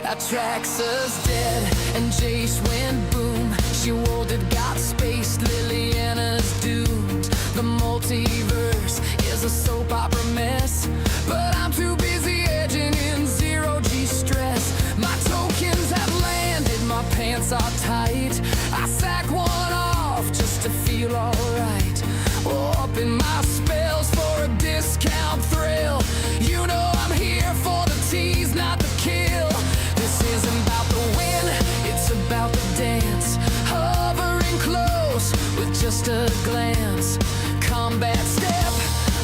Atraxa's dead and Jace went boom. She warded, got spaced, Liliana's doomed. The multiverse is a soap opera mess, but I'm too busy edging in zero-G stress. My tokens have landed, my pants are tight. I sack one off just to feel alright. Upping my spells for a discount thrill. You know I'm here for the tease, not the kill. This isn't about the win, it's about the dance. Hovering close with just a glance. Combat step,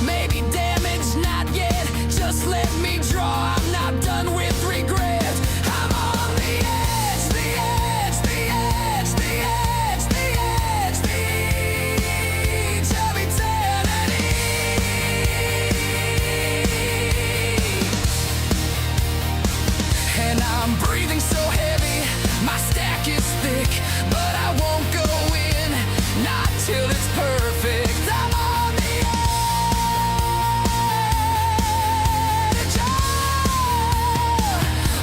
maybe damage, not yet. Just let me draw, I'm not done with regret. I'm on the edge, the edge, the edge, the edge, the edge, the edge of eternity. And I'm breathing so heavy, my stack is thick, but I won't go in, not till it's perfect. I'm on the edge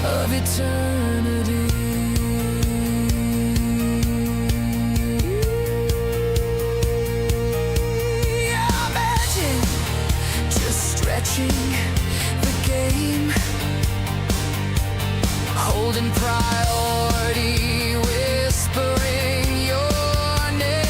of eternity. I'm edging, just stretching the game, holding priority, whispering your name.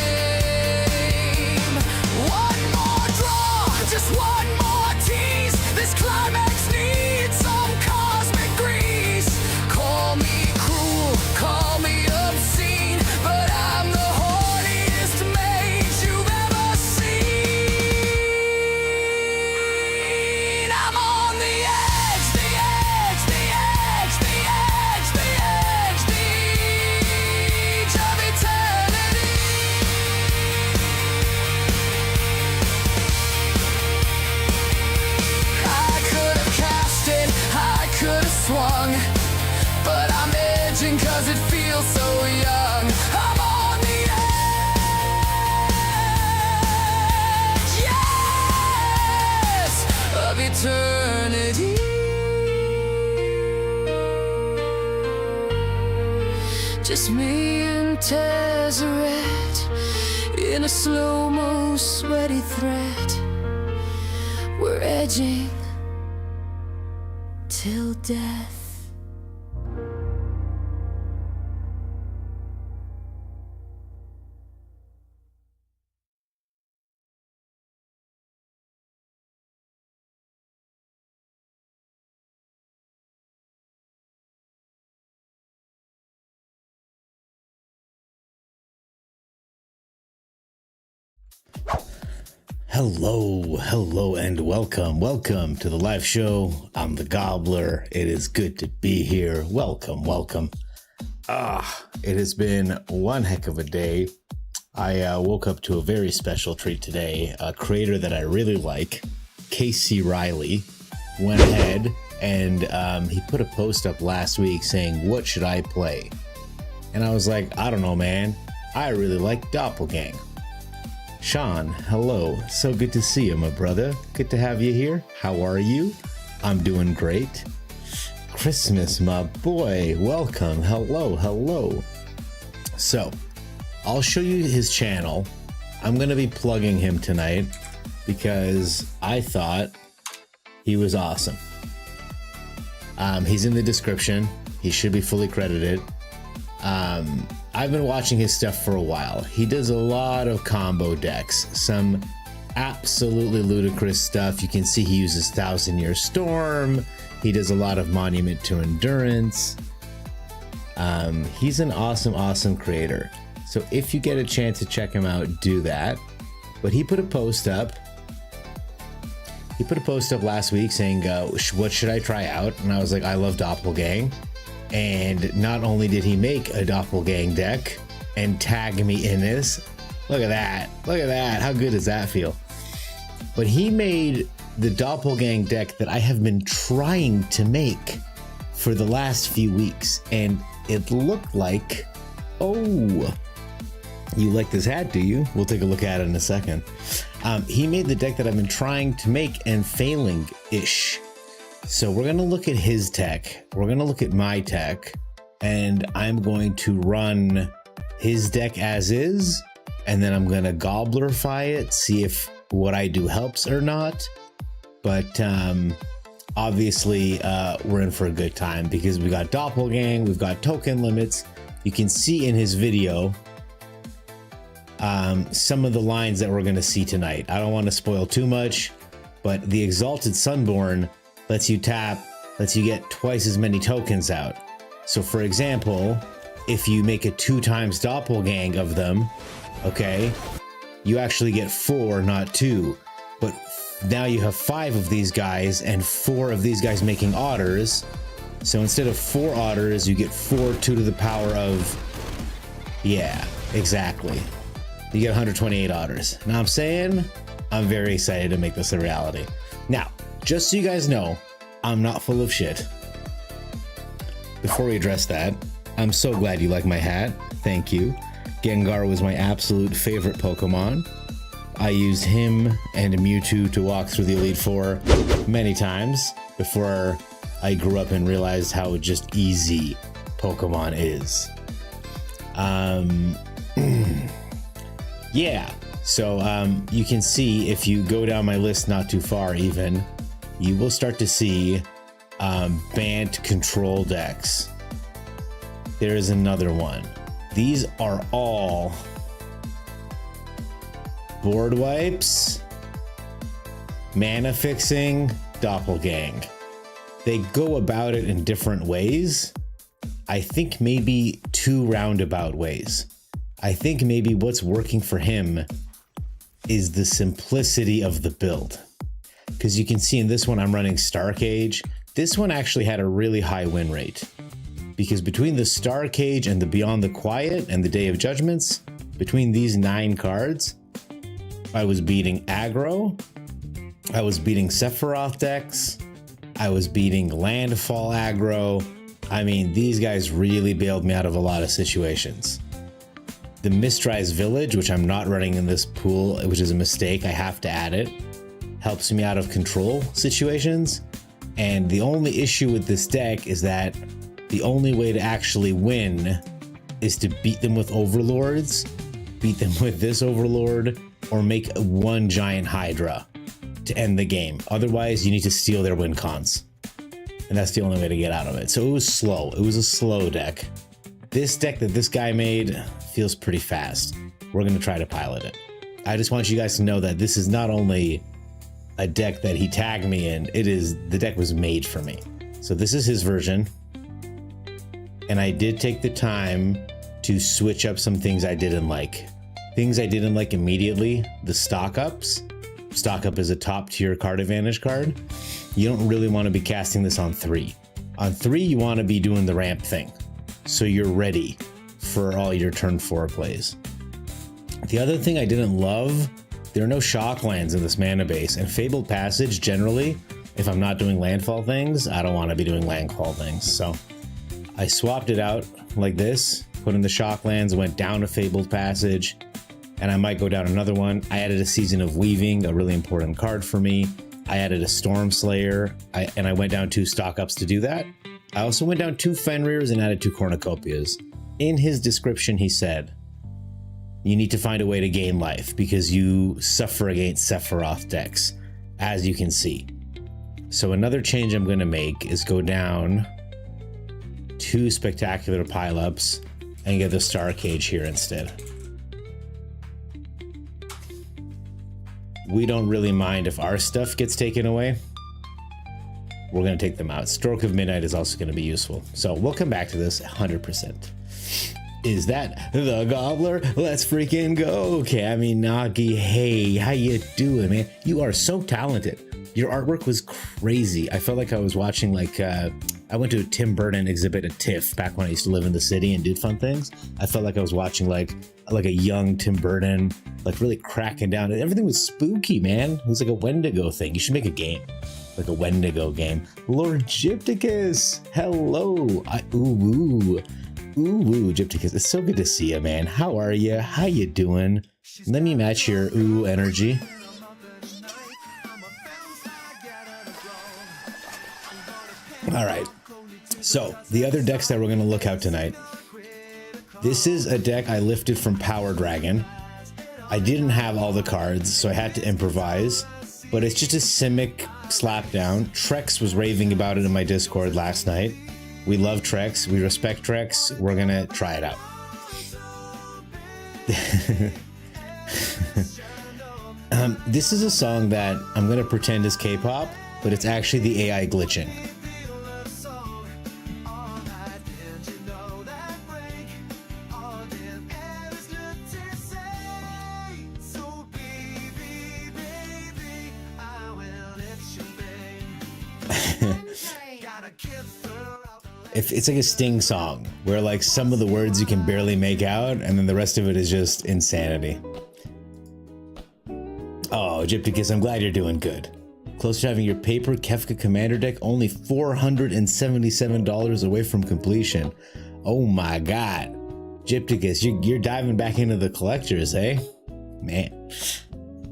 One more draw, just one more tease. This climax needs some cosmic grease. Call me cruel, call me obscene, but I'm the horniest mage you've ever seen. I'm on the edge, the edge, the edge, the edge, the edge, the edge of eternity. I could have cast it, I could have swung, but I'm edging cause it feels so young. I'm on the edge, yes, of eternity. Just me and Tezzeret in a slow-mo sweaty thread. We're edging till death. Hello, and welcome to the live show. I'm the Gobbler. It is good to be here. Welcome. It has been one heck of a day. I woke up to a very special treat today. A creator that I really like, Casey Riley, went ahead and he put a post up last week saying, "What should I play?" And I was like, I don't know, man. I really like Doppelgang. Sean, hello. So good to see you, my brother. Good to have you here. How are you? I'm doing great. Christmas, my boy. Welcome. Hello. So, I'll show you his channel. I'm going to be plugging him tonight because I thought he was awesome. He's in the description. He should be fully credited. I've been watching his stuff for a while. He does a lot of combo decks, some absolutely ludicrous stuff. You can see he uses 1,000-Year Storm. He does a lot of Monument to Endurance. He's an awesome creator. So if you get a chance to check him out, do that. But he put a post up. He put a post up last week saying, what should I try out? And I was like, I love Doppelgang. And not only did he make a Doppelgang deck and tag me in this, look at that, how good does that feel? But he made the Doppelgang deck that I have been trying to make for the last few weeks, and it looked like, oh, you like this hat, do you? We'll take a look at it in a second. He made the deck that I've been trying to make and failing-ish. So we're gonna look at his tech, we're gonna look at my tech, and I'm going to run his deck as is, and then I'm gonna gobblerify it, see if what I do helps or not. But obviously we're in for a good time because we got doppelgang, we've got token limits. You can see in his video some of the lines that we're going to see tonight. I don't want to spoil too much, but the Exalted Sunborn lets you tap, lets you get twice as many tokens out. So for example, if you make a 2 times doppelgang of them, okay, you actually get 4, not 2. But now you have 5 of these guys and 4 of these guys making otters. So instead of 4 otters, you get 4 2 to the power of, yeah, exactly. You get 128 otters. Now I'm saying, I'm very excited to make this a reality. Now, just so you guys know, I'm not full of shit. Before we address that, I'm so glad you like my hat. Thank you. Gengar was my absolute favorite Pokemon. I used him and Mewtwo to walk through the Elite Four many times before I grew up and realized how just easy Pokemon is. Yeah, so you can see if you go down my list not too far even, you will start to see Bant control decks. There is another one. These are all board wipes, mana fixing, doppelgang. They go about it in different ways. I think maybe 2 roundabout ways. I think maybe what's working for him is the simplicity of the build. Because you can see in this one I'm running Star Cage. This one actually had a really high win rate. Because between the Star Cage and the Beyond the Quiet and the Day of Judgments, between these 9 cards, I was beating aggro, I was beating Sephiroth decks, I was beating landfall aggro. I mean, these guys really bailed me out of a lot of situations. The Mistrise Village, which I'm not running in this pool, which is a mistake, I have to add it, helps me out of control situations. And the only issue with this deck is that the only way to actually win is to beat them with overlords, beat them with this overlord, or make 1 giant Hydra to end the game. Otherwise, you need to steal their win cons. And that's the only way to get out of it. So it was slow. It was a slow deck. This deck that this guy made feels pretty fast. We're going to try to pilot it. I just want you guys to know that this is not only a deck that he tagged me in, the deck was made for me. So this is his version. And I did take the time to switch up some things I didn't like. Things I didn't like immediately, the stock ups. Stock up is a top tier card advantage card. You don't really want to be casting this on 3. On 3, you want to be doing the ramp thing, so you're ready for all your turn 4 plays. The other thing I didn't love, there are no shock lands in this mana base, and Fabled Passage generally, if I'm not doing landfall things, I don't want to be doing landfall things. So I swapped it out like this, put in the shock lands, went down to Fabled Passage, and I might go down another one. I added a Season of Weaving, a really important card for me. I added a Storm Slayer, and I went down 2 stock ups to do that. I also went down 2 Fenrirs and added 2 Cornucopias. In his description, he said, you need to find a way to gain life because you suffer against Sephiroth decks, as you can see. So another change I'm going to make is go down 2 Spectacular Pileups and get the Star Cage here instead. We don't really mind if our stuff gets taken away. We're going to take them out. Stroke of Midnight is also going to be useful. So we'll come back to this 100%. Is that the Gobbler? Let's freaking go. Okay, I mean, Nagi, hey, how you doing, man? You are so talented. Your artwork was crazy. I felt like I was watching, like, I went to a Tim Burton exhibit at TIFF back when I used to live in the city and did fun things. I felt like I was watching, like a young Tim Burton, like really cracking down. Everything was spooky, man. It was like a Wendigo thing. You should make a game. Like a Wendigo game. Lord Gypticus, hello. Ooh, Gypticus. It's so good to see you, man. How are you? How you doing? Let me match your ooh energy. All right. So the other decks that we're going to look at tonight. This is a deck I lifted from Power Dragon. I didn't have all the cards, so I had to improvise. But it's just a Simic slapdown. Trex was raving about it in my Discord last night. We love Trex. We respect Trex. We're going to try it out. This is a song that I'm going to pretend is K-pop, but it's actually the AI glitching. It's like a Sting song where like some of the words you can barely make out and then the rest of it is just insanity. Oh, Gypticus, I'm glad you're doing good. Close to having your paper Kefka Commander deck, only $477 away from completion. Oh my god. Gypticus, you're diving back into the collectors, eh? Man.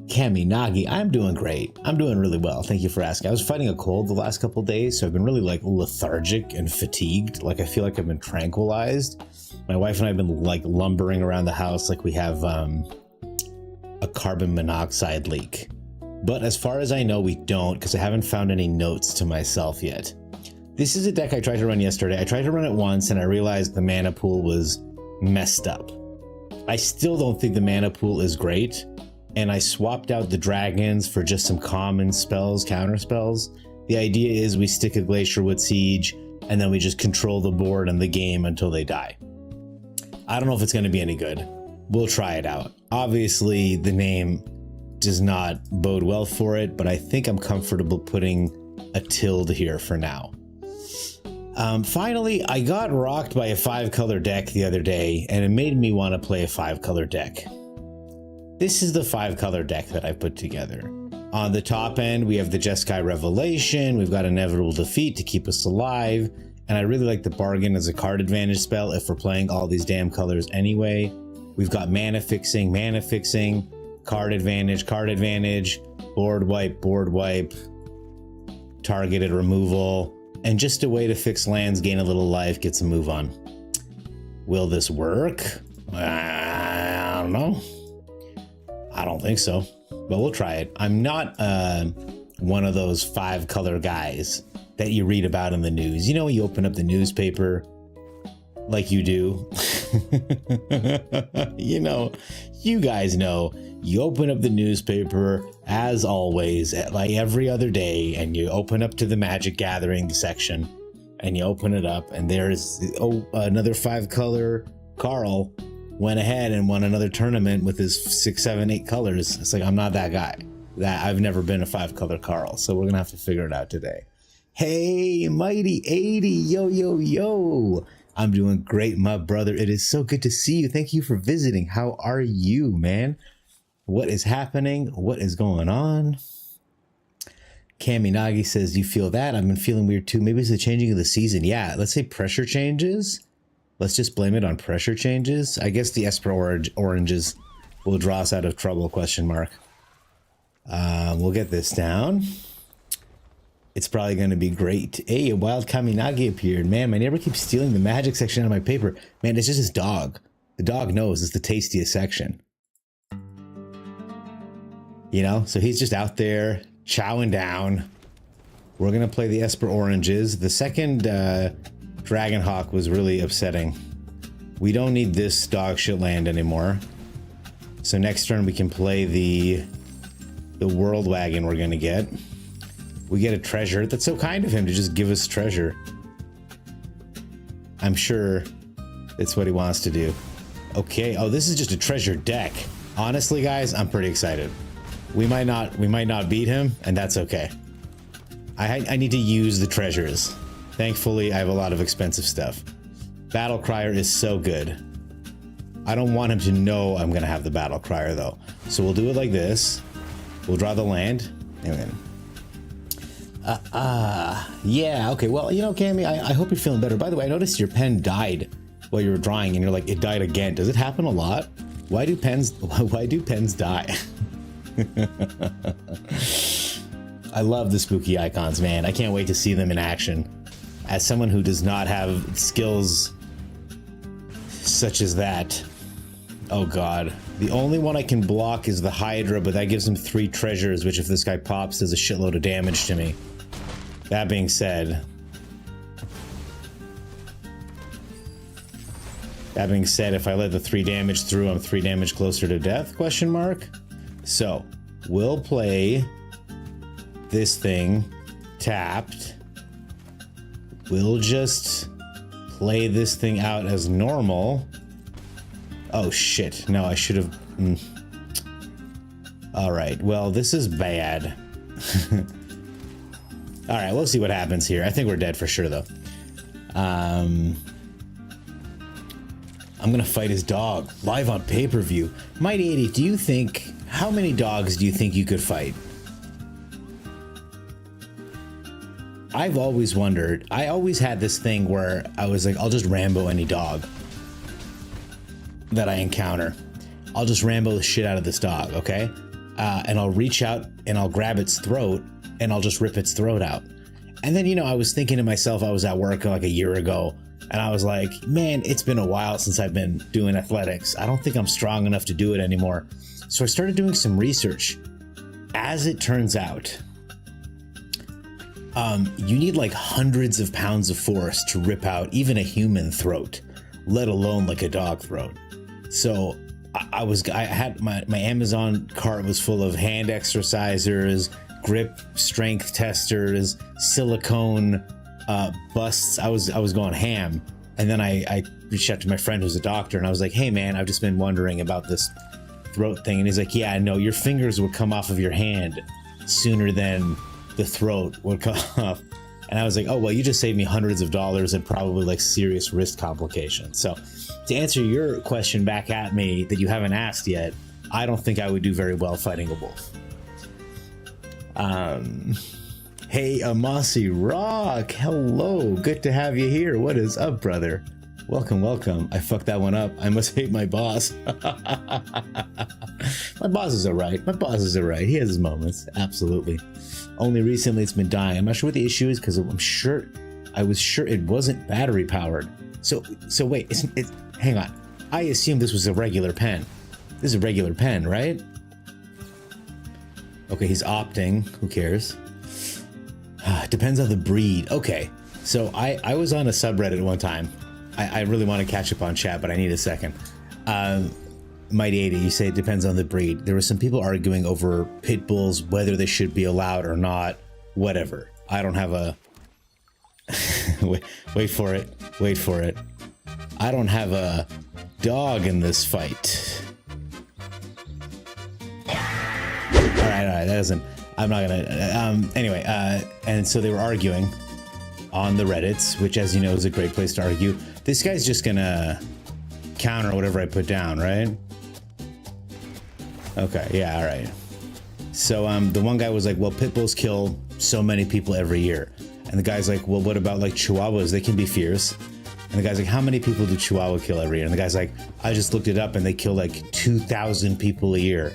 Kaminagi, I'm doing great. I'm doing really well. Thank you for asking. I was fighting a cold the last couple days, so I've been really like lethargic and fatigued. Like I feel like I've been tranquilized. My wife and I have been like lumbering around the house like we have a carbon monoxide leak. But as far as I know, we don't, because I haven't found any notes to myself yet. This is a deck I tried to run yesterday. I tried to run it once and I realized the mana pool was messed up. I still don't think the mana pool is great. And I swapped out the dragons for just some common spells, counter spells. The idea is we stick a Glacierwood Siege, and then we just control the board and the game until they die. I don't know if it's going to be any good. We'll try it out. Obviously, the name does not bode well for it, but I think I'm comfortable putting a tilde here for now. Finally, I got rocked by a 5-color deck the other day, and it made me want to play a 5-color deck. This is the 5-color deck that I put together. On the top end, we have the Jeskai Revelation. We've got Inevitable Defeat to keep us alive. And I really like the Bargain as a card advantage spell if we're playing all these damn colors anyway. We've got mana fixing, card advantage, board wipe, targeted removal, and just a way to fix lands, gain a little life, get some move on. Will this work? I don't know. I don't think so, but we'll try it. I'm not one of those 5-color guys that you read about in the news. You know, when you open up the newspaper like you do. You know, you guys know, you open up the newspaper as always, like every other day, and you open up to the Magic Gathering section and you open it up and there's another 5-color Carl went ahead and won another tournament with his 6, 7, 8 colors. It's like, I'm not that guy. I've never been a 5-color Carl, so we're gonna have to figure it out today. Hey, Mighty 80, yo. I'm doing great, my brother. It is so good to see you. Thank you for visiting. How are you, man? What is happening? What is going on? Kaminagi says, you feel that? I've been feeling weird too. Maybe it's the changing of the season. Yeah, let's say pressure changes. Let's just blame it on pressure changes. I guess the Esper oranges will draw us out of trouble, question mark. We'll get this down. It's probably going to be great. Hey, a wild Kaminagi appeared. Man, my neighbor keeps stealing the magic section out of my paper. Man, it's just his dog. The dog knows it's the tastiest section. You know, so he's just out there chowing down. We're going to play the Esper oranges. The second Dragonhawk was really upsetting. We don't need this dog shit land anymore. So next turn we can play the World Wagon we're going to get. We get a treasure. That's so kind of him to just give us treasure. I'm sure it's what he wants to do. Okay. Oh, this is just a treasure deck. Honestly, guys, I'm pretty excited. We might not beat him, and that's okay. I need to use the treasures. Thankfully, I have a lot of expensive stuff. Battle Crier is so good. I don't want him to know I'm gonna have the Battle Crier though. So we'll do it like this. We'll draw the land. Yeah, okay, well, you know, Cammy, I hope you're feeling better. By the way, I noticed your pen died while you were drawing, and you're like, it died again. Does it happen a lot? Why do pens die? I love the spooky icons, man. I can't wait to see them in action. as someone who does not have skills such as that. Oh god. The only one I can block is the Hydra, but that gives him 3 treasures, which if this guy pops does a shitload of damage to me. That being said, if I let the 3 damage through, I'm 3 damage closer to death, question mark? So, we'll play this thing tapped. We'll just play this thing out as normal. Oh shit, no, I should have... Alright, well, this is bad. Alright, we'll see what happens here. I think we're dead for sure, though. I'm gonna fight his dog, live on pay-per-view. Mighty 80, do you think... How many dogs do you think you could fight? I've always wondered, I always had this thing where I was like, I'll just Rambo any dog that I encounter. I'll just Rambo the shit out of this dog, okay? And I'll reach out and I'll grab its throat and I'll just rip its throat out. And then, you know, I was thinking to myself, I was at work like a year ago and I was like, man, it's been a while since I've been doing athletics. I don't think I'm strong enough to do it anymore. So I started doing some research. As it turns out, you need like hundreds of pounds of force to rip out even a human throat, let alone like a dog throat. So I had my Amazon cart was full of hand exercisers, grip strength testers, silicone busts. I was going ham. And then I reached out to my friend who's a doctor and I was like, hey man, I've just been wondering about this throat thing. And he's like, yeah, I know, your fingers would come off of your hand sooner than the throat would come off. And I was like, oh, well, you just saved me hundreds of dollars and probably like serious wrist complications. So to answer your question back at me that you haven't asked yet, I don't think I would do very well fighting a wolf. Hey, Amasi Rock, hello, good to have you here. What is up, brother? Welcome, welcome. I fucked that one up. I must hate my boss. My boss is alright. My boss is alright. He has his moments, absolutely. Only recently it's been dying. I'm not sure what the issue is because I was sure it wasn't battery powered. So wait, hang on. I assumed this was a regular pen. This is a regular pen, right? Okay, he's opting. Who cares? Depends on the breed. Okay, so I was on a subreddit one time. I really want to catch up on chat, but I need a second. Mighty 80, you say it depends on the breed. There were some people arguing over pit bulls, whether they should be allowed or not, whatever. I don't have a... wait for it. Wait for it. I don't have a dog in this fight. Alright, that doesn't... I'm not gonna... anyway, and so they were arguing on the Reddits, which, as you know, is a great place to argue. This guy's just gonna counter whatever I put down, right? Okay, yeah, all right. So the one guy was like, well, pit bulls kill so many people every year. And the guy's like, well, what about like chihuahuas? They can be fierce. And the guy's like, how many people do chihuahua kill every year? And the guy's like, I just looked it up and they kill like 2,000 people a year.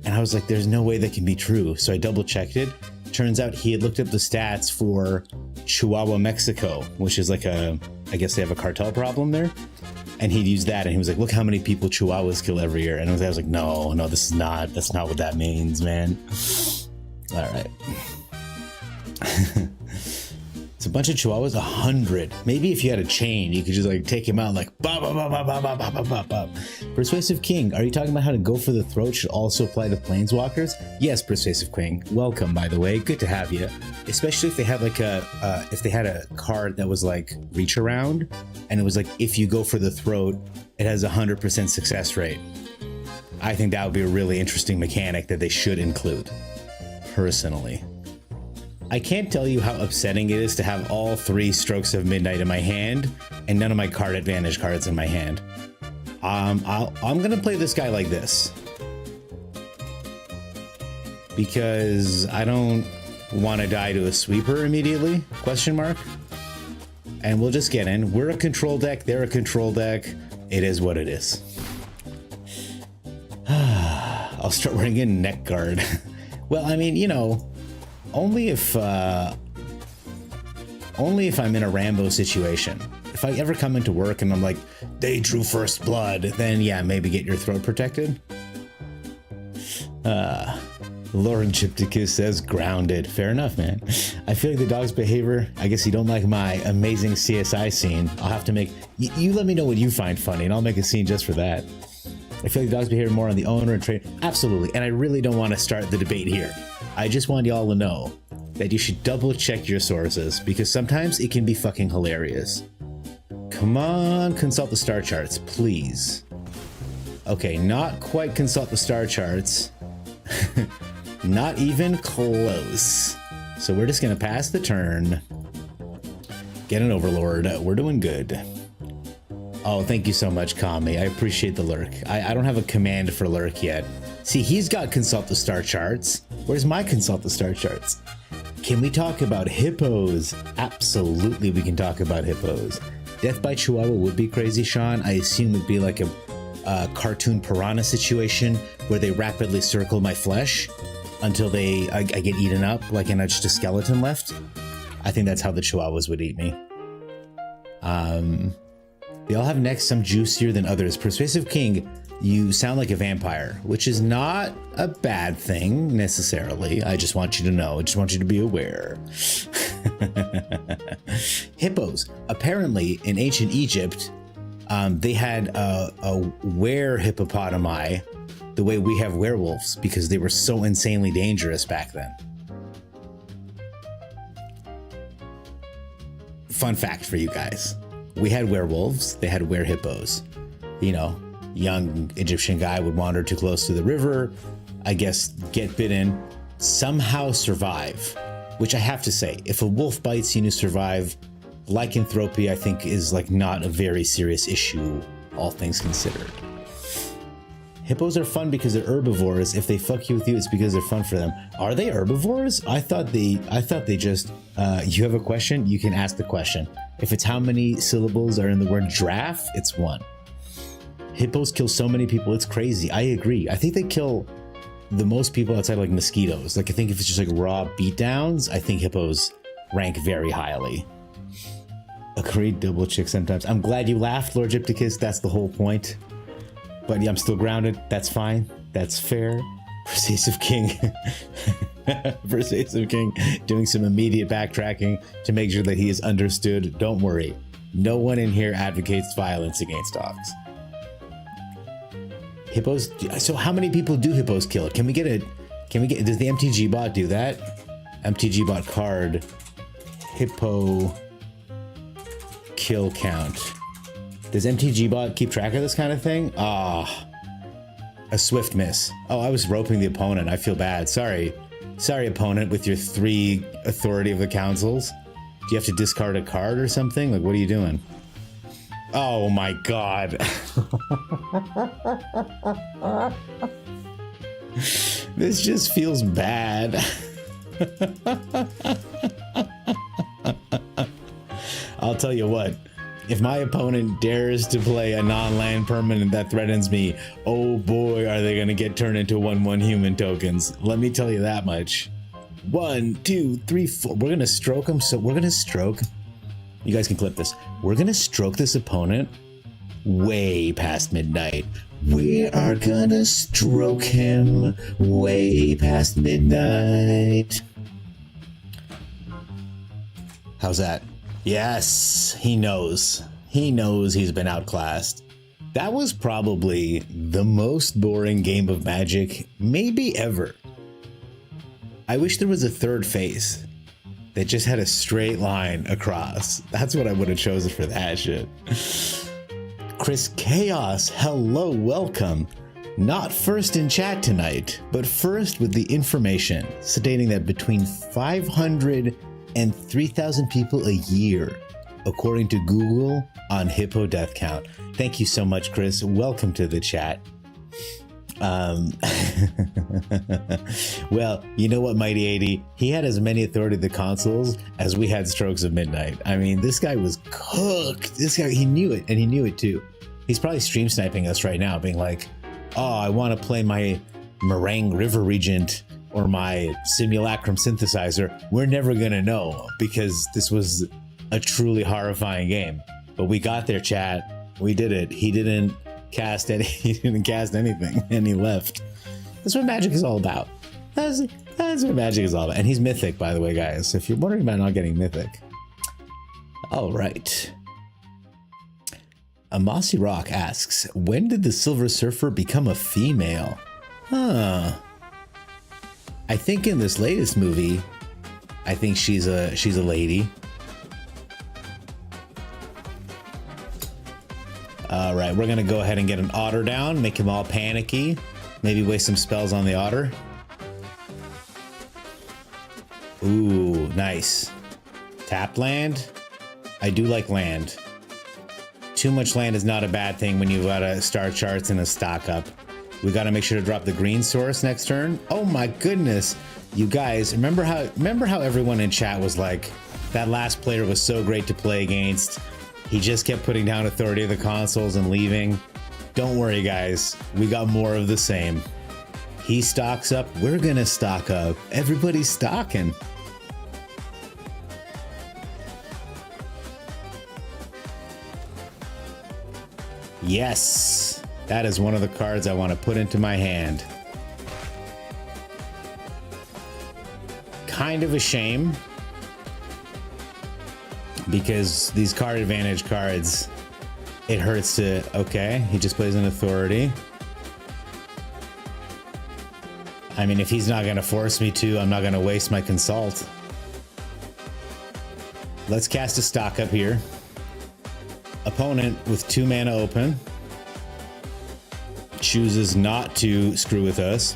And I was like, there's no way that can be true. So I double checked it. Turns out he had looked up the stats for Chihuahua, Mexico, which is like I guess they have a cartel problem there. And he'd used that and he was like, look how many people Chihuahuas kill every year. And I was like, no, that's not what that means, man. All right. It's a bunch of Chihuahuas, 100. Maybe if you had a chain, you could just like take him out like bop, bop, bop, bop, bop, bop, bop, bop, bop. Persuasive King, are you talking about how to go for the throat should also apply to planeswalkers? Yes, Persuasive King. Welcome, by the way. Good to have you. Especially if they had like if they had a card that was like reach around, and it was like if you go for the throat, it has 100% success rate. I think that would be a really interesting mechanic that they should include, personally. I can't tell you how upsetting it is to have all 3 Strokes of Midnight in my hand and none of my card advantage cards in my hand. I'm gonna play this guy like this because I don't want to die to a sweeper immediately, question mark. And we'll just get in. We're a control deck, they're a control deck. It is what it is. I'll start wearing a neck guard. Well, I mean, you know, only if Only if I'm in a Rambo situation. If I ever come into work and I'm like, they drew first blood, then yeah, maybe get your throat protected. Lauren Chipticus says grounded. Fair enough, man. I feel like the dog's behavior, I guess you don't like my amazing CSI scene. I'll have to make, you let me know what you find funny and I'll make a scene just for that. I feel like the dog's behavior more on the owner and trainer. Absolutely. And I really don't want to start the debate here. I just want y'all to know that you should double check your sources because sometimes it can be fucking hilarious. Come on, consult the star charts, please. Okay, not quite consult the star charts. Not even close. So we're just gonna pass the turn. Get an overlord. We're doing good. Oh, thank you so much, Kami. I appreciate the lurk. I don't have a command for lurk yet. See, he's got consult the star charts. Where's my consult the star charts? Can we talk about hippos? Absolutely, we can talk about hippos. Death by Chihuahua would be crazy, Sean. I assume it'd be like a cartoon piranha situation where they rapidly circle my flesh until I get eaten up, like and just a skeleton left. I think that's how the Chihuahuas would eat me. They all have necks some juicier than others. Persuasive King, you sound like a vampire, which is not a bad thing necessarily. I just want you to know. I just want you to be aware. Hippos. Apparently, in ancient Egypt, they had a were hippopotami the way we have werewolves because they were so insanely dangerous back then. Fun fact for you guys. We had werewolves, they had were hippos. You know, young Egyptian guy would wander too close to the river, I guess get bitten, somehow survive. Which I have to say, if a wolf bites you and you survive, lycanthropy I think is like not a very serious issue, all things considered. Hippos are fun because they're herbivores. If they fuck you with you, it's because they're fun for them. Are they herbivores? I thought they just, you have a question, you can ask the question. If it's how many syllables are in the word giraffe, it's 1. Hippos kill so many people, it's crazy. I agree. I think they kill the most people outside like mosquitoes. Like I think if it's just like raw beatdowns, I think hippos rank very highly. Agreed, double check sometimes. I'm glad you laughed, Lord Gypticus. That's the whole point. But yeah, I'm still grounded. That's fine. That's fair. Persuasive King. Persuasive King doing some immediate backtracking to make sure that he is understood. Don't worry. No one in here advocates violence against dogs. Hippos. So how many people do hippos kill? Does the MTG bot do that? MTG bot card. Hippo kill count. Does MTG bot keep track of this kind of thing? A swift miss. Oh, I was roping the opponent. I feel bad. Sorry, opponent, with your 3 authority of the councils. Do you have to discard a card or something? Like, what are you doing? Oh my god. This just feels bad. I'll tell you what. If my opponent dares to play a non-land permanent that threatens me, oh boy, are they gonna get turned into 1/1 human tokens. Let me tell you that much. 1, 2, 3, 4. We're gonna stroke him. So we're gonna stroke. You guys can clip this. We're gonna stroke this opponent way past midnight. We are gonna stroke him way past midnight. How's that? Yes, he knows. He knows he's been outclassed. That was probably the most boring game of Magic, maybe ever. I wish there was a third phase that just had a straight line across. That's what I would have chosen for that shit. Chris Chaos, hello, welcome. Not first in chat tonight, but first with the information stating that between 500 and 3,000 people a year, according to Google, on hippo death count. Thank you so much, Chris. Welcome to the chat. Well, you know what, Mighty 80? He had as many authority of the consoles as we had strokes of midnight. I mean, this guy was cooked. This guy, he knew it, and he knew it too. He's probably stream sniping us right now, being like, oh, I want to play my Meringue River Regent or my Simulacrum Synthesizer. We're never gonna know because this was a truly horrifying game. But we got there, chat. We did it. He didn't cast anything, and he left. That's what Magic is all about. That's what Magic is all about. And he's Mythic, by the way, guys. If you're wondering about not getting Mythic. All right. A Mossy Rock asks, when did the Silver Surfer become a female? Huh. I think in this latest movie, I think she's a lady. All right, we're gonna go ahead and get an otter down, make him all panicky. Maybe waste some spells on the otter. Ooh, nice. Tap land. I do like land. Too much land is not a bad thing when you've got a star charts and a stock up. We got to make sure to drop the green source next turn. Oh my goodness. You guys, remember how everyone in chat was like, that last player was so great to play against. He just kept putting down authority of the consoles and leaving. Don't worry, guys. We got more of the same. He stocks up. We're going to stock up. Everybody's stocking. Yes, that is one of the cards I want to put into my hand. Kind of a shame, because these card advantage cards, it hurts to... Okay, he just plays an authority. I mean, if he's not going to force me to, I'm not going to waste my consult. Let's cast a stock up here. Opponent with 2 mana open chooses not to screw with us.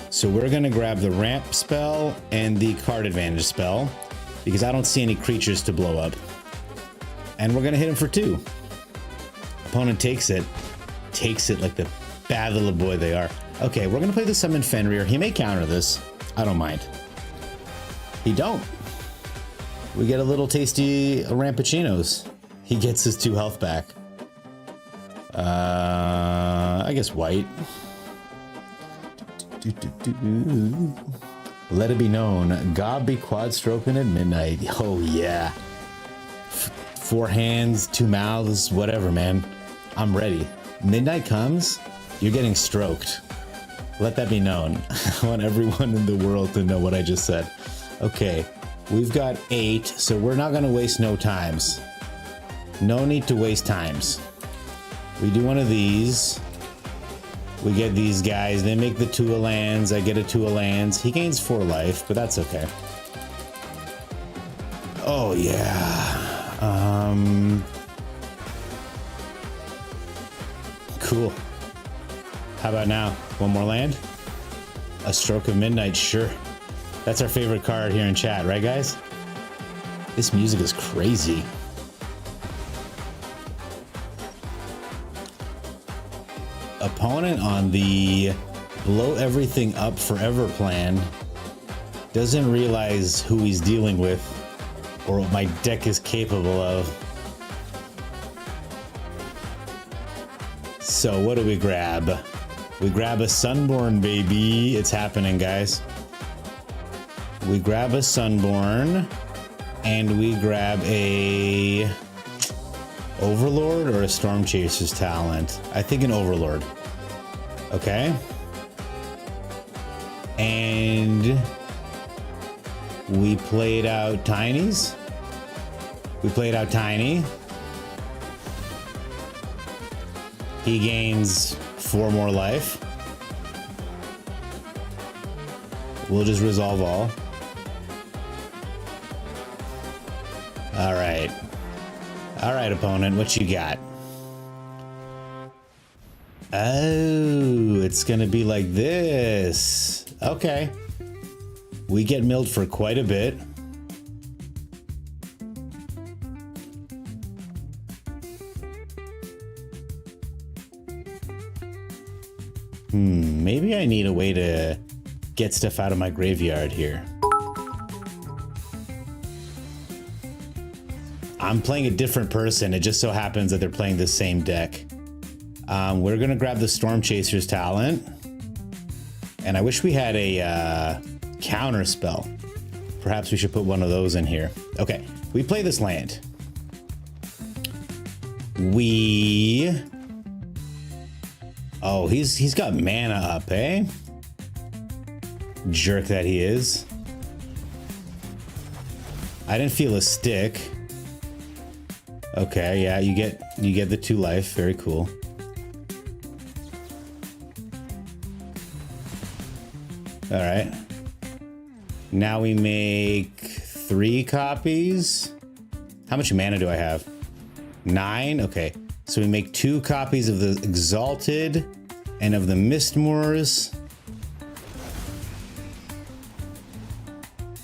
So we're going to grab the ramp spell and the card advantage spell because I don't see any creatures to blow up. And we're going to hit him for 2. Opponent takes it like the bad little boy they are. Okay, we're going to play the Summon Fenrir. He may counter this. I don't mind. He don't. We get a little tasty Rampuccinos. He gets his 2 health back. I guess white. Let it be known, God be quad stroking at midnight. Oh yeah. 4 hands, 2 mouths, whatever, man. I'm ready. Midnight comes, you're getting stroked. Let that be known. I want everyone in the world to know what I just said. Okay, we've got 8, so we're not gonna waste no times. No need to waste times. We do one of these. We get these guys. They make the 2 of lands. I get a 2 of lands. He gains 4 life, but that's okay. Oh, yeah. Cool. How about now? 1 more land? A Stroke of Midnight, sure. That's our favorite card here in chat, right, guys? This music is crazy. Opponent on the blow everything up forever plan doesn't realize who he's dealing with or what my deck is capable of. So what do we grab? We grab a Sunborn, baby. It's happening, guys. We grab a Sunborn and we grab a Overlord or a Storm Chaser's Talent. I think an Overlord. Okay. And we played out Tinies. We played out Tiny. He gains 4 more life. We'll just resolve all. All right. All right, opponent, what you got? Oh, it's gonna be like this. Okay. We get milled for quite a bit. Maybe I need a way to get stuff out of my graveyard here. I'm playing a different person. It just so happens that they're playing the same deck. We're gonna grab the Storm Chaser's Talent. And I wish we had a counter spell. Perhaps we should put one of those in here. Okay, we play this land. we... Oh, he's got mana up, eh? Jerk that he is. I didn't feel a stick. Okay, yeah, you get the 2 life. Very cool. All right. Now we make 3 copies. How much mana do I have? 9? Okay. So we make 2 copies of the Exalted and of the Mistmoors.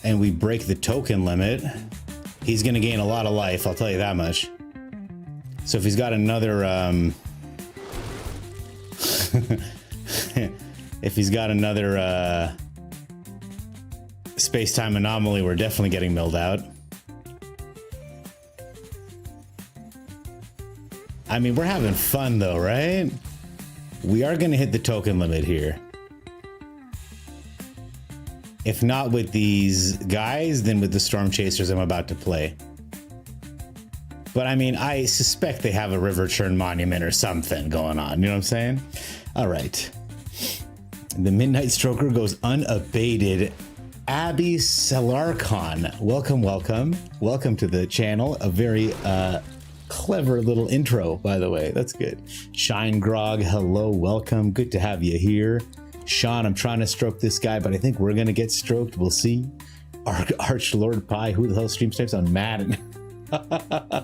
And we break the token limit. He's going to gain a lot of life, I'll tell you that much. So if he's got another... if he's got another space-time anomaly, we're definitely getting milled out. I mean, we're having fun though, right? We are going to hit the token limit here. If not with these guys, then with the Storm Chasers I'm about to play. But I mean, I suspect they have a River Churn Monument or something going on. You know what I'm saying? All right. The Midnight Stroker goes unabated. Abby Selarcon. Welcome, welcome. Welcome to the channel. A very clever little intro, by the way. That's good. Shine Grog, hello, welcome. Good to have you here. Sean, I'm trying to stroke this guy, but I think we're going to get stroked. We'll see. Archlord Pie, who the hell streams types on Madden?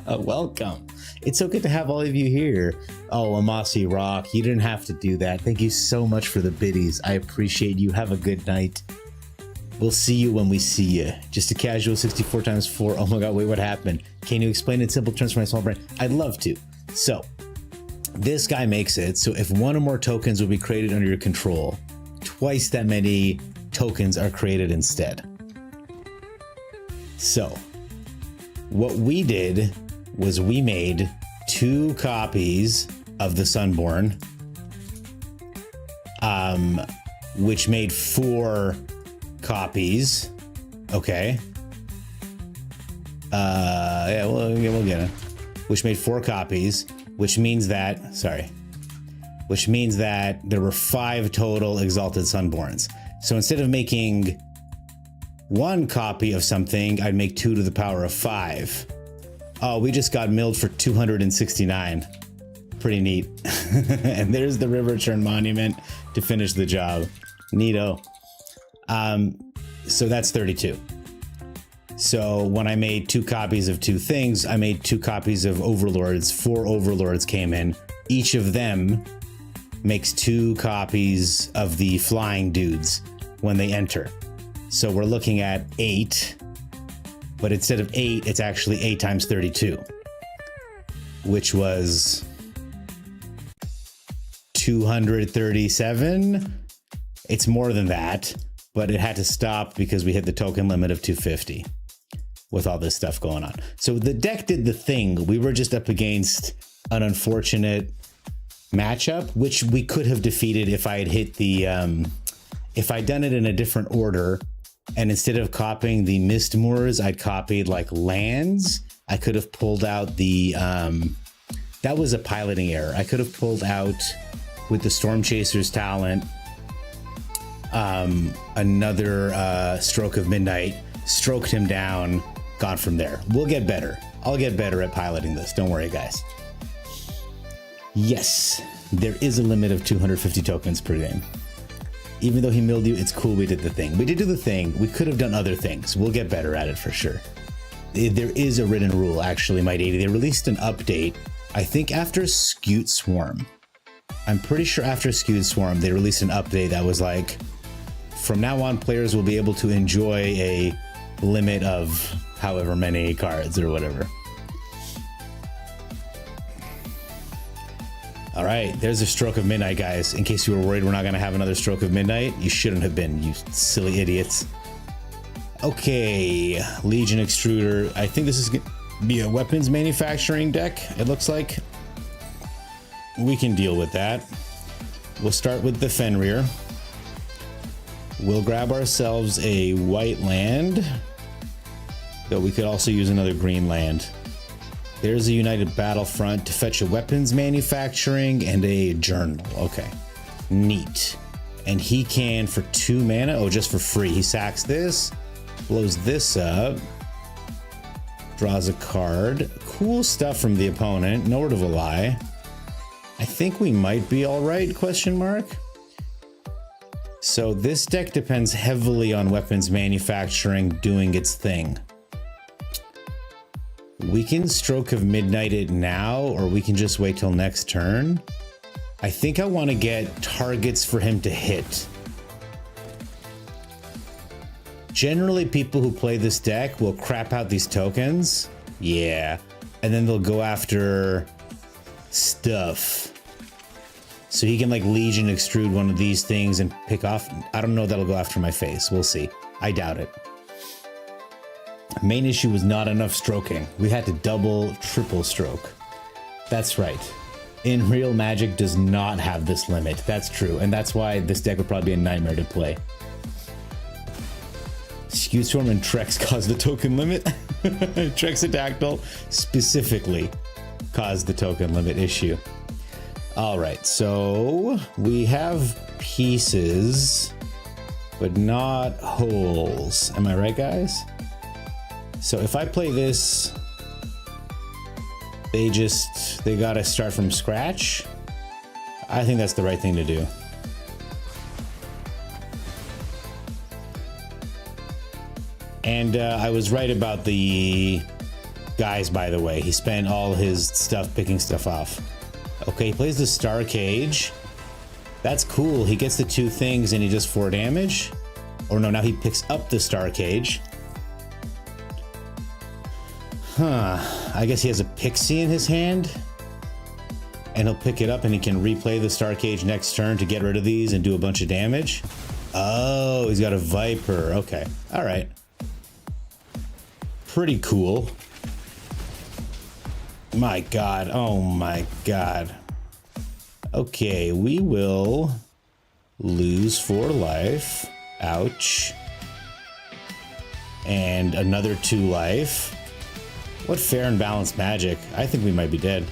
Welcome. It's so good to have all of you here. Oh, Amasi Rock, you didn't have to do that. Thank you so much for the biddies. I appreciate you. Have a good night. We'll see you when we see you. Just a casual 64 times 4. Oh my god, wait, what happened? Can you explain in simple terms for my small brain? I'd love to. So, this guy makes it so if 1 or more tokens will be created under your control, twice that many tokens are created instead. So, what we did was we made 2 copies of the Sunborn, which made 4 copies. Okay. Yeah, we'll get it. Which made 4 copies, which means that, which means that there were 5 total Exalted Sunborns. So instead of making 1 copy of something, I'd make 2 to the power of 5. Oh, we just got milled for 269. Pretty neat. And there's the River Churn Monument to finish the job. Neato. So that's 32. So when I made 2 copies of 2 things, I made 2 copies of Overlords. 4 Overlords came in. Each of them makes 2 copies of the flying dudes when they enter. So we're looking at 8, but instead of 8, it's actually 8 times 32, which was 237. It's more than that, but it had to stop because we hit the token limit of 250 with all this stuff going on. So the deck did the thing. We were just up against an unfortunate matchup, which we could have defeated if I had hit the, if I'd done it in a different order. And instead of copying the Mistmoors, I'd copied like lands. I could have pulled out the, that was a piloting error. I could have pulled out with the Storm Chasers talent, another Stroke of Midnight, stroked him down, gone from there. We'll get better. I'll get better at piloting this. Don't worry, guys. Yes, there is a limit of 250 tokens per game. Even though he milled you, it's cool we did the thing. We did do the thing. We could have done other things. We'll get better at it for sure. There is a written rule, actually, Might 80. They released an update, I think after Skewed Swarm. I'm pretty sure after Skewed Swarm, they released an update that was like, from now on, players will be able to enjoy a limit of however many cards or whatever. All right, there's a Stroke of Midnight, guys. In case you were worried we're not gonna have another Stroke of Midnight, you shouldn't have been, you silly idiots. Okay, Legion Extruder. I think this is gonna be a weapons manufacturing deck, it looks like. We can deal with that. We'll start with the Fenrir. We'll grab ourselves a white land, though we could also use another green land. There's a United Battlefront to fetch a weapons manufacturing and a journal. Okay, neat. And he can for 2 mana. Oh, just for free. He sacks this, blows this up, draws a card. Cool stuff from the opponent. No word of a lie. I think we might be all right, question mark. So this deck depends heavily on weapons manufacturing doing its thing. We can Stroke of Midnight it now, or we can just wait till next turn. I think I want to get targets for him to hit. Generally, people who play this deck will crap out these tokens. Yeah. And then they'll go after stuff. So he can like Legion extrude one of these things and pick off. I don't know if that'll go after my face. We'll see. I doubt it. Main issue was not enough stroking. We had to double, triple stroke. That's right. In real Magic does not have this limit. That's true. And that's why this deck would probably be a nightmare to play. Skew Storm and Trex caused the token limit. Trexadactyl specifically caused the token limit issue. All right, so we have pieces, but not holes. Am I right, guys? So if I play this, they gotta start from scratch. I think that's the right thing to do. And I was right about the guys, by the way. He spent all his stuff picking stuff off. Okay, he plays the Star Cage. That's cool. He gets the 2 things and he does 4 damage. Or no, now he picks up the Star Cage. Huh. I guess he has a Pixie in his hand. And he'll pick it up and he can replay the Star Cage next turn to get rid of these and do a bunch of damage. Oh, he's got a Viper. Okay. All right. Pretty cool. My God. Oh my God. Okay, we will lose 4 life. Ouch. And another 2 life. What fair and balanced Magic. I think we might be dead.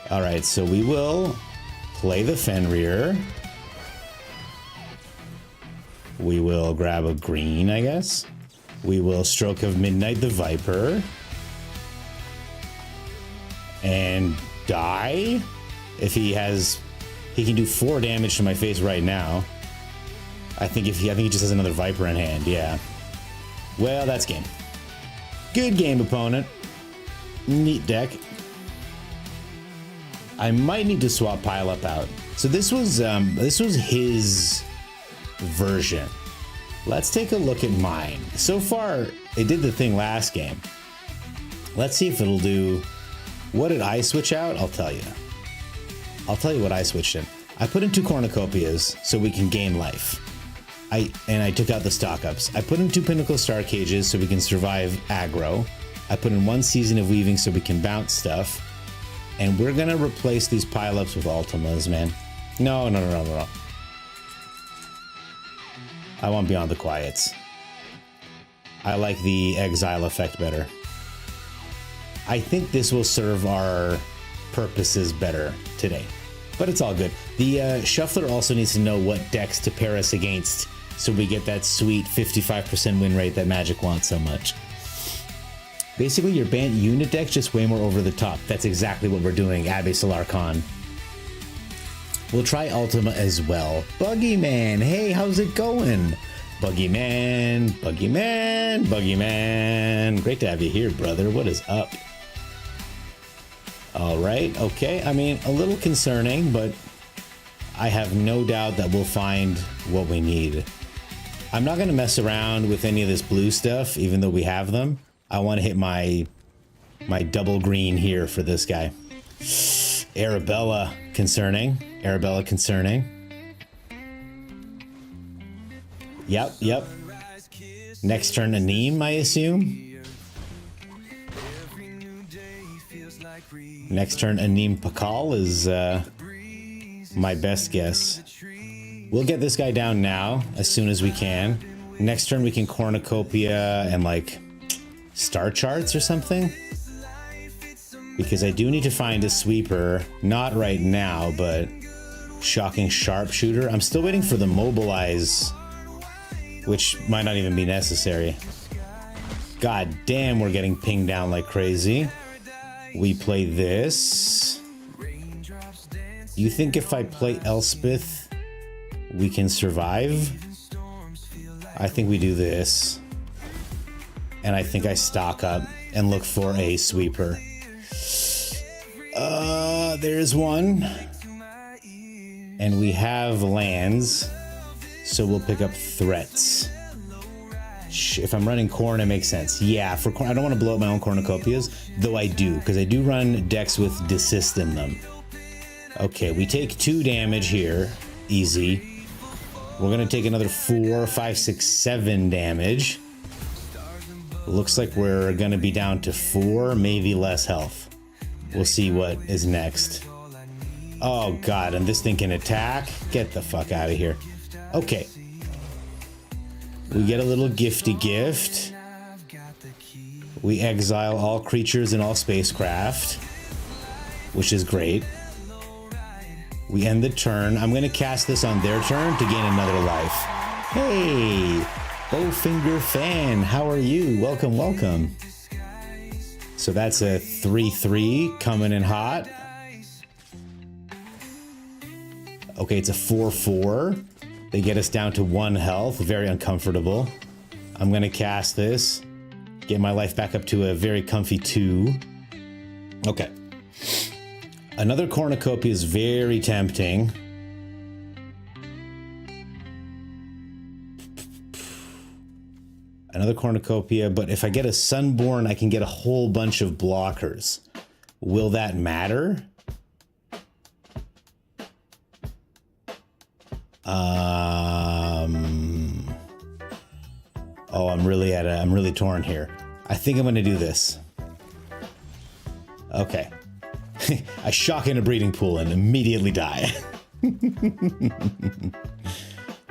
All right, so we will play the Fenrir. We will grab a green, I guess. We will Stroke of Midnight the Viper. And die. If he can do 4 damage to my face right now. I think he just has another Viper in hand. Yeah. Well, that's game. Good game, opponent. Neat deck. I might need to swap Pile Up out. So this was his version. Let's take a look at mine. So far, it did the thing last game. Let's see if it'll do. What did I switch out? I'll tell you. I'll tell you what I switched in. I put in 2 cornucopias so we can gain life. I took out the stock ups. I put in 2 pinnacle star cages so we can survive aggro. I put in 1 season of weaving so we can bounce stuff. And we're gonna replace these pile-ups with Ultimas, man. No. I want Beyond the Quiets. I like the exile effect better. I think this will serve our purposes better today. But it's all good. The Shuffler also needs to know what decks to pair us against so we get that sweet 55% win rate that Magic wants so much. Basically, your banned unit deck's just way more over the top. That's exactly what we're doing, Abyssal Archon. We'll try Ultima as well. Buggyman, hey, how's it going? Buggyman. Great to have you here, brother. What is up? All right, okay. I mean, a little concerning, but I have no doubt that we'll find what we need. I'm not going to mess around with any of this blue stuff, even though we have them. I want to hit my double green here for this guy. Arabella concerning. Yep. Next turn, Aneem, I assume. Next turn, Aneem Pakal is my best guess. We'll get this guy down now as soon as we can. Next turn, we can Cornucopia and like Star Charts or something. because I do need to find a sweeper. Not right now, but shocking sharpshooter. I'm still waiting for the mobilize, which might not even be necessary. God damn, we're getting pinged down like crazy. We play this. You think if I play Elspeth, we can survive? I think we do this. And I think I stock up and look for a sweeper. There's one. And we have lands, so we'll pick up threats. If I'm running corn, it makes sense. Yeah, for corn, I don't want to blow up my own cornucopias, though I do, because I do run decks with desist in them. Okay, we take 2 damage here. Easy. We're going to take another 4, 5, 6, 7 damage. Looks like we're going to be down to 4, maybe less health. We'll see what is next. Oh god, and this thing can attack? Get the fuck out of here. Okay. We get a little gifty gift. We exile all creatures and all spacecraft, which is great. We end the turn. I'm going to cast this on their turn to gain another life. Hey, Bowfinger fan, how are you? Welcome, welcome. So that's a 3/3 coming in hot. Okay, it's a 4/4. They get us down to 1 health. Very uncomfortable. I'm going to cast this. Get my life back up to a very comfy 2. Okay. Another cornucopia is very tempting. Another cornucopia, but if I get a Sunborn, I can get a whole bunch of blockers. Will that matter? Oh, I'm really torn here. I think I'm gonna do this. Okay. I shock in a breeding pool and immediately die.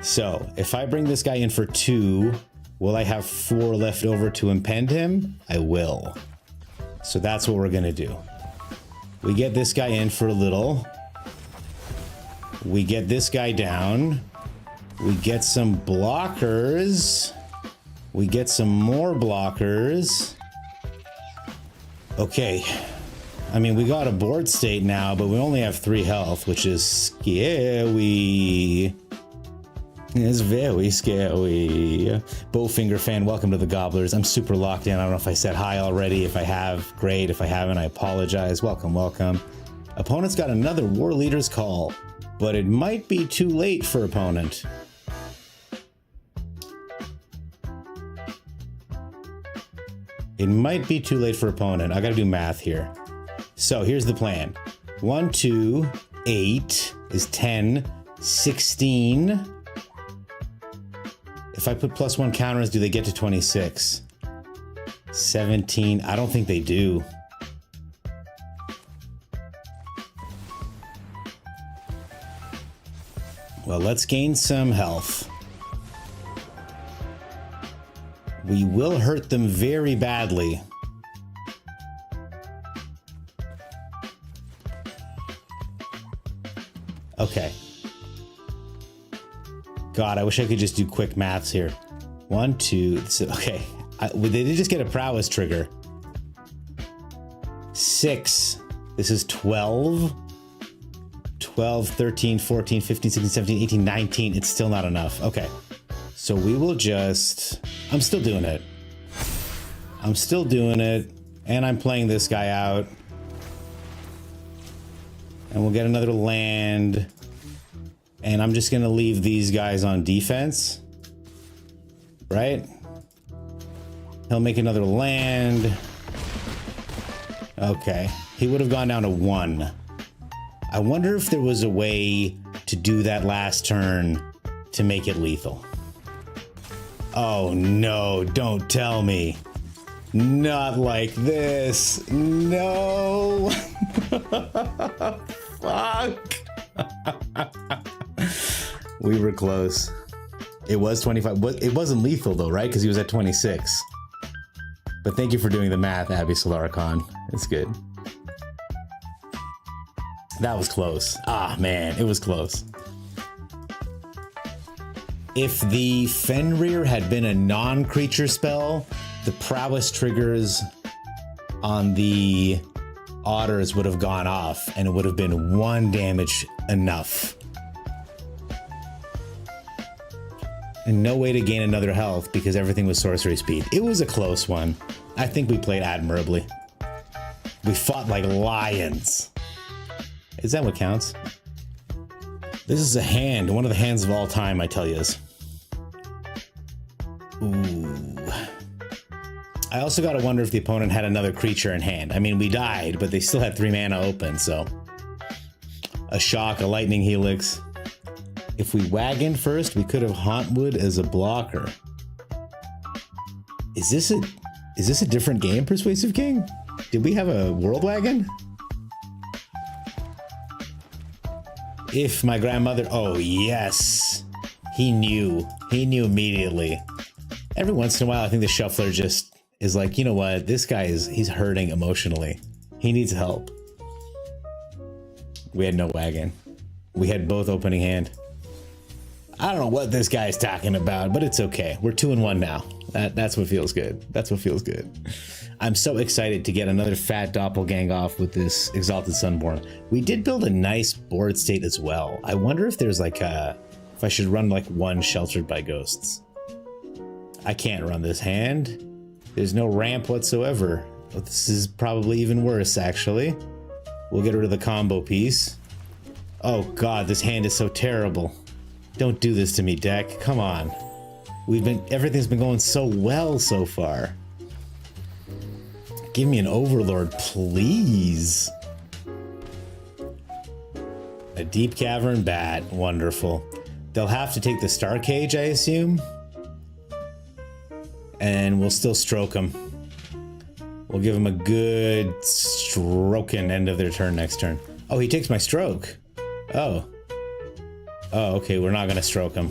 So, if I bring this guy in for 2, will I have 4 left over to impend him? I will. So that's what we're gonna do. We get this guy in for a little. We get this guy down. We get some blockers. We get some more blockers. Okay. I mean, we got a board state now, but we only have 3 health, which is scary. It's very scary. Bowfinger fan, welcome to the Gobblers. I'm super locked in. I don't know if I said hi already. If I have, great. If I haven't, I apologize. Welcome, welcome. Opponent's got another War Leader's Call, but it might be too late for opponent. It might be too late for opponent. I gotta do math here. So here's the plan. 1, 2, 8 is 10, 16. If I put +1 counters, do they get to 26? 17, I don't think they do. Well, let's gain some health. We will hurt them very badly. Okay. God, I wish I could just do quick maths here. 1, 2, okay. They did just get a prowess trigger. 6. This is 12. 12, 13, 14, 15, 16, 17, 18, 19. It's still not enough. Okay. So we will just... I'm still doing it. I'm still doing it. And I'm playing this guy out. And we'll get another land. And I'm just going to leave these guys on defense. Right? He'll make another land. Okay. He would have gone down to 1. I wonder if there was a way to do that last turn to make it lethal. Oh no, don't tell me. Not like this. No. Fuck. We were close. It was 25. It wasn't lethal though, right? Because he was at 26. But thank you for doing the math, Abby Solaricon. It's good. That was close. Ah, man, it was close. If the Fenrir had been a non-creature spell, the prowess triggers on the otters would have gone off, and it would have been 1 damage enough. And no way to gain another health because everything was sorcery speed. It was a close one. I think we played admirably. We fought like lions. Is that what counts? This is a hand, one of the hands of all time, I tell yous. Ooh. I also gotta wonder if the opponent had another creature in hand. I mean, we died, but they still had 3 mana open, so. A shock, a lightning helix. If we wagon first, we could have Hauntwood as a blocker. Is this a different game, Persuasive King? Did we have a world wagon? If my grandmother, oh yes, he knew immediately. Every once in a while, I think the shuffler just is like, you know what, this guy he's hurting emotionally. He needs help. We had no wagon. We had both opening hand. I don't know what this guy's talking about, but it's okay. We're 2-1 now. That's what feels good. That's what feels good. I'm so excited to get another fat doppelgang off with this Exalted Sunborn. We did build a nice board state as well. I wonder if there's like if I should run like 1 Sheltered by Ghosts. I can't run this hand. There's no ramp whatsoever. Oh, this is probably even worse, actually. We'll get rid of the combo piece. Oh god, this hand is so terrible. Don't do this to me, deck. Come on. Everything's been going so well so far. Give me an Overlord, please. A Deep Cavern Bat. Wonderful. They'll have to take the Star Cage, I assume. And we'll still stroke them. We'll give them a good stroking end of their turn next turn. Oh, he takes my stroke. Oh. Oh, okay, we're not gonna stroke him.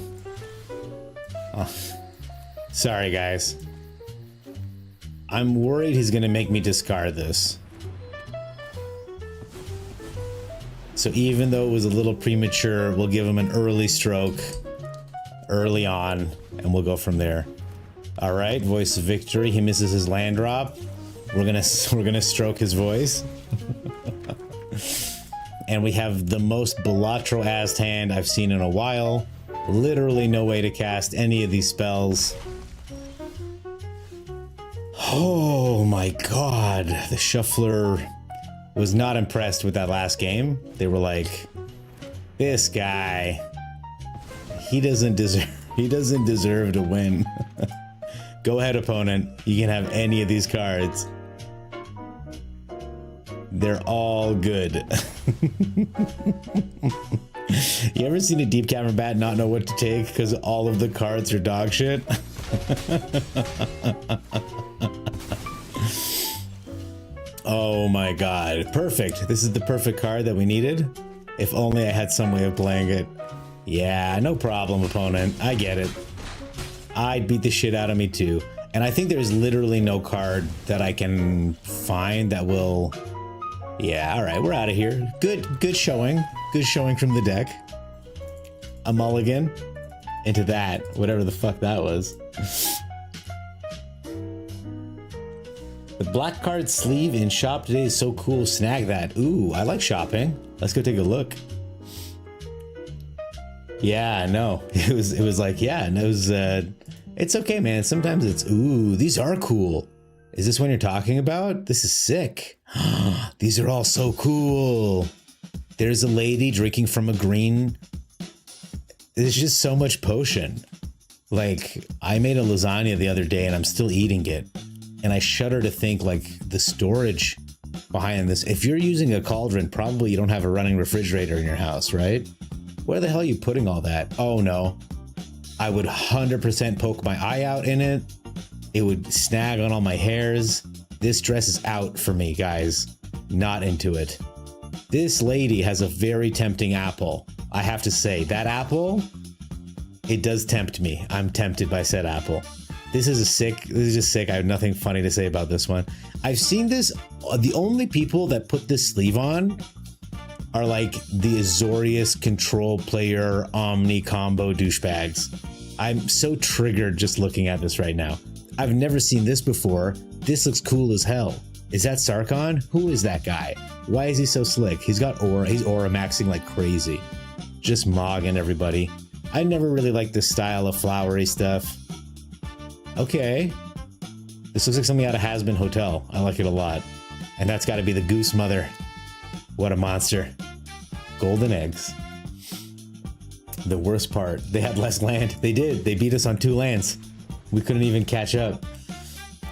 Oh. Sorry, guys. I'm worried he's gonna make me discard this. So even though it was a little premature, we'll give him an early stroke early on, and we'll go from there. All right, Voice of Victory. He misses his land drop. We're gonna stroke his voice. And we have the most Balatro-assed hand I've seen in a while. Literally no way to cast any of these spells. Oh my god. The Shuffler was not impressed with that last game. They were like, this guy, he doesn't deserve to win. Go ahead, opponent. You can have any of these cards. They're all good. You ever seen a Deep Cavern Bat not know what to take because all of the cards are dog shit? Oh my god. Perfect. This is the perfect card that we needed. If only I had some way of playing it. Yeah, no problem, opponent. I get it. I'd beat the shit out of me too. And I think there's literally no card that I can find that will... Yeah, alright, we're out of here. Good showing. Good showing from the deck. A mulligan into that, whatever the fuck that was. The black card sleeve in shop today is so cool. Snag that. Ooh, I like shopping. Let's go take a look. Yeah, no. It was like, yeah, and it was it's okay, man. Sometimes it's ooh, these are cool. Is this one you're talking about? This is sick. These are all so cool. There's a lady drinking from a green. There's just so much potion. Like, I made a lasagna the other day and I'm still eating it. And I shudder to think, like, the storage behind this. If you're using a cauldron, probably you don't have a running refrigerator in your house, right? Where the hell are you putting all that? Oh no. I would 100% poke my eye out in it. It would snag on all my hairs. This dress is out for me, guys. Not into it. This lady has a very tempting apple. I have to say, that apple, it does tempt me. I'm tempted by said apple. This is just sick. I have nothing funny to say about this one. I've seen this, the only people that put this sleeve on are like the Azorius control player Omni combo douchebags. I'm so triggered just looking at this right now. I've never seen this before. This looks cool as hell. Is that Sarkon? Who is that guy? Why is he so slick? He's got aura. He's aura maxing like crazy. Just mogging everybody. I never really liked this style of flowery stuff. Okay. This looks like something out of Has-Been Hotel. I like it a lot. And that's got to be the goose mother. What a monster. Golden eggs. The worst part, they had less land. They did. They beat us on 2 lands. We couldn't even catch up.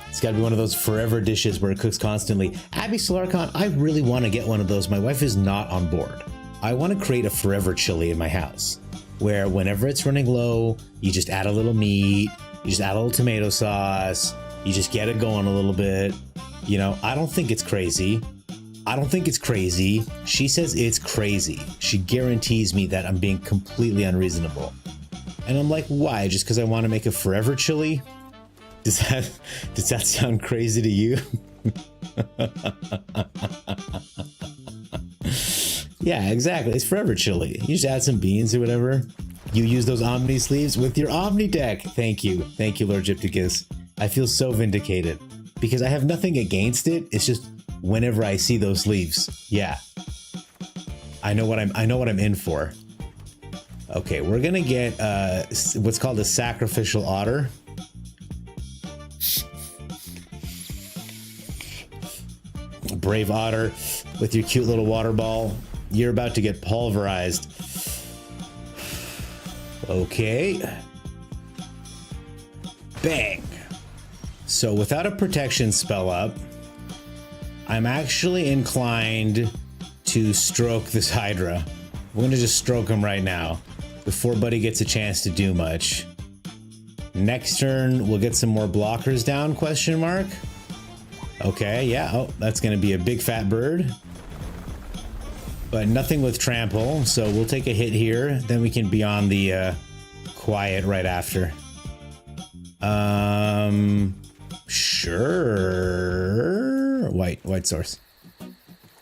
It's got to be one of those forever dishes where it cooks constantly. Abby Solarcon, I really want to get one of those. My wife is not on board. I want to create a forever chili in my house where whenever it's running low, you just add a little meat, you just add a little tomato sauce, you just get it going a little bit. You know, I don't think it's crazy. I don't think it's crazy. She says it's crazy. She guarantees me that I'm being completely unreasonable. And I'm like, why? Just because I want to make a forever chili? Does that sound crazy to you? Yeah, exactly. It's forever chili. You just add some beans or whatever. You use those Omni sleeves with your Omni deck. Thank you. Thank you, Lord Gypticus. I feel so vindicated because I have nothing against it. It's just whenever I see those sleeves, yeah, I know what I'm in for. Okay, we're gonna get what's called a sacrificial otter. Brave otter with your cute little water ball. You're about to get pulverized. Okay. Bang. So without a protection spell up, I'm actually inclined to stroke this Hydra. We're gonna just stroke him right now before Buddy gets a chance to do much. Next turn, we'll get some more blockers down, question mark. Okay, yeah, oh, that's gonna be a big fat bird. But nothing with trample, so we'll take a hit here, then we can be on the quiet right after. Sure. White source.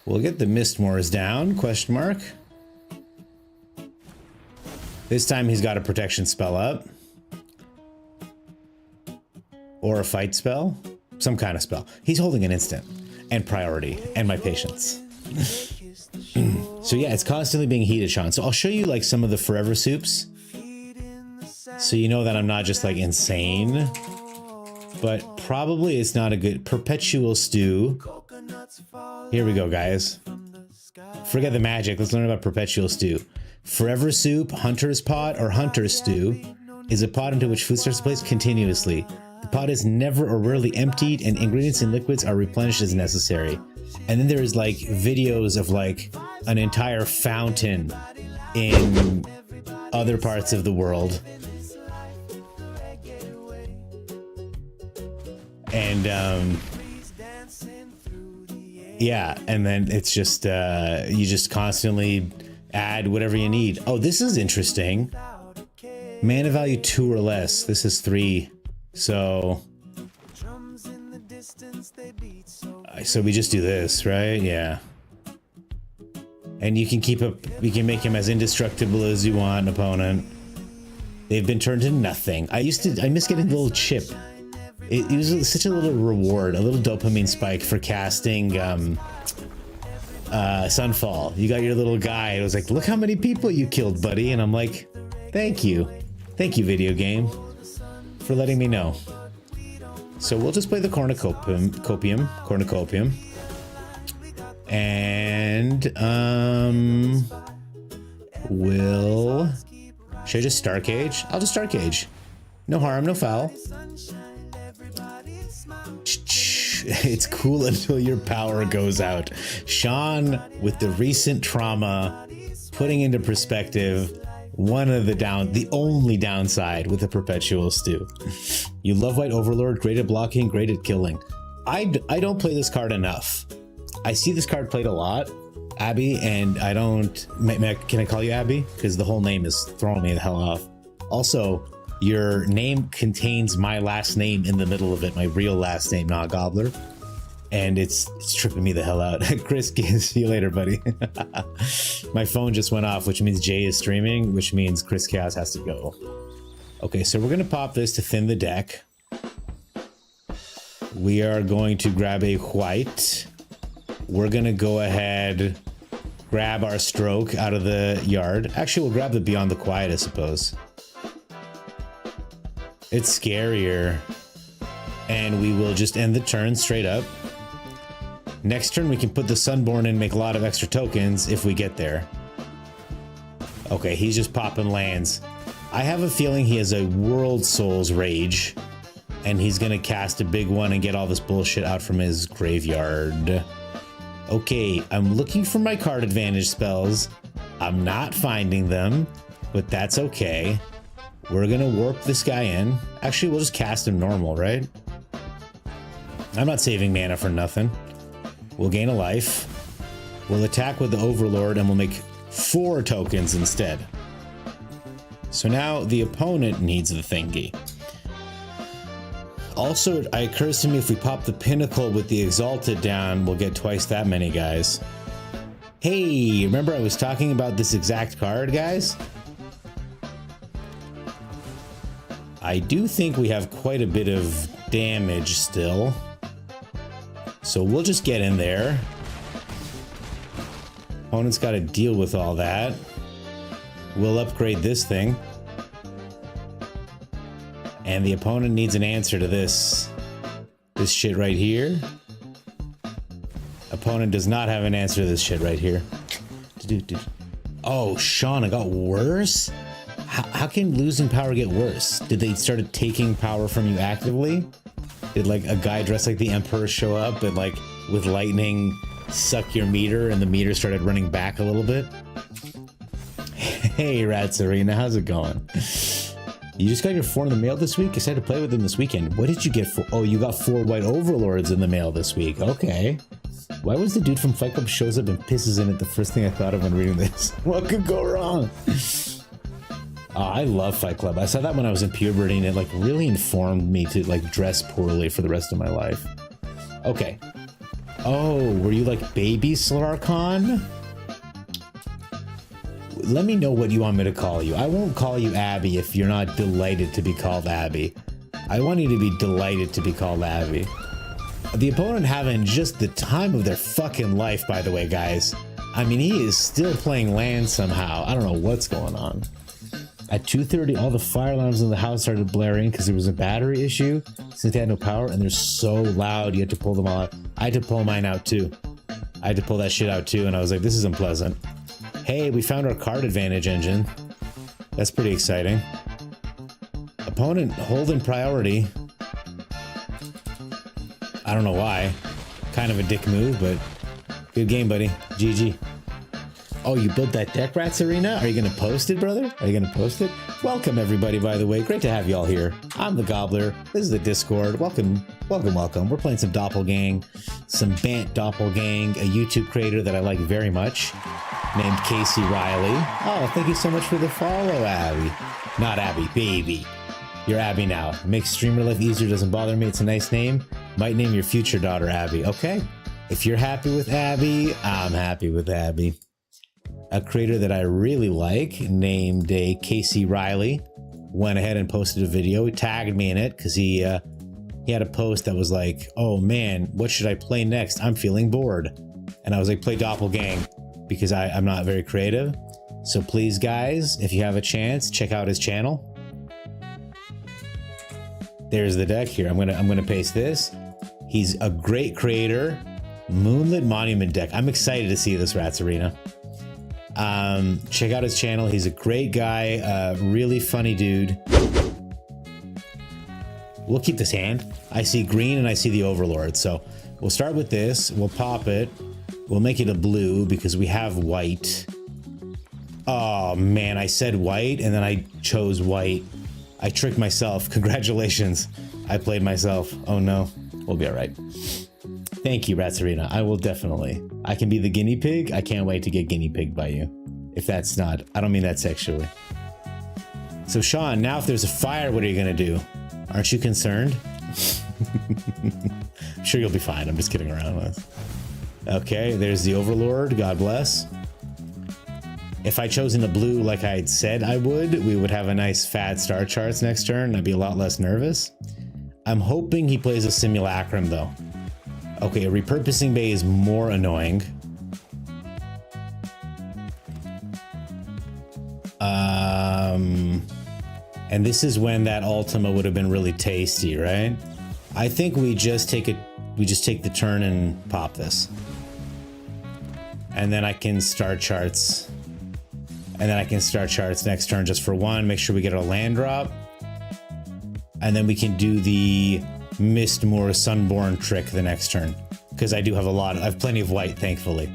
We'll get the Mistmores down, question mark. This time he's got a protection spell up. Or a fight spell. Some kind of spell. He's holding an instant. And priority. And my patience. So yeah, it's constantly being heated, Sean. So I'll show you like some of the forever soups. So you know that I'm not just like insane. But probably it's not a good perpetual stew. Here we go, guys. Forget the magic. Let's learn about perpetual stew. Forever soup, hunter's pot, or hunter's stew is a pot into which food starts to place continuously. The pot is never or rarely emptied, and ingredients and liquids are replenished as necessary. And then there's like videos of like an entire fountain in other parts of the world. And yeah, and then it's just you just constantly add whatever you need. Oh, this is interesting. Mana value 2 or less. This is 3. So we just do this, right? Yeah. And you can keep up, you can make him as indestructible as you want, opponent. They've been turned to nothing. I miss getting the little chip. It was such a little reward, a little dopamine spike for casting Sunfall. You got your little guy. It was like, look how many people you killed, buddy. And I'm like, thank you. Thank you, video game, for letting me know. So we'll just play the cornucopium. And should I just Star Cage? I'll just Star Cage. No harm, no foul. It's cool until your power goes out. Sean, with the recent trauma, putting into perspective the only downside with a perpetual stew. You love White Overlord, great at blocking, great at killing. I don't play this card enough. I see this card played a lot, Abby, and I don't... Can I call you Abby? Because the whole name is throwing me the hell off. Also, your name contains my last name in the middle of it, my real last name, not Gobbler. and it's tripping me the hell out. Chris, see you later, buddy. My phone just went off, which means Jay is streaming, which means Chris Chaos has to go. Okay, so we're gonna pop this to thin the deck. We are going to grab a white. We're gonna go ahead, grab our stroke out of the yard. Actually, we'll grab the Beyond the Quiet, I suppose. It's scarier. And we will just end the turn straight up. Next turn, we can put the Sunborn in and make a lot of extra tokens if we get there. Okay, he's just popping lands. I have a feeling he has a World Souls Rage, and he's gonna cast a big one and get all this bullshit out from his graveyard. Okay, I'm looking for my card advantage spells. I'm not finding them, but that's okay. We're gonna warp this guy in. Actually, we'll just cast him normal, right? I'm not saving mana for nothing. We'll gain a life. We'll attack with the Overlord and we'll make 4 tokens instead. So now the opponent needs the thingy. Also, it occurs to me if we pop the Pinnacle with the Exalted down, we'll get twice that many guys. Hey, remember I was talking about this exact card, guys? I do think we have quite a bit of damage still. So we'll just get in there. Opponent's got to deal with all that. We'll upgrade this thing. And the opponent needs an answer to this shit right here. Opponent does not have an answer to this shit right here. Oh, Sean, it got worse? How can losing power get worse? Did they start taking power from you actively? Did like a guy dressed like the Emperor show up and like with lightning suck your meter and the meter started running back a little bit? Hey, Ratsarina, how's it going? You just got your 4 in the mail this week? I said to play with them this weekend. What did you get for? Oh, you got 4 white overlords in the mail this week. Okay. Why was the dude from Fight Club shows up and pisses in it the first thing I thought of when reading this? What could go wrong? I love Fight Club. I saw that when I was in puberty and it like really informed me to like dress poorly for the rest of my life. Okay. Oh, were you like baby Slarkon? Let me know what you want me to call you. I won't call you Abby if you're not delighted to be called Abby. I want you to be delighted to be called Abby. The opponent having just the time of their fucking life, by the way, guys. I mean, he is still playing land somehow. I don't know what's going on. At 2:30, all the fire alarms in the house started blaring because there was a battery issue since they had no power, and they're so loud you had to pull them all out. I had to pull mine out too. I had to pull that shit out too, and I was like, this is unpleasant. Hey, we found our card advantage engine. That's pretty exciting. Opponent holding priority. I don't know why. Kind of a dick move, but good game, buddy. GG. Oh, you built that deck, Rats Arena? Are you going to post it, brother? Are you going to post it? Welcome, everybody, by the way. Great to have you all here. I'm the Gobbler. This is the Discord. Welcome, welcome, welcome. We're playing some Doppelgang, some Bant Doppelgang, a YouTube creator that I like very much, named Casey Riley. Oh, thank you so much for the follow, Abby. Not Abby, baby. You're Abby now. It makes streamer life easier, doesn't bother me. It's a nice name. Might name your future daughter Abby. Okay. If you're happy with Abby, I'm happy with Abby. A creator that I really like named Casey Riley went ahead and posted a video. He tagged me in it because he had a post that was like, oh man, what should I play next? I'm feeling bored. And I was like, play Doppelgang, because I'm not very creative. So please, guys, if you have a chance, check out his channel. There's the deck here. I'm gonna paste this. He's a great creator. Moonlit Monument deck. I'm excited to see this, Rats Arena. Check out his channel. He's a great guy, really funny dude. We'll keep this hand. I see green and I see the Overlord. So we'll start with this. We'll pop it. We'll make it a blue because we have white. Oh man, I said white and then I chose white. I tricked myself. Congratulations. I played myself. Oh no. We'll be all right. Thank you, Rats Arena. I will definitely. I can be the guinea pig. I can't wait to get guinea pig by you. If that's not, I don't mean that sexually. So Sean, now if there's a fire, what are you gonna do? Aren't you concerned? I'm sure you'll be fine. I'm just kidding around with. Okay, there's the Overlord. God bless. If I chosen a blue like I had said I would, we would have a nice fat star charts next turn. I'd be a lot less nervous. I'm hoping he plays a Simulacrum though. Okay, a Repurposing Bay is more annoying. And this is when that Ultima would have been really tasty, right? I think we just take the turn and pop this. And then I can start charts. And then I can start charts next turn just for one, make sure we get a land drop. And then we can do the Mistmoor Sunborn trick the next turn. Because I do have I have plenty of white, thankfully.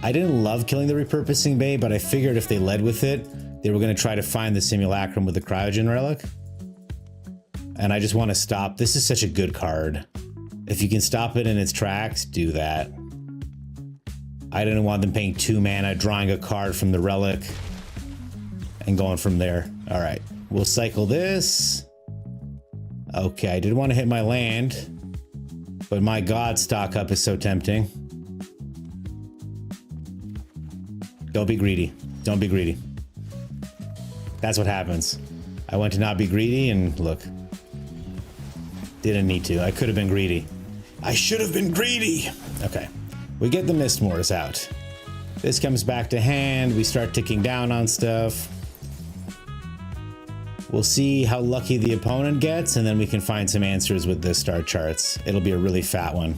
I didn't love killing the Repurposing Bay, but I figured if they led with it, they were going to try to find the Simulacrum with the Cryogen Relic. And I just want to stop. This is such a good card. If you can stop it in its tracks, do that. I didn't want them paying 2 mana, drawing a card from the relic, and going from there. All right, we'll cycle this. Okay, I did want to hit my land, but my God stock up is so tempting. Don't be greedy. Don't be greedy. That's what happens. I went to not be greedy, and look. Didn't need to. I could have been greedy. I should have been greedy! Okay. We get the Mistmoors out. This comes back to hand. We start ticking down on stuff. We'll see how lucky the opponent gets, and then we can find some answers with the star charts. It'll be a really fat one.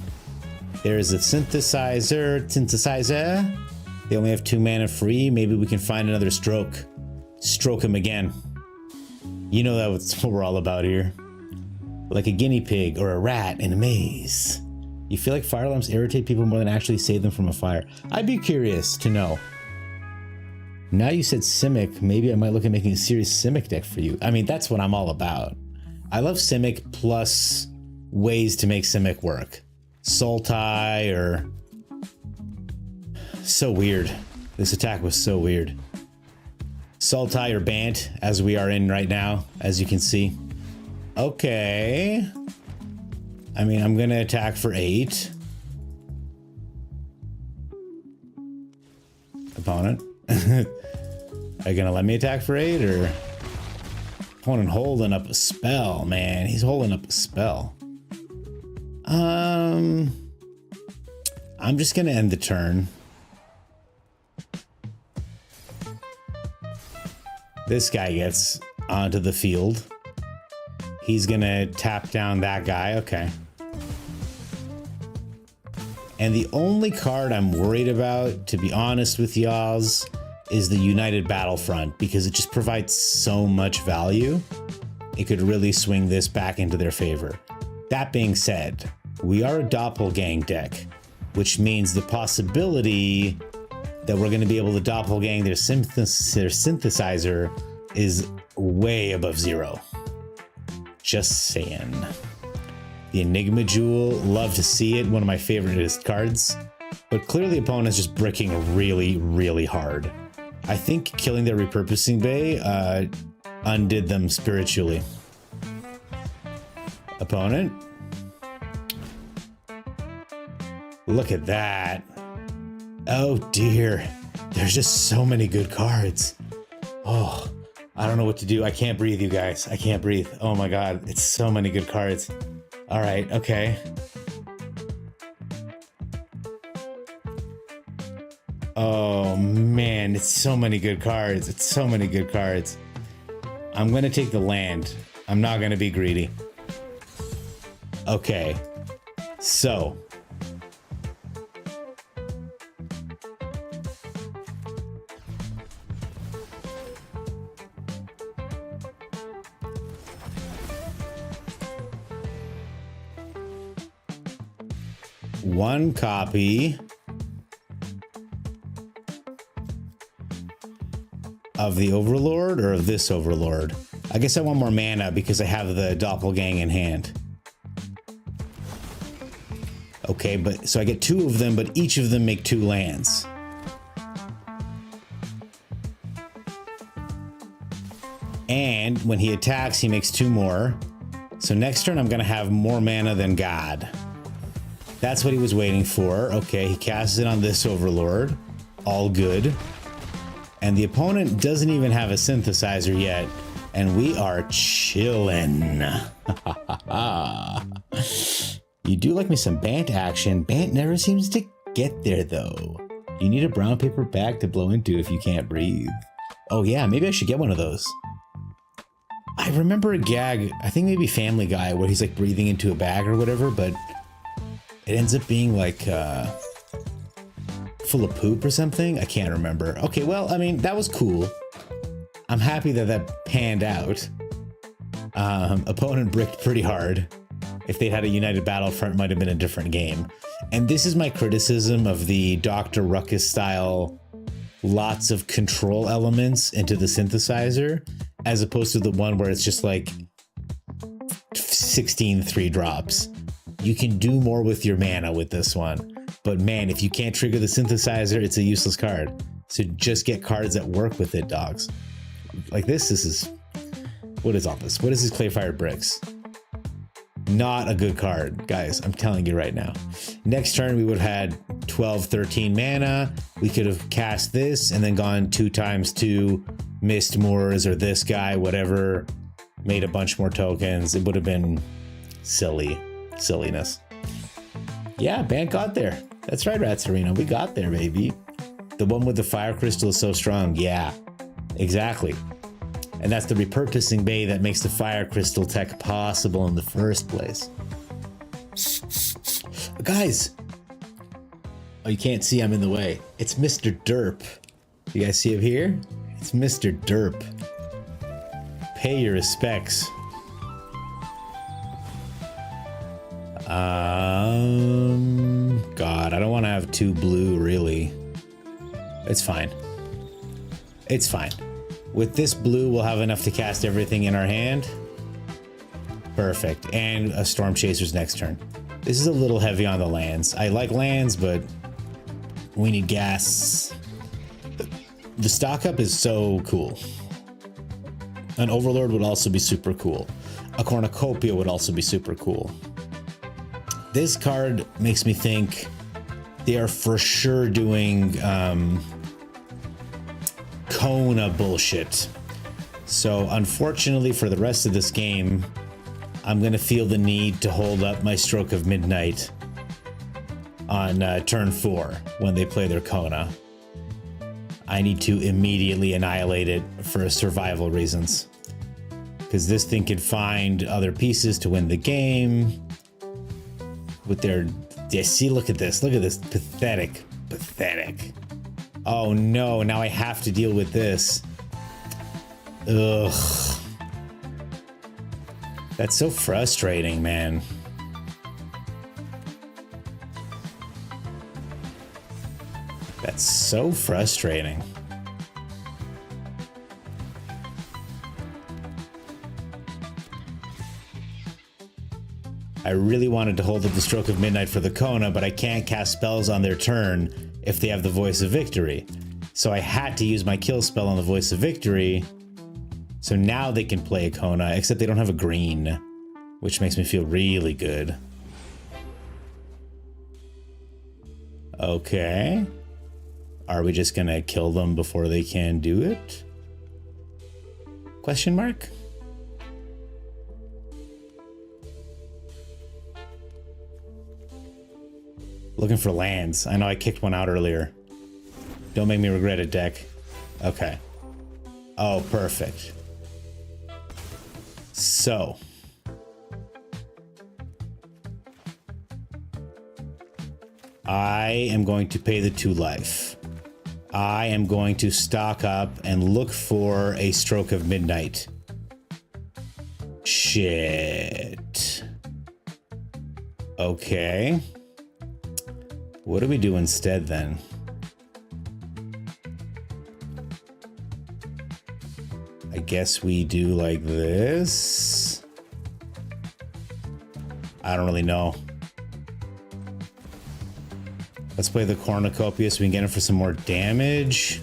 There's a synthesizer. They only have 2 mana free. Maybe we can find another stroke. Stroke him again. You know that's what we're all about here. Like a guinea pig or a rat in a maze. You feel like fire alarms irritate people more than actually save them from a fire? I'd be curious to know. Now you said Simic, maybe I might look at making a serious Simic deck for you. I mean, that's what I'm all about. I love Simic plus ways to make Simic work. Sultai or... So weird. This attack was so weird. Sultai or Bant, as we are in right now, as you can see. Okay. I mean, I'm gonna attack for 8. Opponent. Are you gonna let me attack for 8 or? Opponent holding up a spell, man. He's holding up a spell. I'm just gonna end the turn. This guy gets onto the field. He's gonna tap down that guy. Okay. And the only card I'm worried about, to be honest with y'all, is the United Battlefront, because it just provides so much value. It could really swing this back into their favor. That being said, we are a doppelgang deck, which means the possibility that we're going to be able to doppelgang their synthesizer is way above 0. Just saying. The Enigma Jewel, love to see it. One of my favorite cards. But clearly the opponent's just bricking really, really hard. I think killing their Repurposing Bay undid them spiritually. Opponent. Look at that. Oh dear. There's just so many good cards. Oh, I don't know what to do. I can't breathe, you guys. I can't breathe. Oh my God. It's so many good cards. All right. Okay. Oh man, it's so many good cards. It's so many good cards. I'm going to take the land. I'm not going to be greedy. Okay. So. One copy of the Overlord or of this Overlord. I guess I want more mana because I have the Doppelgang in hand. Okay, but so I get 2 of them, but each of them make 2 lands. And when he attacks, he makes 2 more. So next turn, I'm going to have more mana than God. That's what he was waiting for. Okay, he casts it on this Overlord. All good. And the opponent doesn't even have a synthesizer yet. And we are chillin'. You do like me some Bant action. Bant never seems to get there, though. You need a brown paper bag to blow into if you can't breathe. Oh, yeah, maybe I should get one of those. I remember a gag, I think maybe Family Guy, where he's like breathing into a bag or whatever, but it ends up being like full of poop or something. I can't remember. Okay, well, I mean, that was cool. I'm happy that that panned out. Opponent bricked pretty hard. If they'd had a United Battlefront, it might have been a different game. And this is my criticism of the Dr. Ruckus style, lots of control elements into the synthesizer, as opposed to the one where it's just like 16 3-drops. You can do more with your mana with this one. But man, if you can't trigger the synthesizer, it's a useless card. So just get cards that work with it, dogs. Like this is... What is all this? What is this Clayfire Bricks? Not a good card, guys. I'm telling you right now. Next turn, we would have had 12, 13 mana. We could have cast this and then gone 2 times 2 Mist Moors or this guy, whatever. Made a bunch more tokens. It would have been silliness. Yeah, Bant got there. That's right, Ratsarino. We got there, baby. The one with the fire crystal is so strong. Yeah, exactly. And that's the repurposing bay that makes the fire crystal tech possible in the first place. Guys! Oh, you can't see, I'm in the way. It's Mr. Derp. You guys see him here? It's Mr. Derp. Pay your respects. God, I don't want to have 2 blue, really. It's fine. It's fine. With this blue, we'll have enough to cast everything in our hand. Perfect. And a Storm Chaser's next turn. This is a little heavy on the lands. I like lands, but we need gas. The stock up is so cool. An Overlord would also be super cool. A Cornucopia would also be super cool. This card makes me think they are for sure doing Kona bullshit. So unfortunately for the rest of this game, I'm gonna feel the need to hold up my Stroke of Midnight on turn 4 when they play their Kona. I need to immediately annihilate it for survival reasons, because this thing could find other pieces to win the game with their... Yeah, see, look at this pathetic. Oh no, now I have to deal with this. Ugh. That's so frustrating, man. That's so frustrating. I really wanted to hold up the Stroke of Midnight for the Kona, but I can't cast spells on their turn if they have the Voice of Victory. So I had to use my kill spell on the Voice of Victory. So now they can play a Kona, except they don't have a green, which makes me feel really good. Okay. Are we just gonna kill them before they can do it? Question mark? Looking for lands. I know I kicked one out earlier. Don't make me regret it, deck. Okay. Oh, perfect. So. I am going to pay the 2 life. I am going to stock up and look for a Stroke of Midnight. Shit. Okay. What do we do instead then? I guess we do like this. I don't really know. Let's play the Cornucopia so we can get him for some more damage.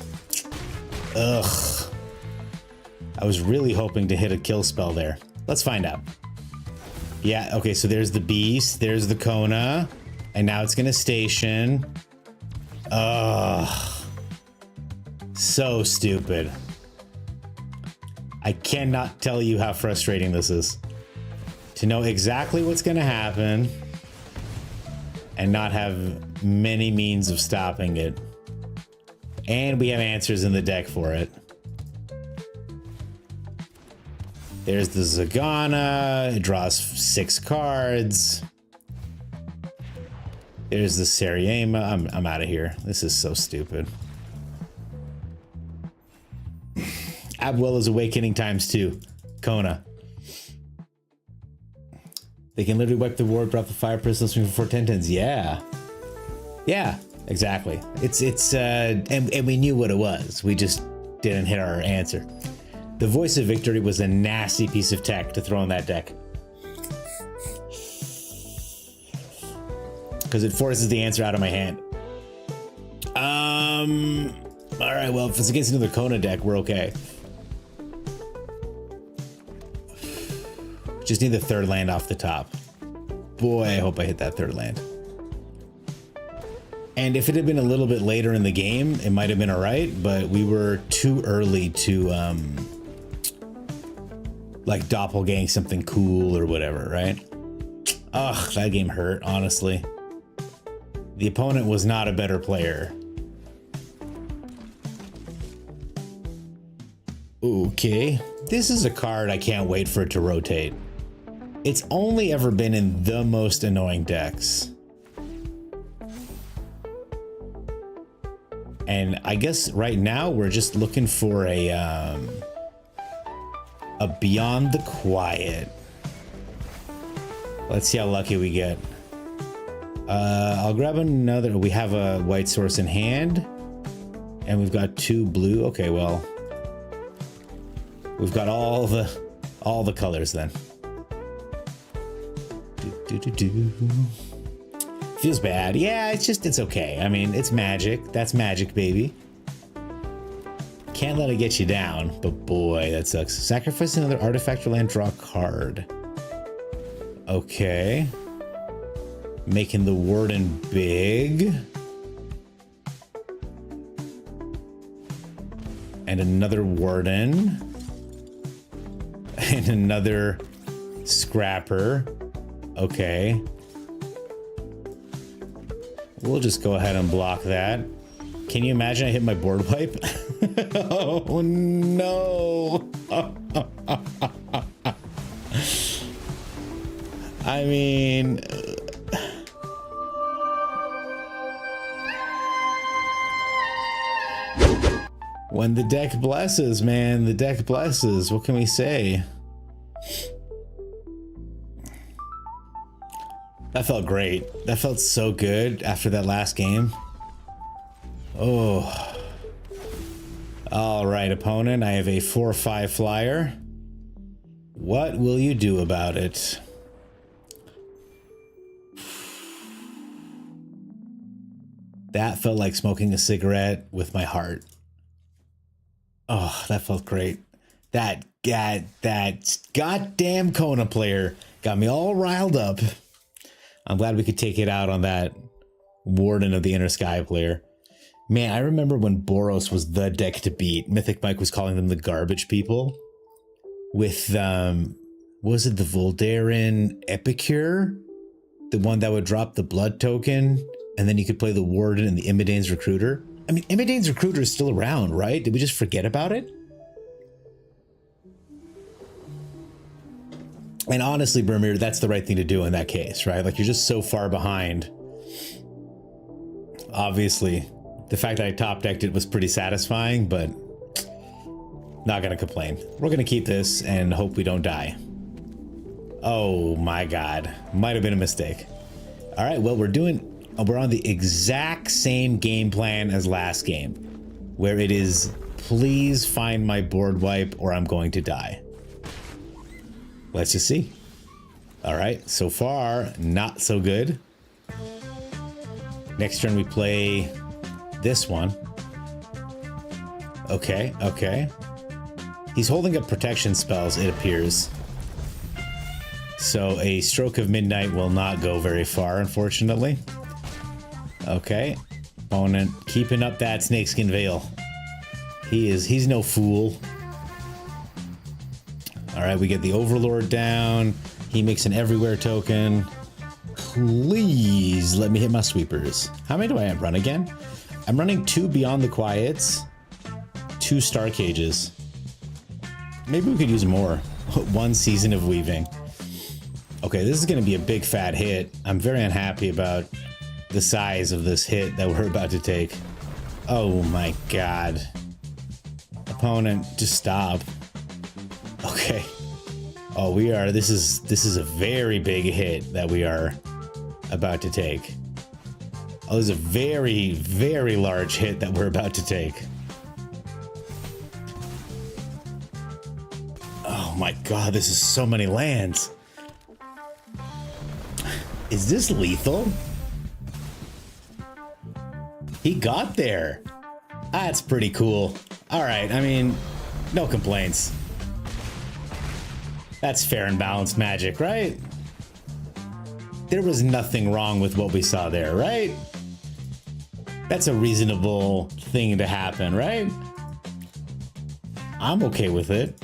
Ugh. I was really hoping to hit a kill spell there. Let's find out. Yeah, okay, so there's the beast, there's the Kona, and now it's gonna station. Ugh. So stupid. I cannot tell you how frustrating this is. To know exactly what's gonna happen and not have many means of stopping it. And we have answers in the deck for it. There's the Zagana, it draws 6 cards. There's the Seriema. I'm out of here. This is so stupid. Abwella's Awakening ×2. Kona. They can literally wipe the ward, drop the fire pistol, swing for 4/10/10s. Yeah. Yeah, exactly. And we knew what it was. We just didn't hit our answer. The Voice of Victory was a nasty piece of tech to throw in that deck. Because it forces the answer out of my hand. Alright, well, if it's against another Kona deck, we're okay. Just need the 3rd land off the top. Boy, I hope I hit that 3rd land. And if it had been a little bit later in the game, it might have been alright, but we were too early to, like, doppelgang something cool or whatever, right? Ugh, that game hurt, honestly. The opponent was not a better player. Okay, this is a card I can't wait for it to rotate. It's only ever been in the most annoying decks. And I guess right now we're just looking for a Beyond the Quiet. Let's see how lucky we get. I'll grab another. We have a white source in hand, and we've got 2 blue. Okay, well, we've got all the colors then. Feels bad. Yeah, it's okay. I mean, it's magic. That's magic, baby. Can't let it get you down, but boy, that sucks. Sacrifice another artifact or land, draw a card. Okay. Making the Warden big. And another Warden. And another Scrapper. Okay. We'll just go ahead and block that. Can you imagine I hit my board wipe? Oh no. I mean, when the deck blesses, man, the deck blesses. What can we say? That felt great. That felt so good after that last game. Oh. All right, opponent. I have a 4/5 flyer. What will you do about it? That felt like smoking a cigarette with my heart. Oh, that felt great. That goddamn Kona player got me all riled up. I'm glad we could take it out on that Warden of the Inner Sky player. Man, I remember when Boros was the deck to beat. Mythic Mike was calling them the garbage people. With, was it the Voldaren Epicure? The one that would drop the blood token, and then you could play the Warden and the Imidane's Recruiter. I mean, Imidane's Recruiter is still around, right? Did we just forget about it? And honestly, Bermir, that's the right thing to do in that case, right? Like, you're just so far behind. Obviously, the fact that I top decked it was pretty satisfying, but not gonna complain. We're gonna keep this and hope we don't die. Oh my God, might have been a mistake. All right, well, we're on the exact same game plan as last game, where it is, please find my board wipe or I'm going to die. Let's just see. All right, so far, not so good. Next turn we play this one. Okay, okay. He's holding up protection spells, it appears. So a stroke of midnight will not go very far, unfortunately. Okay. Opponent keeping up that snakeskin veil. He's no fool. All right, we get the Overlord down. He makes an everywhere token. Please let me hit my sweepers. How many do I run again? I'm running 2 Beyond the Quiets, 2 Star Cages. Maybe we could use more. 1 Season of Weaving. Okay, this is going to be a big fat hit. I'm very unhappy about the size of this hit that we're about to take. Oh my god. Opponent, just stop. Okay. Oh, this is a very big hit that we are about to take. Oh, there's a very, very large hit that we're about to take. Oh my god, this is so many lands. Is this lethal? He got there. That's pretty cool. All right, I mean, no complaints. That's fair and balanced Magic, right? There was nothing wrong with what we saw there, right? That's a reasonable thing to happen, right? I'm okay with it.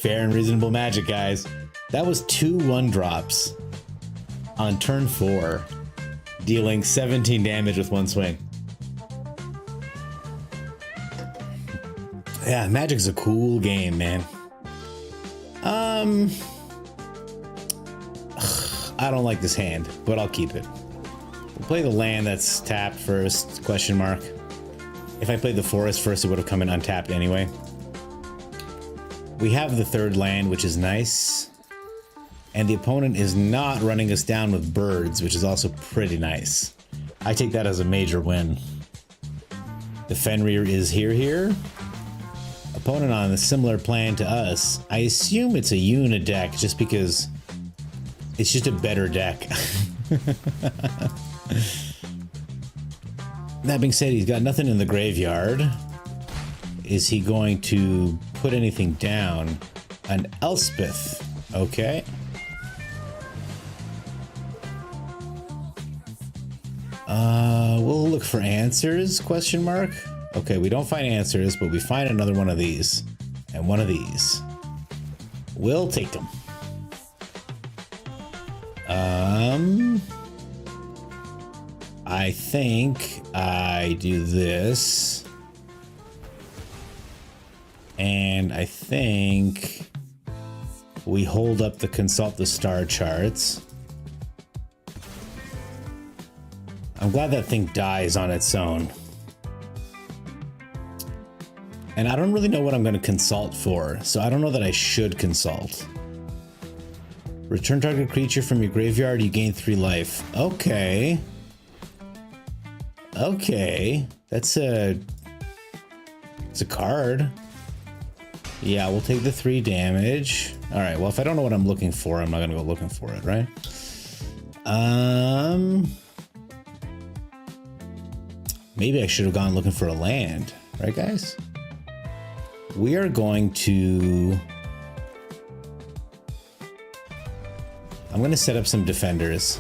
Fair and reasonable Magic, guys. That was 2 1-drops on turn 4, dealing 17 damage with 1 swing. Yeah, Magic's a cool game, man. I don't like this hand, but I'll keep it. We'll play the land that's tapped first, question mark. If I played the forest first, it would have come in untapped anyway. We have the 3rd land, which is nice. And the opponent is not running us down with birds, which is also pretty nice. I take that as a major win. The Fenrir is here. Opponent on a similar plan to us. I assume it's a Una deck just because it's just a better deck. That being said, he's got nothing in the graveyard. Is he going to put anything down? An Elspeth. Okay. We'll look for answers, question mark. Okay, we don't find answers, but we find another one of these. And one of these. We'll take them. I think I do this. And I think we hold up the consult the star charts. I'm glad that thing dies on its own. And I don't really know what I'm going to consult for, so I don't know that I should consult. Return target creature from your graveyard, you gain 3 life. Okay. Okay. It's a card. Yeah, we'll take the 3 damage. All right, well, if I don't know what I'm looking for, I'm not going to go looking for it, right? Maybe I should have gone looking for a land, right, guys? We are going to... I'm going to set up some defenders.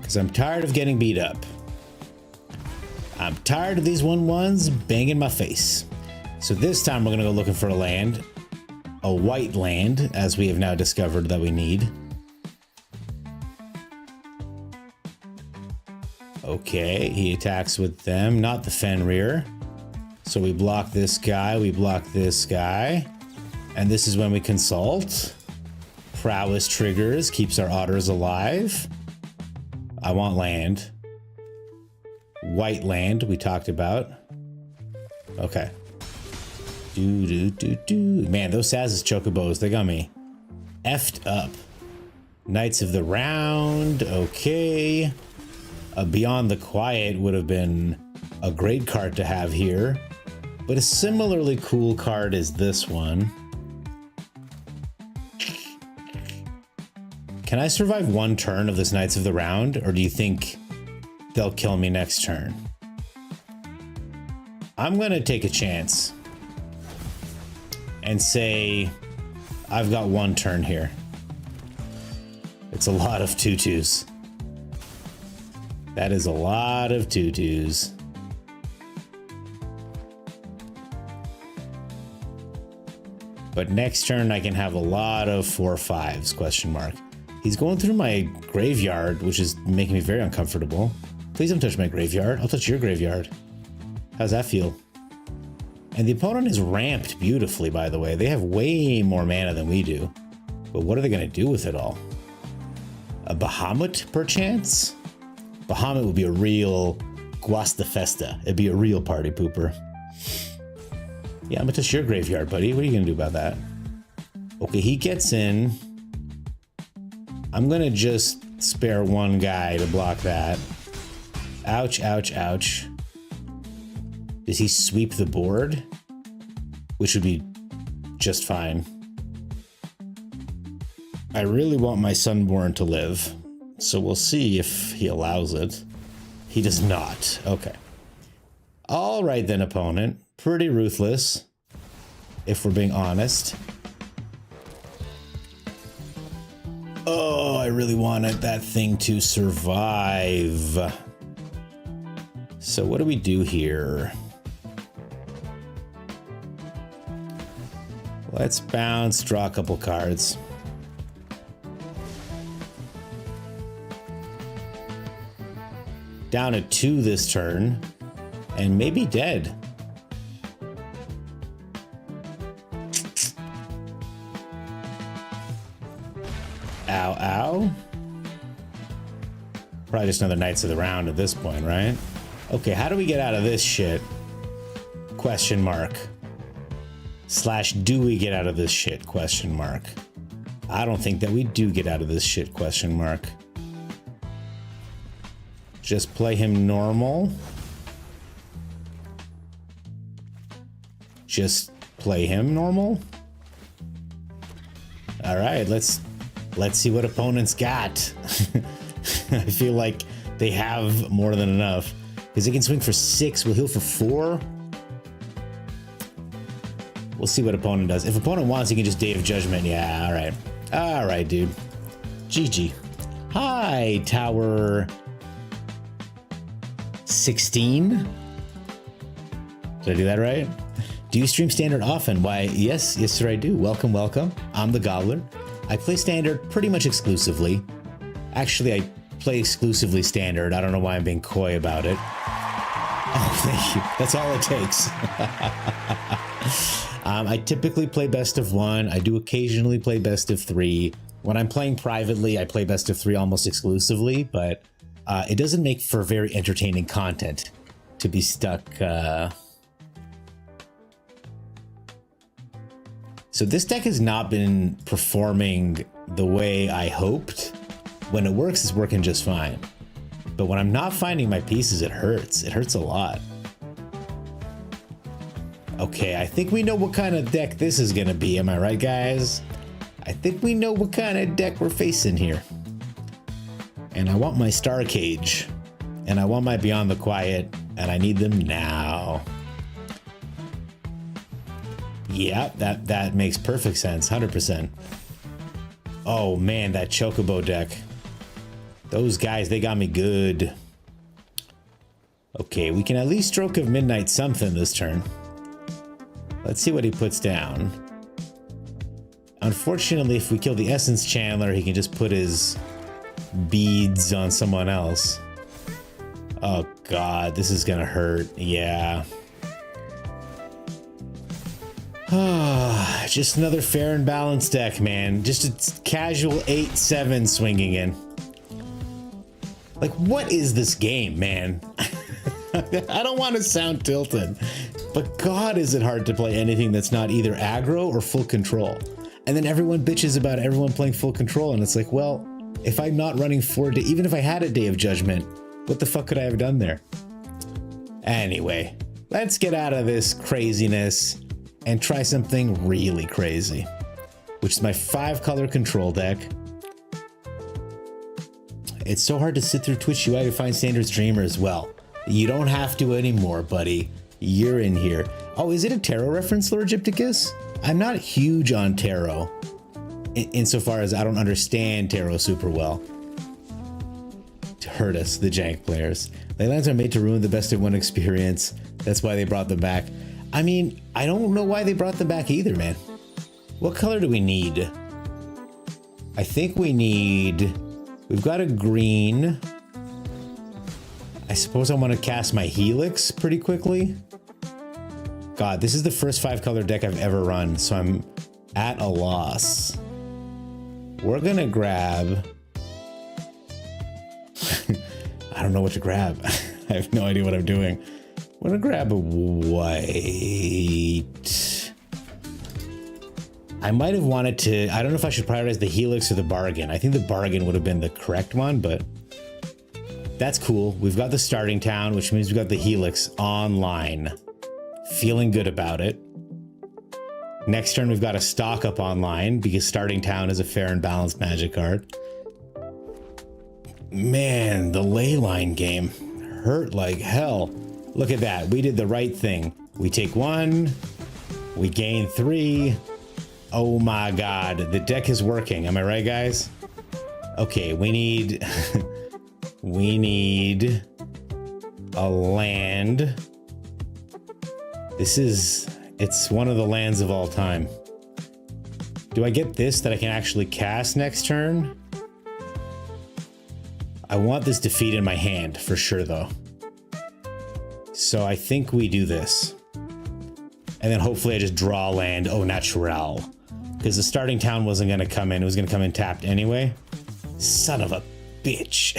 Because I'm tired of getting beat up. I'm tired of these 1/1s banging my face. So this time we're going to go looking for a land. A white land, as we have now discovered that we need. Okay, he attacks with them, not the Fenrir. So we block this guy, we block this guy. And this is when we consult. Prowess triggers, keeps our otters alive. I want land. White land, we talked about. Okay. Man, those Saz's Chocobos, they got me effed up. Knights of the Round, okay. A Beyond the Quiet would have been a great card to have here. But a similarly cool card is this one. Can I survive 1 turn of this Knights of the Round, or do you think they'll kill me next turn? I'm gonna take a chance and say I've got one turn here. It's a lot of tutus. That is a lot of tutus. But next turn I can have a lot of 4/5s, question mark. He's going through my graveyard, which is making me very uncomfortable. Please don't touch my graveyard. I'll touch your graveyard. How's that feel? And the opponent is ramped beautifully, by the way. They have way more mana than we do. But what are they going to do with it all? A Bahamut, perchance? Bahamut would be a real Guasta Festa. It'd be a real party pooper. Yeah, I'm going to touch your graveyard, buddy. What are you going to do about that? Okay, he gets in. I'm going to just spare one guy to block that. Ouch, ouch, ouch. Does he sweep the board? Which would be just fine. I really want my Sunborn to live, so we'll see if he allows it. He does not. Okay. All right then, opponent. Pretty ruthless, if we're being honest. Oh, I really wanted that thing to survive. So what do we do here? Let's bounce, draw a couple cards. Down to 2 this turn, and maybe dead. Ow, ow. Probably just another Knights of the Round at this point, right? Okay, how do we get out of this shit? Question mark. Slash, do we get out of this shit? Question mark. I don't think that we do get out of this shit? Question mark. Just play him normal. Just play him normal. All right, let's see what opponents got. I feel like they have more than enough because they can swing for 6. We'll heal for 4. We'll see what opponent does. If opponent wants, he can just Day of Judgment. Yeah, all right. All right, dude. GG. Hi, Tower 16. Did I do that right? Do you stream Standard often? Why, yes, sir, I do. Welcome, welcome. I'm the Gobbler. I play Standard pretty much exclusively. Actually, I play exclusively Standard. I don't know why I'm being coy about it. Oh, thank you. That's all it takes. I typically play best of 1. I do occasionally play best of 3. When I'm playing privately, I play best of 3 almost exclusively, but it doesn't make for very entertaining content to be stuck. So this deck has not been performing the way I hoped. When it works, it's working just fine. But when I'm not finding my pieces, it hurts. It hurts a lot. Okay, I think we know what kind of deck this is gonna be. Am I right, guys? I think we know what kind of deck we're facing here. And I want my Star Cage. And I want my Beyond the Quiet. And I need them now. Yeah, that makes perfect sense. 100%. Oh, man, that Chocobo deck. Those guys, they got me good. Okay, we can at least Stroke of Midnight something this turn. Let's see what he puts down. Unfortunately, if we kill the Essence Channeler, he can just put his beads on someone else. Oh god, this is gonna hurt. Yeah. Just another fair and balanced deck, man. Just a casual 8-7 swinging in. Like, what is this game, man? I don't want to sound tilted, but god is it hard to play anything that's not either aggro or full control. And then everyone bitches about everyone playing full control, and it's like, well, if I'm not running 4 days, even if I had a Day of Judgment, what the fuck could I have done there? Anyway, let's get out of this craziness and try something really crazy, which is my 5-color control deck. It's so hard to sit through Twitch UI to find Standard streamers. Well, you don't have to anymore, buddy. You're in here. Oh, is it a tarot reference, Lord Gypticus? I'm not huge on tarot, insofar as I don't understand tarot super well. To hurt us, the jank players. Leylands are made to ruin the best of one experience. That's why they brought them back. I mean, I don't know why they brought them back either, man. What color do we need? I think we've got a green. I suppose I want to cast my Helix pretty quickly. God, this is the first 5-color deck I've ever run, so I'm at a loss. We're gonna grab... I don't know what to grab. I have no idea what I'm doing. I'm gonna grab a white. I might have wanted to... I don't know if I should prioritize the Helix or the Bargain. I think the Bargain would have been the correct one, but... that's cool. We've got the starting town, which means we've got the Helix online. Feeling good about it. Next turn, we've got a stock up online because starting town is a fair and balanced magic card. Man, the ley line game hurt like hell. Look at that. We did the right thing. We take 1. We gain 3. Oh my God. The deck is working. Am I right, guys? Okay, we need... we need a land. It's one of the lands of all time. Do I get this that I can actually cast next turn? I want this defeat in my hand for sure though. So I think we do this. And then hopefully I just draw land au naturel. Because the starting town wasn't going to come in. It was going to come in tapped anyway. Son of a bitch.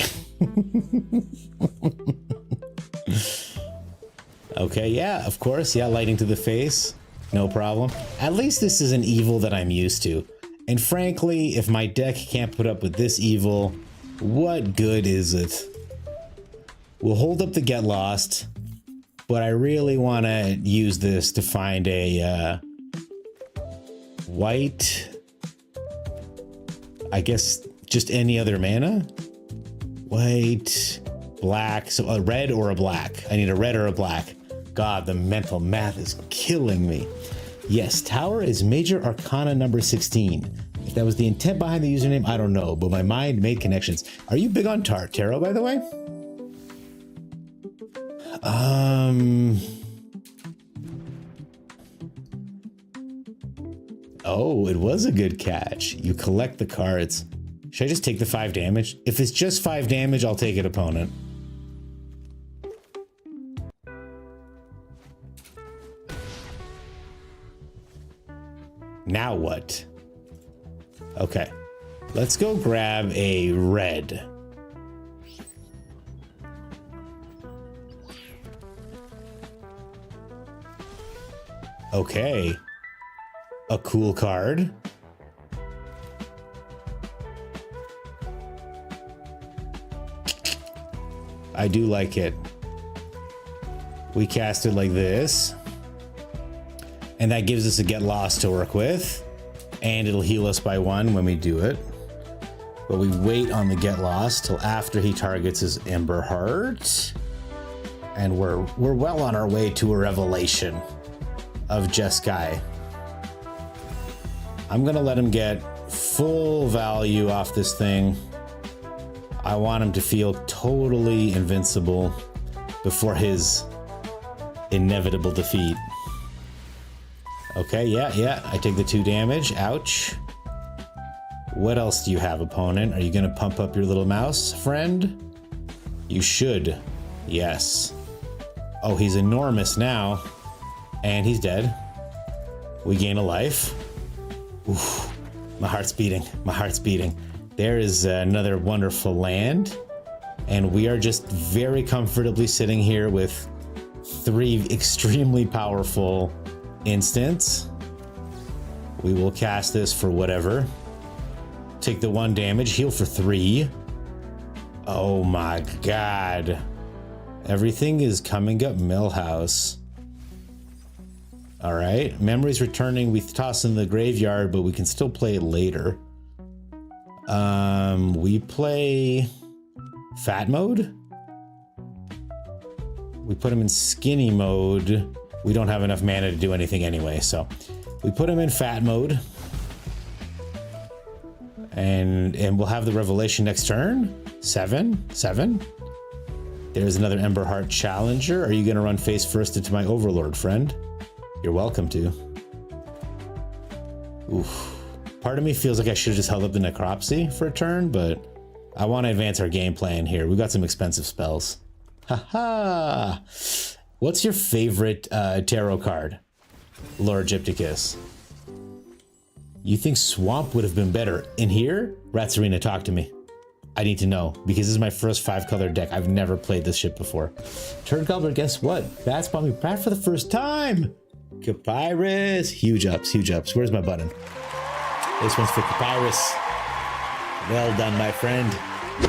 Okay, yeah, of course. Yeah, lighting to the face. No problem. At least this is an evil that I'm used to. And frankly, if my deck can't put up with this evil, what good is it? We'll hold up the Get Lost, but I really want to use this to find a white, I guess just any other mana. White, black, so a red or a black. I need a red or a black. God, the mental math is killing me. Yes, Tower is Major Arcana number 16. If that was the intent behind the username, I don't know, but my mind made connections. Are you big on tarot, by the way? Oh, it was a good catch. You collect the cards. Should I just take the 5 damage? If it's just 5 damage, I'll take it, opponent. Now what? Okay. Let's go grab a red. Okay. A cool card. I do like it. We cast it like this. And that gives us a Get Lost to work with. And it'll heal us by 1 when we do it. But we wait on the Get Lost till after he targets his Ember Heart. And we're well on our way to a revelation of Jeskai. I'm gonna let him get full value off this thing. I want him to feel totally invincible before his inevitable defeat. Okay, yeah, I take the 2 damage. Ouch. What else do you have, opponent? Are you gonna pump up your little mouse, friend? You should. Yes. Oh, he's enormous now. And he's dead. We gain a life. Oof. My heart's beating. My heart's beating. There is another wonderful land. And we are just very comfortably sitting here with 3 extremely powerful instants. We will cast this for whatever. Take the 1 damage, heal for 3. Oh my God. Everything is coming up Millhouse. All right, memories returning. We toss in the graveyard, but we can still play it later. We play Fat Mode. We put him in skinny mode. We don't have enough mana to do anything anyway, so we put him in fat mode. And we'll have the revelation next turn. 7. There's another Ember Heart Challenger. Are you gonna run face first into my Overlord, friend? You're welcome to. Oof. Part of me feels like I should have just held up the Necropsy for a turn, but I want to advance our game plan here. We've got some expensive spells. Haha! What's your favorite tarot card, Lord Gypticus? You think Swamp would have been better? In here? Rats Arena, talk to me. I need to know, because this is my first 5-color deck. I've never played this shit before. Turd Gobbler, guess what? Bats bought me back for the first time! Capyrus! Huge ups, huge ups. Where's my button? This one's for Capyrus. Well done, my friend.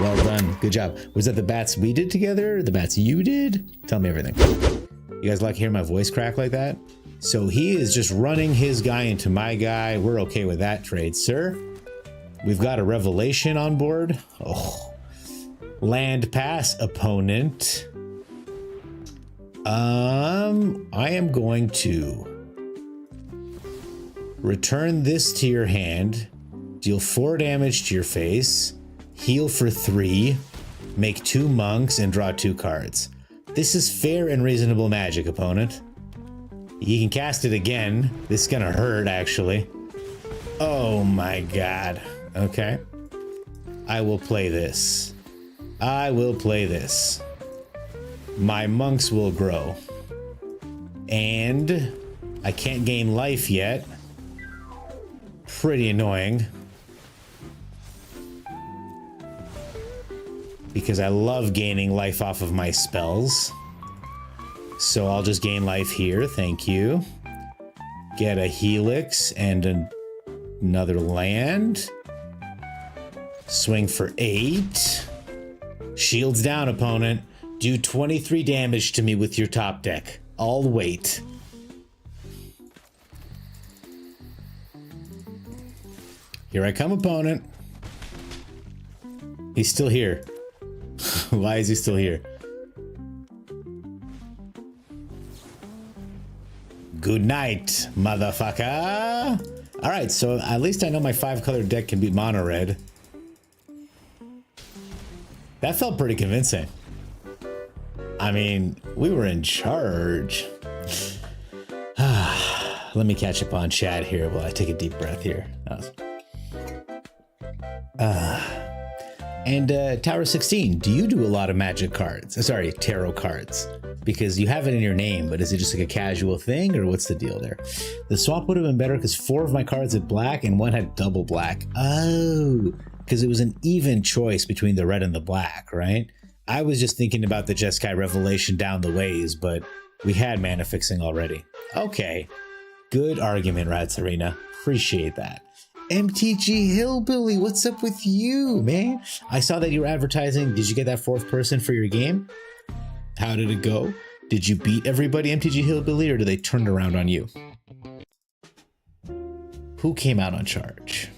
Well done. Good job. Was that the bats we did together? The bats you did? Tell me everything. You guys like hearing my voice crack like that? So he is just running his guy into my guy. We're okay with that trade, sir. We've got a revelation on board. Oh. Land pass, opponent. I am going to return this to your hand, deal 4 damage to your face, heal for 3, make 2 monks, and draw 2 cards. This is fair and reasonable magic, opponent. You can cast it again. This is gonna hurt, actually. Oh my god. Okay. I will play this. I will play this. My monks will grow. And I can't gain life yet. Pretty annoying. Because I love gaining life off of my spells. So I'll just gain life here, thank you. Get a Helix and another land. Swing for 8. Shields down, opponent. Do 23 damage to me with your top deck. I'll wait. Here I come, opponent. He's still here. Why is he still here? Good night, motherfucker. All right, so at least I know my 5-color deck can beat mono red. That felt pretty convincing. I mean, we were in charge. Let me catch up on chat here while I take a deep breath here. And Tower 16, do you do a lot of magic cards? Sorry, tarot cards. Because you have it in your name, but is it just like a casual thing, or what's the deal there? The swap would have been better because 4 of my cards had black and 1 had double black. Oh, because it was an even choice between the red and the black, right? I was just thinking about the Jeskai Revelation down the ways, but we had mana fixing already. Okay, good argument, Rats Arena. Appreciate that. MTG Hillbilly, what's up with you, man? I saw that you were advertising. Did you get that 4th person for your game? How did it go? Did you beat everybody, MTG Hillbilly, or did they turn it around on you? Who came out on charge?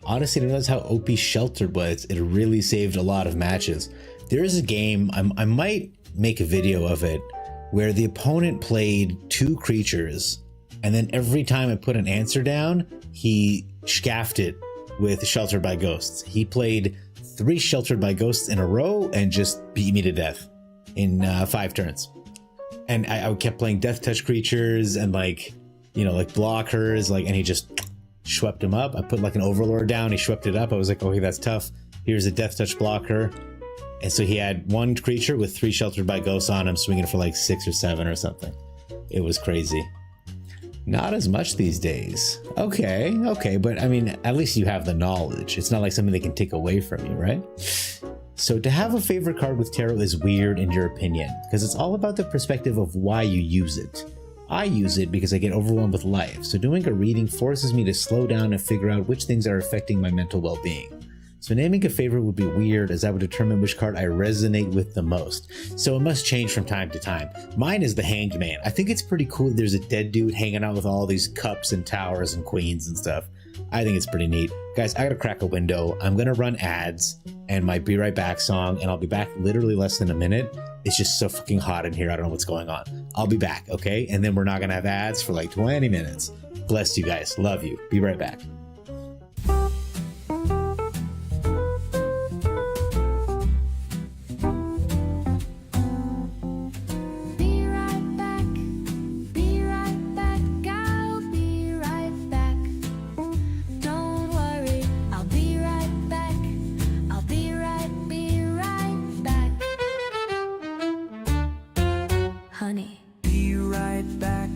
Honestly, I didn't realize how OP Sheltered was. It really saved a lot of matches. There is a game, I might make a video of it, where the opponent played 2 creatures, and then every time I put an answer down, he scaffed it with Sheltered by Ghosts. He played 3 Sheltered by Ghosts in a row and just beat me to death in 5 turns. And I kept playing Death Touch creatures and like, you know, like blockers, like, and he just swept him up. I put like an Overlord down, he swept it up. I was like, okay, that's tough. Here's a Death Touch blocker. And so he had 1 creature with 3 Sheltered by Ghosts on him, swinging for like 6 or 7 or something. It was crazy. Not as much these days. Okay, but I mean, at least you have the knowledge. It's not like something they can take away from you, right? So to have a favorite card with tarot is weird in your opinion, because it's all about the perspective of why you use it. I use it because I get overwhelmed with life, so doing a reading forces me to slow down and figure out which things are affecting my mental well-being. So naming a favorite would be weird, as that would determine which card I resonate with the most. So it must change from time to time. Mine is the Hanged Man. I think it's pretty cool that there's a dead dude hanging out with all these cups and towers and queens and stuff. I think it's pretty neat. Guys, I gotta crack a window. I'm gonna run ads and my Be Right Back song, and I'll be back literally less than a minute. It's just so fucking hot in here. I don't know what's going on. I'll be back, okay? And then we're not gonna have ads for like 20 minutes. Bless you guys. Love you. Be right back. Be right back. Be right back. I'll be right back. Don't worry, I'll be right back. I'll be right back. Honey. Be right back,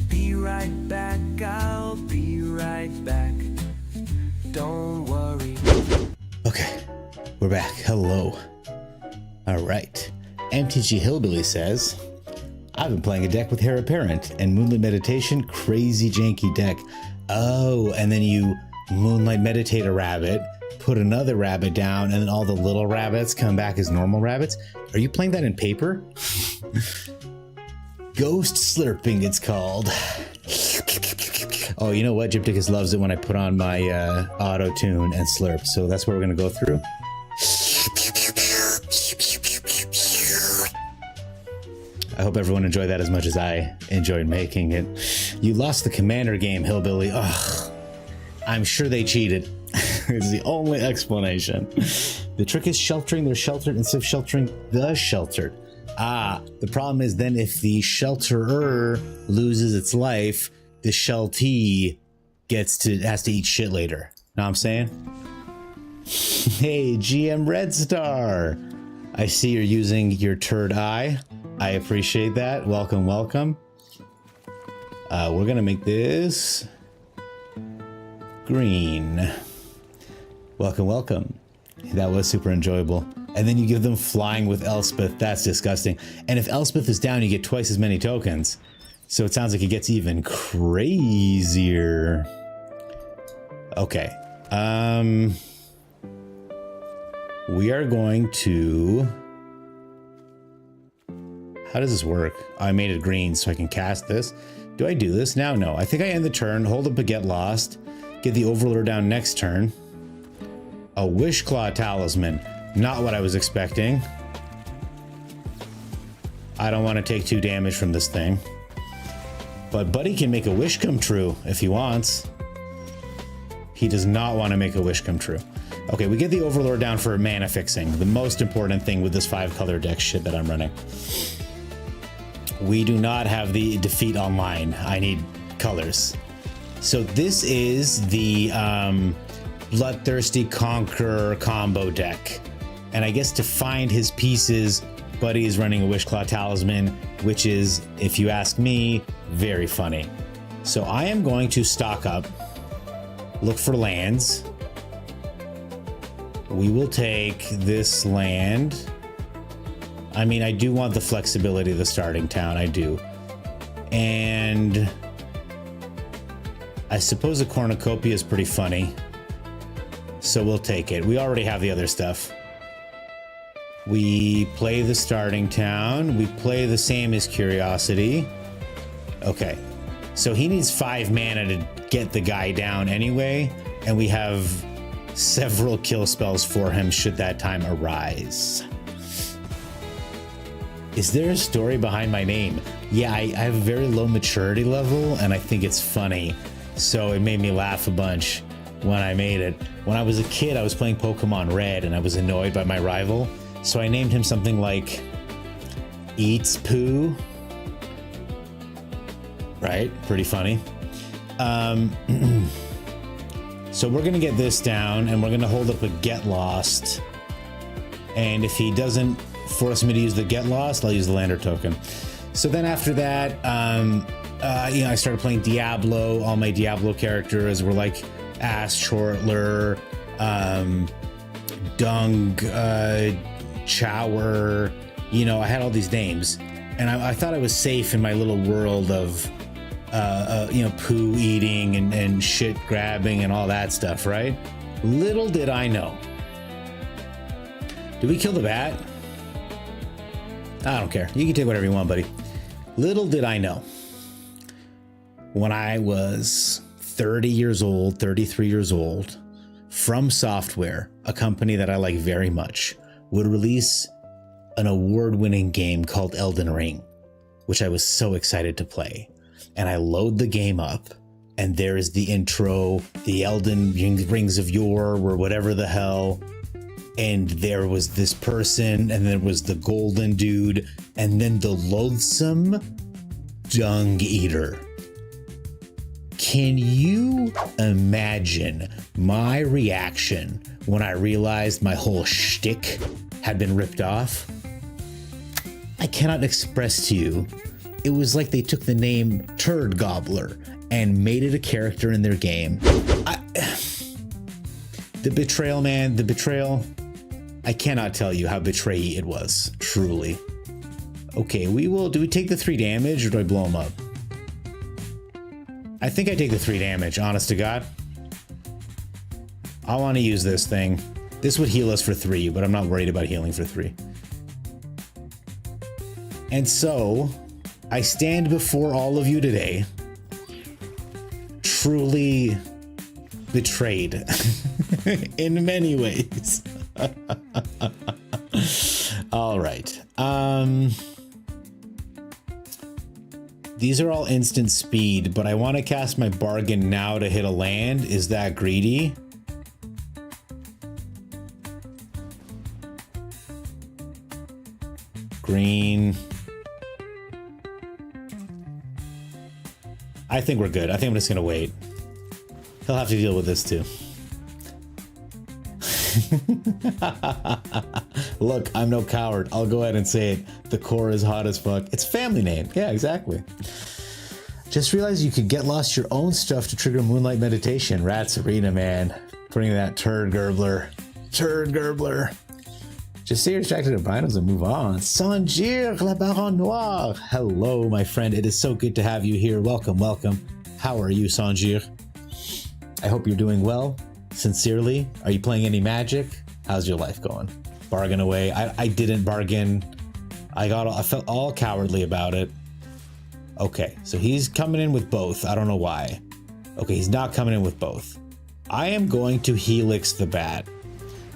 be right back, I'll be right back. Don't worry. Okay, we're back. Hello. All right. MTG Hillbilly says, I've been playing a deck with Heir Apparent and Moonlight Meditation, crazy janky deck. Oh, and then you Moonlight Meditate a rabbit, put another rabbit down, and then all the little rabbits come back as normal rabbits. Are you playing that in paper? Ghost slurping, it's called. Oh, you know what? Gypticus loves it when I put on my auto tune and slurp. So that's what we're gonna go through. I hope everyone enjoyed that as much as I enjoyed making it. You lost the commander game, Hillbilly. Ugh. I'm sure they cheated. It's the only explanation. The trick is sheltering their sheltered instead of sheltering the sheltered. Ah, the problem is then if the shelterer loses its life, the sheltee has to eat shit later. Know what I'm saying? Hey, GM Red Star. I see you're using your third eye. I appreciate that. Welcome, welcome. We're gonna make this green. Welcome, welcome. That was super enjoyable. And then you give them flying with Elspeth. That's disgusting. And if Elspeth is down, you get twice as many tokens. So it sounds like it gets even crazier. Okay. We are going to... How does this work? I made it green so I can cast this. Do I do this now? No. I think I end the turn, hold up a Get Lost, get the Overlord down next turn. A Wishclaw Talisman. Not what I was expecting. I don't want to take 2 damage from this thing. But Buddy can make a wish come true if he wants. He does not want to make a wish come true. Okay, we get the Overlord down for mana fixing. The most important thing with this 5-color deck shit that I'm running. We do not have the defeat online. I need colors. So this is the Bloodthirsty Conqueror combo deck. And I guess to find his pieces, Buddy is running a Wishclaw Talisman, which is, if you ask me, very funny. So I am going to stock up, look for lands. We will take this land. I mean, I do want the flexibility of the starting town, I do. And I suppose a cornucopia is pretty funny. So we'll take it. We already have the other stuff. We play the starting town. We play the same as Curiosity. Okay. So he needs 5 mana to get the guy down anyway. And we have several kill spells for him should that time arise. Is there a story behind my name? Yeah, I have a very low maturity level and I think it's funny. So it made me laugh a bunch when I made it. When I was a kid, I was playing Pokemon Red and I was annoyed by my rival. So I named him something like Eats Poo. Right? Pretty funny. So we're going to get this down and we're going to hold up a Get Lost. And if he doesn't force me to use the Get Lost, I'll use the Lander token. So then after that, I started playing Diablo. All my Diablo characters were like Ass Chortler, Dung, Chower. I had all these names. And I thought I was safe in my little world of, poo eating and shit grabbing and all that stuff, right? Little did I know. Did we kill the bat? I don't care. You can take whatever you want, buddy. Little did I know. When I was 30 years old, 33 years old, From Software, a company that I like very much, would release an award-winning game called Elden Ring, which I was so excited to play. And I load the game up, and there is the intro, the Elden Rings of Yore, or whatever the hell. And there was this person, and there was the golden dude, and then the loathsome dung eater. Can you imagine my reaction when I realized my whole shtick had been ripped off? I cannot express to you. It was like they took the name Turd Gobbler and made it a character in their game. The betrayal, man, the betrayal. I cannot tell you how betrayy it was, truly. Okay, do we take the 3 damage or do I blow him up? I think I take the 3 damage, honest to God. I want to use this thing. This would heal us for 3, but I'm not worried about healing for 3. And so, I stand before all of you today, truly betrayed in many ways. All right. These are all instant speed, but I want to cast my bargain now to hit a land. Is that greedy? Green. I think we're good. I think I'm just going to wait. He'll have to deal with this too. Look, I'm no coward. I'll go ahead and say it. The core is hot as fuck. It's family name. Yeah, exactly. Just realized you could get lost your own stuff to trigger Moonlight Meditation. Rats Arena, man. Putting that turd gurgler. Turd gurgler. Just stay distracted at binos and move on. Sangir, la Baron Noir. Hello, my friend. It is so good to have you here. Welcome, welcome. How are you, Sangir? I hope you're doing well. Sincerely. Are you playing any Magic? How's your life going? Bargain away. I didn't bargain. I felt all cowardly about it. Okay, so he's coming in with both. I don't know why. Okay, he's not coming in with both. I am going to Helix the Bat.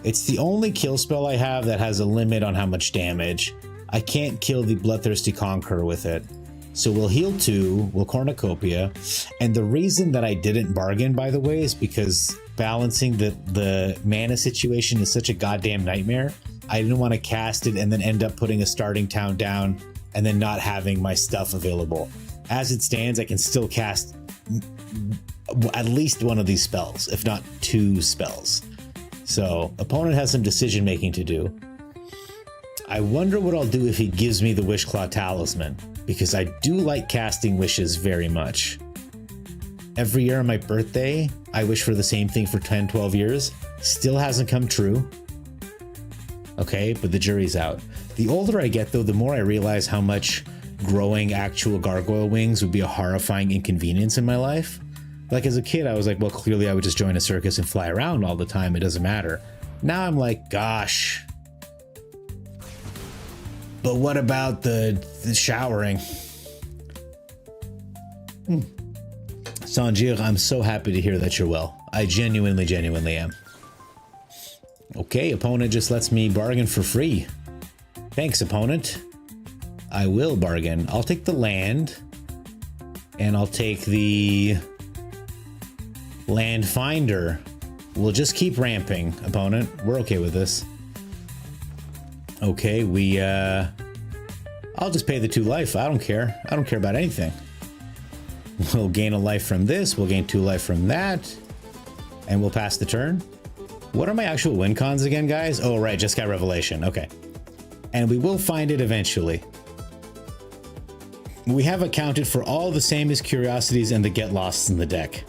It's the only kill spell I have that has a limit on how much damage. I can't kill the Bloodthirsty Conqueror with it. So we'll heal 2, we'll Cornucopia. And the reason that I didn't bargain, by the way, is because balancing the mana situation is such a goddamn nightmare. I didn't want to cast it and then end up putting a starting town down and then not having my stuff available. As it stands, I can still cast at least one of these spells, if not 2 spells. So, opponent has some decision making to do. I wonder what I'll do if he gives me the Wishclaw Talisman, because I do like casting wishes very much. Every year on my birthday, I wish for the same thing for 10, 12 years. Still hasn't come true. Okay, but the jury's out. The older I get, though, the more I realize how much growing actual gargoyle wings would be a horrifying inconvenience in my life. Like as a kid, I was like, well, clearly I would just join a circus and fly around all the time. It doesn't matter. Now I'm like, gosh. But what about the showering? Sanjir, I'm so happy to hear that you're well. I genuinely am. Okay, opponent just lets me bargain for free. Thanks, opponent. I will bargain. I'll take the land. And I'll take the land finder. We'll just keep ramping, opponent. We're okay with this. Okay, I'll just pay the 2 life. I don't care. I don't care about anything. We'll gain a life from this. We'll gain 2 life from that. And we'll pass the turn. What are my actual win cons again, guys? Oh, right. Just got Revelation. Okay. And we will find it eventually. We have accounted for all the same as curiosities and the get lost in the deck.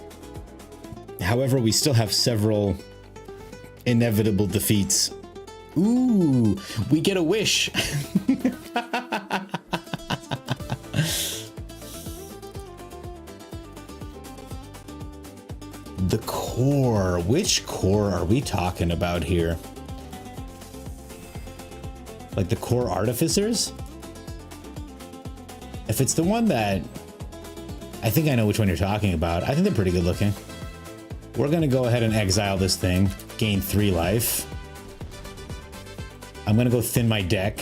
However, we still have several inevitable defeats. Ooh, we get a wish. The core. Which core are we talking about here? Like the core artificers? If it's the one that... I think I know which one you're talking about. I think they're pretty good looking. We're going to go ahead and exile this thing. Gain 3 life. I'm going to go thin my deck.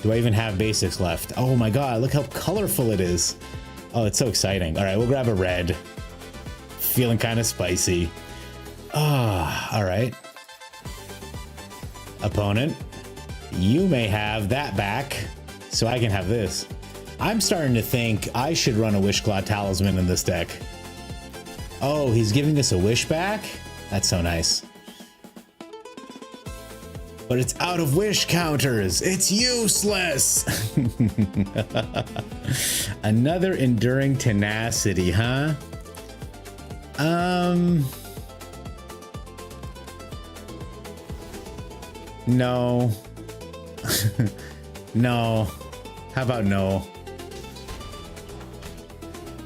Do I even have basics left? Oh my god, look how colorful it is. Oh, it's so exciting. All right, we'll grab a red. Feeling kind of spicy. Ah, all right. Opponent, you may have that back, so I can have this. I'm starting to think I should run a Wishclaw Talisman in this deck. Oh, he's giving us a wish back? That's so nice. But it's out of wish counters. It's useless. Another enduring tenacity, huh? No. No. How about no?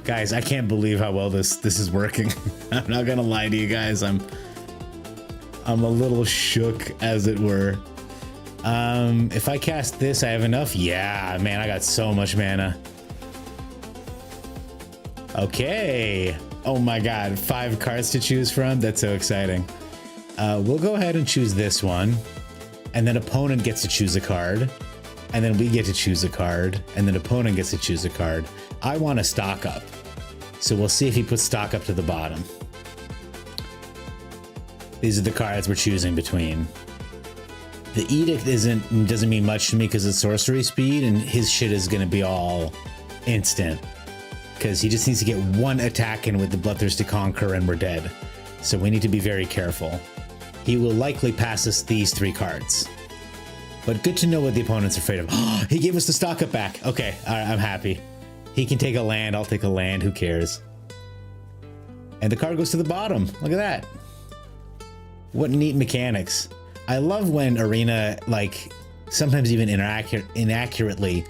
Guys, I can't believe how well this is working. I'm not gonna lie to you guys. I'm a little shook, as it were. If I cast this, I have enough? Yeah, man, I got so much mana. Okay. Oh my god, 5 cards to choose from? That's so exciting. We'll go ahead and choose this one. And then opponent gets to choose a card. And then we get to choose a card. And then opponent gets to choose a card. I want to stock up. So we'll see if he puts stock up to the bottom. These are the cards we're choosing between. The Edict doesn't mean much to me because it's sorcery speed, and his shit is going to be all instant. Because he just needs to get one attack in with the Bloodthirsty Conqueror and we're dead. So we need to be very careful. He will likely pass us these 3 cards. But good to know what the opponent's afraid of. He gave us the stock up back. Okay, all right, I'm happy. He can take a land, I'll take a land, who cares? And the card goes to the bottom. Look at that. What neat mechanics. I love when Arena, like, sometimes even inaccurately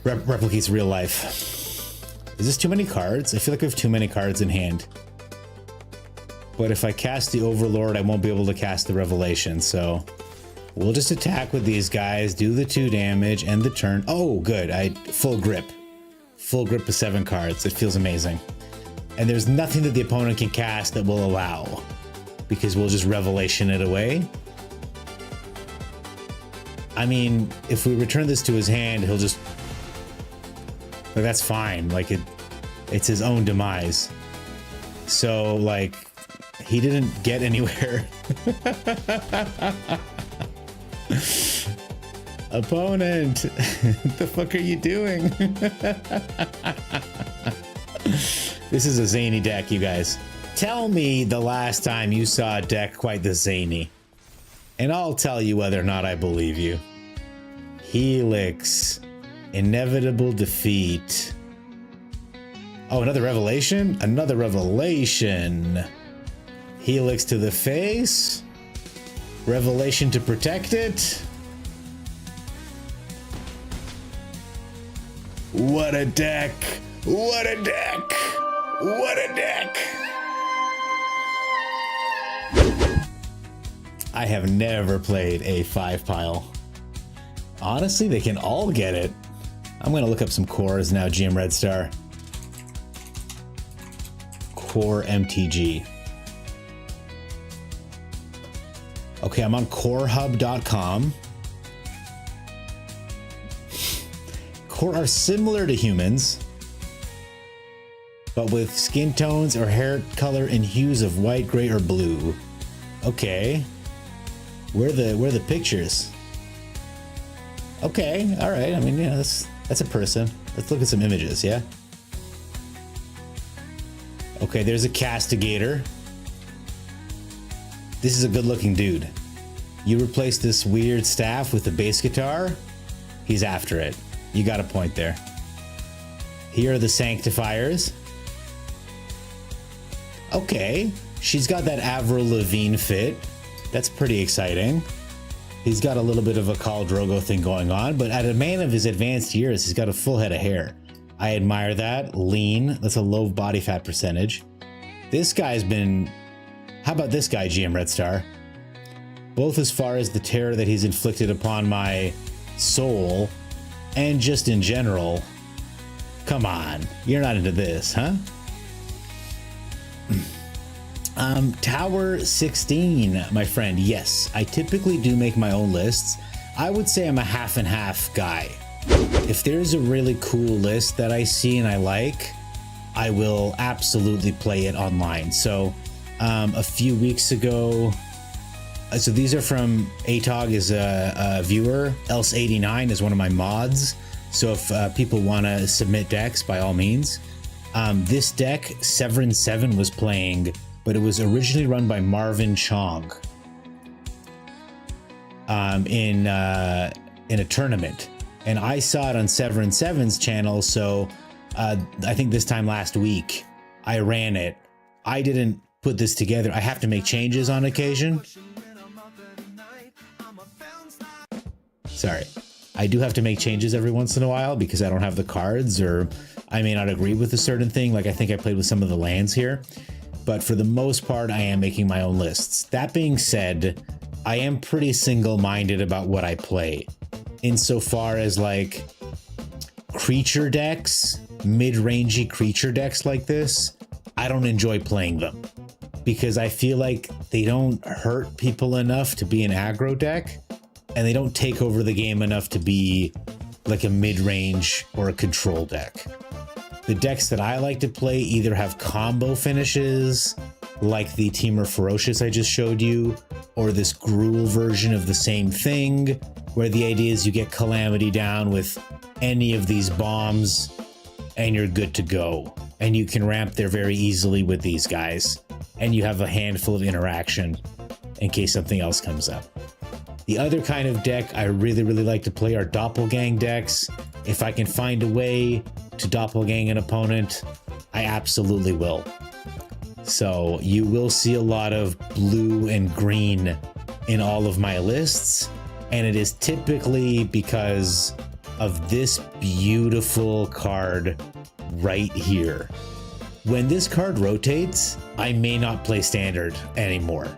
replicates real life. Is this too many cards? I feel like we have too many cards in hand. But if I cast the Overlord, I won't be able to cast the Revelation, so we'll just attack with these guys, do the 2 damage, and the turn. Oh, good. Full grip. Full grip of 7 cards. It feels amazing. And there's nothing that the opponent can cast that will allow, because we'll just Revelation it away. I mean, if we return this to his hand, he'll just... like, that's fine. Like, it's his own demise. So, like, he didn't get anywhere. Opponent, what the fuck are you doing? This is a zany deck, you guys. Tell me the last time you saw a deck quite this zany, and I'll tell you whether or not I believe you. Helix, inevitable defeat. Oh, another revelation? Another revelation. Helix to the face. Revelation to protect it. What a deck! What a deck! What a deck! I have never played a 5-pile. Honestly, they can all get it. I'm gonna look up some cores now, GM Red Star. Core MTG. Okay, I'm on corehub.com. Core are similar to humans, but with skin tones or hair color in hues of white, gray, or blue. Okay. Where are the pictures? Okay, all right. I mean, yeah, that's a person. Let's look at some images, yeah? Okay, there's a castigator. This is a good-looking dude. You replace this weird staff with a bass guitar, he's after it. You got a point there. Here are the sanctifiers. Okay, she's got that Avril Lavigne fit. That's pretty exciting. He's got a little bit of a Khal Drogo thing going on, but at a man of his advanced years, he's got a full head of hair. I admire that. Lean. That's a low body fat percentage. This guy's been... How about this guy, GM Red Star? Both as far as the terror that he's inflicted upon my soul, and just in general. Come on, you're not into this, huh? Tower 16, my friend. Yes, I typically do make my own lists. I would say I'm a half and half guy. If there's a really cool list that I see and I like, I will absolutely play it online. So a few weeks ago, so these are from ATOG is a viewer, Else89 is one of my mods. So if people want to submit decks, by all means. This deck, Severin 7 was playing, but it was originally run by Marvin Chong in a tournament. And I saw it on Severin 7's channel, so I think this time last week, I ran it. I didn't put this together. I have to make changes on occasion. Sorry. I do have to make changes every once in a while because I don't have the cards, or I may not agree with a certain thing. Like I think I played with some of the lands here, but for the most part, I am making my own lists. That being said, I am pretty single-minded about what I play, insofar as like creature decks, mid-rangey creature decks like this, I don't enjoy playing them because I feel like they don't hurt people enough to be an aggro deck, and they don't take over the game enough to be like a mid-range or a control deck. The decks that I like to play either have combo finishes, like the Teamer Ferocious I just showed you, or this Gruul version of the same thing, where the idea is you get Calamity down with any of these bombs, and you're good to go. And you can ramp there very easily with these guys, and you have a handful of interaction in case something else comes up. The other kind of deck I really like to play are doppelgang decks. If I can find a way to doppelgang an opponent, I absolutely will. So you will see a lot of blue and green in all of my lists, and it is typically because of this beautiful card right here. When this card rotates, I may not play standard anymore,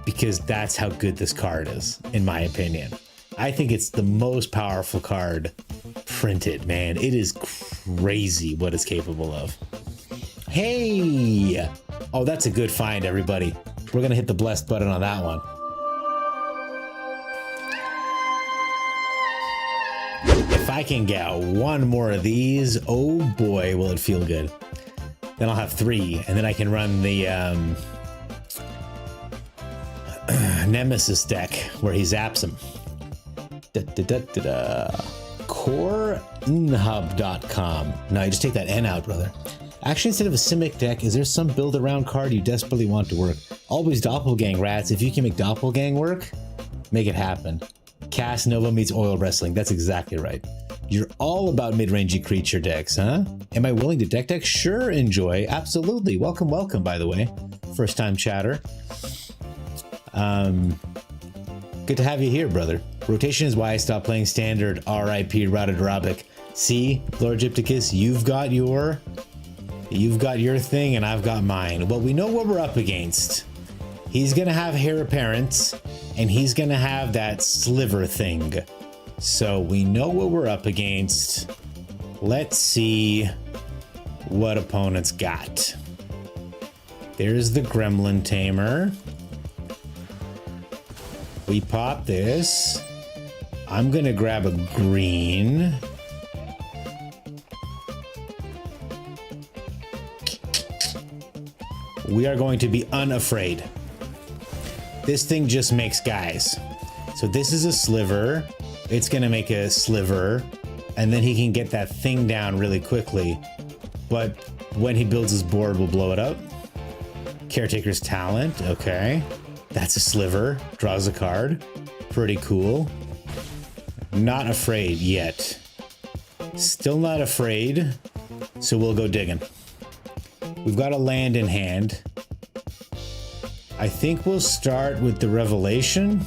because that's how good this card is, in my opinion. I think it's the most powerful card printed, man. It is crazy what it's capable of. Hey! Oh, that's a good find, everybody. We're gonna hit the blessed button on that one. If I can get one more of these, oh boy, will it feel good. Then I'll have 3, and then I can run the Nemesis deck where he zaps him. Corenhub.com. No, you just take that N out, brother. Actually, instead of a Simic deck, is there some build around card you desperately want to work? Always Doppelgang, rats. If you can make Doppelgang work, make it happen. Cast Nova meets Oil Wrestling. That's exactly right. You're all about mid-rangey creature decks, huh? Am I willing to deck? Sure, enjoy. Absolutely. Welcome, by the way. First time chatter. Good to have you here, brother. Rotation is why I stopped playing standard. R.I.P. Radadarabic. See, Lord Gypticus, you've got your thing and I've got mine. Well, we know what we're up against. He's gonna have Heir Apparent, and he's gonna have that sliver thing. So we know what we're up against. Let's see what opponents got. There's the Gremlin Tamer. We pop this. I'm gonna grab a green. We are going to be unafraid. This thing just makes guys. So this is a sliver. It's gonna make a sliver, and then he can get that thing down really quickly. But when he builds his board, we'll blow it up. Caretaker's Talent, okay. That's a sliver, draws a card. Pretty cool. Not afraid yet. Still not afraid, so we'll go digging. We've got a land in hand. I think we'll start with the Revelation.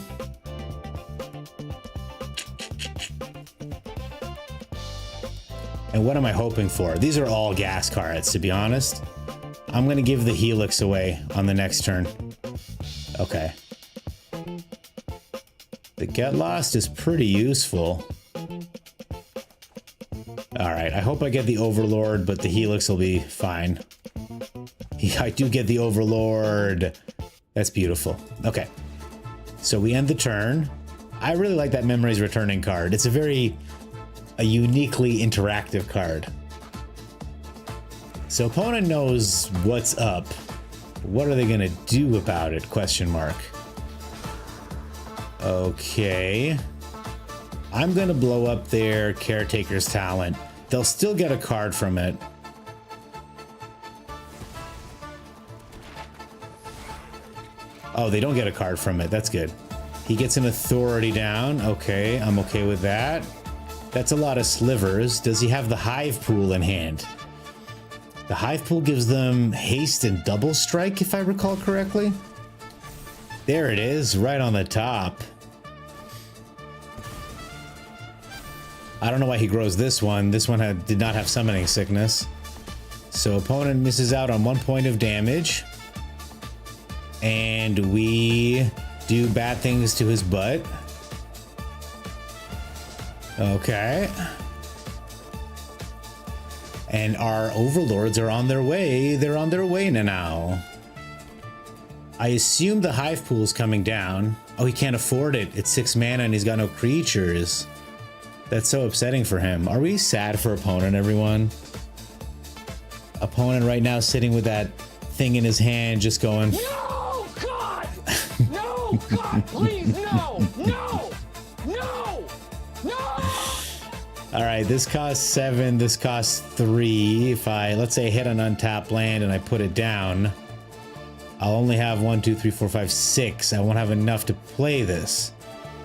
And what am I hoping for? These are all gas cards, to be honest. I'm gonna give the Helix away on the next turn. Okay. The Get Lost is pretty useful. Alright, I hope I get the Overlord, but the Helix will be fine. I do get the Overlord. That's beautiful. Okay. So we end the turn. I really like that Memories Returning card. It's a uniquely interactive card. So opponent knows what's up. What are they gonna do about it? Question mark. Okay. I'm gonna blow up their Caretaker's Talent. They'll still get a card from it. Oh, they don't get a card from it. That's good. He gets an Authority down. Okay, I'm okay with that. That's a lot of slivers. Does he have the Hive Pool in hand? The Hive Pool gives them haste and double strike, if I recall correctly. There it is, right on the top. I don't know why he grows this one. This one did not have Summoning Sickness. So opponent misses out on 1 point of damage. And we do bad things to his butt. Okay. And our overlords are on their way. They're on their way now. I assume the Hive Pool is coming down. Oh, he can't afford it. It's 6 mana and he's got no creatures. That's so upsetting for him. Are we sad for opponent, everyone? Opponent right now sitting with that thing in his hand, just going... No, God! No, God, please, no! No! No! No! All right, this costs 7, this costs 3. If I, let's say, hit an untapped land and I put it down, I'll only have 1, 2, 3, 4, 5, 6. I won't have enough to play this,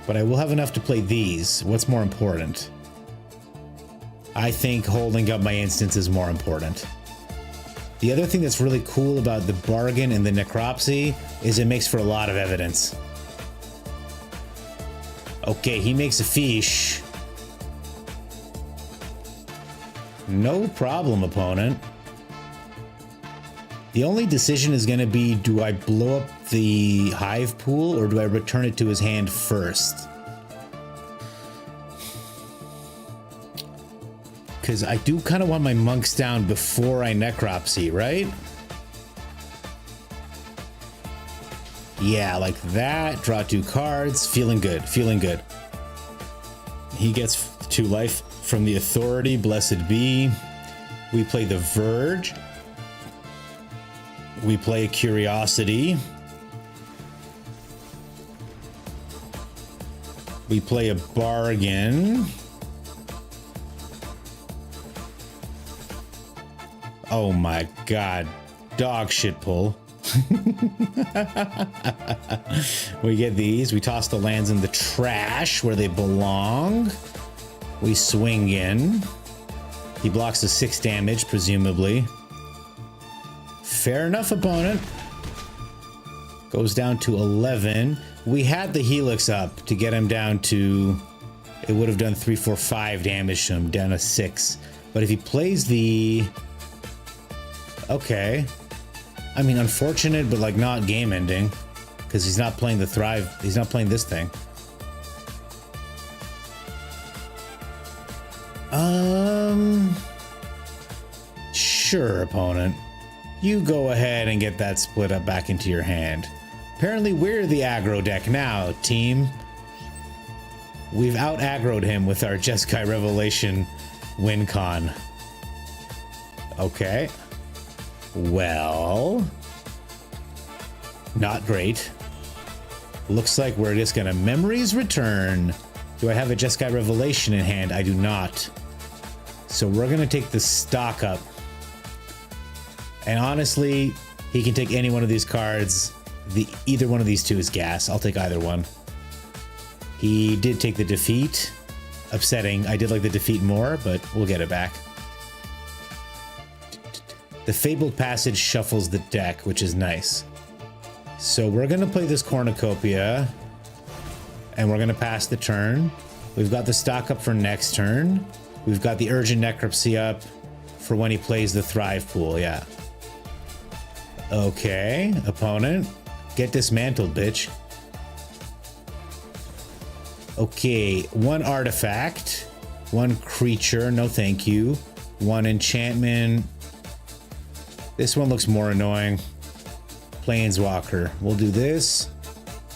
but I will have enough to play these. What's more important? I think holding up my instance is more important. The other thing that's really cool about the bargain and the necropsy is it makes for a lot of evidence. Okay, he makes a fish. No problem, opponent. The only decision is going to be, do I blow up the Hive Pool or do I return it to his hand first? Because I do kind of want my monks down before I necropsy, right? Yeah, like that. Draw 2 cards. Feeling good. Feeling good. He gets 2 life from the Authority. Blessed be. We play the Verge. We play Curiosity. We play a Bargain. Oh my god. Dog shit pull. We get these. We toss the lands in the trash where they belong. We swing in. He blocks the 6 damage, presumably. Fair enough, opponent. Goes down to 11. We had the Helix up to get him down to... It would have done 3, 4, 5 damage to him, down to 6. But if he plays the... Okay. I mean, unfortunate, but like not game ending. Because he's not playing the Thrive. He's not playing this thing. Sure, opponent. You go ahead and get that split up back into your hand. Apparently we're the aggro deck now, team. We've out-aggroed him with our Jeskai Revelation win con. Okay. Well... Not great. Looks like we're just gonna Memories Return. Do I have a Jeskai Revelation in hand? I do not. So we're gonna take the stock up. And honestly, he can take any one of these cards. Either one of these two is gas. I'll take either one. He did take the defeat. Upsetting. I did like the defeat more, but we'll get it back. The Fabled Passage shuffles the deck, which is nice. So we're going to play this Cornucopia. And we're going to pass the turn. We've got the stock up for next turn. We've got the Urgent Necropsy up for when he plays the Thrive Pool, yeah. Okay, opponent. Get dismantled, bitch. Okay, 1 artifact. 1 creature, no thank you. 1 enchantment. This one looks more annoying. Planeswalker. We'll do this.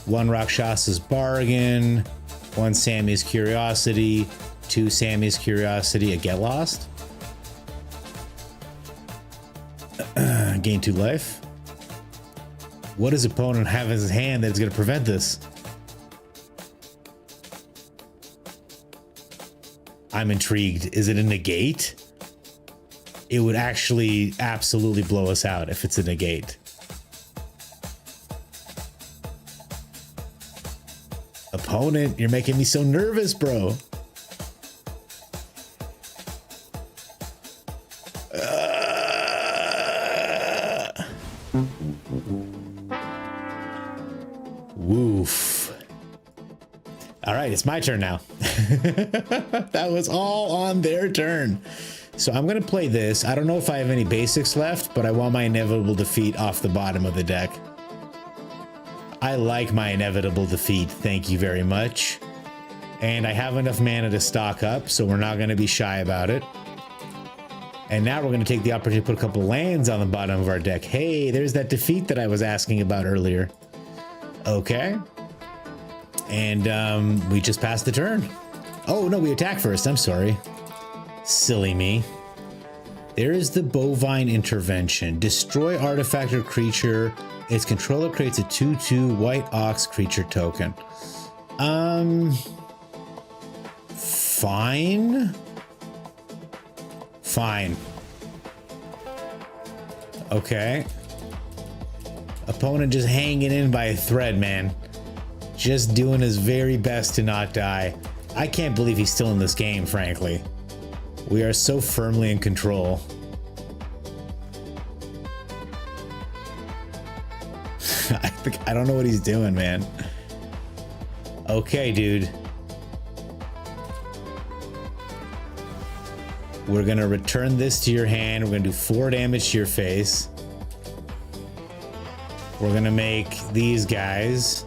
1 Rakshasa's Bargain. 1 Sammy's Curiosity, 2 Sammy's Curiosity, a Get Lost. Gain 2 life. What does opponent have in his hand that's going to prevent this? I'm intrigued. Is it a negate? It would actually absolutely blow us out if it's a negate. Opponent, you're making me so nervous, bro. Woof. All right, it's my turn now. That was all on their turn. So I'm going to play this. I don't know if I have any basics left, but I want my inevitable defeat off the bottom of the deck. I like my inevitable defeat. Thank you very much. And I have enough mana to stock up, so we're not going to be shy about it. And now we're going to take the opportunity to put a couple lands on the bottom of our deck. Hey, there's that defeat that I was asking about earlier. Okay. And we just passed the turn. Oh, no, we attack first. I'm sorry. Silly me. There is the Bovine Intervention. Destroy artifact or creature. Its controller creates a 2/2 white ox creature token. Fine. Fine. Okay. Opponent just hanging in by a thread, man. Just doing his very best to not die. I can't believe he's still in this game, frankly. We are so firmly in control. I don't know what he's doing, man. Okay, dude. We're gonna return this to your hand. We're gonna do 4 damage to your face. We're gonna make these guys.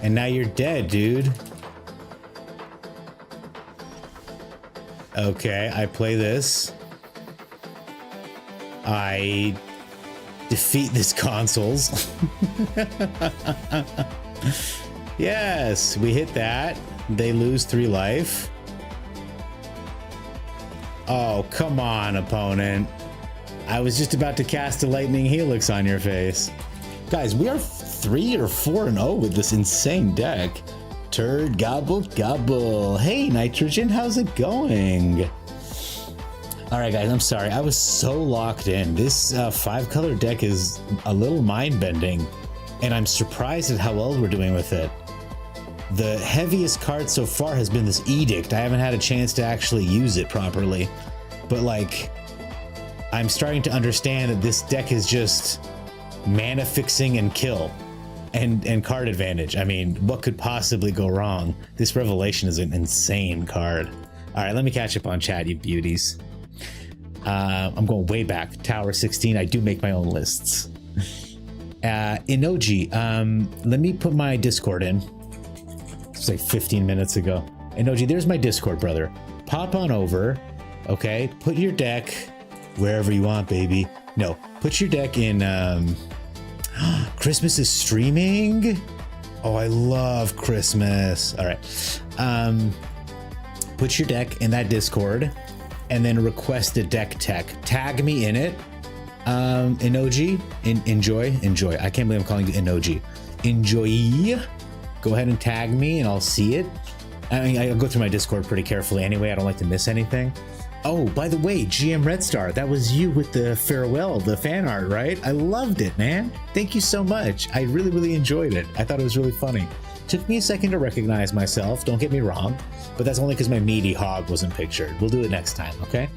And now you're dead, dude. Okay, I play this. I defeat this consoles. Yes, we hit that. They lose 3 life. Oh, come on, opponent. I was just about to cast a lightning helix on your face. Guys, we are 3 or 4-0 with this insane deck. Turd gobble gobble. Hey, Nitrogen, how's it going? All right, guys, I'm sorry. I was so locked in. This 5-color deck is a little mind-bending, and I'm surprised at how well we're doing with it. The heaviest card so far has been this Edict. I haven't had a chance to actually use it properly, but like, I'm starting to understand that this deck is just mana fixing and kill and card advantage. I mean, what could possibly go wrong? This Revelation is an insane card. All right, let me catch up on chat, you beauties. I'm going way back. Tower 16. I do make my own lists. Inoji, let me put my Discord in. It's like 15 minutes ago. Inoji, there's my Discord, brother. Pop on over. Okay, put your deck wherever you want, baby. No, put your deck in. Christmas is streaming. Oh, I love Christmas. All right. Put your deck in that Discord, and then request a deck tech. Tag me in it. Inoji, enjoy. I can't believe I'm calling you Inoji. Enjoy. Go ahead and tag me, and I'll see it. I mean, I go through my Discord pretty carefully anyway. I don't like to miss anything. Oh, by the way, GM Red Star, that was you with the farewell, the fan art, right? I loved it, man. Thank you so much. I really, really enjoyed it. I thought it was really funny. Took me a second to recognize myself, don't get me wrong, but that's only because my meaty hog wasn't pictured. We'll do it next time, okay?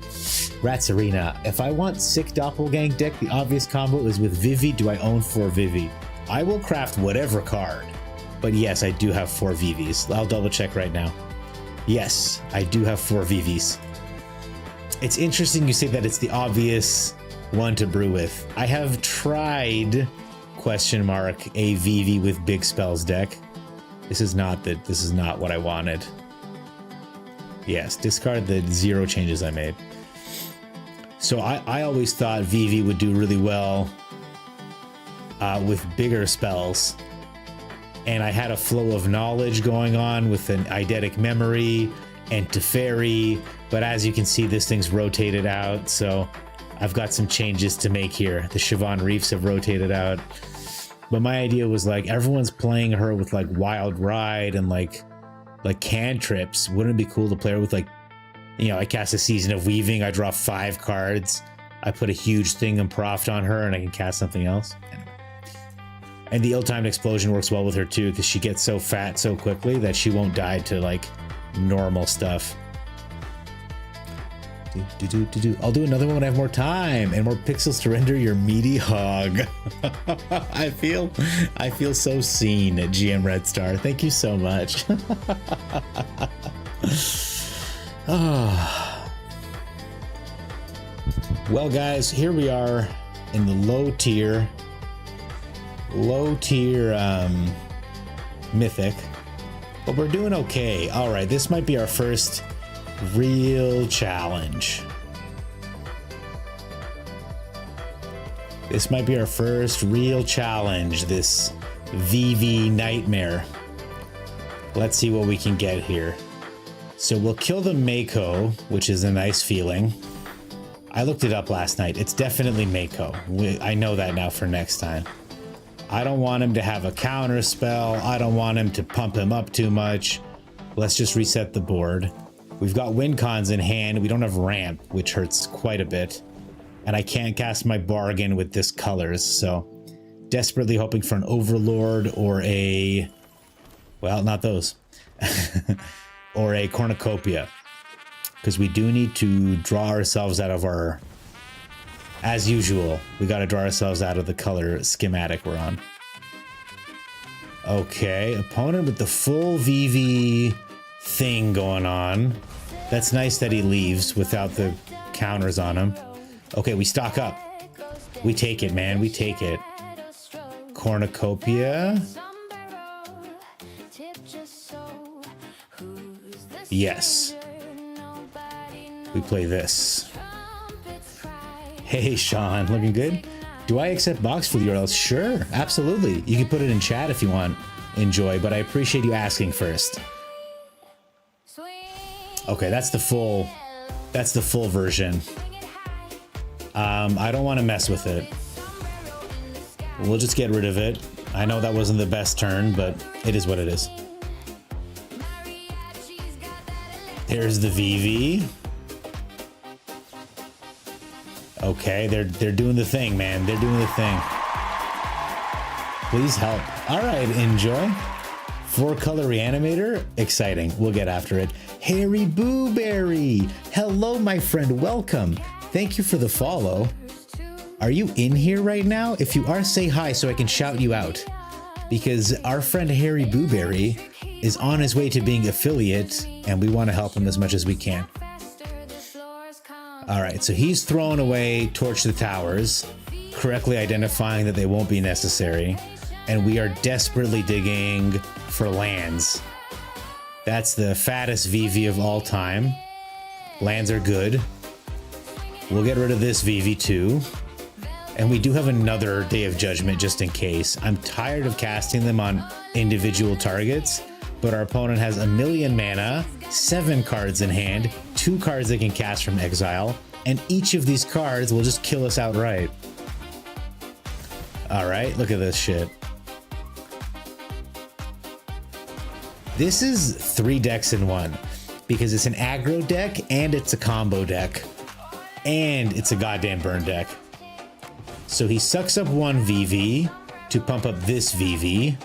Rats Arena, if I want sick doppelgang deck, the obvious combo is with Vivi. Do I own 4 Vivi? I will craft whatever card, but yes, I do have 4 Vivis. I'll double check right now. Yes, I do have 4 Vivis. It's interesting you say that it's the obvious one to brew with. I have tried, a Vivi with big spells deck. This is not what I wanted. Yes, discard the 0 changes I made. So I always thought Vivi would do really well with bigger spells. and I had a flow of knowledge going on with an eidetic memory and Teferi, but as you can see, this thing's rotated out, so I've got some changes to make here. The Siobhan Reefs have rotated out, but my idea was like, everyone's playing her with like Wild Ride and like cantrips. Wouldn't it be cool to play her with like, you know, I cast a Season of Weaving, I draw 5 cards, I put a huge thing and Proft on her, and I can cast something else. And the ill-timed explosion works well with her too, because she gets so fat so quickly that she won't die to like normal stuff. I'll do another one when I have more time and more pixels to render your meaty hog. I feel so seen at GM Red Star. Thank you so much. Well, guys, here we are in the low tier Mythic, but we're doing okay. All right, this might be our first real challenge. This VV nightmare. Let's see what we can get here. So we'll kill the Mako, which is a nice feeling. I looked it up last night. It's definitely Mako. I know that now for next time. I don't want him to have a counter spell. I don't want him to pump him up too much. Let's just reset the board. We've got win cons in hand. We don't have ramp, which hurts quite a bit. And I can't cast my bargain with this colors, so desperately hoping for an Overlord or a... well, not those. Or a Cornucopia. Because we do need to draw ourselves out of our... as usual, we got to draw ourselves out of the color schematic we're on. Okay, opponent with the full VV thing going on. That's nice that he leaves without the counters on him. Okay, we stock up. We take it, man. We take it. Cornucopia. Yes. We play this. Hey, Sean, looking good? Do I accept box for the URLs? Sure, absolutely. You can put it in chat if you want. Enjoy, but I appreciate you asking first. Okay, that's the full version. I don't want to mess with it. We'll just get rid of it. I know that wasn't the best turn, but it is what it is. There's the VV. Okay, they're doing the thing, man. They're doing the thing. Please help. All right, enjoy. 4-color reanimator. Exciting. We'll get after it. Harry Booberry. Hello, my friend. Welcome. Thank you for the follow. Are you in here right now? If you are, say hi so I can shout you out. Because our friend Harry Booberry is on his way to being affiliate, and we want to help him as much as we can. All right, so he's throwing away Torch the Towers, correctly identifying that they won't be necessary, and we are desperately digging for lands. That's the fattest VV of all time. Lands are good. We'll get rid of this VV too. And we do have another Day of Judgment just in case. I'm tired of casting them on individual targets, but our opponent has 1,000,000 mana, 7 cards in hand, 2 cards they can cast from exile, and each of these cards will just kill us outright. All right, look at this shit. This is 3 decks in one, because it's an aggro deck, and it's a combo deck, and it's a goddamn burn deck. So he sucks up 1 VV to pump up this VV.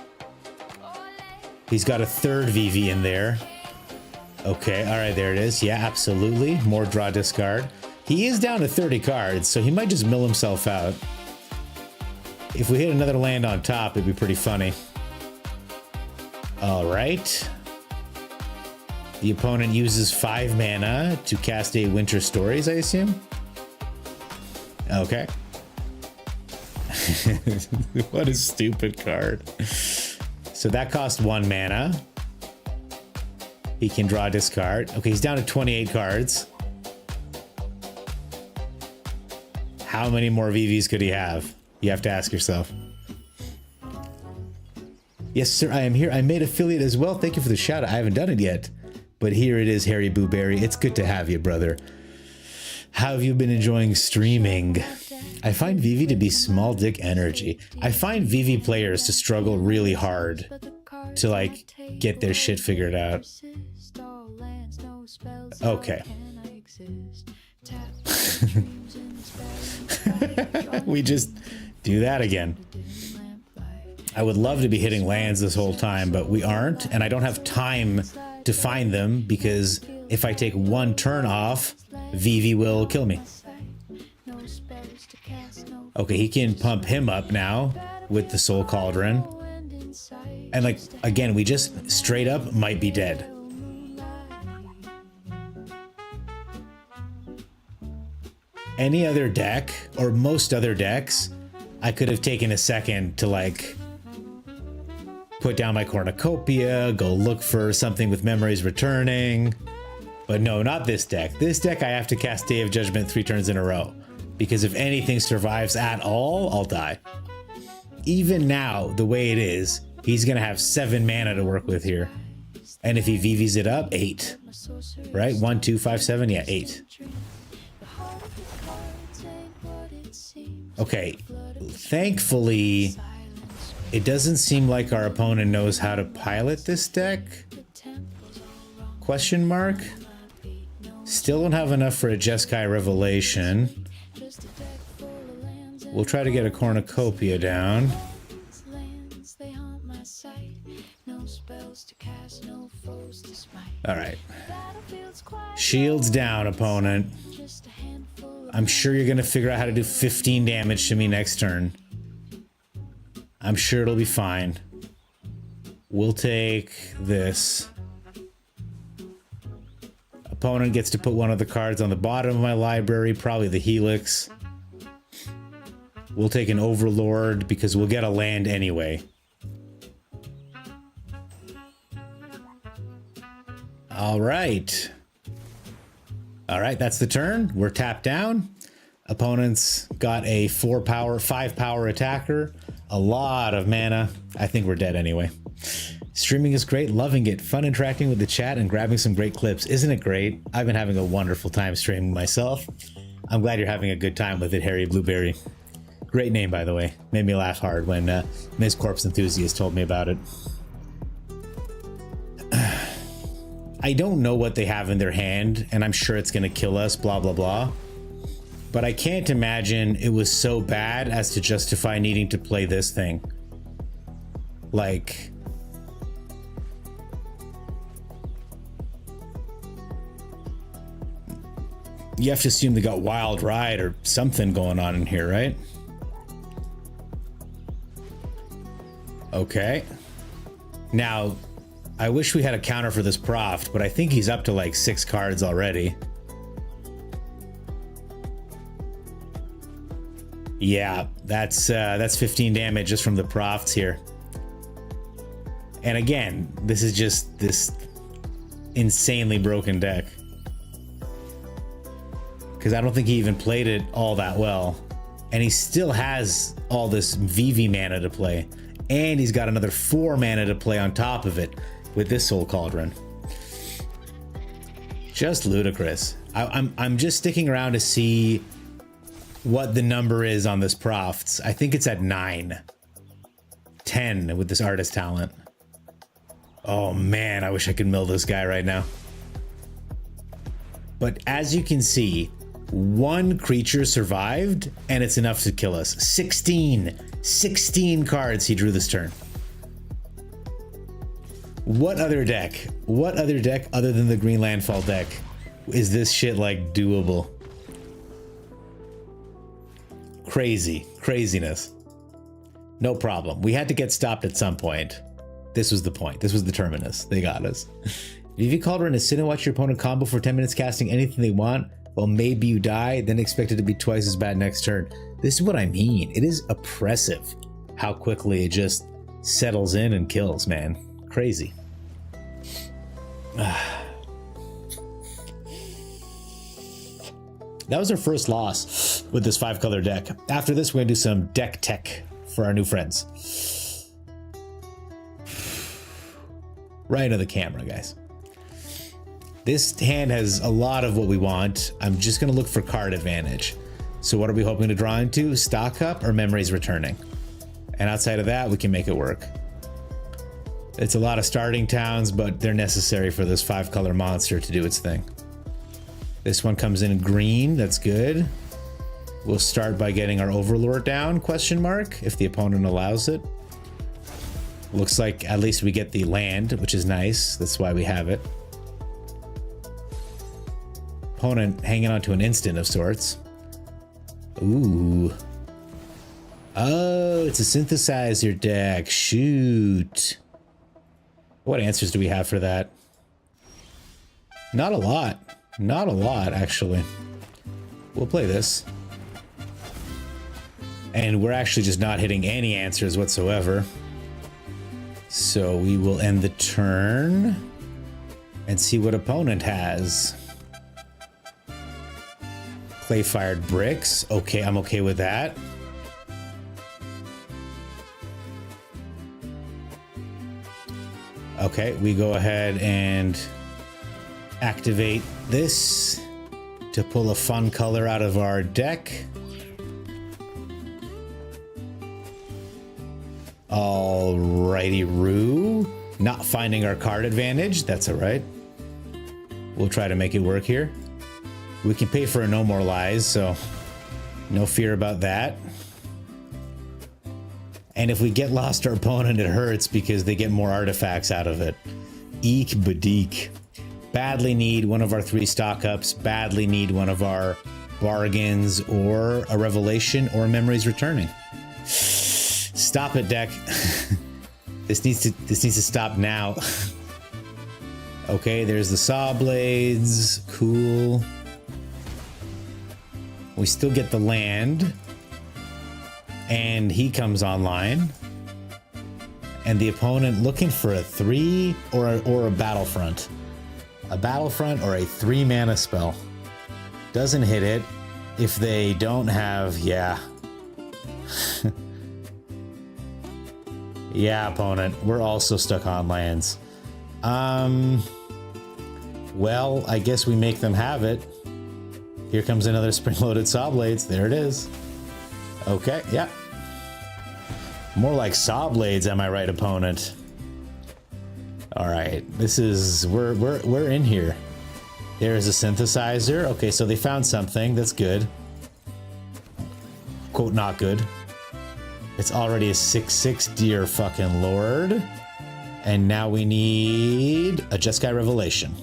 He's got a 3rd VV in there. Okay, all right, there it is. Yeah, absolutely. More draw discard. He is down to 30 cards, so he might just mill himself out. If we hit another land on top, it'd be pretty funny. All right. The opponent uses 5 mana to cast a Winter Stories, I assume? Okay. What a stupid card. So that cost 1 mana. He can draw a discard. Okay, he's down to 28 cards. How many more VVs could he have? You have to ask yourself. Yes, sir, I am here. I made affiliate as well. Thank you for the shout out. I haven't done it yet, but here it is, Harry Booberry. It's good to have you, brother. How have you been enjoying streaming? I find Vivi to be small dick energy. I find Vivi players to struggle really hard to like get their shit figured out. Okay. We just do that again. I would love to be hitting lands this whole time, but we aren't, and I don't have time to find them because if I take one turn off, Vivi will kill me. Okay, he can pump him up now with the Soul Cauldron. And like, again, we just straight up might be dead. Any other deck, or most other decks, I could have taken a second to like put down my cornucopia, go look for something with memories returning. But no, not this deck. This deck I have to cast Day of Judgment 3 turns in a row. Because if anything survives at all, I'll die. Even now, the way it is, he's gonna have 7 mana to work with here. And if he VVs it up, 8. Right? 1, 2, 5, 7, yeah, 8. Okay, thankfully, it doesn't seem like our opponent knows how to pilot this deck. Question mark? Still don't have enough for a Jeskai Revelation. We'll try to get a cornucopia down. Alright. Shields down, opponent. I'm sure you're gonna figure out how to do 15 damage to me next turn. I'm sure it'll be fine. We'll take this. Opponent gets to put one of the cards on the bottom of my library, probably the Helix. We'll take an Overlord because we'll get a land anyway. All right. All right, that's the turn. We're tapped down. Opponent's got a 5 power attacker. A lot of mana. I think we're dead anyway. Streaming is great, loving it. Fun interacting with the chat and grabbing some great clips. Isn't it great? I've been having a wonderful time streaming myself. I'm glad you're having a good time with it, Harry Blueberry. Great name, by the way. Made me laugh hard when Ms. Corpse Enthusiast told me about it. I don't know what they have in their hand, and I'm sure it's going to kill us, blah, blah, blah. But I can't imagine it was so bad as to justify needing to play this thing. Like... you have to assume they got Wild Ride or something going on in here, right? Okay. Now, I wish we had a counter for this Proft, but I think he's up to like 6 cards already. Yeah, that's 15 damage just from the Profts here. And again, this is just this insanely broken deck. Because I don't think he even played it all that well. And he still has all this VV mana to play. And he's got another 4 mana to play on top of it with this Soul Cauldron. Just ludicrous. I'm just sticking around to see what the number is on this Profts. I think it's at 9. 10 with this Artist Talent. Oh man, I wish I could mill this guy right now. But as you can see, 1 creature survived, and it's enough to kill us. 16 cards he drew this turn. What other deck other than the Green Landfall deck is this shit like doable? Craziness. No problem. We had to get stopped at some point. This was the point. This was the terminus. They got us. VV Cauldron is sit and watch your opponent combo for 10 minutes casting anything they want. Well, maybe you die, then expect it to be twice as bad next turn. This is what I mean. It is oppressive how quickly it just settles in and kills, man. Crazy. That was our first loss with this 5-color deck. After this, we're gonna do some deck tech for our new friends. Right into the camera, guys. This hand has a lot of what we want. I'm just going to look for card advantage. So what are we hoping to draw into? Stock up or Memories Returning? And outside of that, we can make it work. It's a lot of starting towns, but they're necessary for this 5-color monster to do its thing. This one comes in green. That's good. We'll start by getting our Overlord down, question mark, if the opponent allows it. Looks like at least we get the land, which is nice. That's why we have it. Opponent hanging on to an instant of sorts. Ooh. Oh, it's a synthesizer deck. Shoot. What answers do we have for that? Not a lot. Not a lot, actually. We'll play this. And we're actually just not hitting any answers whatsoever. So we will end the turn and see what opponent has. Clay-fired bricks. Okay, I'm okay with that. Okay, we go ahead and activate this to pull a fun color out of our deck. Alrighty-roo. Not finding our card advantage. That's alright. We'll try to make it work here. We can pay for a No More Lies, so no fear about that. And if we get lost our opponent, it hurts because they get more artifacts out of it. Eek badeek. Badly need one of our 3 stock-ups. Badly need one of our bargains or a revelation or Memories Returning. Stop it, deck. This needs to stop now. Okay, there's the saw blades. Cool. We still get the land. And he comes online. And the opponent looking for a 3 or a Battlefront. A Battlefront or a 3-mana spell. Doesn't hit it. If they don't have, yeah. Yeah, opponent. We're also stuck on lands. Well, I guess we make them have it. Here comes another spring-loaded saw blades. There it is. Okay, yeah. More like saw blades, am I right, opponent? All right, this is we're in here. There is a synthesizer. Okay, so they found something. That's good. Quote, not good. It's already a 6/6, dear fucking lord. And now we need a Jeskai Revelation.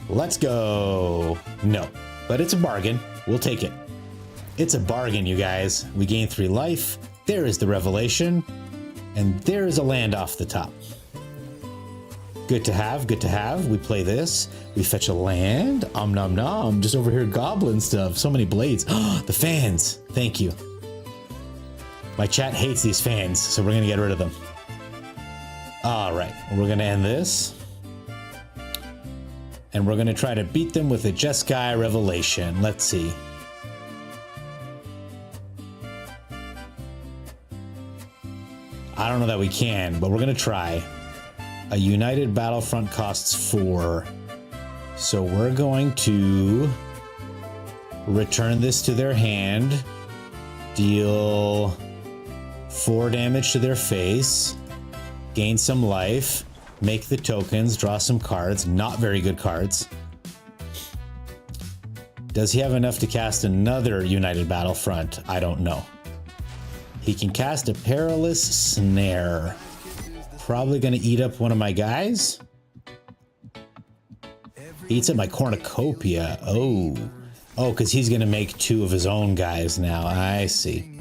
Let's go. No, but it's a bargain. We'll take it. It's a bargain, you guys. We gain 3 life. There is the Revelation. And there is a land off the top. Good to have, good to have. We play this. We fetch a land. Nom nom. Just over here goblin stuff. So many blades. The fans. Thank you. My chat hates these fans, so we're going to get rid of them. All right. We're going to end this. And we're going to try to beat them with a Jeskai Revelation. Let's see. I don't know that we can, but we're going to try. A United Battlefront costs 4. So we're going to return this to their hand. Deal 4 damage to their face. Gain some life. Make the tokens. Draw some cards. Not very good cards. Does he have enough to cast another United Battlefront? I don't know. He can cast a Perilous Snare. Probably going to eat up one of my guys. He eats up my Cornucopia. Oh. Oh, because he's going to make 2 of his own guys now. I see.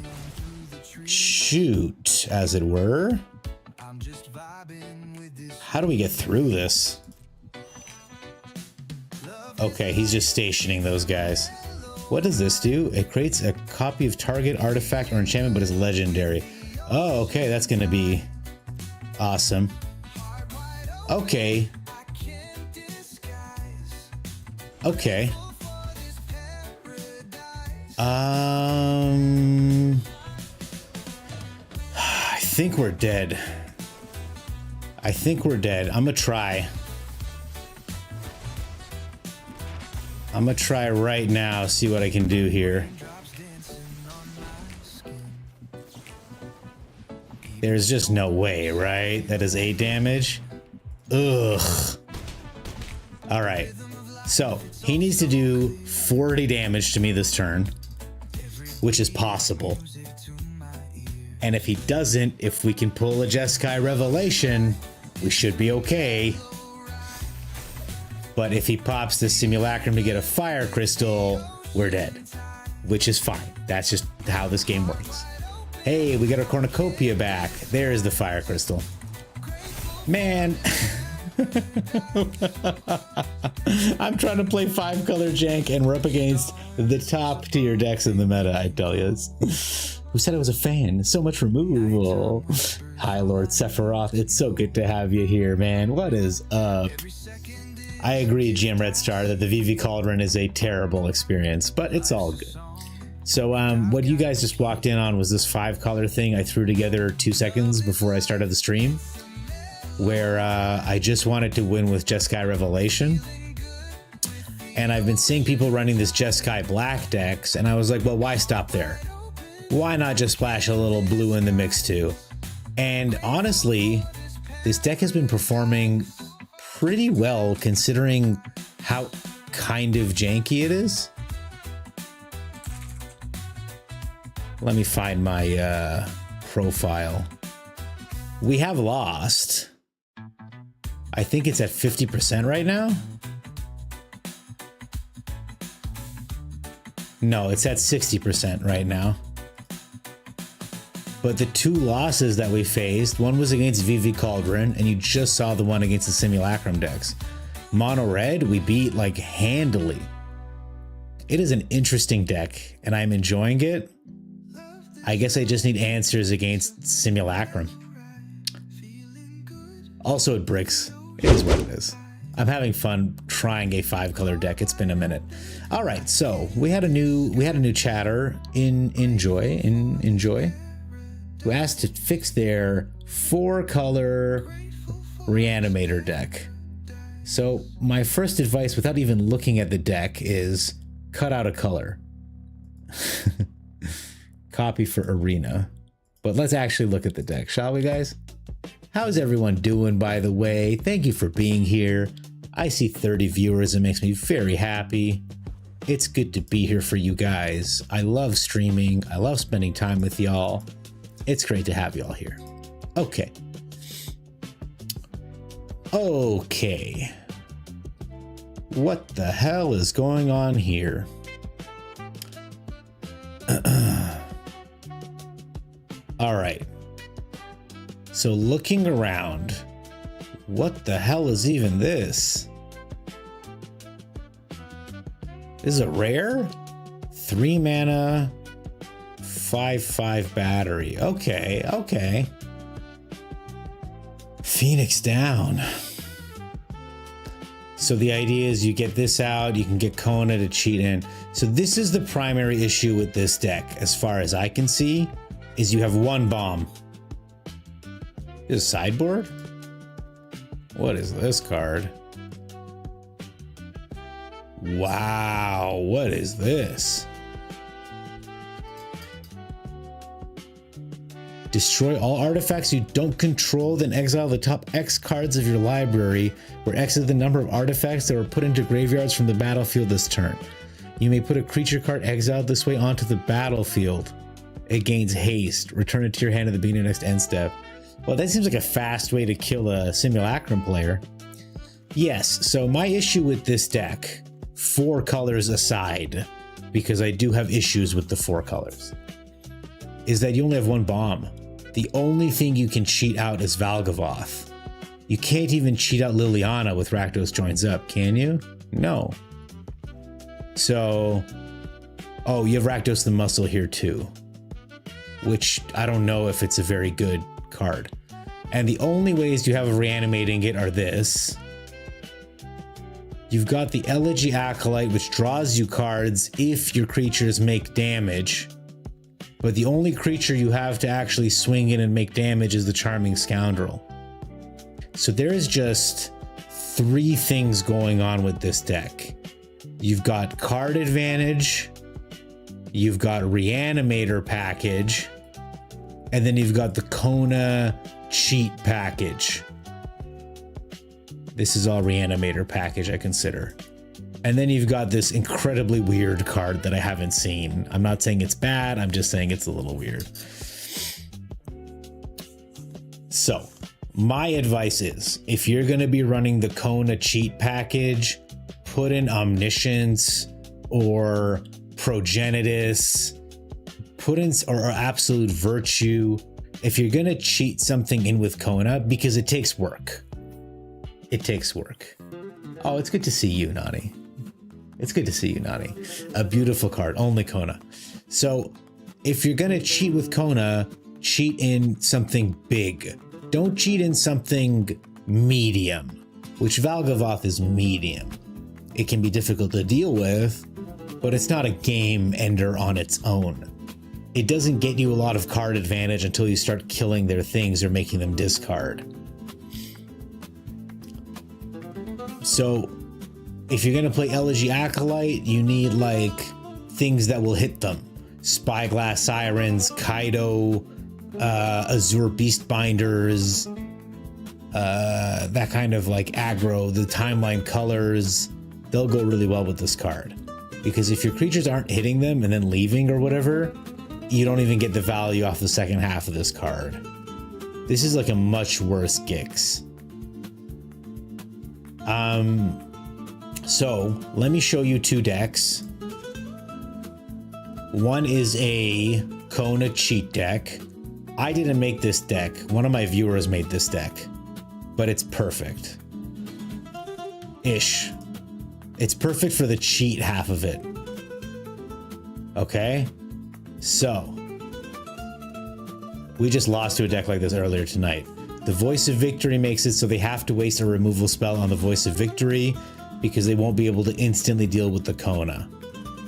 Shoot, as it were. How do we get through this? Okay, he's just stationing those guys. What does this do? It creates a copy of target artifact or enchantment, but it's legendary. Oh, okay, that's going to be awesome. Okay. Okay. I think we're dead. I think we're dead. I'm gonna try. I'm gonna try right now, see what I can do here. There's just no way, right? That is 8 damage. Ugh. All right. So he needs to do 40 damage to me this turn, which is possible. And if he doesn't, if we can pull a Jeskai Revelation, we should be okay. But if he pops the Simulacrum to get a Fire Crystal, we're dead, which is fine. That's just how this game works. Hey, we got our Cornucopia back. There's the Fire Crystal. Man. I'm trying to play 5-color jank and we're up against the top tier decks in the meta, I tell you. Who said I was a fan? So much removal. Hi, Lord Sephiroth. It's so good to have you here, man. What is up? I agree, GM Red Star, that the VV Cauldron is a terrible experience, but it's all good. So what you guys just walked in on was this 5-color thing I threw together 2 seconds before I started the stream, where I just wanted to win with Jeskai Revelation. And I've been seeing people running this Jeskai Black decks, and I was like, well, why stop there? Why not just splash a little blue in the mix too? And honestly, this deck has been performing pretty well considering how kind of janky it is. Let me find my profile. We have lost. I think it's at 50% right now. No, it's at 60% right now. But the 2 losses that we faced, one was against VV Cauldron, and you just saw the one against the Simulacrum decks. Mono Red, we beat like handily. It is an interesting deck, and I'm enjoying it. I guess I just need answers against Simulacrum. Also, it bricks. It is what it is. I'm having fun trying a 5-color deck. It's been a minute. All right, so we had a new chatter in Enjoy who asked to fix their 4-color Reanimator deck. So my first advice, without even looking at the deck, is cut out a color. Copy for Arena. But let's actually look at the deck, shall we, guys? How's everyone doing, by the way? Thank you for being here. I see 30 viewers. It makes me very happy. It's good to be here for you guys. I love streaming. I love spending time with y'all. It's great to have y'all here. Okay. Okay. What the hell is going on here? All right. So looking around, what the hell is even this? This is a rare? 3 mana, 5/5 battery. Okay, okay. Phoenix down. So the idea is you get this out, you can get Kona to cheat in. So this is the primary issue with this deck, as far as I can see, is you have 1 bomb. Is a sideboard? What is this card? Wow, what is this? Destroy all artifacts you don't control, then exile the top X cards of your library, where X is the number of artifacts that were put into graveyards from the battlefield this turn. You may put a creature card exiled this way onto the battlefield. It gains haste. Return it to your hand at the beginning of next end step. Well, that seems like a fast way to kill a Simulacrum player. Yes, so my issue with this deck, 4 colors aside, because I do have issues with the 4 colors, is that you only have 1 bomb. The only thing you can cheat out is Valgavoth. You can't even cheat out Liliana with Rakdos Joins Up, can you? No. So, oh, you have Rakdos the Muscle here too, which I don't know if it's a very good card. And the only ways you have of reanimating it are this. You've got the Elegy Acolyte, which draws you cards if your creatures make damage. But the only creature you have to actually swing in and make damage is the Charming Scoundrel. So there is just 3 things going on with this deck. You've got card advantage, you've got reanimator package, and then you've got the Kona cheat package. This is all reanimator package, I consider. And then you've got this incredibly weird card that I haven't seen. I'm not saying it's bad, I'm just saying it's a little weird. So, my advice is, if you're going to be running the Kona cheat package, put in Omniscience or Progenitus, put in or Absolute Virtue. If you're going to cheat something in with Kona, because it takes work. It takes work. Oh, it's good to see you, Nani. It's good to see you, Nani. A beautiful card, only Kona. So if you're going to cheat with Kona, cheat in something big. Don't cheat in something medium, which Valgavoth is medium. It can be difficult to deal with, but it's not a game ender on its own. It doesn't get you a lot of card advantage until you start killing their things or making them discard. So if you're going to play Elegy Acolyte, you need like things that will hit them. Spyglass Sirens, Kaido, Azure Beastbinders, that kind of like aggro, the Timeline Colors, they'll go really well with this card. Because if your creatures aren't hitting them and then leaving or whatever, you don't even get the value off the second half of this card. This is like a much worse Gix. So let me show you 2 decks. One is a Kona cheat deck. I didn't make this deck. One of my viewers made this deck, but it's perfect. Ish. It's perfect for the cheat half of it. Okay? So, we just lost to a deck like this earlier tonight. The Voice of Victory makes it so they have to waste a removal spell on the Voice of Victory because they won't be able to instantly deal with the Kona.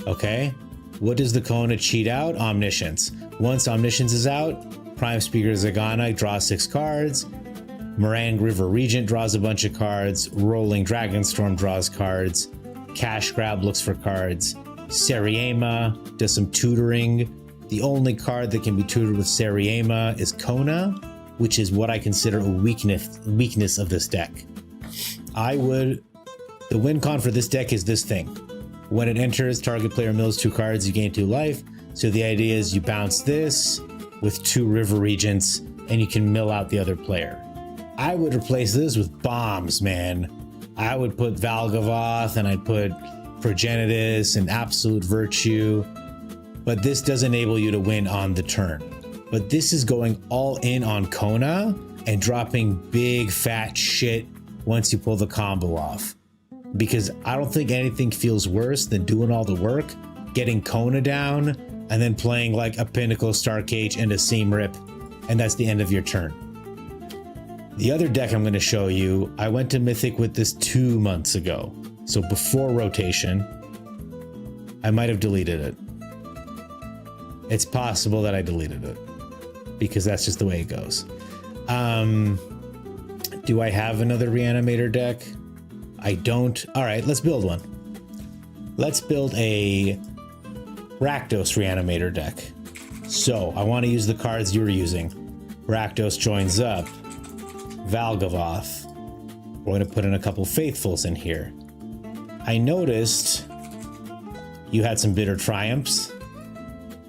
Okay? What does the Kona cheat out? Omniscience. Once Omniscience is out, Prime Speaker Zagana draws 6 cards. Morang River Regent draws a bunch of cards. Rolling Dragonstorm draws cards. Cash Grab looks for cards. Seriema does some tutoring. The only card that can be tutored with Seriema is Kona, which is what I consider a weakness of this deck. The win con for this deck is this thing. When it enters, target player mills 2 cards, you gain 2 life. So the idea is you bounce this with 2 River Regents and you can mill out the other player. I would replace this with bombs, man. I would put Valgavoth and I'd put Progenitus and Absolute Virtue, but this does enable you to win on the turn. But this is going all in on Kona and dropping big fat shit once you pull the combo off. Because I don't think anything feels worse than doing all the work, getting Kona down, and then playing like a Pinnacle, Starcage, and a Seam Rip, and that's the end of your turn. The other deck I'm going to show you, I went to Mythic with this 2 months ago. So before rotation, I might have deleted it. It's possible that I deleted it because that's just the way it goes. Do I have another Reanimator deck? I don't. All right, let's build one. Let's build a Rakdos Reanimator deck. So I want to use the cards you were using. Rakdos joins up. Valgavoth. We're going to put in a couple Faithfuls in here. I noticed you had some Bitter Triumphs.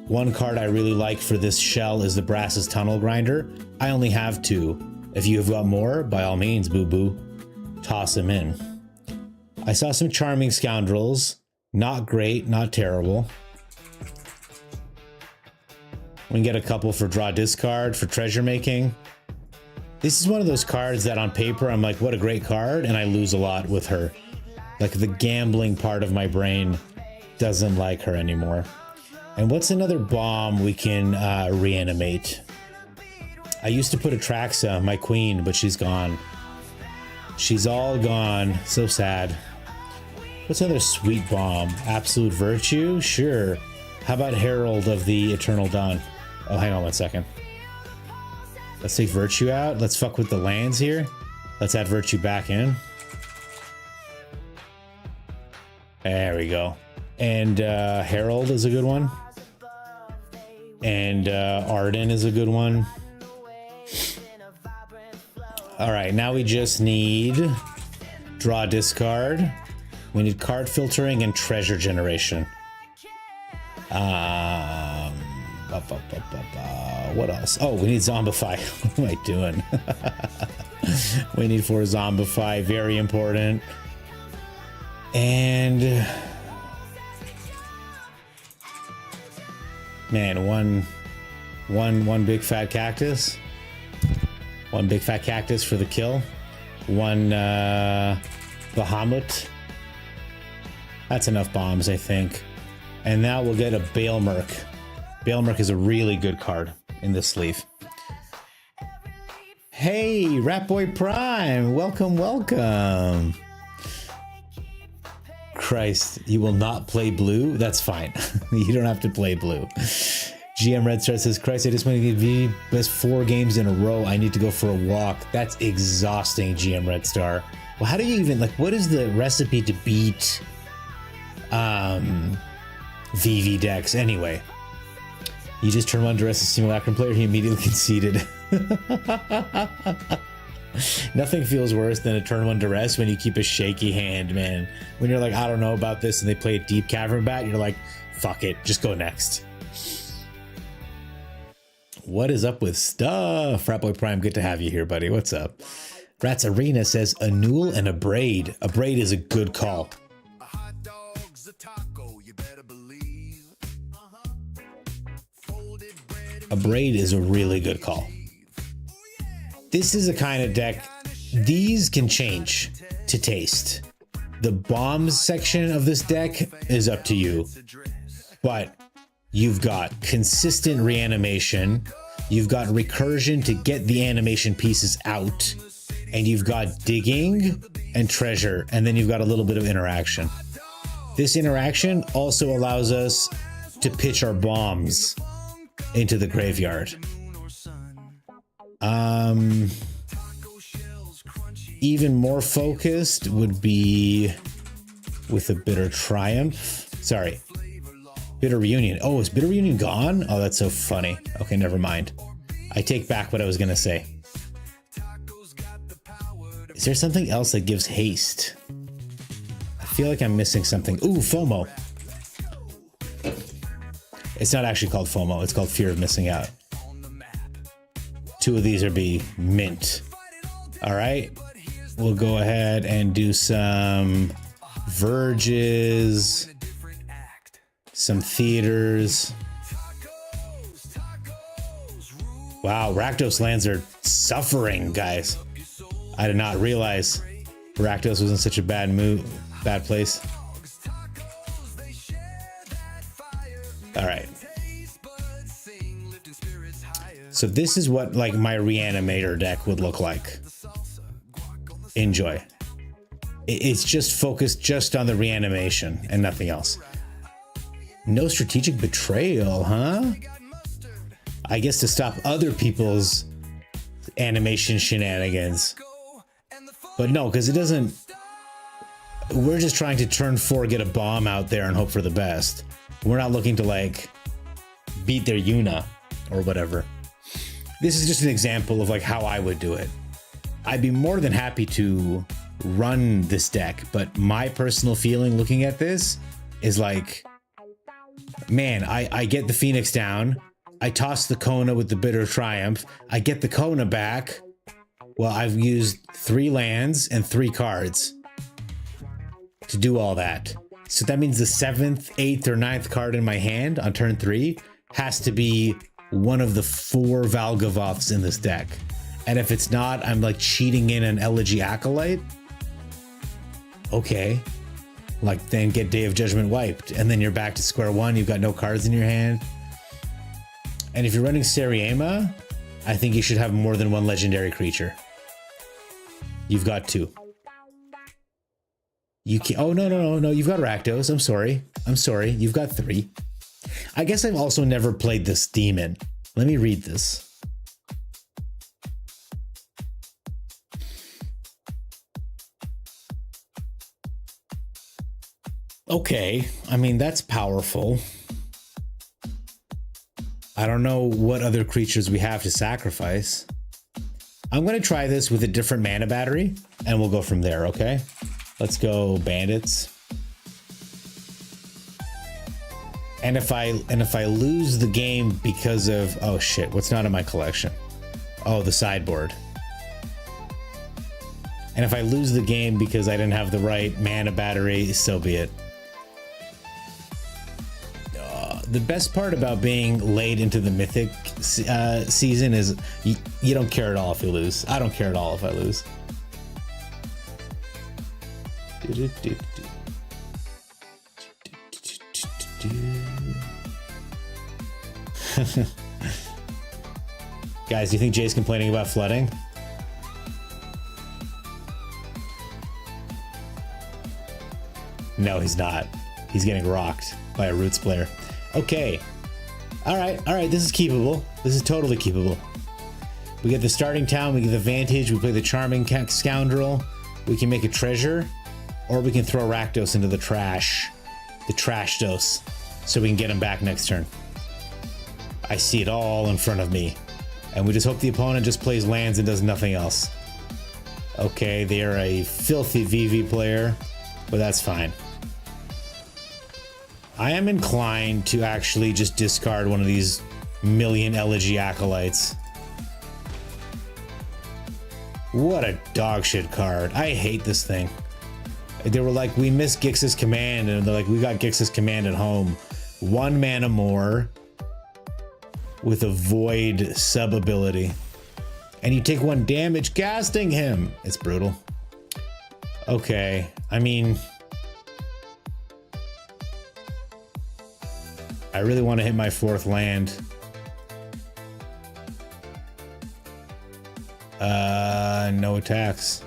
One card I really like for this shell is the Brass's Tunnel Grinder. I only have 2. If you have got more, by all means, boo-boo, toss them in. I saw some Charming Scoundrels. Not great, not terrible. We can get a couple for draw discard, for treasure making. This is one of those cards that on paper I'm like, what a great card, and I lose a lot with her. Like the gambling part of my brain doesn't like her anymore. And what's another bomb we can reanimate? I used to put Atraxa, my queen, but she's gone. She's all gone. So sad. What's another sweet bomb? Absolute Virtue? Sure. How about Herald of the Eternal Dawn? Oh, hang on one second. Let's take Virtue out. Let's fuck with the lands here. Let's add Virtue back in. There we go. And Herald is a good one. And Arden is a good one. All right, now we just need draw, discard. We need card filtering and treasure generation. What else? Oh, we need Zombify. What am I doing? We need 4 Zombify. Very important. And man, one big fat cactus. One big fat cactus for the kill. One Bahamut. That's enough bombs, I think. And now we'll get a Baelmerk. Baelmerk is a really good card in this sleeve. Hey, Ratboy Prime, welcome, welcome. Christ, you will not play blue? That's fine. You don't have to play blue. GM Red Star says, Christ, I just want to give you best 4 games in a row. I need to go for a walk. That's exhausting, GM Red Star. Well, how do you even, like, what is the recipe to beat VV decks? Anyway, you just turn one to rest a simulacrum player, he immediately conceded. Nothing feels worse than a turn 1 duress when you keep a shaky hand, man. When you're like, I don't know about this, and they play a deep cavern bat, you're like, fuck it, just go next. What is up with stuff? Fratboy Prime, good to have you here, buddy. What's up? Rats Arena says a Newell and a Braid. A Braid is a good call. A Braid is a really good call. This is a kind of deck, these can change to taste. The bombs section of this deck is up to you, but you've got consistent reanimation, you've got recursion to get the animation pieces out, and you've got digging and treasure, and then you've got a little bit of interaction. This interaction also allows us to pitch our bombs into the graveyard. Even more focused would be with a Bitter Triumph. Sorry, Bitter Reunion. Oh, is Bitter Reunion gone? Oh, that's so funny. Okay, never mind. I take back what I was gonna say. Is there something else that gives haste? I feel like I'm missing something. Ooh, FOMO. It's not actually called FOMO. It's called Fear of Missing Out. 2 of these are be mint. All right. We'll go ahead and do some Verges, some Theaters. Wow, Rakdos lands are suffering, guys. I did not realize Rakdos was in such a bad place. All right. So this is what like my Reanimator deck would look like. Enjoy. It's just focused just on the reanimation and nothing else. No strategic betrayal, huh? I guess to stop other people's animation shenanigans. But no, because it doesn't... We're just trying to turn 4, get a bomb out there and hope for the best. We're not looking to like beat their Yuna or whatever. This is just an example of like how I would do it. I'd be more than happy to run this deck, but my personal feeling looking at this is like, man, I get the Phoenix down, I toss the Kona with the Bitter Triumph, I get the Kona back. Well, I've used 3 lands and 3 cards to do all that. So that means the 7th, 8th, or 9th card in my hand on turn 3 has to be one of the 4 Valgavoths in this deck. And if it's not, I'm like cheating in an Elegy Acolyte. Okay. Like then get Day of Judgment wiped. And then you're back to square one. You've got no cards in your hand. And if you're running Seriema, I think you should have more than 1 legendary creature. You've got 2. You can't, oh, no. You've got Rakdos. I'm sorry. You've got 3. I guess I've also never played this demon. Let me read this. Okay, I mean, that's powerful. I don't know what other creatures we have to sacrifice. I'm going to try this with a different mana battery, and we'll go from there, okay? Let's go bandits. And if I lose the game because of, oh shit, what's not in my collection? Oh, the sideboard. And if I lose the game because I didn't have the right mana battery, so be it. The best part about being late into the Mythic season is you don't care at all if you lose. I don't care at all if I lose. Guys, do you think Jay's complaining about flooding? No, he's not. He's getting rocked by a Roots player. Okay. All right. This is keepable. This is totally keepable. We get the starting town. We get the Vantage. We play the Charming Scoundrel. We can make a treasure. Or we can throw Rakdos into the trash. The trash dose. So we can get him back next turn. I see it all in front of me. And we just hope the opponent just plays lands and does nothing else. Okay, they are a filthy VV player. But that's fine. I am inclined to actually just discard one of these million Elegy Acolytes. What a dogshit card. I hate this thing. They were like, we missed Gix's command, and they're like, we got Gix's command at home. 1 mana more with a void sub ability. And you take 1 damage casting him. It's brutal. Okay, I mean, I really want to hit my 4th land. No attacks.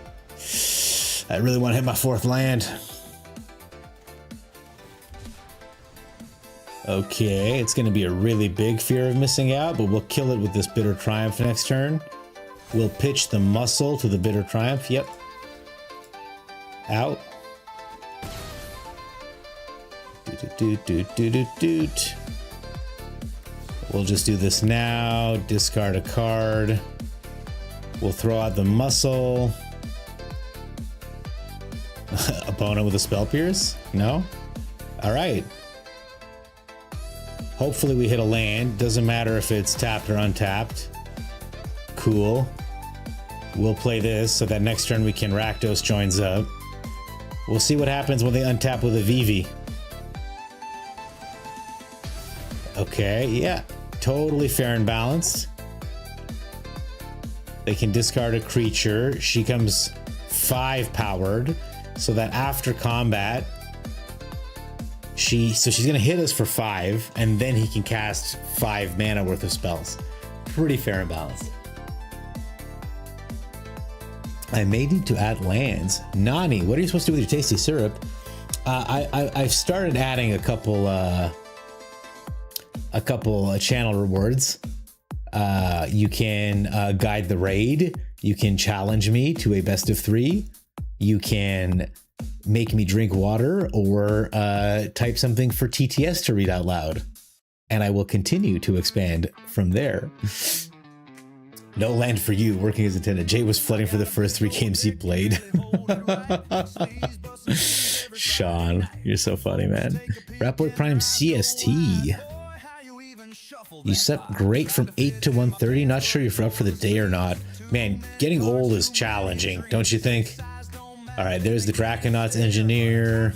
I really want to hit my 4th land. Okay, it's going to be a really big fear of missing out, but we'll kill it with this Bitter Triumph next turn. We'll pitch the muscle to the Bitter Triumph. Yep. Out. We'll just do this now. Discard a card. We'll throw out the muscle. Opponent with a Spell Pierce? No? Alright. Hopefully we hit a land. Doesn't matter if it's tapped or untapped. Cool. We'll play this so that next turn we can Rakdos joins up. We'll see what happens when they untap with a VV. Okay, yeah. Totally fair and balanced. They can discard a creature. She comes 5 powered, so that after combat, she's gonna hit us for 5, and then he can cast 5 mana worth of spells. Pretty fair and balanced. I may need to add lands. Nani, what are you supposed to do with your tasty syrup? I've started adding a couple channel rewards. You can guide the raid. You can challenge me to a best of 3. You can make me drink water or type something for TTS to read out loud. And I will continue to expand from there. No land for you, working as intended. Jay was flooding for the first 3 games he played. Sean, you're so funny, man. Rapboy Prime CST. You slept great from 8 to 1:30. Not sure if you're up for the day or not. Man, getting old is challenging, don't you think? All right, there's the Draconauts Engineer.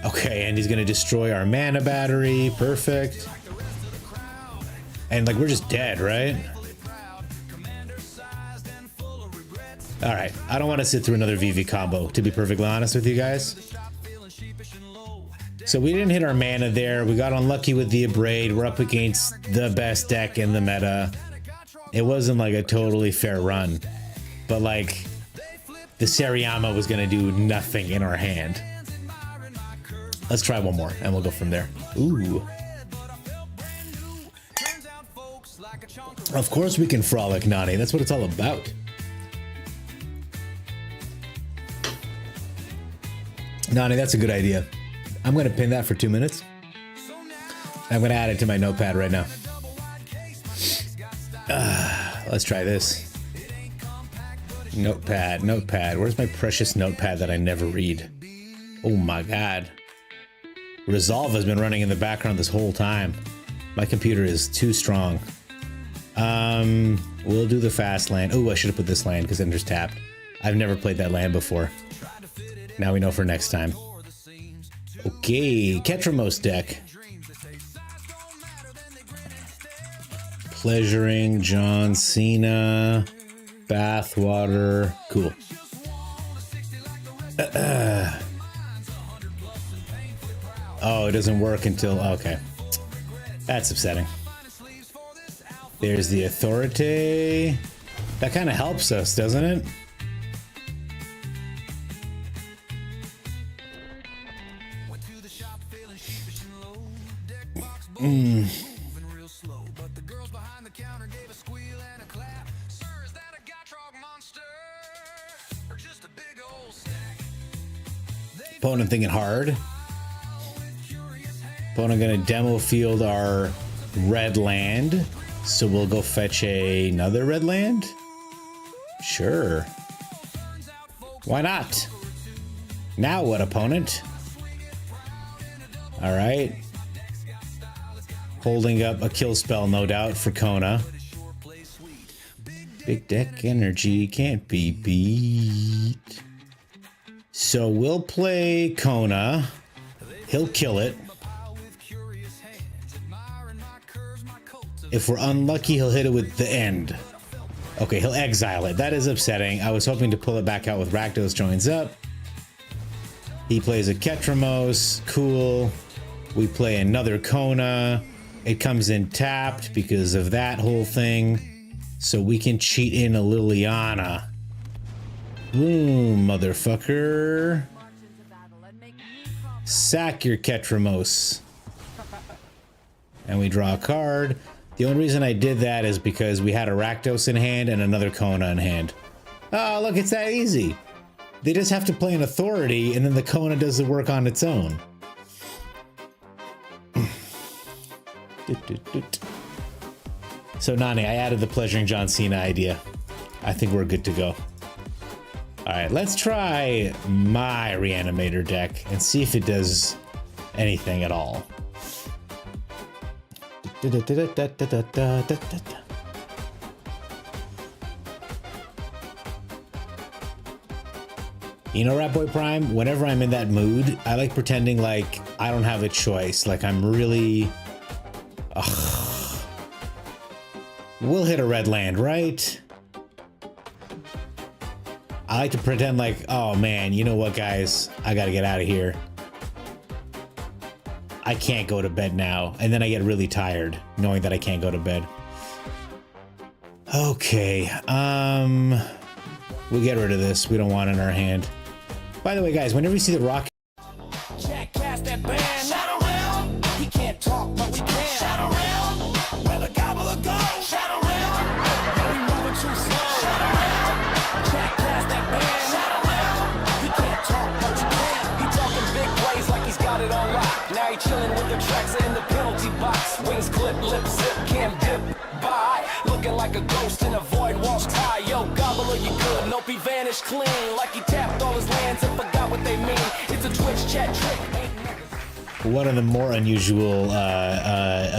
Okay, and he's gonna destroy our mana battery. Perfect. And like, we're just dead, right? All right, I don't want to sit through another VV combo, to be perfectly honest with you guys. So we didn't hit our mana there. We got unlucky with the Abrade. We're up against the best deck in the meta. It wasn't like a totally fair run, but like the Sariyama was gonna do nothing in our hand. Let's try one more and we'll go from there. Ooh. Of course we can frolic, Nani. That's what it's all about. Nani, that's a good idea. I'm going to pin that for 2 minutes. I'm going to add it to my notepad right now. Let's try this. Notepad, notepad. Where's my precious notepad that I never read? Oh my god. Resolve has been running in the background this whole time. My computer is too strong. We'll do the fast land. Oh, I should have put this land because Ender's tapped. I've never played that land before. Now we know for next time. Okay, Ketramos deck. Pleasuring, John Cena, Bathwater. Cool. Oh, it doesn't work until... Okay. That's upsetting. There's the Authority. That kind of helps us, doesn't it? Opponent thinking hard. Opponent gonna demo field our red land. So we'll go fetch another red land? Sure. Why not? Now what, opponent? Alright. Holding up a kill spell, no doubt, for Kona. Big deck energy can't be beat. So we'll play Kona. He'll kill it. If we're unlucky, he'll hit it with the end. Okay, he'll exile it. That is upsetting. I was hoping to pull it back out with Rakdos joins up. He plays a Ketramos. Cool. We play another Kona. It comes in tapped because of that whole thing. So we can cheat in a Liliana. Boom, motherfucker. Sack your Ketramos. And we draw a card. The only reason I did that is because we had a Rakdos in hand and another Kona in hand. Oh, look, it's that easy. They just have to play an Authority, and then the Kona does the work on its own. So, Nani, I added the Pleasuring John Cena idea. I think we're good to go. Alright, let's try my Reanimator deck and see if it does anything at all. You know, Rat Boy Prime, whenever I'm in that mood, I like pretending like I don't have a choice. Like I'm really... Ugh. We'll hit a red land, right? I like to pretend like, oh man, you know what, guys? I gotta get out of here. I can't go to bed now. And then I get really tired knowing that I can't go to bed. Okay, we'll get rid of this. We don't want it in our hand. By the way, guys, whenever you see the rock... Jack cast that band. Shadow realm. He can't talk, but we can. Shadow realm. Where the gobbler go. Shadow realm. We moving too slow. Shadow realm. Jack cast that band. Shadow realm. He can't talk, but you can. He talking big plays like he's got it on lock. Now he chilling with the tracks in the penalty box. Wings clip, lip zip, can't dip by. Looking like a ghost in a void walks high. Yo, gobbler, you good. Nope, he vanished clean. Like he tapped all his lands and forgot what they mean. It's a Twitch chat trick. One of the more unusual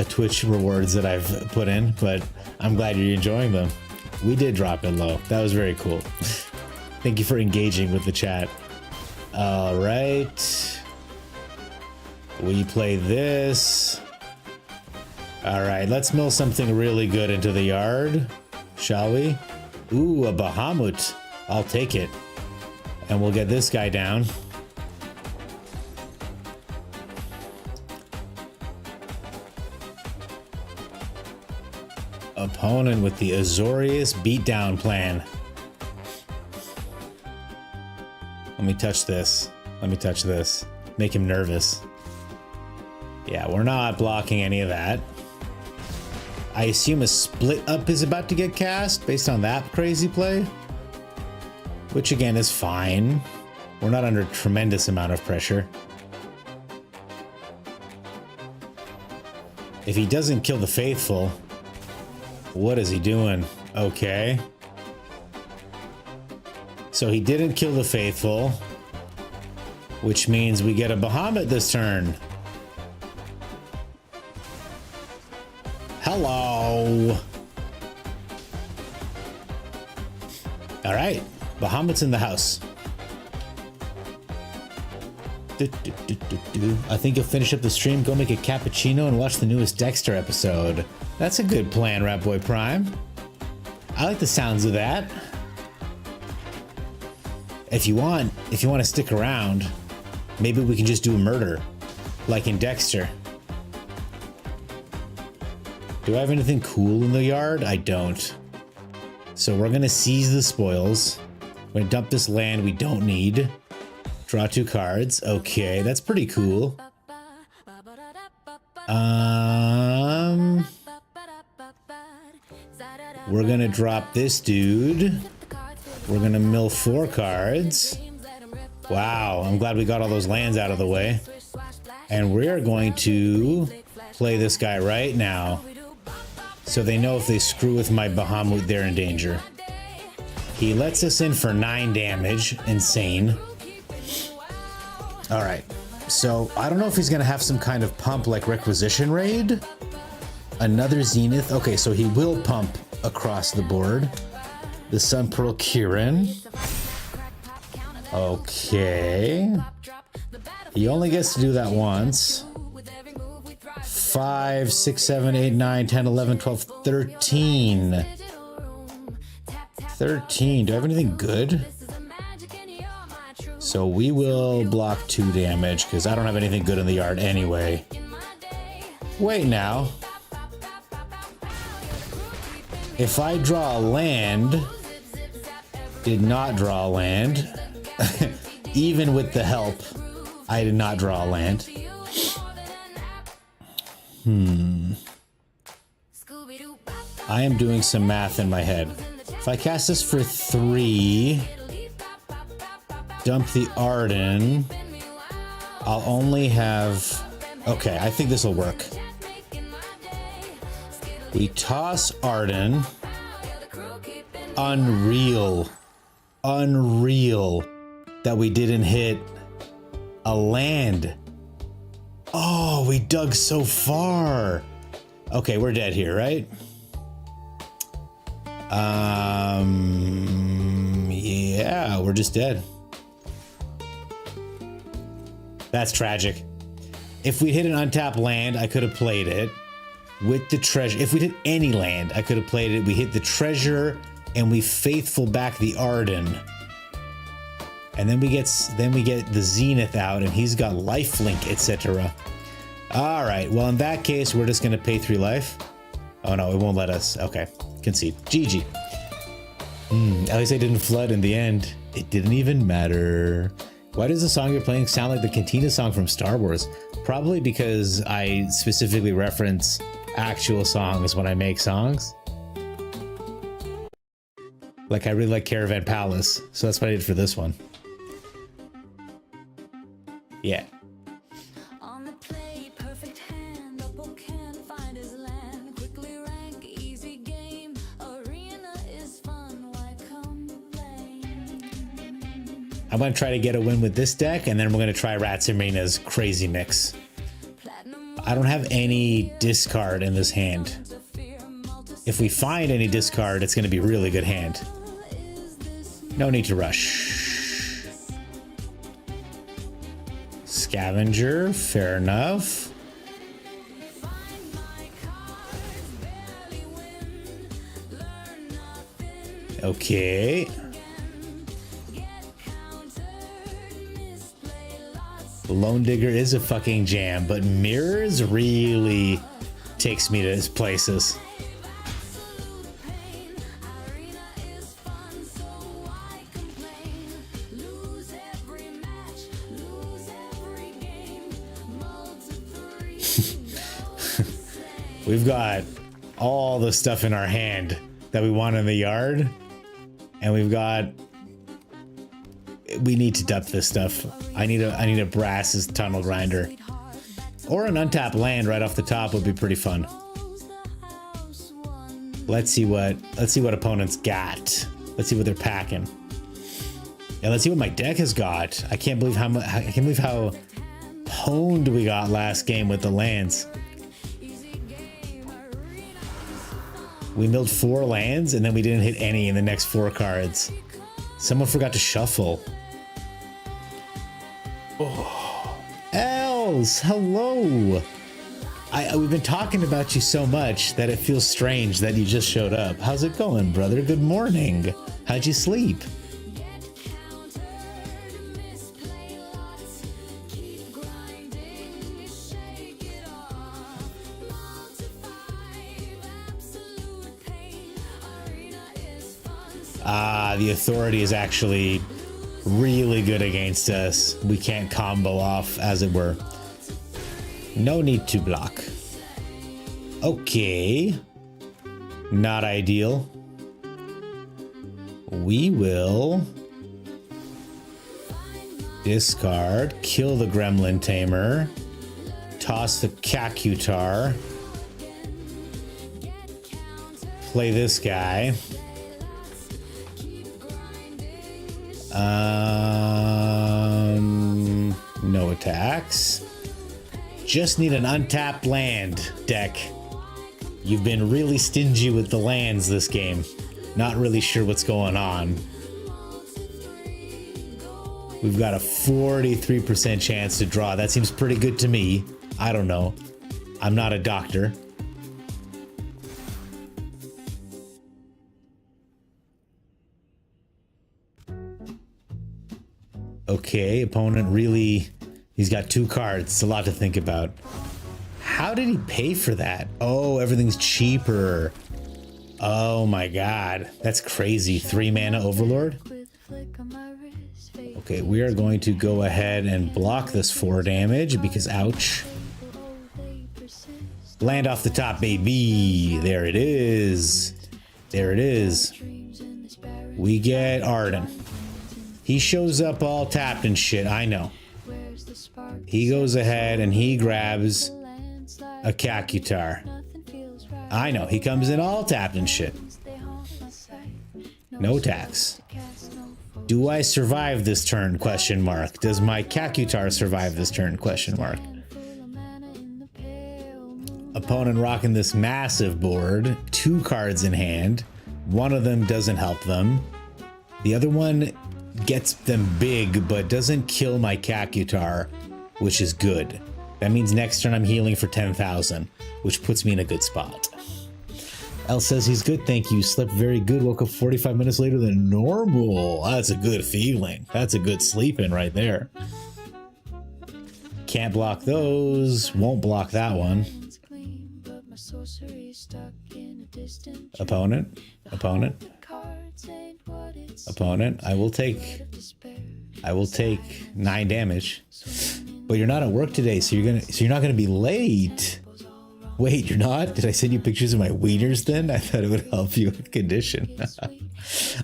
Twitch rewards that I've put in, but I'm glad you're enjoying them. We did drop in low. That was very cool. Thank you for engaging with the chat. All right. We play this. All right, let's mill something really good into the yard, shall we? Ooh, a Bahamut. I'll take it. And we'll get this guy down. Opponent with the Azorius beatdown plan. Let me touch this. Let me touch this. Make him nervous. Yeah, we're not blocking any of that. I assume a split up is about to get cast based on that crazy play. Which again is fine. We're not under a tremendous amount of pressure. If he doesn't kill the faithful, what is he doing? Okay. So he didn't kill the faithful, which means we get a Bahamut this turn. Hello. All right, Bahamut's in the house. I think you'll finish up the stream, go make a cappuccino, and watch the newest Dexter episode. That's a good plan, Ratboy Prime. I like the sounds of that. If you want to stick around, maybe we can just do a murder, like in Dexter. Do I have anything cool in the yard? I don't. So we're gonna seize the spoils. We're gonna dump this land we don't need. Draw 2 cards. Okay, that's pretty cool. We're gonna drop this dude. We're gonna mill 4 cards. Wow, I'm glad we got all those lands out of the way. And we're going to play this guy right now, so they know if they screw with my Bahamut, they're in danger. He lets us in for 9 damage. Insane. Alright, so I don't know if he's gonna have some kind of pump like Requisition Raid. Another Zenith. Okay, so he will pump across the board. The Sun Pearl Kirin. Okay. He only gets to do that once. 5, 6, 7, 8, 9, 10, 11, 12, 13. 13. Do I have anything good? So we will block 2 damage because I don't have anything good in the yard anyway. Wait now. If I draw a land, did not draw a land. Even with the help, I did not draw a land. I am doing some math in my head. If I cast this for 3, dump the Arden, I'll only have... Okay, I think this will work. We toss Arden. Unreal. Unreal that we didn't hit a land. Oh, we dug so far. Okay, we're dead here, right? Yeah, we're just dead. That's tragic. If we hit an untapped land, I could have played it with the treasure. If we hit any land, I could have played it. We hit the treasure and we faithful back the Arden. And then we get the Zenith out and he's got lifelink, etc. All right, well, in that case, we're just going to pay 3 life. Oh, no, it won't let us. Okay, concede. GG. At least I didn't flood in the end. It didn't even matter. Why does the song you're playing sound like the Cantina song from Star Wars? Probably because I specifically reference actual songs when I make songs. Like, I really like Caravan Palace, so that's what I did for this one. Yeah. On the play, perfect hand, Opal can't find his land. Quickly rank, easy game, arena is fun, why complain? I'm gonna try to get a win with this deck, and then we're gonna try Rats Arena's crazy mix. I don't have any discard in this hand. If we find any discard, it's gonna be a really good hand. No need to rush. Scavenger, fair enough. Okay. Lone Digger is a fucking jam, but Mirrors really takes me to places. We've got all the stuff in our hand that we want in the yard, and we've got We need to dump this stuff. I need a Brass's tunnel grinder. Or an untapped land right off the top would be pretty fun. Let's see what opponents got. Let's see what they're packing. Yeah, let's see what my deck has got. I can't believe how pwned we got last game with the lands. We milled 4 lands and then we didn't hit any in the next 4 cards. Someone forgot to shuffle. Oh, Els, hello. We've been talking about you so much that it feels strange that you just showed up. How's it going, brother? Good morning. How'd you sleep? The authority is actually really good against us. We can't combo off, as it were. No need to block. Okay. Not ideal. We will discard, kill the Gremlin Tamer, toss the Kakutar, play this guy. No attacks. Just need an untapped land deck. You've been really stingy with the lands this game. Not really sure what's going on. We've got a 43% chance to draw. That seems pretty good to me. I don't know. I'm not a doctor. Okay, opponent really... He's got 2 cards. It's a lot to think about. How did he pay for that? Oh, everything's cheaper. Oh my god. That's crazy. 3 mana Overlord? Okay, we are going to go ahead and block this 4 damage because ouch. Land off the top, baby. There it is. There it is. We get Arden. He shows up all tapped and shit, I know. He goes ahead and he grabs a Kakutar. I know, he comes in all tapped and shit. No tax. Do I survive this turn? Question mark. Does my Kakutar survive this turn? Question mark. Opponent rocking this massive board. 2 cards in hand. One of them doesn't help them. The other one gets them big, but doesn't kill my Kakutar, which is good. That means next turn I'm healing for 10,000, which puts me in a good spot. El says he's good, thank you. Slept very good, woke up 45 minutes later than normal. That's a good feeling. That's a good sleeping right there. Can't block those. Won't block that one. Opponent. Opponent. Opponent. I will take 9 damage. But you're not at work today, so you're not gonna be late. Wait, you're not? Did I send you pictures of my wieners then? I thought it would help you with condition.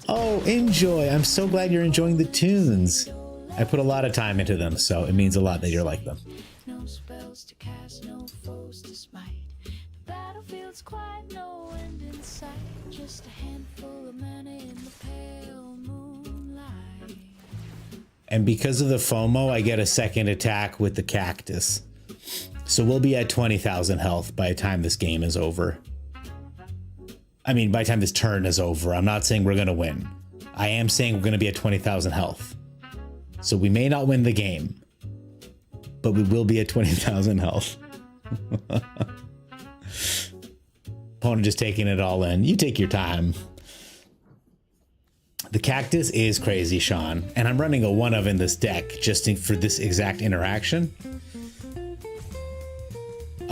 Oh, enjoy. I'm so glad you're enjoying the tunes. I put a lot of time into them, so it means a lot that you're like them. No spells to cast, no foes to smite. The battlefield's quiet, no end in sight. Just a handful of mana in the pale moonlight. And because of the FOMO, I get a second attack with the cactus. So we'll be at 20,000 health by the time this game is over. I mean, by the time this turn is over. I'm not saying we're going to win. I am saying we're going to be at 20,000 health. So we may not win the game, but we will be at 20,000 health. Opponent just taking it all in. You take your time. The cactus is crazy, Sean. And I'm running a 1 of in this deck just for this exact interaction.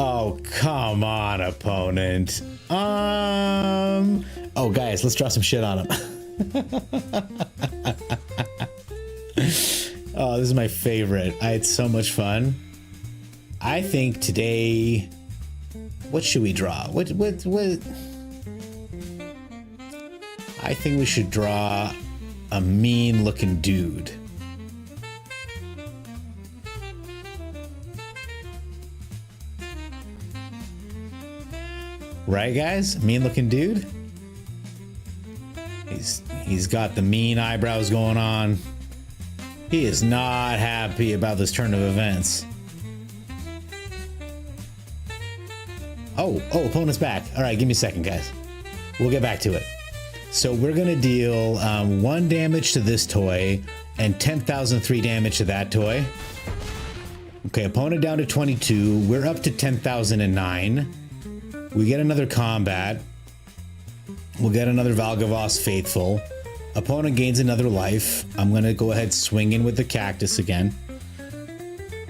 Oh, come on, opponent. Oh, guys, let's draw some shit on him. Oh, this is my favorite. I had so much fun. I think today... What should we draw? What? I think we should draw a mean-looking dude. Right, guys? Mean looking dude. He's got the mean eyebrows going on. He is not happy about this turn of events. Oh, opponent's back. All right, give me a second, guys. We'll get back to it. So we're gonna deal 1 damage to this toy and 10,003 damage to that toy. Okay, opponent down to 22. We're up to 10,009. We get another combat. We'll get another Valgavoss Faithful. Opponent gains another life. I'm gonna go ahead swing in with the cactus again.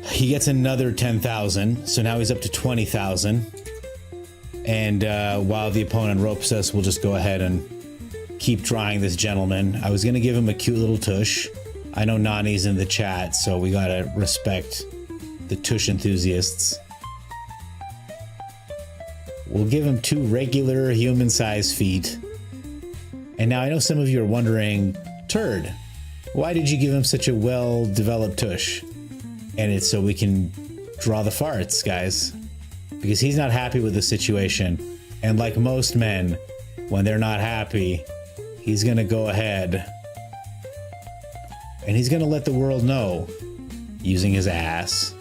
He gets another 10,000, so now he's up to 20,000. And while the opponent ropes us, we'll just go ahead and keep drawing this gentleman. I was gonna give him a cute little tush. I know Nani's in the chat, so we gotta respect the tush enthusiasts. We'll give him 2 regular human-sized feet. And now I know some of you are wondering, Turd, why did you give him such a well-developed tush? And it's so we can draw the farts, guys. Because he's not happy with the situation. And like most men, when they're not happy, he's gonna go ahead and he's gonna let the world know using his ass.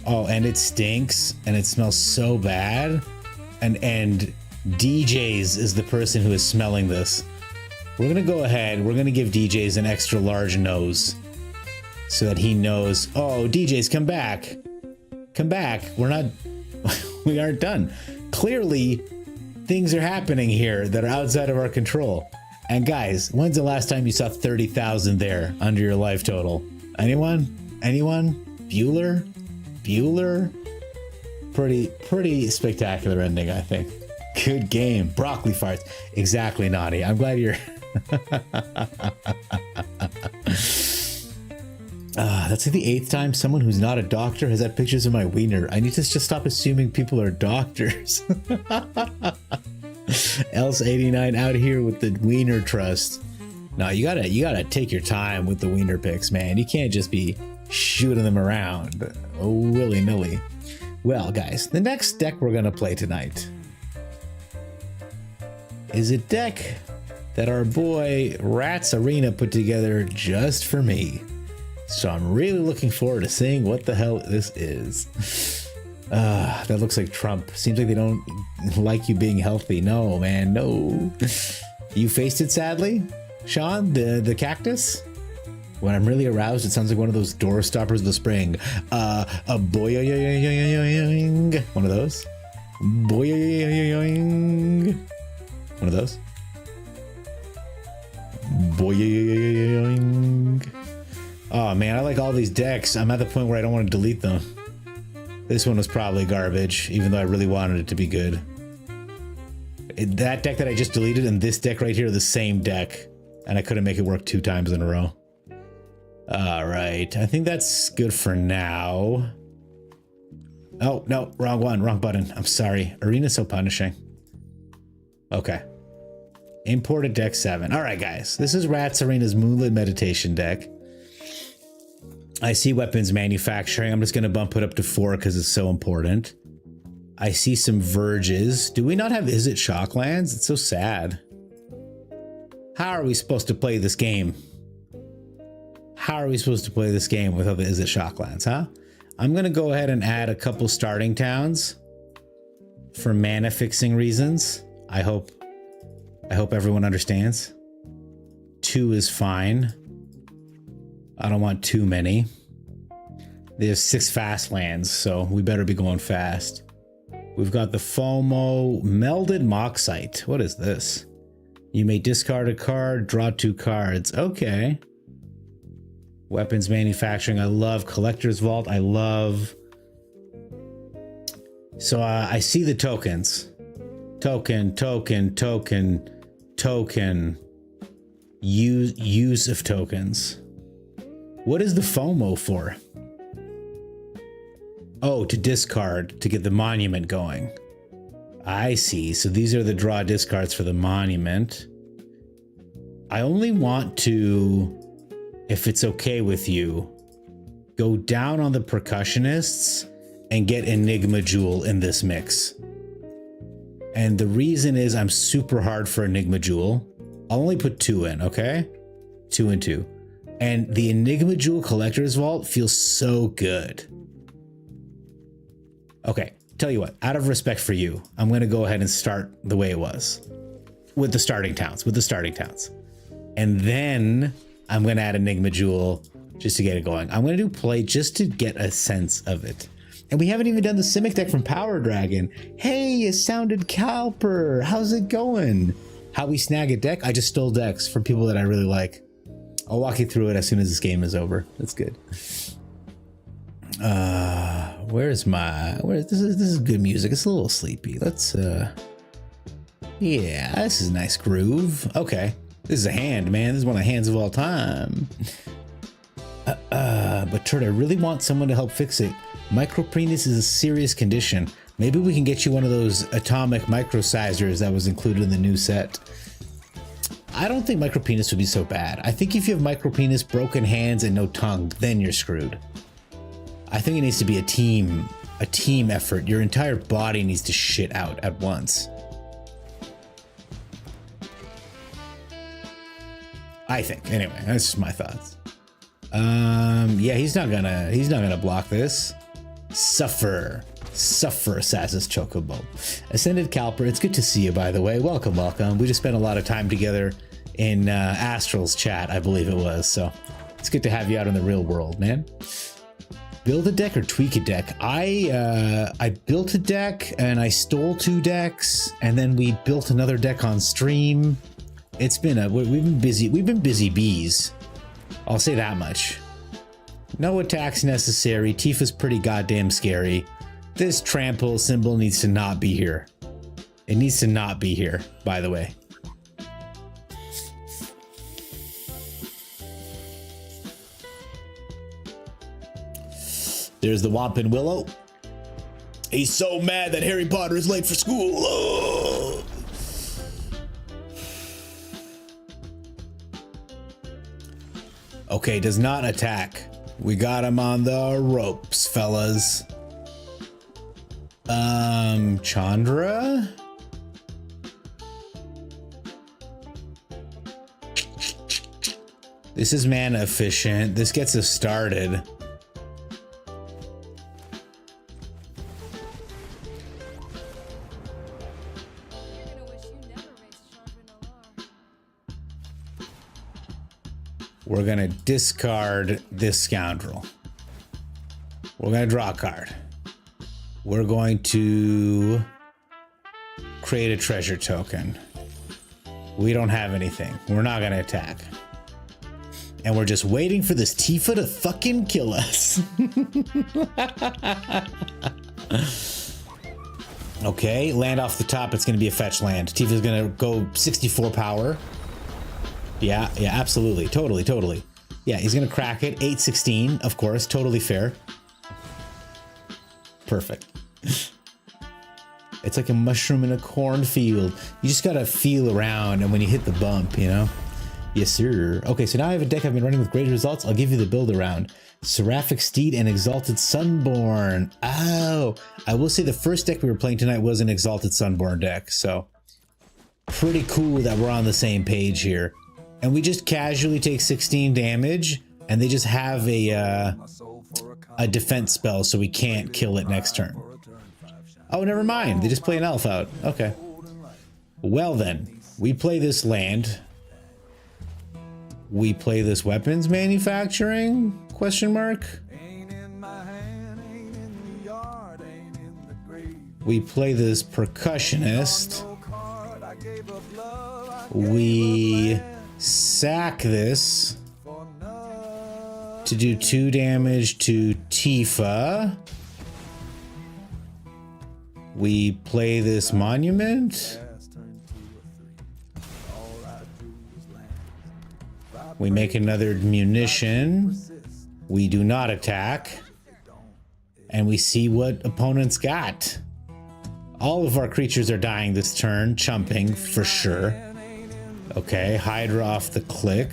Oh, and it stinks and it smells so bad. And DJs is the person who is smelling this. We're gonna go ahead, we're gonna give DJs an extra large nose so that he knows, oh, DJs, come back. Come back. We're not, we aren't done. Clearly, things are happening here that are outside of our control. And guys, when's the last time you saw 30,000 there under your life total? Anyone? Anyone? Bueller? Bueller? Pretty spectacular ending, I think. Good game. Broccoli farts. Exactly, Naughty. I'm glad you're... that's like the 8th time someone who's not a doctor has had pictures of my wiener. I need to just stop assuming people are doctors. Else 89 out here with the wiener trust. No, you gotta take your time with the wiener pics, man. You can't just be shooting them around willy-nilly. Well, guys, the next deck we're gonna play tonight is a deck that our boy Rats Arena put together just for me. So I'm really looking forward to seeing what the hell this is. That looks like Trump. Seems like they don't like you being healthy. No, man, no. You faced it, sadly, Sean, the cactus? When I'm really aroused, it sounds like one of those door stoppers of the spring. A boing. One of those. Boing. One of those. Boing. Oh man, I like all these decks. I'm at the point where I don't want to delete them. This one was probably garbage, even though I really wanted it to be good. That deck that I just deleted and this deck right here are the same deck. And I couldn't make it work 2 times in a row. Alright, I think that's good for now. Oh, no, wrong one, wrong button. I'm sorry. Arena's so punishing. Okay. Imported deck 7. Alright, guys. This is Rats Arena's Moonlit Meditation deck. I see weapons manufacturing. I'm just going to bump it up to 4 because it's so important. I see some Verges. Do we not have Is It Shocklands? It's so sad. How are we supposed to play this game? How are we supposed to play this game without the Is It Shocklands, huh? I'm going to go ahead and add a couple starting towns for mana fixing reasons. I hope everyone understands. 2 is fine. I don't want too many. There's 6 fast lands, so we better be going fast. We've got the FOMO Melded Moxite. What is this? You may discard a card, draw 2 cards. Okay. Weapons manufacturing. I love Collector's Vault. I love... So I see the tokens. Token. Use of tokens. What is the FOMO for? Oh, to discard, to get the monument going. I see. So these are the draw discards for the monument. I only want to, if it's okay with you, go down on the percussionists and get Enigma Jewel in this mix. And the reason is I'm super hard for Enigma Jewel. I'll only put 2 in, okay? 2 and 2. And the Enigma Jewel Collector's Vault feels so good. Okay, tell you what, out of respect for you, I'm gonna go ahead and start the way it was. With the starting towns, And then I'm gonna add Enigma Jewel just to get it going. I'm gonna do play just to get a sense of it. And we haven't even done the Simic deck from Power Dragon. Hey, it sounded Calper. How's it going? How we snag a deck? I just stole decks from people that I really like. I'll walk you through it as soon as this game is over. That's good. Where's this is good music. It's a little sleepy. Let's yeah, this is a nice groove. Okay. This is a hand, man. This is one of the hands of all time. But Turt, I really want someone to help fix it. Micropenis is a serious condition. Maybe we can get you one of those atomic microsizers that was included in the new set. I don't think micropenis would be so bad. I think if you have micropenis, broken hands, and no tongue, then you're screwed. I think it needs to be a team effort. Your entire body needs to shit out at once. I think. Anyway, that's just my thoughts. Yeah, he's not gonna block this. Suffer, Assassin's Chocobo. Ascended Calper, it's good to see you, by the way. Welcome. We just spent a lot of time together in Astral's chat, I believe it was. So it's good to have you out in the real world, man. Build a deck or tweak a deck? I built a deck and I stole 2 decks, and then we built another deck on stream. It's been we've been busy. We've been busy bees. I'll say that much. No attacks necessary. Tifa's pretty goddamn scary. This trample symbol needs to not be here. It needs to not be here, by the way. There's the Wampin Willow. He's so mad that Harry Potter is late for school. Oh. Okay, does not attack. We got him on the ropes, fellas. Chandra? This is mana efficient. This gets us started. We're gonna discard this scoundrel. We're gonna draw a card. We're going to create a treasure token. We don't have anything. We're not gonna attack. And we're just waiting for this Tifa to fucking kill us. Okay, land off the top. It's gonna be a fetch land. Tifa's gonna go 64 power. Yeah, absolutely. Totally. Yeah, he's gonna crack it. 816, of course. Totally fair. Perfect. It's like a mushroom in a cornfield. You just gotta feel around, and when you hit the bump, you know? Yes, sir. Okay, so now I have a deck I've been running with great results. I'll give you the build around. Seraphic Steed and Exalted Sunborn. Oh, I will say the first deck we were playing tonight was an Exalted Sunborn deck, so pretty cool that we're on the same page here. And we just casually take 16 damage, and they just have a defense spell, so we can't kill it next turn. Oh, never mind. They just play an elf out. Okay. Well then, we play this land. We play this weapons manufacturing? Question mark. We play this percussionist. We sack this to do 2 damage to Tifa. We play this monument. We make another munition. We do not attack. And we see what opponents got. All of our creatures are dying this turn, chumping for sure. Okay, Hydra off the click.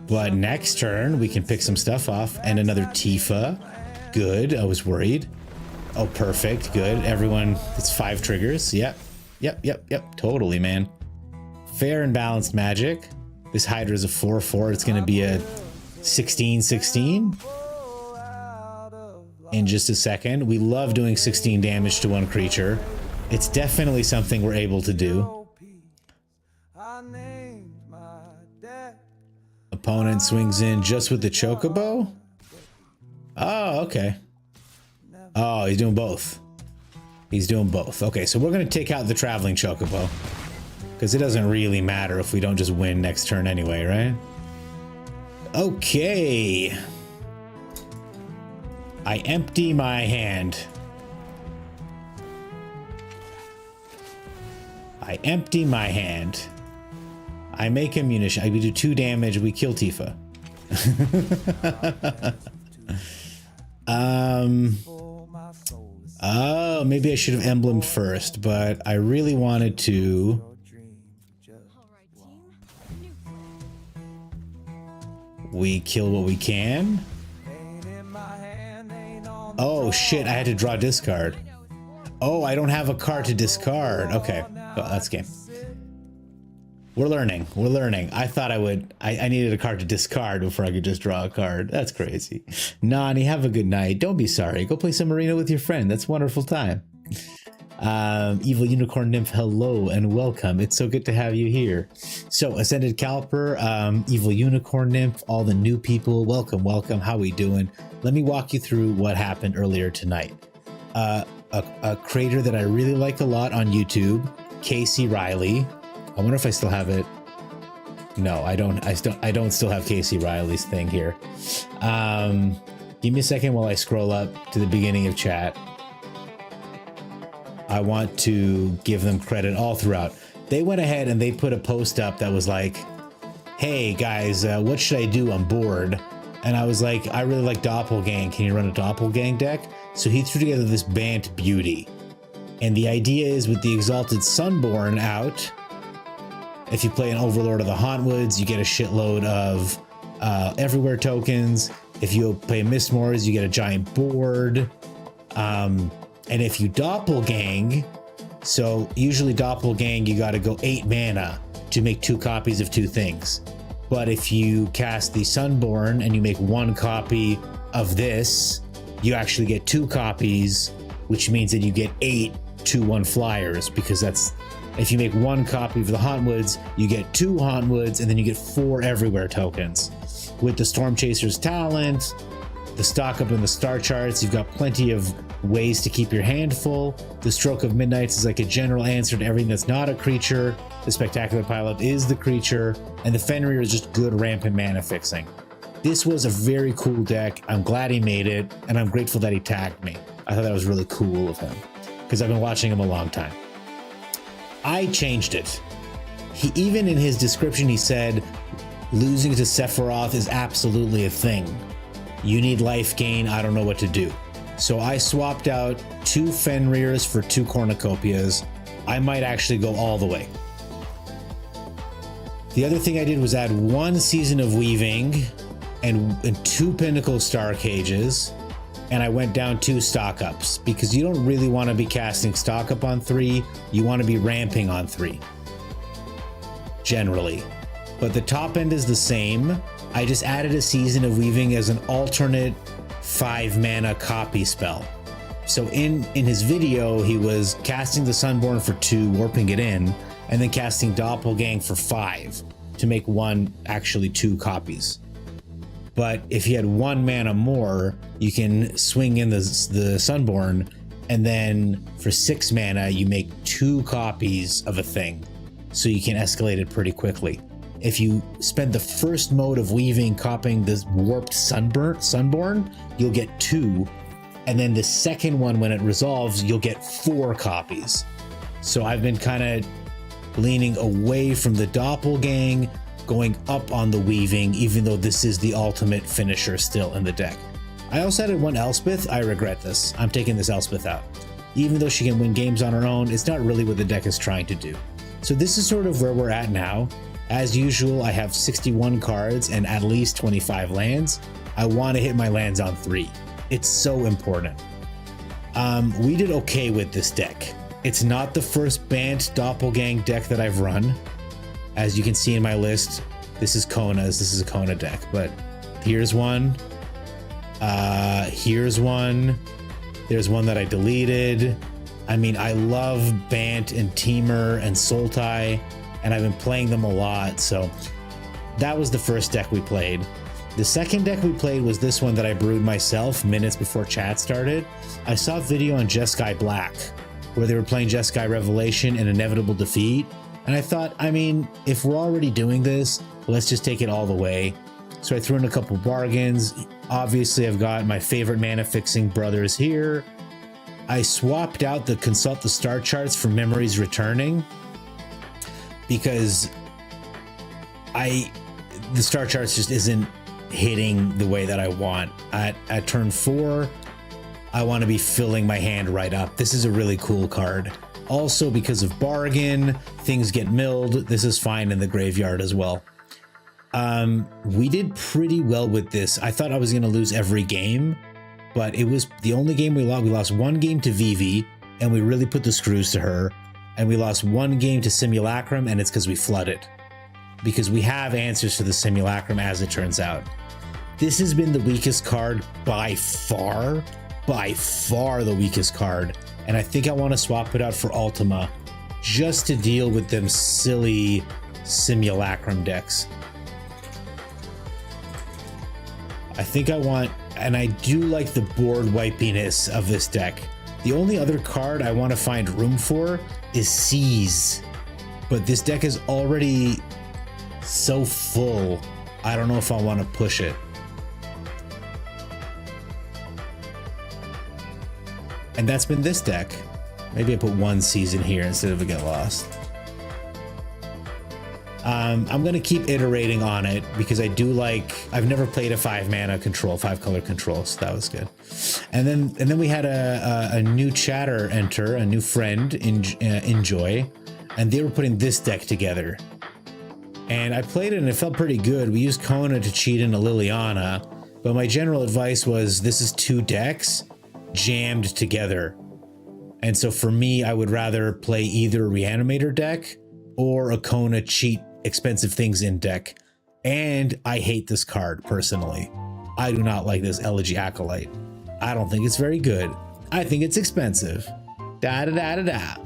But next turn, we can pick some stuff off, and another Tifa. Good. I was worried. Oh, perfect. Good. Everyone, it's 5 triggers. Yep. Yep. Totally, man. Fair and balanced magic. This Hydra is a 4/4. It's going to be a 16/16 in just a second. We love doing 16 damage to one creature. It's definitely something we're able to do. Opponent swings in just with the chocobo. Oh, okay. Oh, he's doing both. He's doing both. Okay, so we're going to take out the traveling chocobo, because it doesn't really matter if we don't just win next turn anyway, right? Okay. I empty my hand. I empty my hand. I make a munition. We do 2 damage. We kill Tifa. Oh, maybe I should have emblemed first, but I really wanted to. We kill what we can. Oh shit, I had to draw discard. Oh, I don't have a card to discard. Okay, well, that's game. We're learning. We're learning. I thought I needed a card to discard before I could just draw a card. That's crazy. Nani, have a good night. Don't be sorry. Go play some arena with your friend. That's a wonderful time. Evil Unicorn Nymph, hello and welcome. It's so good to have you here. So, Ascended Caliper, Evil Unicorn Nymph, all the new people, welcome. How we doing? Let me walk you through what happened earlier tonight. A creator that I really like a lot on YouTube, Casey Riley. I wonder if I still have it. No, I don't. I don't still have Casey Riley's thing here. Give me a second while I scroll up to the beginning of chat. I want to give them credit all throughout. They went ahead and they put a post up that was like, "Hey guys, what should I do? I'm bored." And I was like, "I really like Doppelgang. Can you run a Doppelgang deck?" So he threw together this Bant Beauty, and the idea is with the Exalted Sunborn out. If you play an Overlord of the Hauntwoods, you get a shitload of Everywhere tokens. If you play Mistmoors, you get a giant board. And if you Doppelgang, so usually Doppelgang, you got to go 8 mana to make 2 copies of 2 things. But if you cast the Sunborn and you make 1 copy of this, you actually get 2 copies, which means that you get 8 2/1 flyers, because that's... If you make 1 copy of the Hauntwoods, you get 2 Hauntwoods, and then you get 4 Everywhere tokens. With the Storm Chaser's talent, the stock up in the star charts, you've got plenty of ways to keep your hand full. The Stroke of Midnights is like a general answer to everything that's not a creature. The Spectacular Pileup is the creature, and the Fenrir is just good rampant mana fixing. This was a very cool deck. I'm glad he made it, and I'm grateful that he tagged me. I thought that was really cool of him, because I've been watching him a long time. I changed it. He even in his description, he said, losing to Sephiroth is absolutely a thing. You need life gain. I don't know what to do. So I swapped out 2 Fenrirs for 2 Cornucopias. I might actually go all the way. The other thing I did was add 1 Season of Weaving and 2 Pinnacle Star Cages. And I went down 2 stock ups, because you don't really want to be casting stock up on 3. You want to be ramping on 3. Generally. But the top end is the same. I just added a Season of Weaving as an alternate 5 mana copy spell. So in his video, he was casting the Sunborn for 2, warping it in, and then casting Doppelgang for 5 to make 2 copies. But if you had 1 mana more, you can swing in the Sunborn, and then for 6 mana, you make 2 copies of a thing. So you can escalate it pretty quickly. If you spend the first mode of weaving copying this warped Sunborn, you'll get 2. And then the second one, when it resolves, you'll get 4 copies. So I've been kind of leaning away from the Doppelgang, going up on the weaving, even though this is the ultimate finisher still in the deck. I also added 1 Elspeth. I regret this. I'm taking this Elspeth out. Even though she can win games on her own, it's not really what the deck is trying to do. So this is sort of where we're at now. As usual, I have 61 cards and at least 25 lands. I want to hit my lands on 3. It's so important. We did okay with this deck. It's not the first Bant Doppelgang deck that I've run. As you can see in my list, this is Kona's. This is a Kona deck, but here's one. Here's one. There's one that I deleted. I mean, I love Bant and Teamer and Sultai, and I've been playing them a lot, so that was the first deck we played. The second deck we played was this one that I brewed myself minutes before chat started. I saw a video on Jeskai Black where they were playing Jeskai Revelation and Inevitable Defeat, and I thought, I mean, if we're already doing this, let's just take it all the way. So I threw in a couple bargains. Obviously, I've got my favorite mana fixing brothers here. I swapped out the Consult the Star Charts for Memories Returning because the Star Charts just isn't hitting the way that I want. At turn 4, I want to be filling my hand right up. This is a really cool card. Also, because of Bargain, things get milled. This is fine in the graveyard as well. We did pretty well with this. I thought I was going to lose every game, but it was the only game we lost. We lost one game to Vivi, and we really put the screws to her. And we lost one game to Simulacrum, and it's because we flooded. Because we have answers to the Simulacrum, as it turns out. This has been the weakest card by far the weakest card. And I think I want to swap it out for Ultima, just to deal with them silly Simulacrum decks. I think I want, and I do like the board wipiness of this deck. The only other card I want to find room for is Seize, but this deck is already so full, I don't know if I want to push it. And that's been this deck. Maybe I put one Seize in here instead of a Get Lost. I'm going to keep iterating on it because I do like, I've never played a 5-mana control, 5-color control, so that was good. And then we had a new chatter enter, a new friend, Enjoy, and they were putting this deck together. And I played it and it felt pretty good. We used Kona to cheat into Liliana, but my general advice was this is 2 decks jammed together. And so for me, I would rather play either a Reanimator deck or a Kona cheat expensive things in deck. And I hate this card personally. I do not like this Elegy Acolyte. I don't think it's very good. I think it's expensive. Da da da da da.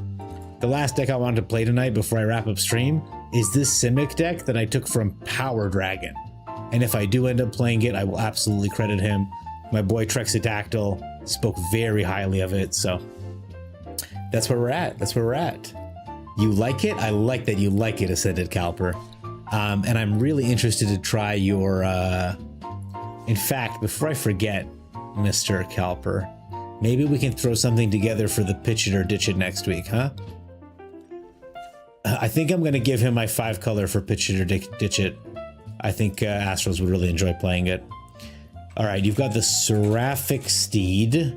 The last deck I wanted to play tonight before I wrap up stream is this Simic deck that I took from Power Dragon. And if I do end up playing it, I will absolutely credit him. My boy Trexidactyl spoke very highly of it, so that's where we're at. That's where we're at. You like it? I like that you like it, Ascended Calper. And I'm really interested to try your... In fact, before I forget, Mr. Calper, maybe we can throw something together for the Pitch It or Ditch It next week, huh? I think I'm going to give him my 5-color for Pitch It or Ditch It. I think Astros would really enjoy playing it. All right, you've got the Seraphic Steed.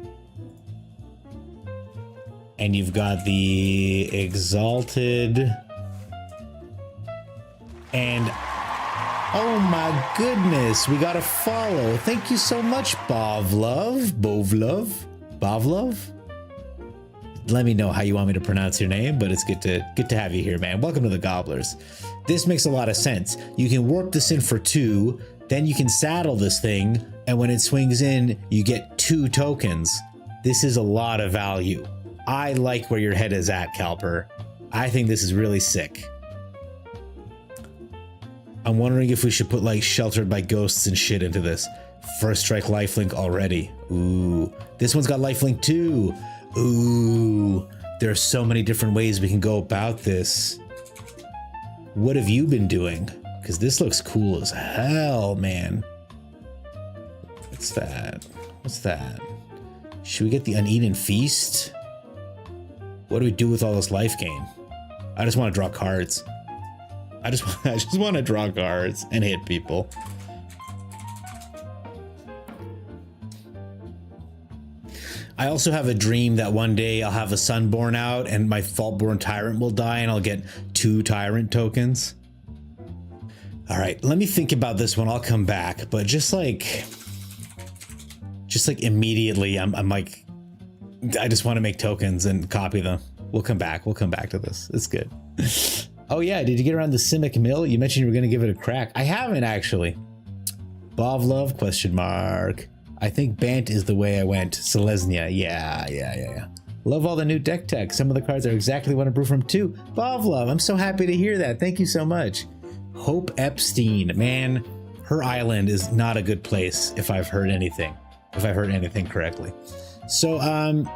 And you've got the Exalted. And oh my goodness, we got a follow. Thank you so much, Bovlov. Let me know how you want me to pronounce your name, but it's good to have you here, man. Welcome to the Gobblers. This makes a lot of sense. You can warp this in for 2, then you can saddle this thing, and when it swings in, you get 2 tokens. This is a lot of value. I like where your head is at, Calper. I think this is really sick. I'm wondering if we should put like Sheltered by Ghosts and shit into this. First strike lifelink already. Ooh. This one's got lifelink too. Ooh. There are so many different ways we can go about this. What have you been doing? Because this looks cool as hell, man. What's that? What's that? Should we get the Uneaten Feast? What do we do with all this life gain? I just want to draw cards. I just want to draw cards and hit people. I also have a dream that one day I'll have a Sunborn out and my Faultborn Tyrant will die and I'll get 2 Tyrant tokens. All right, let me think about this one. I'll come back, but just just like immediately I'm like, I just want to make tokens and copy them. We'll come back to this. It's good. Oh yeah, did you get around the Simic Mill? You mentioned you were going to give it a crack. I haven't actually. Bovlov, question mark. I think Bant is the way I went. Selesnya, yeah. Love all the new deck tech. Some of the cards are exactly what I brew from too. Bovlov, I'm so happy to hear that. Thank you so much. Hope Epstein, man, her island is not a good place if I've heard anything correctly. So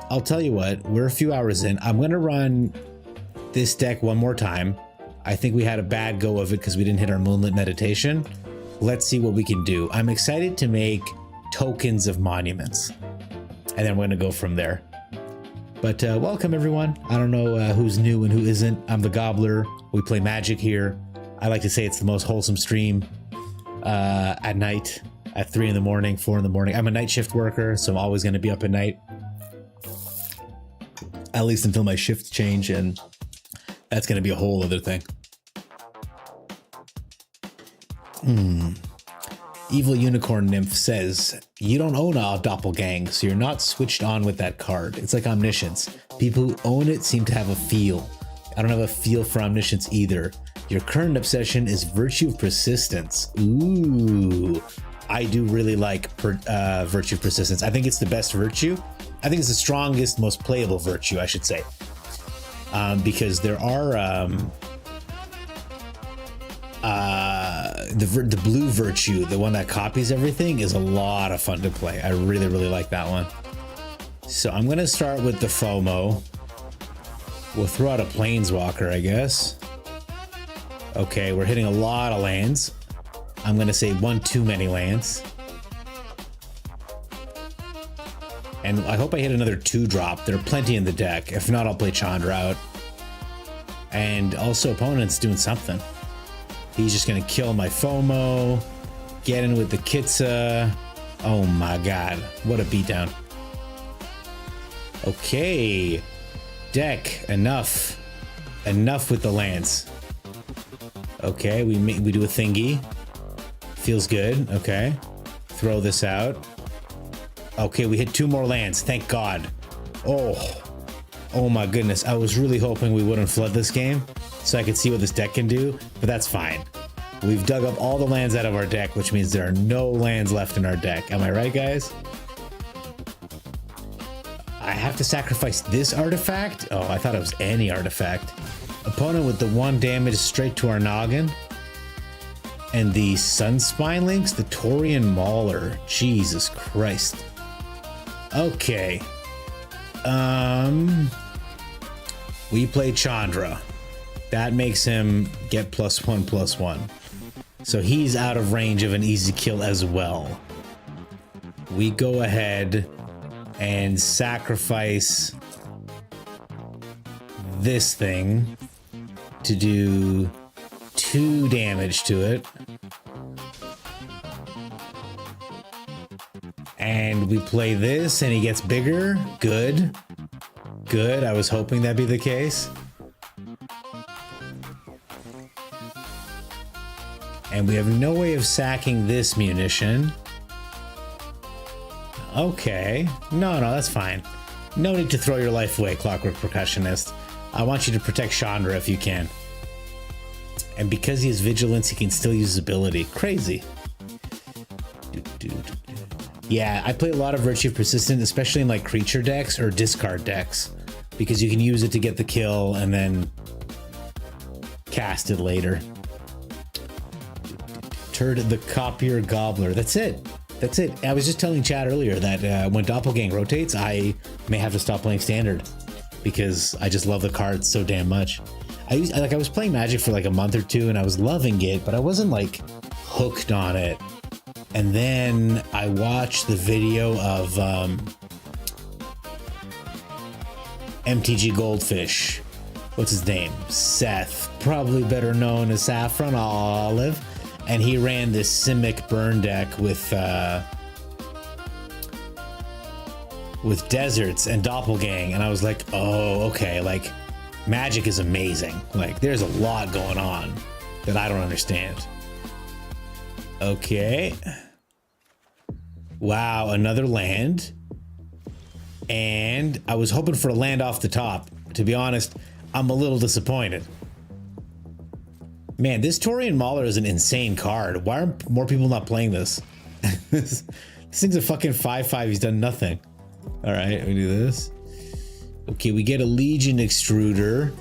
I'll tell you what, we're a few hours in. I'm gonna run this deck one more time. I think we had a bad go of it because we didn't hit our Moonlit Meditation. Let's see what we can do. I'm excited to make tokens of monuments, and then we're gonna go from there. But welcome everyone. I don't know who's new and who isn't. I'm the Gobbler. We play Magic here. I like to say it's the most wholesome stream at night at 3 in the morning, 4 in the morning. I'm a night shift worker, so I'm always going to be up at night, at least until my shifts change, and that's going to be a whole other thing. Evil Unicorn Nymph says, you don't own a doppelgang, so you're not switched on with that card. It's like omniscience. People who own it seem to have a feel. I don't have a feel for omniscience either. Your current obsession is virtue of persistence. Ooh, I do really like virtue of persistence. I think it's the best virtue. I think it's the strongest, most playable virtue, I should say. Because there are the blue virtue, the one that copies everything, is a lot of fun to play. I really, really like that one. So I'm going to start with the FOMO. We'll throw out a Planeswalker, I guess. Okay, we're hitting a lot of lands. I'm going to say one too many lands. And I hope I hit another 2-drop. There are plenty in the deck. If not, I'll play Chandra out. And also, opponent's doing something. He's just going to kill my FOMO. Get in with the Kitsa. Oh my god. What a beatdown. Okay. Deck. Enough. Enough with the lands. Okay, we do a thingy. Feels good. Okay. Throw this out. Okay, we hit 2 more lands. Thank God. Oh my goodness. I was really hoping we wouldn't flood this game so I could see what this deck can do, but that's fine. We've dug up all the lands out of our deck, which means there are no lands left in our deck. Am I right, guys? I have to sacrifice this artifact? Oh, I thought it was any artifact. Opponent with the 1 damage straight to our noggin. And the Sunspine Links, the Taurian Mauler. Jesus Christ. Okay. We play Chandra. That makes him get +1/+1. So he's out of range of an easy kill as well. We go ahead and sacrifice this thing to do 2 damage to it. And we play this and he gets bigger. Good. Good. I was hoping that'd be the case. And we have no way of sacking this munition. Okay. No, that's fine. No need to throw your life away, Clockwork Percussionist. I want you to protect Chandra if you can. And because he has vigilance, he can still use his ability. Crazy. Yeah, I play a lot of Virtue of Persistence, especially in like creature decks or discard decks, because you can use it to get the kill and then cast it later. Turd the Copier Gobbler. That's it. That's it. I was just telling Chad earlier that when Doppelgang rotates, I may have to stop playing Standard because I just love the cards so damn much. I was playing Magic for like a month or 2 and I was loving it, but I wasn't like hooked on it. And then I watched the video of MTG Goldfish. What's his name? Seth, probably better known as Saffron Olive. And he ran this Simic burn deck with deserts and Doppelgang, and I was like, oh, okay, like Magic is amazing. Like there's a lot going on that I don't understand. Okay. Wow, another land. And I was hoping for a land off the top. To be honest, I'm a little disappointed. Man, this Taurian Mauler is an insane card. Why are more people not playing this? This thing's a fucking 5/5. He's done nothing. All right, we do this. Okay, we get a Legion Extruder.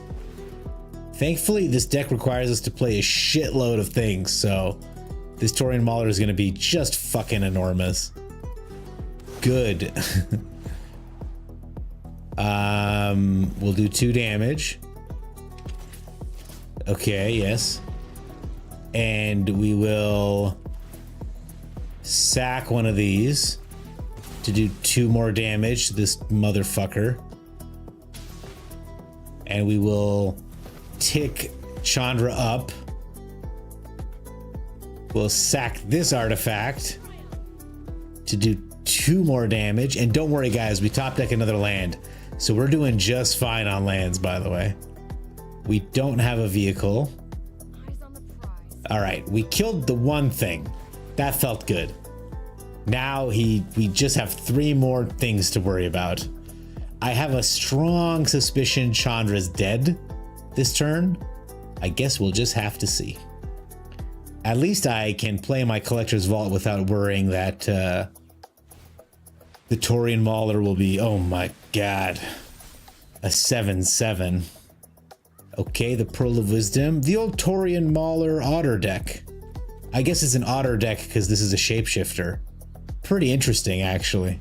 Thankfully, this deck requires us to play a shitload of things, so this Taurian Mauler is going to be just fucking enormous. Good. We'll do 2 damage. Okay, yes. And we will sack one of these to do 2 more damage to this motherfucker. And we will tick Chandra up. We'll sack this artifact to do 2 more damage. And don't worry, guys, we top deck another land. So we're doing just fine on lands, by the way. We don't have a vehicle. All right, we killed the one thing. That felt good. Now we just have 3 more things to worry about. I have a strong suspicion Chandra's dead this turn. I guess we'll just have to see. At least I can play my Collector's Vault without worrying that the Taurian Mauler will be, oh my god, a 7/7. Okay, the Pearl of Wisdom. The old Taurian Mauler Otter deck. I guess it's an Otter deck because this is a shapeshifter. Pretty interesting, actually.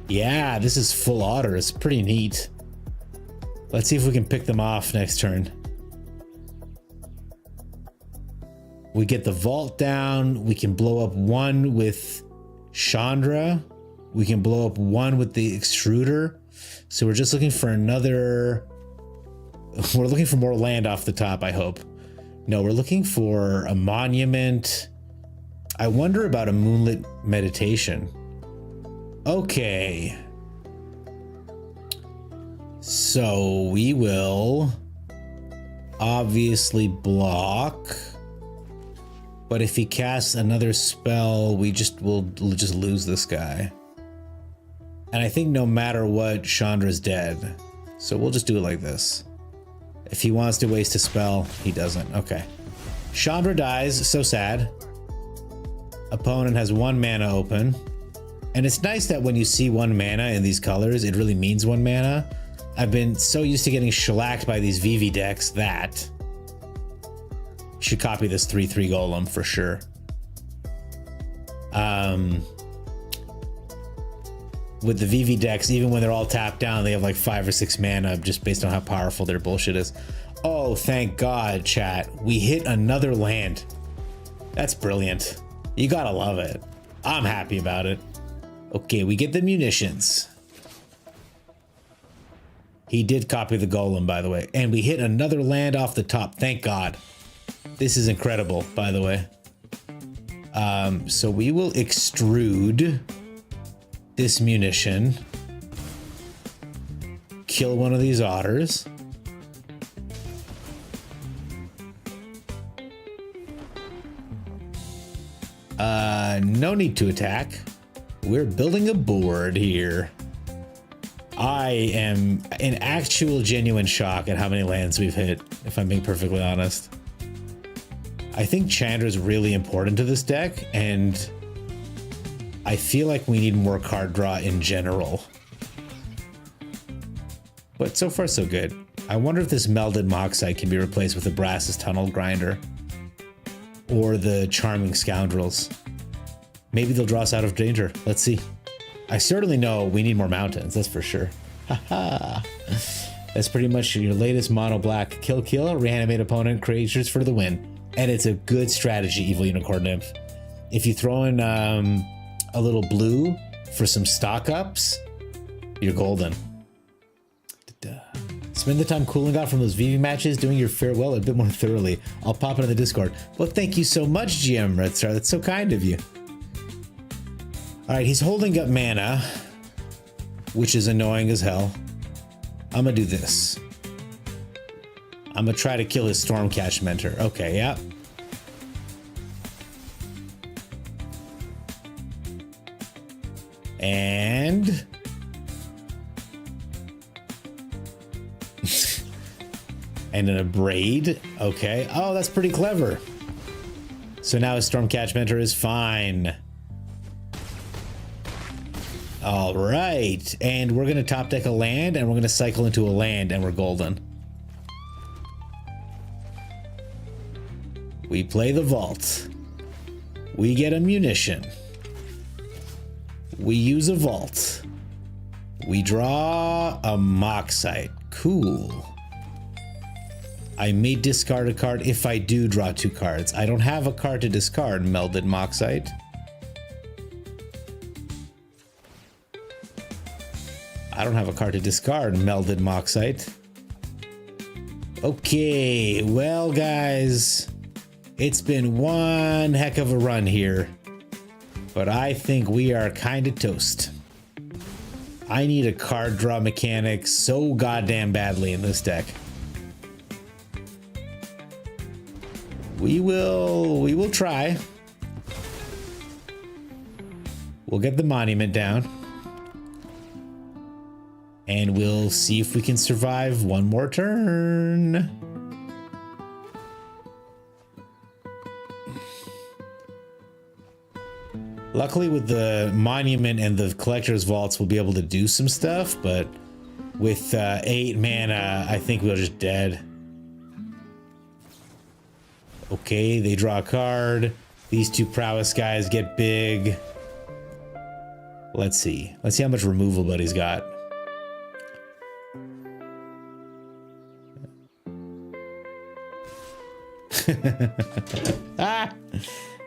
Yeah, this is full Otter. It's pretty neat. Let's see if we can pick them off next turn. We get the vault down. We can blow up 1 with Chandra. We can blow up 1 with the extruder. So we're just looking for another... We're looking for more land off the top, I hope. No, we're looking for a monument. I wonder about a moonlit meditation. Okay. So we will obviously block. But if he casts another spell, we'll just lose this guy. And I think no matter what, Chandra's dead. So we'll just do it like this. If he wants to waste a spell, he doesn't. Okay. Chandra dies. So sad. Opponent has 1 mana open. And it's nice that when you see 1 mana in these colors, it really means 1 mana. I've been so used to getting shellacked by these VV decks that... Should copy this 3/3 golem for sure. With the VV decks, even when they're all tapped down, they have like 5 or 6 mana just based on how powerful their bullshit is. Oh, thank God, chat. We hit another land. That's brilliant. You gotta love it. I'm happy about it. Okay, we get the munitions. He did copy the golem, by the way. And we hit another land off the top. Thank God. This is incredible, by the way. So we will extrude this munition. Kill one of these otters. No need to attack. We're building a board here. I am in actual genuine shock at how many lands we've hit, if I'm being perfectly honest. I think Chandra's really important to this deck, and I feel like we need more card draw in general. But so far, so good. I wonder if this Melded Moxite can be replaced with the Brass's Tunnel Grinder. Or the Charming Scoundrels. Maybe they'll draw us out of danger. Let's see. I certainly know we need more mountains, that's for sure. Haha. That's pretty much your latest mono black kill, reanimate opponent creatures for the win. And it's a good strategy, Evil Unicorn Nymph. If you throw in a little blue for some stock ups, you're golden. Spend the time cooling off from those VV matches, doing your farewell a bit more thoroughly. I'll pop into the Discord. Well, thank you so much, GM Red Star. That's so kind of you. All right, he's holding up mana, which is annoying as hell. I'm gonna do this. I'm gonna try to kill his Stormcatch Mentor. Okay, yeah. And and then a braid. Okay. Oh, that's pretty clever. So now his Stormcatch Mentor is fine. All right. And we're going to top deck a land, and we're going to cycle into a land, and we're golden. We play the vault. We get a munition. We use a vault. We draw a Moxite. Cool. I may discard a card if I do draw 2 cards. I don't have a card to discard, Melded Moxite. I don't have a card to discard, Melded Moxite. Okay, well, guys, it's been one heck of a run here, but I think we are kind of toast. I need a card draw mechanic so goddamn badly in this deck. We will try. We'll get the monument down. And we'll see if we can survive one more turn. Luckily, with the monument and the collector's vaults, we'll be able to do some stuff, but with 8 mana, I think we're just dead. Okay, they draw a card. These 2 prowess guys get big. Let's see. Let's see how much removal Buddy's got. Ah!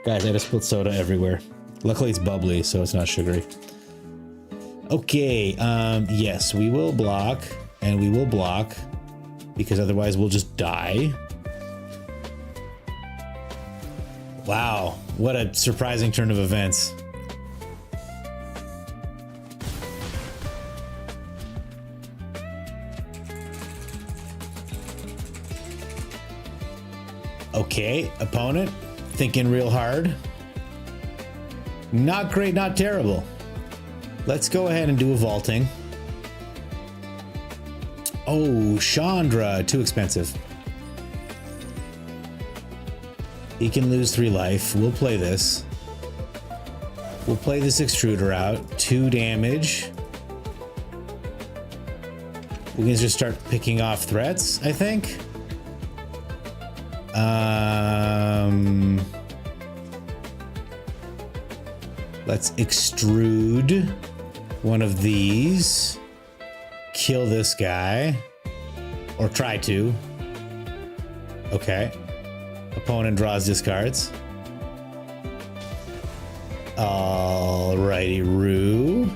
Guys, I just spilled soda everywhere. Luckily it's bubbly, so it's not sugary. Okay, yes, we will block, and we will block, because otherwise we'll just die. Wow, what a surprising turn of events. Okay, opponent, thinking real hard. Not great, not terrible. Let's go ahead and do a vaulting. Oh, Chandra, too expensive. He can lose 3 life. We'll play this. We'll play this extruder out. 2 damage. We can just start picking off threats, I think. Let's extrude one of these. Kill this guy. Or try to. Okay. Opponent draws discards. Alrighty, Roo.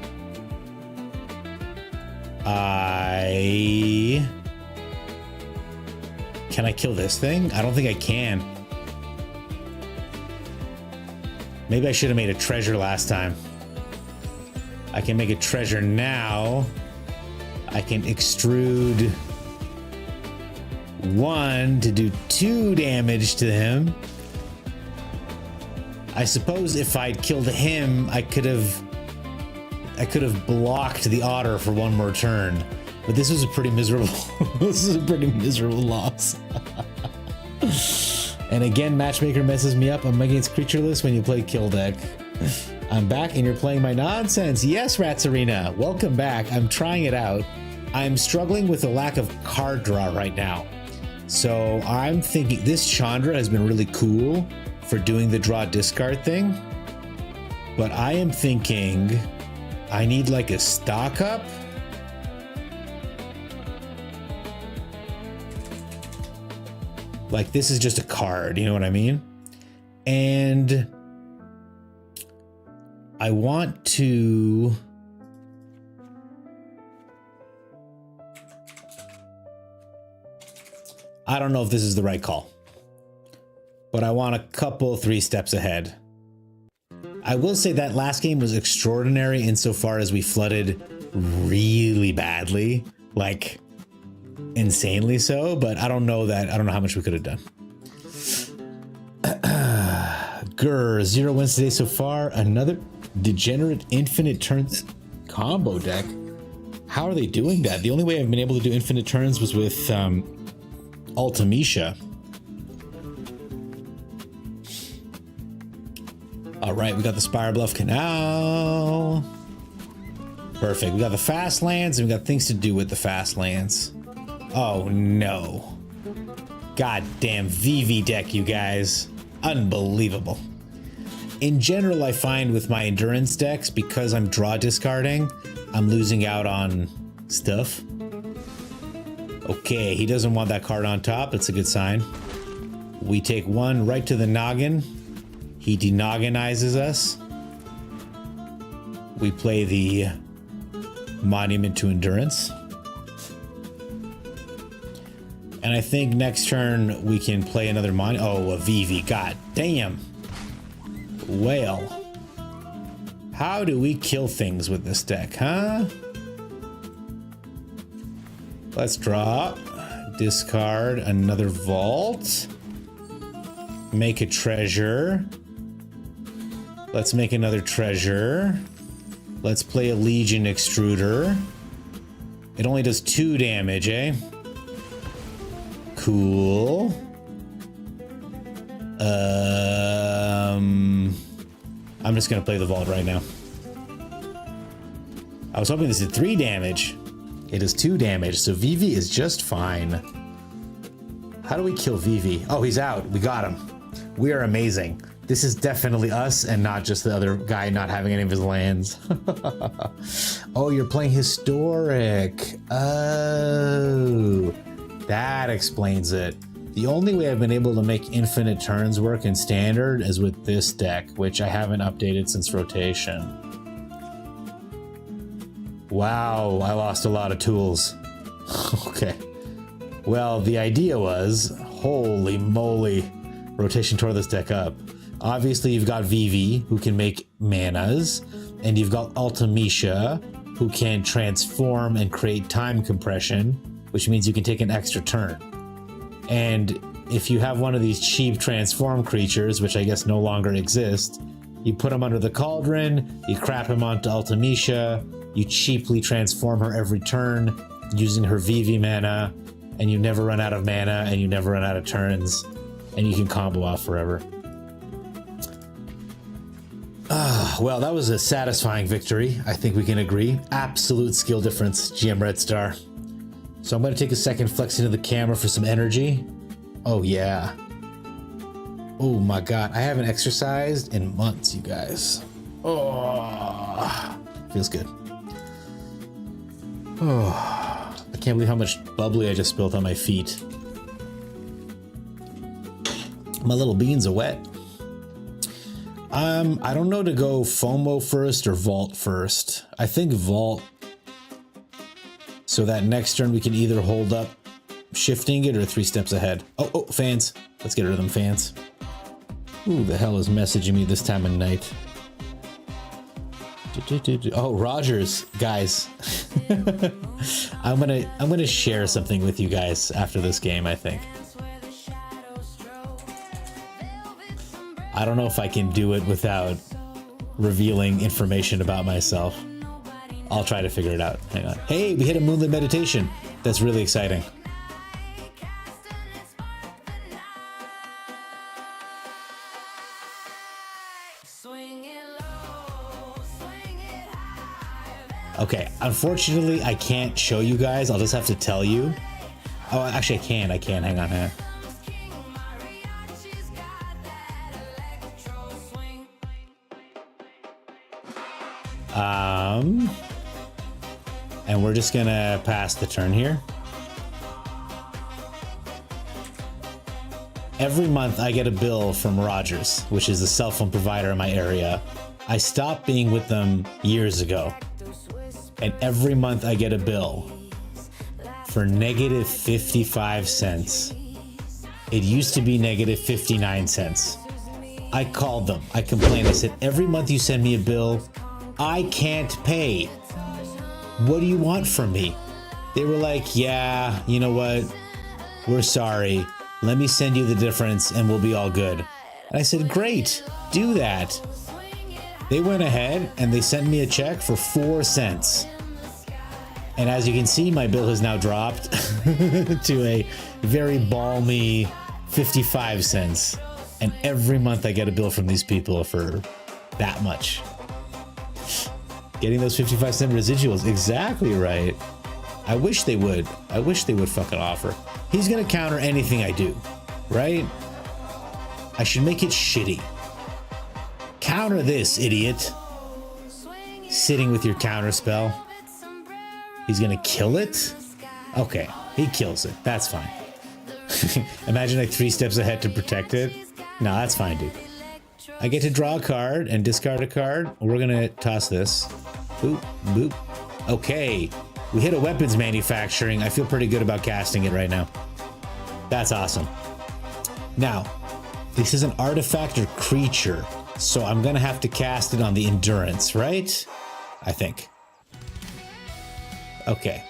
Can I kill this thing? I don't think I can. Maybe I should have made a treasure last time. I can make a treasure now. I can extrude 1 to do 2 damage to him. I suppose if I'd killed him, I could have blocked the otter for 1 more turn. But this was a pretty miserable this is a pretty miserable loss. And again, Matchmaker messes me up. I'm against creatureless when you play kill deck. I'm back and you're playing my nonsense. Yes, Rats Arena, welcome back. I'm trying it out. I'm struggling with a lack of card draw right now. So I'm thinking this Chandra has been really cool for doing the draw discard thing. But I am thinking I need like a stock up. Like this is just a card, you know what I mean? And I want to... I don't know if this is the right call, but I want a couple 3 steps ahead. I will say that last game was extraordinary insofar as we flooded really badly, like insanely so, but I don't know how much we could have done. Grr, 0 wins today so far. Another Degenerate infinite turns combo deck. How are they doing that? The only way I've been able to do infinite turns was with Ultimisha. All right, we got the Spire Bluff Canal. Perfect. We got the fast lands and we got things to do with the fast lands. Oh no. Goddamn VV deck, you guys. Unbelievable. In general, I find with my endurance decks, because I'm draw discarding, I'm losing out on stuff. Okay, he doesn't want that card on top. That's a good sign. We take one right to the noggin. He denogginizes us. We play the Monument to Endurance. And I think next turn we can play another a VV. God damn. Well. How do we kill things with this deck, huh? Let's draw. Discard another vault. Make a treasure. Let's make another treasure. Let's play a Legion Extruder. It only does 2 damage, eh? Cool. I'm just gonna play the vault right now. I was hoping this did 3 damage. It is 2 damage, so VV is just fine. How do we kill VV? Oh, he's out. We got him. We are amazing. This is definitely us and not just the other guy not having any of his lands. Oh, you're playing Historic. Oh, that explains it. The only way I've been able to make infinite turns work in Standard is with this deck, which I haven't updated since rotation. Wow, I lost a lot of tools. Okay. Well, the idea was, holy moly, rotation tore this deck up. Obviously, you've got VV, who can make manas, and you've got Ultimisha, who can transform and create time compression, which means you can take an extra turn. And if you have one of these cheap transform creatures, which I guess no longer exist, you put them under the cauldron, you crap him onto Ultimisha, you cheaply transform her every turn using her VV mana, and you never run out of mana and you never run out of turns, and you can combo off forever. Well, that was a satisfying victory. I think we can agree. Absolute skill difference, GM Red Star. So I'm going to take a second, flex into the camera for some energy. Oh, yeah. Oh, my God. I haven't exercised in months, you guys. Oh, feels good. Oh, I can't believe how much bubbly I just spilled on my feet. My little beans are wet. I don't know to go FOMO first or Vault first. I think Vault, so that next turn we can either hold up shifting it or 3 steps ahead. Oh, fans. Let's get rid of them fans. Who the hell is messaging me this time of night? Oh, Rogers, guys. I'm gonna share something with you guys after this game, I think. I don't know if I can do it without revealing information about myself. I'll try to figure it out. Hang on. Hey, we hit a moonlit meditation. That's really exciting. Okay, unfortunately, I can't show you guys. I'll just have to tell you. Oh, actually, I can. Hang on. And we're just gonna pass the turn here. Every month I get a bill from Rogers, which is the cell phone provider in my area. I stopped being with them years ago. And every month I get a bill for negative 55 cents. It used to be negative 59 cents. I called them. I complained. I said, every month you send me a bill, I can't pay. What do you want from me? They were like, yeah, you know what? We're sorry. Let me send you the difference and we'll be all good. And I said, great, do that. They went ahead and they sent me a check for 4 cents. And as you can see, my bill has now dropped to a very balmy 55 cents. And every month I get a bill from these people for that much. Getting those 55-cent residuals, exactly right. I wish they would. I wish they would fucking offer. He's gonna counter anything I do, right? I should make it shitty. Counter this, idiot. Sitting with your counter spell. He's gonna kill it? Okay, he kills it. That's fine. Imagine like 3 steps ahead to protect it. No, that's fine, dude. I get to draw a card and discard a card. We're gonna toss this. Boop, boop. Okay, we hit a weapons manufacturing. I feel pretty good about casting it right now. That's awesome. Now, this is an artifact or creature, so I'm gonna have to cast it on the endurance, right? I think. Okay.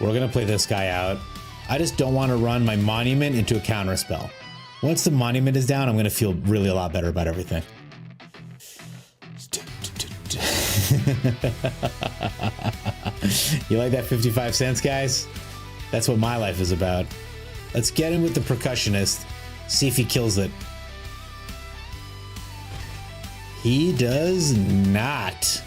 We're gonna play this guy out. I just don't want to run my monument into a counter spell. Once the monument is down, I'm gonna feel really a lot better about everything. You like that 55 cents, guys? That's what my life is about. Let's get in with the percussionist. See if he kills it. He does not.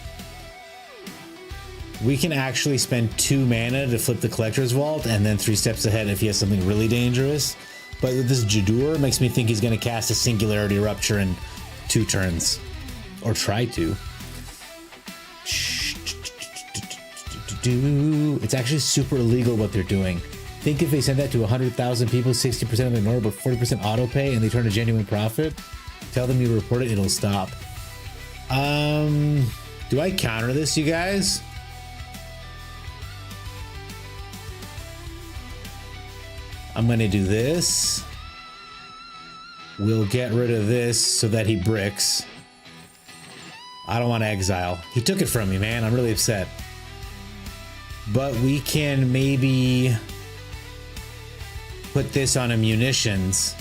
We can actually spend 2 mana to flip the collector's vault and then 3 steps ahead if he has something really dangerous. But with this Jadur, makes me think he's going to cast a Singularity Rupture in 2 turns. Or try to. It's actually super illegal what they're doing. Think if they send that to 100,000 people, 60% of them ignore, but 40% auto pay, and they turn a genuine profit. Tell them you report it, it'll stop. Do I counter this, you guys? I'm gonna do this. We'll get rid of this so that he bricks. I don't want to exile. He took it from me, man. I'm really upset. But we can maybe put this on a munitions.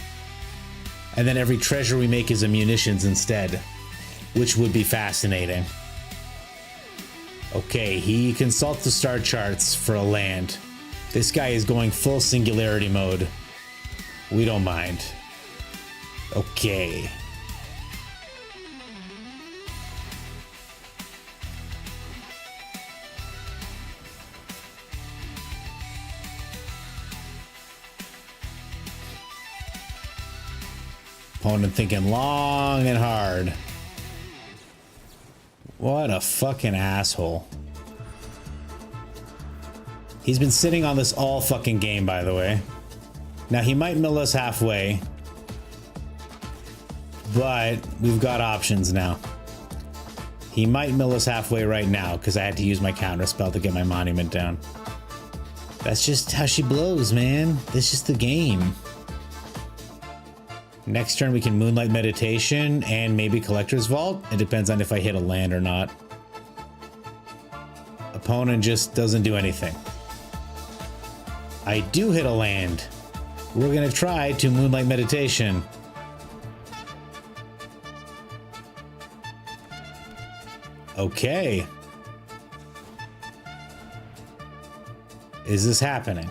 And then every treasure we make is a munitions instead. Which would be fascinating. Okay, he consults the star charts for a land. This guy is going full singularity mode. We don't mind. Okay. Opponent thinking long and hard. What a fucking asshole. He's been sitting on this all fucking game, by the way. Now, he might mill us halfway. But we've got options now. He might mill us halfway right now because I had to use my counter spell to get my monument down. That's just how she blows, man. That's just the game. Next turn we can Moonlight Meditation and maybe Collector's Vault. It depends on if I hit a land or not. Opponent just doesn't do anything. I do hit a land. We're gonna try to Moonlight Meditation. Okay. Is this happening?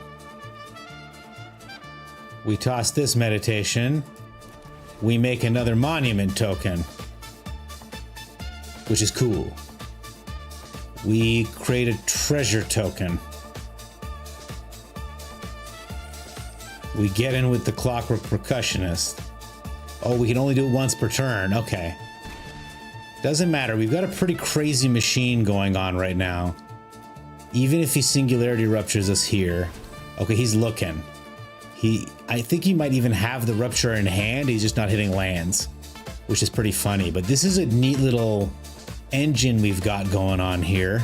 We toss this meditation. We make another monument token, which is cool. We create a treasure token. We get in with the Clockwork Percussionist. Oh, we can only do it once per turn. Okay. Doesn't matter. We've got a pretty crazy machine going on right now. Even if he Singularity Ruptures us here. Okay, he's looking. I think he might even have the Rupture in hand. He's just not hitting lands, which is pretty funny. But this is a neat little engine we've got going on here.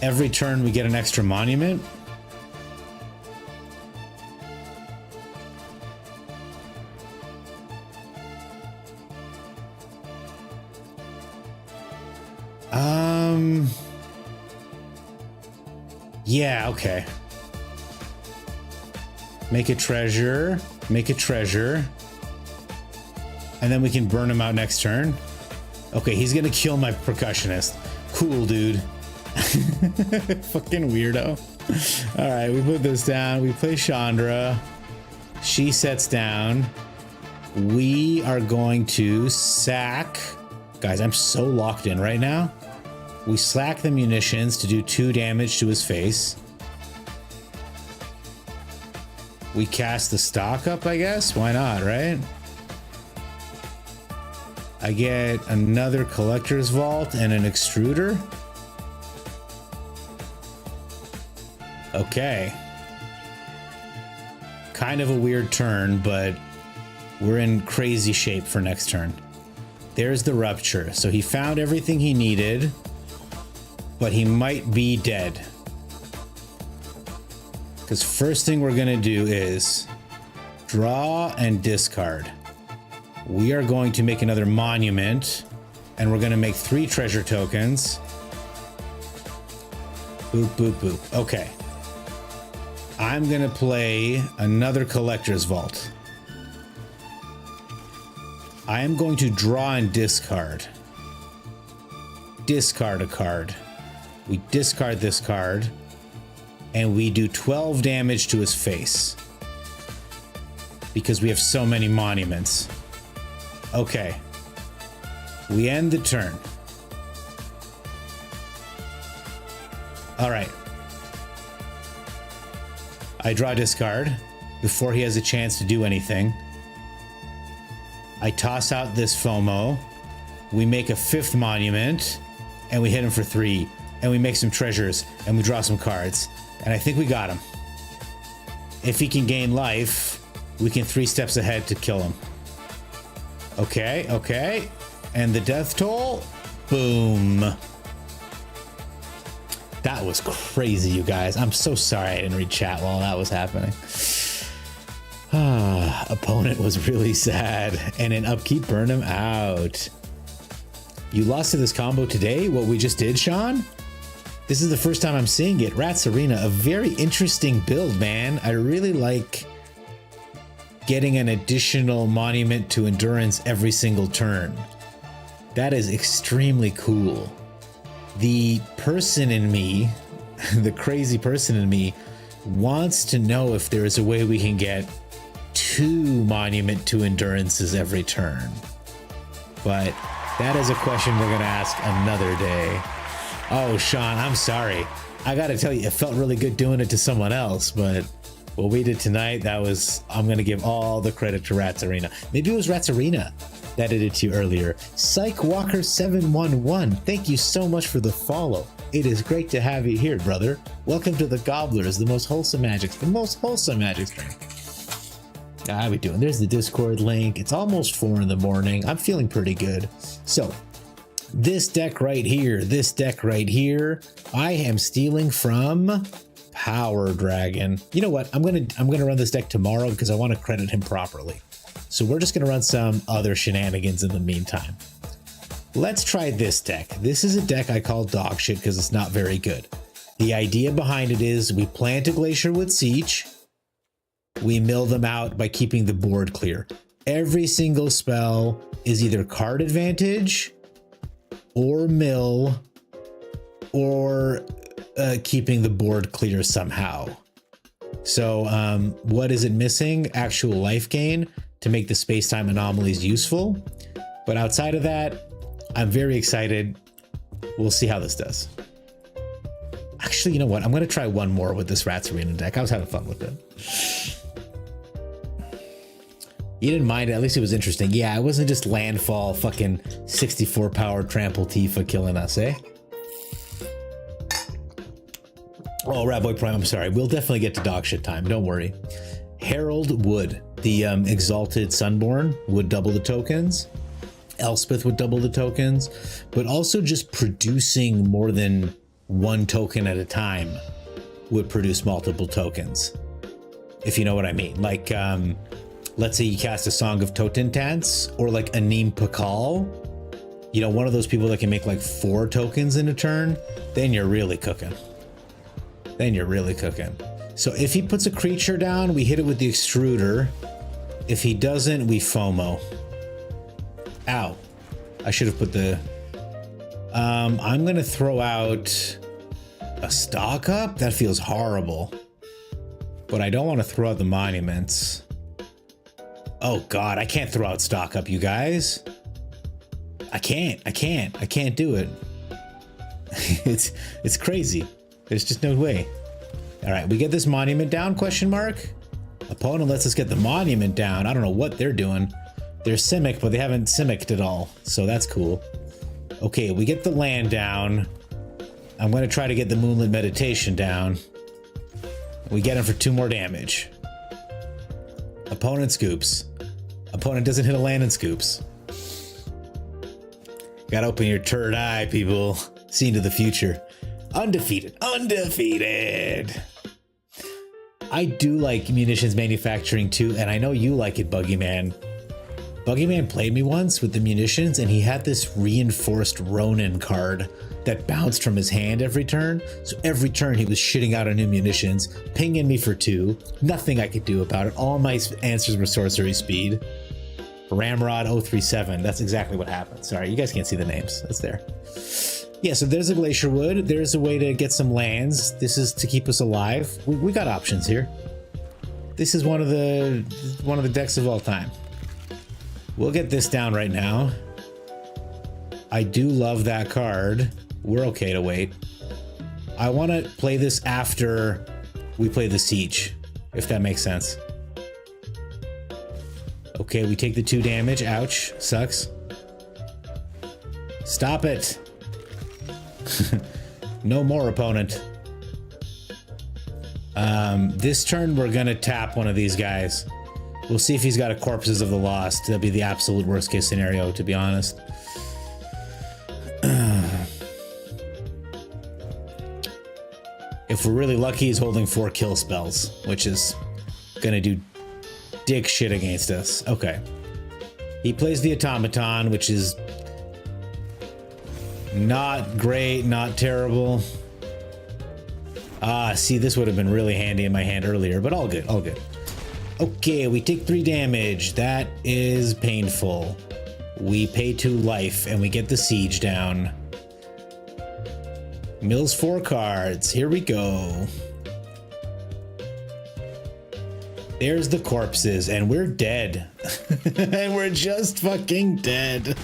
Every turn we get an extra monument. Yeah, okay. Make a treasure. Make a treasure. And then we can burn him out next turn. Okay, he's gonna kill my percussionist. Cool, dude. Fucking weirdo. All right, we put this down. We play Chandra. She sets down. We are going to sack. Guys, I'm so locked in right now. We slack the munitions to do 2 damage to his face. We cast the stock up, I guess. Why not, right? I get another collector's vault and an extruder. Okay. Kind of a weird turn, but we're in crazy shape for next turn. There's the rupture. So he found everything he needed, but he might be dead. Because first thing we're gonna do is draw and discard. We are going to make another monument, and we're gonna make 3 treasure tokens. Boop, boop, boop. Okay. I'm gonna play another collector's vault. I am going to draw and discard. Discard a card. We discard this card, and we do 12 damage to his face. Because we have so many monuments. Okay. We end the turn. All right. I draw discard before he has a chance to do anything. I toss out this FOMO. We make a 5th monument, and we hit him for 3. And we make some treasures, and we draw some cards. And I think we got him. If he can gain life, we can 3 steps ahead to kill him. Okay, okay. And the death toll? Boom. That was crazy, you guys. I'm so sorry I didn't read chat while that was happening. Opponent was really sad. And in upkeep, burn him out. You lost to this combo today? What we just did, Sean? This is the first time I'm seeing it. Rats Arena, a very interesting build, man. I really like getting an additional monument to endurance every single turn. That is extremely cool. The person in me, the crazy person in me, wants to know if there is a way we can get 2 monument to endurances every turn. But that is a question we're gonna ask another day. Oh, Sean, I'm sorry. I gotta tell you, it felt really good doing it to someone else, but what we did tonight, that was, I'm gonna give all the credit to Rats Arena. Maybe it was Rats Arena that did it to you earlier. Psych Walker 711, thank you so much for the follow. It is great to have you here, brother. Welcome to the Gobblers, the most wholesome magic stream. How we doing? There's the Discord link. It's almost 4 in the morning. I'm feeling pretty good. So, this deck right here, I am stealing from Power Dragon. You know what? I'm gonna run this deck tomorrow because I want to credit him properly. So we're just gonna run some other shenanigans in the meantime. Let's try this deck. This is a deck I call dog shit because it's not very good. The idea behind it is we plant a Glacier with Siege. We mill them out by keeping the board clear. Every single spell is either card advantage or mill or keeping the board clear somehow. So what is it missing? Actual life gain to make the space-time anomalies useful. But outside of that, I'm very excited. We'll see how this does. Actually, you know what? I'm going to try one more with this Rats Arena deck. I was having fun with it. You didn't mind it. At least it was interesting. Yeah, it wasn't just landfall fucking 64 power trample Tifa killing us, eh? Oh, Ratboy Prime, I'm sorry. We'll definitely get to dog shit time. Don't worry. Herald would. The Exalted Sunborn would double the tokens. Elspeth would double the tokens. But also just producing more than 1 token at a time would produce multiple tokens. If you know what I mean. Like, let's say you cast a Song of Totentance or like Anim Pakal. You know, one of those people that can make like 4 tokens in a turn. Then you're really cooking. then you're really cooking. So if he puts a creature down, we hit it with the extruder. If he doesn't, we FOMO. Ow. I should have put the... I'm gonna throw out a stock up? That feels horrible. But I don't want to throw out the monuments. Oh god, I can't throw out stock up, you guys. I can't do it. It's crazy. There's just no way. All right, we get this monument down, question mark? Opponent lets us get the monument down. I don't know what they're doing. They're Simic, but they haven't Simicked at all, so that's cool. Okay, we get the land down. I'm gonna try to get the Moonlit Meditation down. We get him for 2 more damage. Opponent scoops. Opponent doesn't hit a land and scoops. Gotta open your third eye, people. See into the future. Undefeated. Undefeated! I do like munitions manufacturing too, and I know you like it, Buggyman. Buggyman played me once with the munitions, and he had this reinforced Ronin card that bounced from his hand every turn. So every turn he was shitting out a new munitions, pinging me for 2. Nothing I could do about it. All my answers were sorcery speed. Ramrod 037. That's exactly what happened. Sorry, you guys can't see the names. That's there. Yeah, so there's a Glacier Wood. There's a way to get some lands. This is to keep us alive. We got options here. This is one of the decks of all time. We'll get this down right now. I do love that card. We're okay to wait. I want to play this after we play the Siege, if that makes sense. Okay, we take the 2 damage. Ouch. Sucks. Stop it. No more, opponent. This turn we're gonna tap one of these guys. We'll see if he's got a Corpses of the Lost. That'd be the absolute worst case scenario, to be honest. If we're really lucky, he's holding 4 kill spells, which is gonna do dick shit against us. Okay. He plays the Automaton, which is not great, not terrible. Ah, see, this would have been really handy in my hand earlier, but all good, all good. Okay, we take 3 damage. That is painful. We pay 2 life, and we get the Siege down. Mills 4 cards. Here we go. There's the corpses, and we're dead. And we're just fucking dead.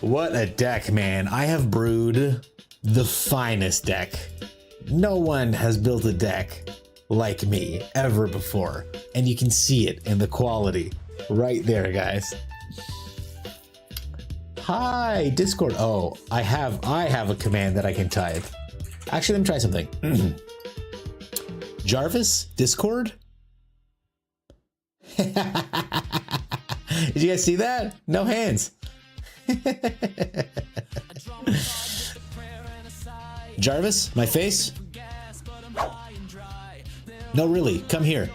What a deck, man. I have brewed the finest deck. No one has built a deck like me ever before. And you can see it in the quality right there, guys. Hi, Discord. Oh, I have a command that I can type. Actually, let me try something. Jarvis, Discord? Did you guys see that? No hands. Jarvis, my face? No, really, come here.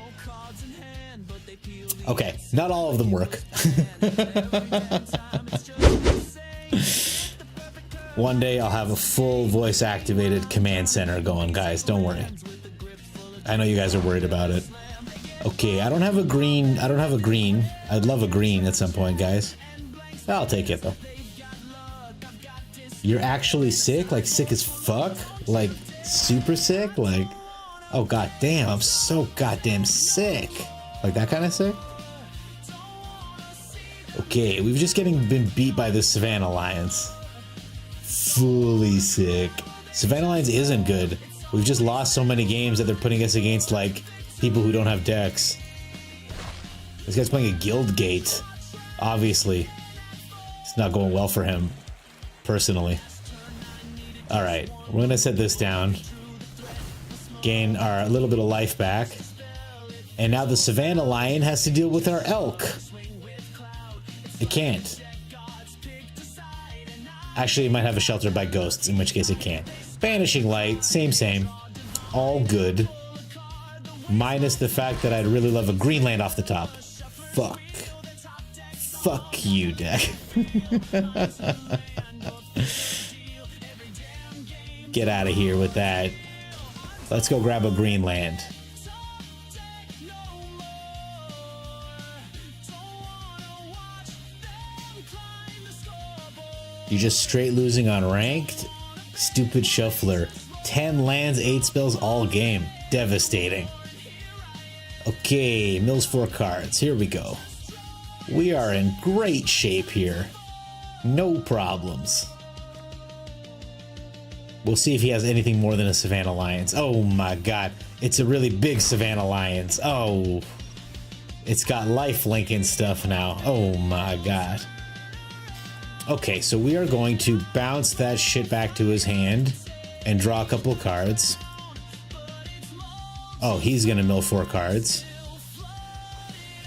Okay, not all of them work. One day I'll have a full voice activated command center going, guys, don't worry. I know you guys are worried about it. Okay, I don't have a green. I'd love a green at some point, guys. I'll take it though. You're actually sick? Like sick as fuck? Like super sick? Like, oh god damn, I'm so goddamn sick. Like that kind of sick? Okay, we've just been beat by the Savannah Alliance. Fully sick. Savannah Alliance isn't good. We've just lost so many games that they're putting us against like people who don't have decks. This guy's playing a Guild Gate. Obviously. It's not going well for him. Personally. Alright, we're gonna set this down. Gain our little bit of life back. And now the Savannah Lion has to deal with our elk. It can't. Actually, it might have a shelter by ghosts, in which case it can't. Banishing Light, same. All good. Minus the fact that I'd really love a green land off the top. Fuck. Fuck you, deck. Get out of here with that. Let's go grab a green land. You're just straight losing on ranked? Stupid shuffler. 10 lands, 8 spells all game. Devastating. Okay, mills 4 cards. Here we go. We are in great shape here. No problems. We'll see if he has anything more than a Savannah Lions. Oh my god. It's a really big Savannah Lions. Oh. It's got lifelink and stuff now. Oh my god. Okay, so we are going to bounce that shit back to his hand and draw a couple of cards. Oh, he's gonna mill 4 cards.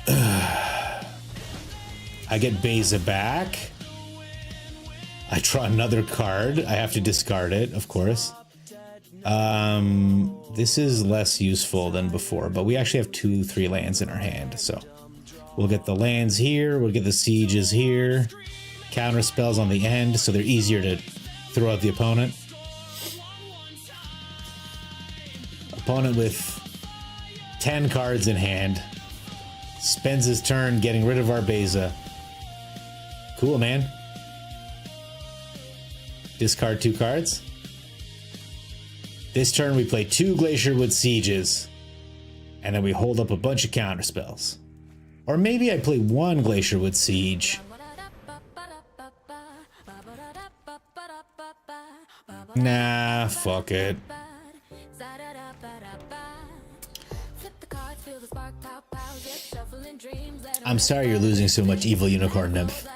I get Beza back. I draw another card. I have to discard it, of course. This is less useful than before, but we actually have 2-3 lands in our hand, so we'll get the lands here. We'll get the sieges here. Counter spells on the end, so they're easier to throw at the opponent. Opponent with 10 cards in hand spends his turn getting rid of our Beza. Cool, man. Discard 2 cards. This turn we play 2 Glacierwood Sieges, and then we hold up a bunch of counter spells. Or maybe I play 1 Glacierwood Siege. Nah, fuck it. I'm sorry you're losing so much evil unicorn nymph.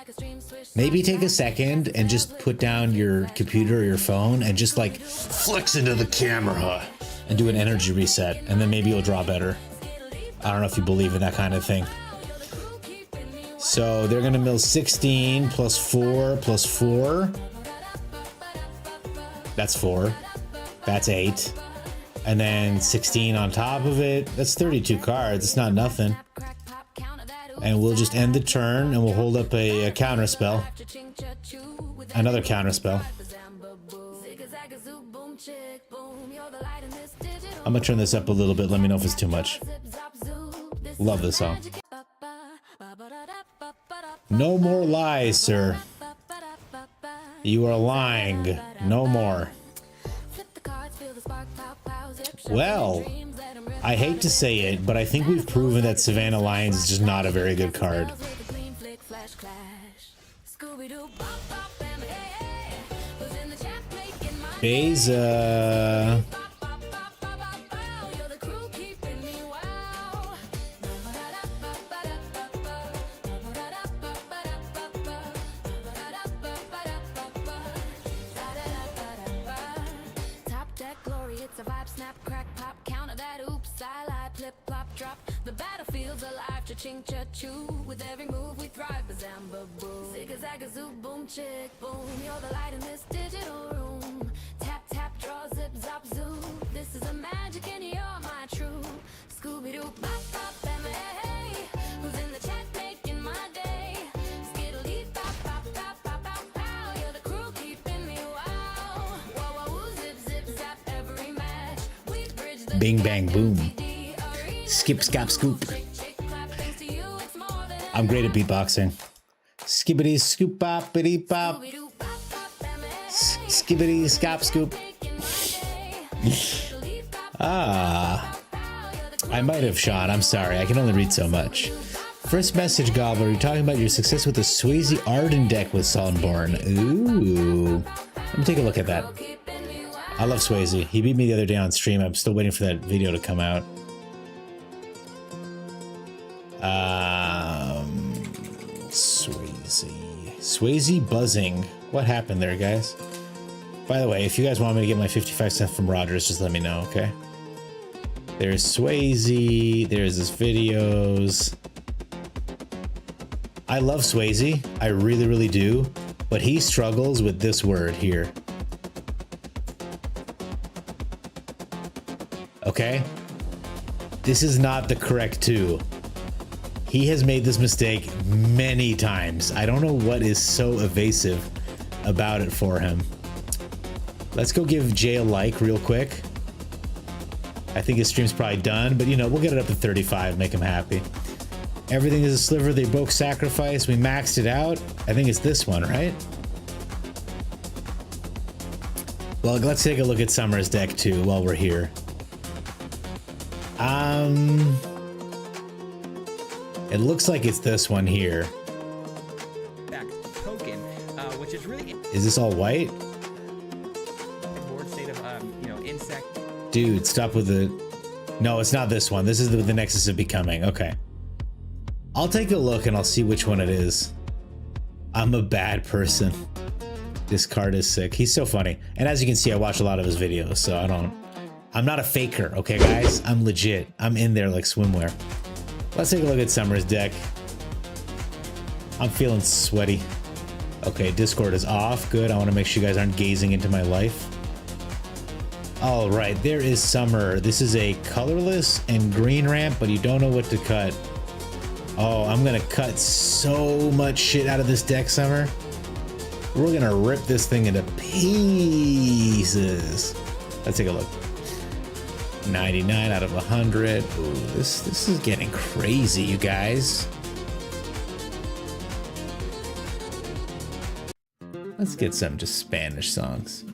Maybe take a second and just put down your computer or your phone and just like flex into the camera and do an energy reset, and then maybe you'll draw better. I don't know if you believe in that kind of thing. So they're gonna mill 16 plus 4 plus 4. That's 4. That's 8. And then 16 on top of it. That's 32 cards. It's not nothing. And we'll just end the turn and we'll hold up a counter spell. Another counter spell. I'm gonna turn this up a little bit. Let me know if it's too much. Love this song. No more lies, sir. You are lying. No more. Well, I hate to say it, but I think we've proven that Savannah Lions is just not a very good card. Beza. With every move we thrive, bazamba boom. Zig-a-zag a zoo, boom chick boom. You're the light in this digital room. Tap tap, draw, zip zop zoo. This is a magic and you're my true. Scooby-Doo, bop bop, hey. Who's in the chat making my day? Skiddly bop bop bop bop bop pow. You're the crew keeping me wow. Whoa whoa, zip zip zap every match. We bridge the Bing bang boom. Skip scap scoop. I'm great at beatboxing. Skibbity scoop boppity bop. Skibbity scop scoop. I might have shot. I'm sorry. I can only read so much. First message, Gobbler. You're talking about your success with the Swayze Arden deck with Soundboard. Ooh. Let me take a look at that. I love Swayze. He beat me the other day on stream. I'm still waiting for that video to come out. Swayze buzzing. What happened there, guys? By the way, if you guys want me to get my 55 cents from Rogers, just let me know, okay? There's Swayze. There's his videos. I love Swayze. I really, really do. But he struggles with this word here. Okay? This is not the correct 2. He has made this mistake many times. I don't know what is so evasive about it for him. Let's go give Jay a like real quick. I think his stream's probably done, but you know, we'll get it up to 35, make him happy. Everything is a sliver, they broke sacrifice. We maxed it out. I think it's this one, right? Well, let's take a look at Summer's deck too while we're here. It looks like it's this one here. Back token, which is really Is this all white? board state of you know, insect. Dude, stop with the... No, it's not this one. This is the Nexus of Becoming. Okay. I'll take a look and I'll see which one it is. I'm a bad person. This card is sick. He's so funny. And as you can see, I watch a lot of his videos, so I'm not a faker, okay, guys? I'm legit. I'm in there like swimwear. Let's take a look at Summer's deck. I'm feeling sweaty. Okay, Discord is off. Good. I want to make sure you guys aren't gazing into my life. All right, there is Summer. This is a colorless and green ramp, but you don't know what to cut. Oh, I'm gonna cut so much shit out of this deck, Summer. We're gonna rip this thing into pieces. Let's take a look. 99 out of 100. Ooh, this is getting crazy, you guys. Let's get some just Spanish songs.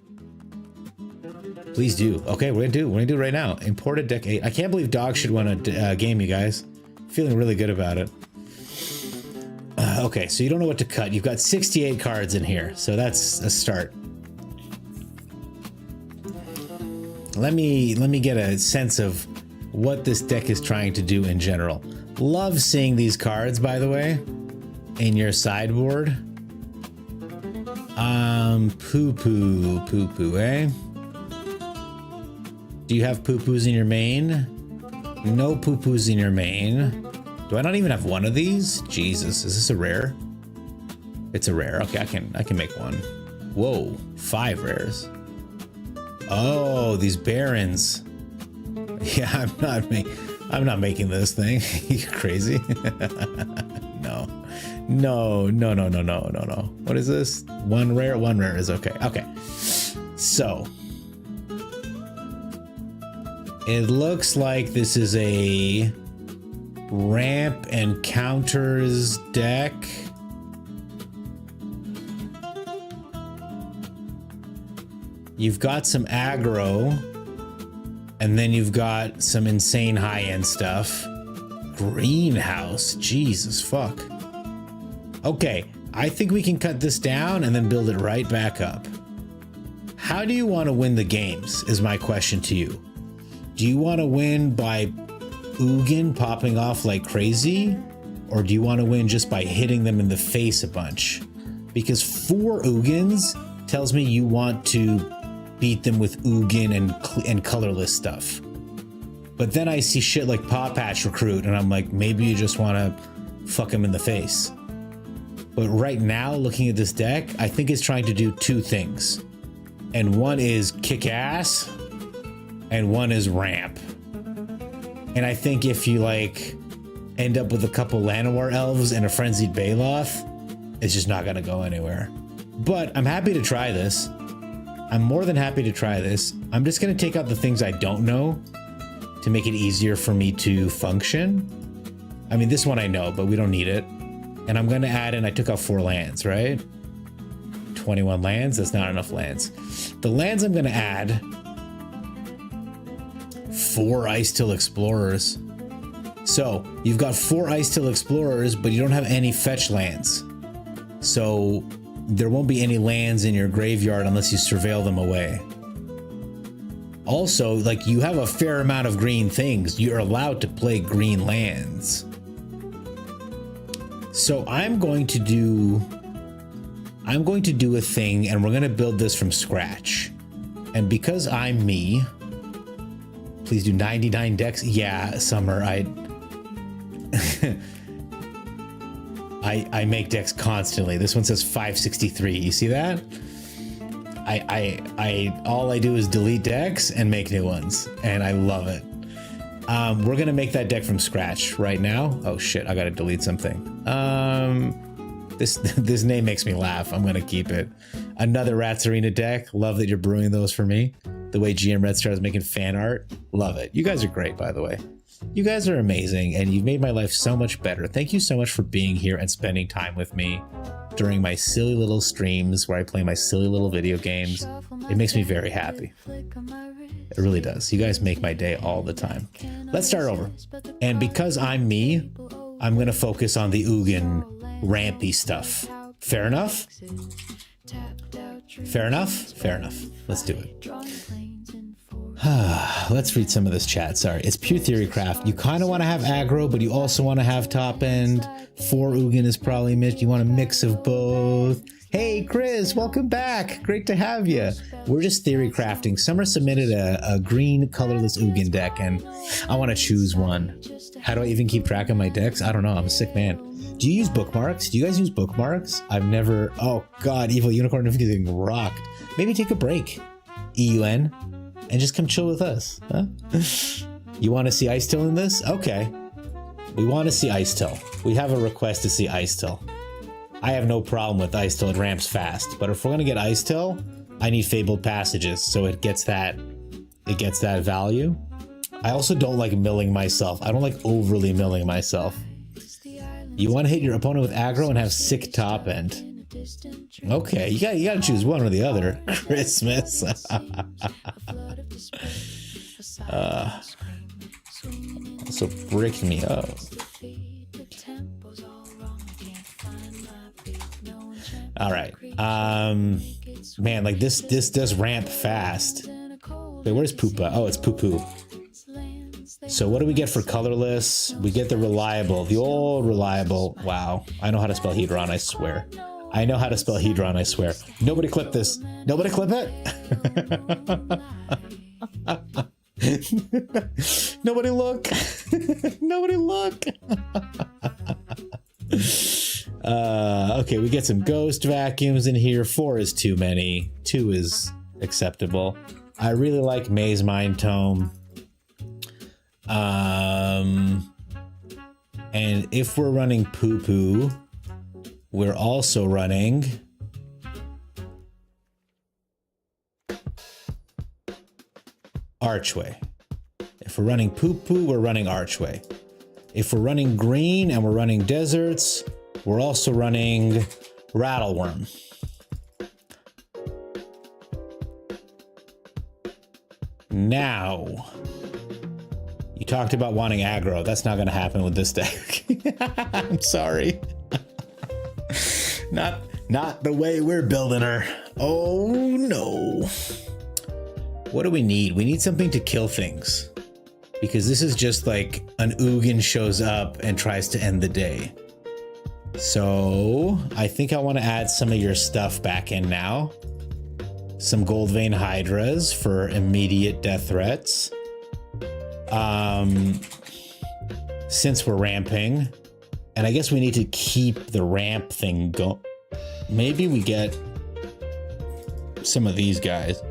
Please do. Okay, we're gonna do it right now. Imported deck 8. I can't believe Dog should win a game, you guys. Feeling really good about it. Okay, so you don't know what to cut. You've got 68 cards in here, so that's a start. Let me get a sense of what this deck is trying to do in general. Love seeing these cards, by the way, in your sideboard. Poo-poo, eh? Do you have poo-poos in your main? No poo-poos in your main. Do I not even have one of these? Jesus, is this a rare? It's a rare. Okay, I can make one. Whoa, 5 rares. Oh, these barons. Yeah, I'm not making this thing. You crazy? No. What is this? One rare is okay. Okay. So it looks like this is a ramp and counters deck. You've got some aggro, and then you've got some insane high-end stuff. Greenhouse, Jesus fuck. Okay, I think we can cut this down and then build it right back up. How do you want to win the games is my question to you. Do you want to win by Ugin popping off like crazy? Or do you want to win just by hitting them in the face a bunch? Because 4 Ugins tells me you want to beat them with Ugin and colorless stuff. But then I see shit like Paw Patch Recruit and I'm like, maybe you just want to fuck him in the face. But right now, looking at this deck, I think it's trying to do 2 things. And one is kick ass, and one is ramp. And I think if you like end up with a couple Llanowar elves and a frenzied Baloth, it's just not gonna go anywhere. But I'm happy to try this. I'm more than happy to try this. I'm just gonna take out the things I don't know to make it easier for me to function. I mean, this one I know, but we don't need it. And I'm gonna add in, I took out 4 lands, right? 21 lands, that's not enough lands. The lands I'm gonna add, 4 Ice-Till Explorers. So you've got 4 Ice-Till Explorers, but you don't have any fetch lands. So there won't be any lands in your graveyard unless you surveil them away. Also, like, you have a fair amount of green things. You're allowed to play green lands. So I'm going to do a thing, and we're going to build this from scratch. And because I'm me, please do 99 decks. Yeah, Summer, I make decks constantly. This one says 563. You see that? All I do is delete decks and make new ones, and I love it. We're gonna make that deck from scratch right now. Oh shit, I gotta delete something. This name makes me laugh. I'm gonna keep it. Another Rats Arena deck. Love that you're brewing those for me. The way GM Red Star is making fan art. Love it. You guys are great, by the way. You guys are amazing, and you've made my life so much better. Thank you so much for being here and spending time with me during my silly little streams where I play my silly little video games. It makes me very happy. It really does. You guys make my day all the time. Let's start over. And because I'm me, I'm going to focus on the Ugin rampy stuff. Fair enough? Fair enough? Fair enough. Let's do it. Let's read some of this chat. Sorry. It's Pure Theory Craft. You kind of want to have aggro, but you also want to have top end. 4 Ugin is probably missed. You want a mix of both. Hey, Chris, welcome back. Great to have you. We're just theory crafting. Summer submitted a green colorless Ugin deck, and I want to choose one. How do I even keep track of my decks? I don't know. I'm a sick man. Do you use bookmarks? Do you guys use bookmarks? I've never... Oh, God. Evil Unicorn is getting rocked. Maybe take a break, EUN, and just come chill with us. Huh? You want to see Ice Till in this? Okay. We want to see Ice Till. We have a request to see Ice Till. I have no problem with Ice Till, it ramps fast. But if we're gonna get Ice Till, I need Fabled Passages, so it gets that value. I also don't like milling myself. I don't like overly milling myself. You want to hit your opponent with aggro and have sick top end. Okay, you gotta choose one or the other. Christmas. Also bricked me up. All right. Man, like this does ramp fast. Wait, where's Poopa? Oh, it's Poo-Poo. So what do we get for colorless? We get the reliable, the old reliable. Wow. I know how to spell Hedron, I swear. I know how to spell Hedron, I swear. Nobody clip this. Nobody clip it. Nobody look. Nobody look. Okay, we get some ghost vacuums in here. 4 is too many. 2 is acceptable. I really like Maze Mind Tome. And if we're running Poo-Poo, we're also running Archway. If we're running Poo-Poo, we're running Archway. If we're running green and we're running deserts, we're also running Rattleworm. Now, you talked about wanting aggro. That's not going to happen with this deck. I'm sorry. Not the way we're building her. Oh no. What do we need? We need something to kill things. Because this is just like an Ugin shows up and tries to end the day. So I think I want to add some of your stuff back in now. Some Gold Vein Hydras for immediate death threats. Since we're ramping, and I guess we need to keep the ramp thing going. Maybe we get some of these guys.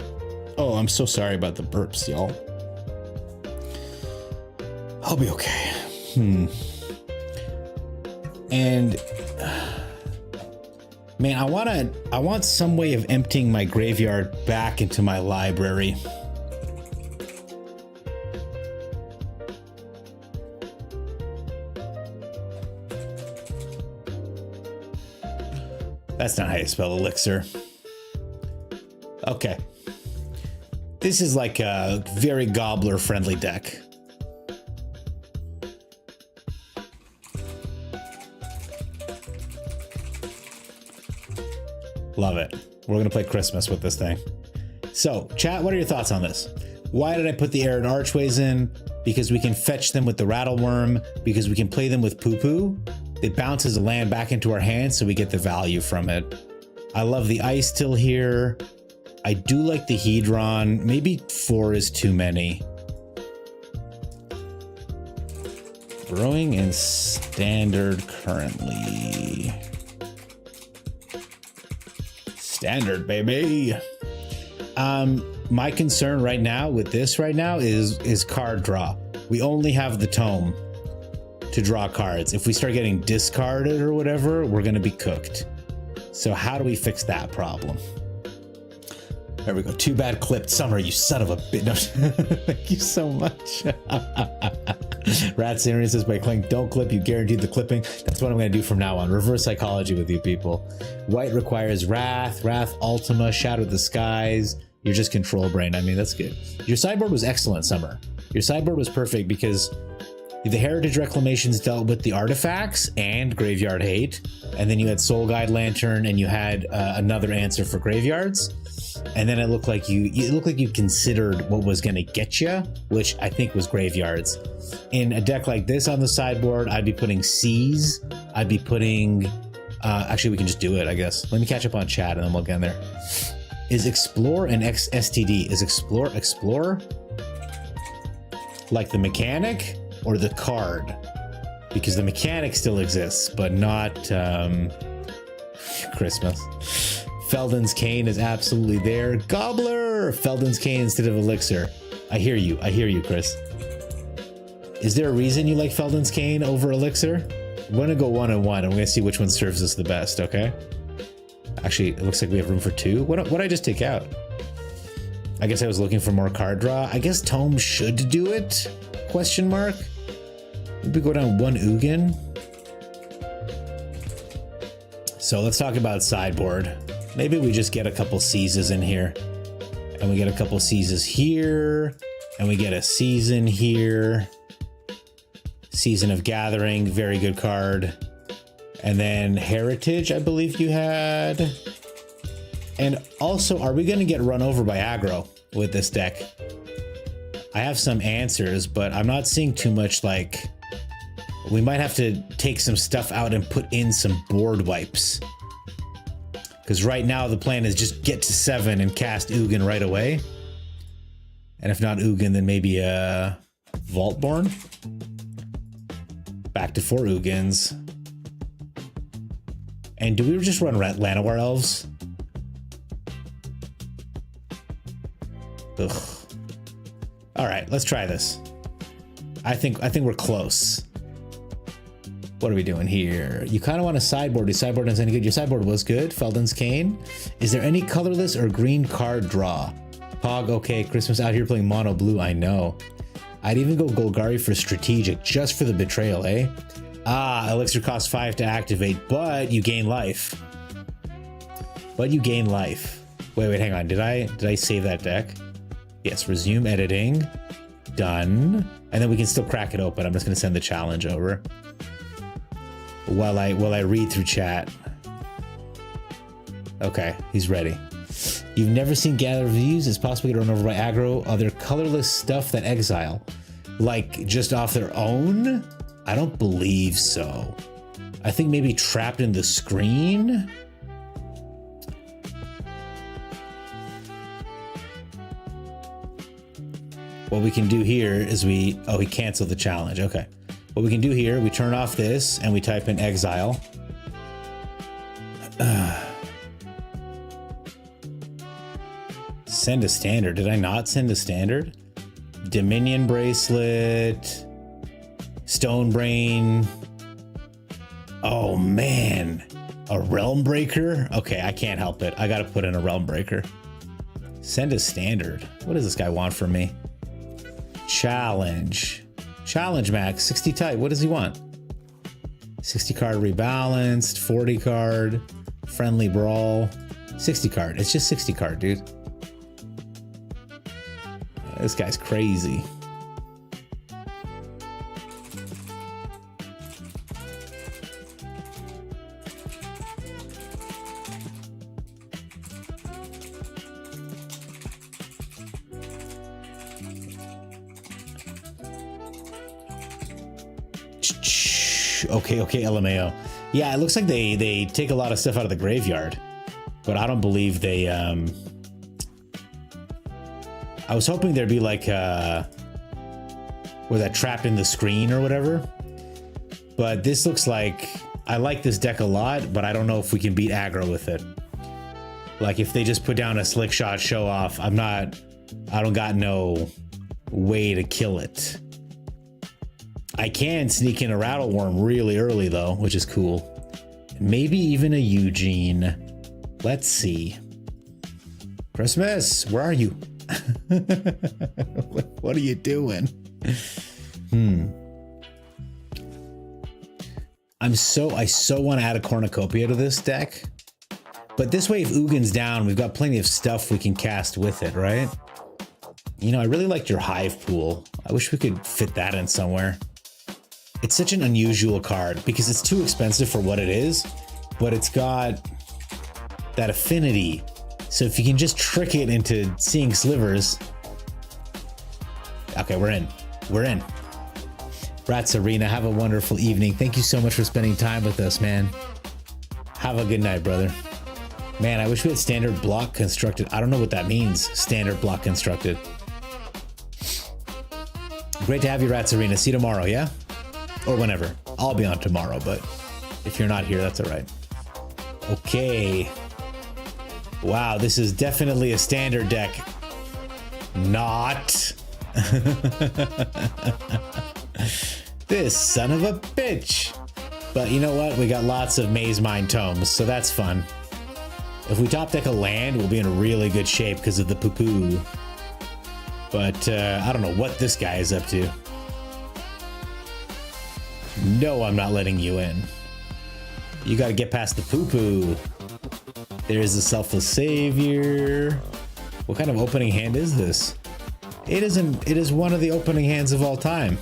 Oh, I'm so sorry about the burps, y'all. I'll be okay. And man, I want some way of emptying my graveyard back into my library. That's not how you spell elixir. Okay. This is like a very gobbler friendly deck. Love it. We're going to play Christmas with this thing. So, chat, what are your thoughts on this? Why did I put the Arid Archways in? Because we can fetch them with the Rattleworm, because we can play them with Poo-Poo. It bounces the land back into our hands, so we get the value from it. I love the Ice Till here. I do like the Hedron. Maybe 4 is too many. Brewing in standard currently. Standard, baby. My concern right now with this is card draw. We only have the tome. to draw cards. If we start getting discarded or whatever, we're gonna be cooked. So how do we fix that problem? There we go. Too bad clipped. Summer, you son of a bitch. No, thank you so much. Rat Scenery says by Clink, don't clip, you guaranteed the clipping. That's what I'm going to do from now on. Reverse psychology with you people. White requires Wrath, Ultima, Shadow of the Skies. You're just control brain. I mean, that's good. Your sideboard was excellent, Summer. Your sideboard was perfect because the Heritage Reclamations dealt with the artifacts and Graveyard Hate. And then you had Soul Guide Lantern and you had another answer for graveyards. And then it looked like you considered what was going to get you, which I think was graveyards. In a deck like this on the sideboard, I'd be putting Seas. I'd be putting... actually, we can just do it, I guess. Let me catch up on chat and then we'll get in there. Is Explore an STD? Is Explore like the mechanic or the card? Because the mechanic still exists, but not Christmas. Felden's Cane is absolutely there. Gobbler! Felden's Cane instead of Elixir. I hear you, Chris. Is there a reason you like Felden's Cane over Elixir? I'm gonna go 1 and 1, and we're gonna see which one serves us the best, okay? Actually, it looks like we have room for 2. What did I just take out? I guess I was looking for more card draw. I guess Tome should do it? Question mark? Maybe go down 1 Ugin. So let's talk about sideboard. Maybe we just get a couple Seizes in here. And we get a couple Seizes here. And we get a Season here. Season of Gathering, very good card. And then Heritage, I believe you had. And also, are we going to get run over by aggro with this deck? I have some answers, but I'm not seeing too much like... We might have to take some stuff out and put in some board wipes. Because right now the plan is just get to 7 and cast Ugin right away. And if not Ugin, then maybe a Vaultborn. Back to 4 Ugins. And do we just run Llanowar Elves? Ugh. All right, let's try this. I think we're close. What are we doing here? You kind of want a sideboard. Your sideboard isn't any good. Your sideboard was good. Felden's Cane. Is there any colorless or green card draw? Pog, okay. Christmas out here playing mono blue. I know. I'd even go Golgari for strategic just for the betrayal, eh? Ah, Elixir costs 5 to activate, but you gain life. Wait, hang on. Did I save that deck? Yes, resume editing. Done. And then we can still crack it open. I'm just going to send the challenge over. While I read through chat. Okay, he's ready. You've never seen Gather Reviews? It's possible to get run over by aggro. Other colorless stuff that exile. Like, just off their own? I don't believe so. I think maybe trapped in the screen? What we can do here is he canceled the challenge. Okay. What we can do here, we turn off this and we type in exile. Send a standard. Did I not send a standard? Dominion Bracelet. Stone Brain. Oh man. A Realm Breaker? Okay, I can't help it. I gotta put in a Realm Breaker. Send a standard. What does this guy want from me? Challenge. Challenge max, 60 type. What does he want? 60 card rebalanced, 40 card, friendly brawl, 60 card. It's just 60 card, dude. This guy's crazy. Okay, LMAO. Yeah, it looks like they take a lot of stuff out of the graveyard, but I don't believe they. I was hoping there'd be like was that trapped in the screen or whatever, but this looks like I like this deck a lot, but I don't know if we can beat aggro with it. Like if they just put down a slick shot show off, I don't got no way to kill it. I can sneak in a Rattle Worm really early though, which is cool. Maybe even a Eugene. Let's see. Christmas, where are you? What are you doing? I so want to add a cornucopia to this deck. But this way, if Ugin's down, we've got plenty of stuff we can cast with it, right? You know, I really liked your Hive Pool. I wish we could fit that in somewhere. It's such an unusual card because it's too expensive for what it is, but it's got that affinity. So if you can just trick it into seeing slivers. Okay, we're in. We're in. Rats Arena, have a wonderful evening. Thank you so much for spending time with us, man. Have a good night, brother. Man, I wish we had standard block constructed. I don't know what that means, standard block constructed. Great to have you, Rats Arena. See you tomorrow, yeah? Or whenever. I'll be on tomorrow, but if you're not here, that's all right. Okay. Wow, this is definitely a standard deck. Not. This son of a bitch. But you know what? We got lots of Maze Mine Tomes, so that's fun. If we top deck a land, we'll be in really good shape because of the poo-poo. But I don't know what this guy is up to. No, I'm not letting you in. You gotta get past the poo-poo. There's the Selfless Savior. What kind of opening hand is this? It is one of the opening hands of all time.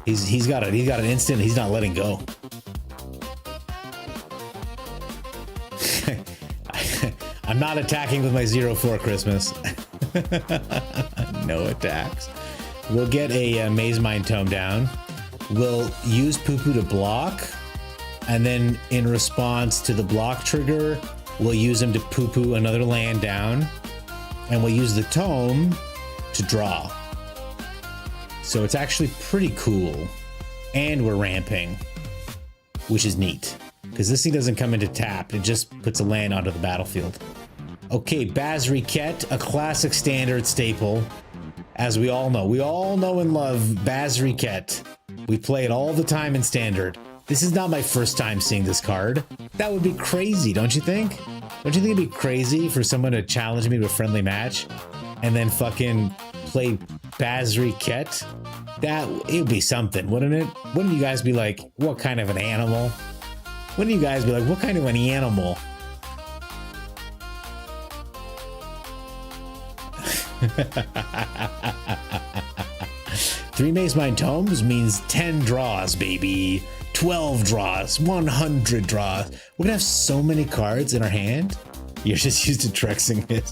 He's got an instant, he's not letting go. I'm not attacking with my 0-4 Christmas. No attacks. We'll get a Maze Mine Tome down. We'll use Poo-Poo to block. And then in response to the block trigger, we'll use him to Poo-Poo another land down. And we'll use the Tome to draw. So it's actually pretty cool. And we're ramping, which is neat. Because this thing doesn't come into tap, it just puts a land onto the battlefield. Okay, Baz-Riquette, a classic standard staple. As we all know and love Baz-Riquette. We play it all the time in standard. This is not my first time seeing this card. That would be crazy, don't you think? Don't you think it'd be crazy for someone to challenge me to a friendly match and then fucking play Baz-Riquette? It would be something, wouldn't it? Wouldn't you guys be like, what kind of an animal? Wouldn't you guys be like, what kind of an animal? Three Maze Mine Tomes means 10 draws, baby. 12 draws, 100 draws. We're gonna have so many cards in our hand. You're just used to Trexing it.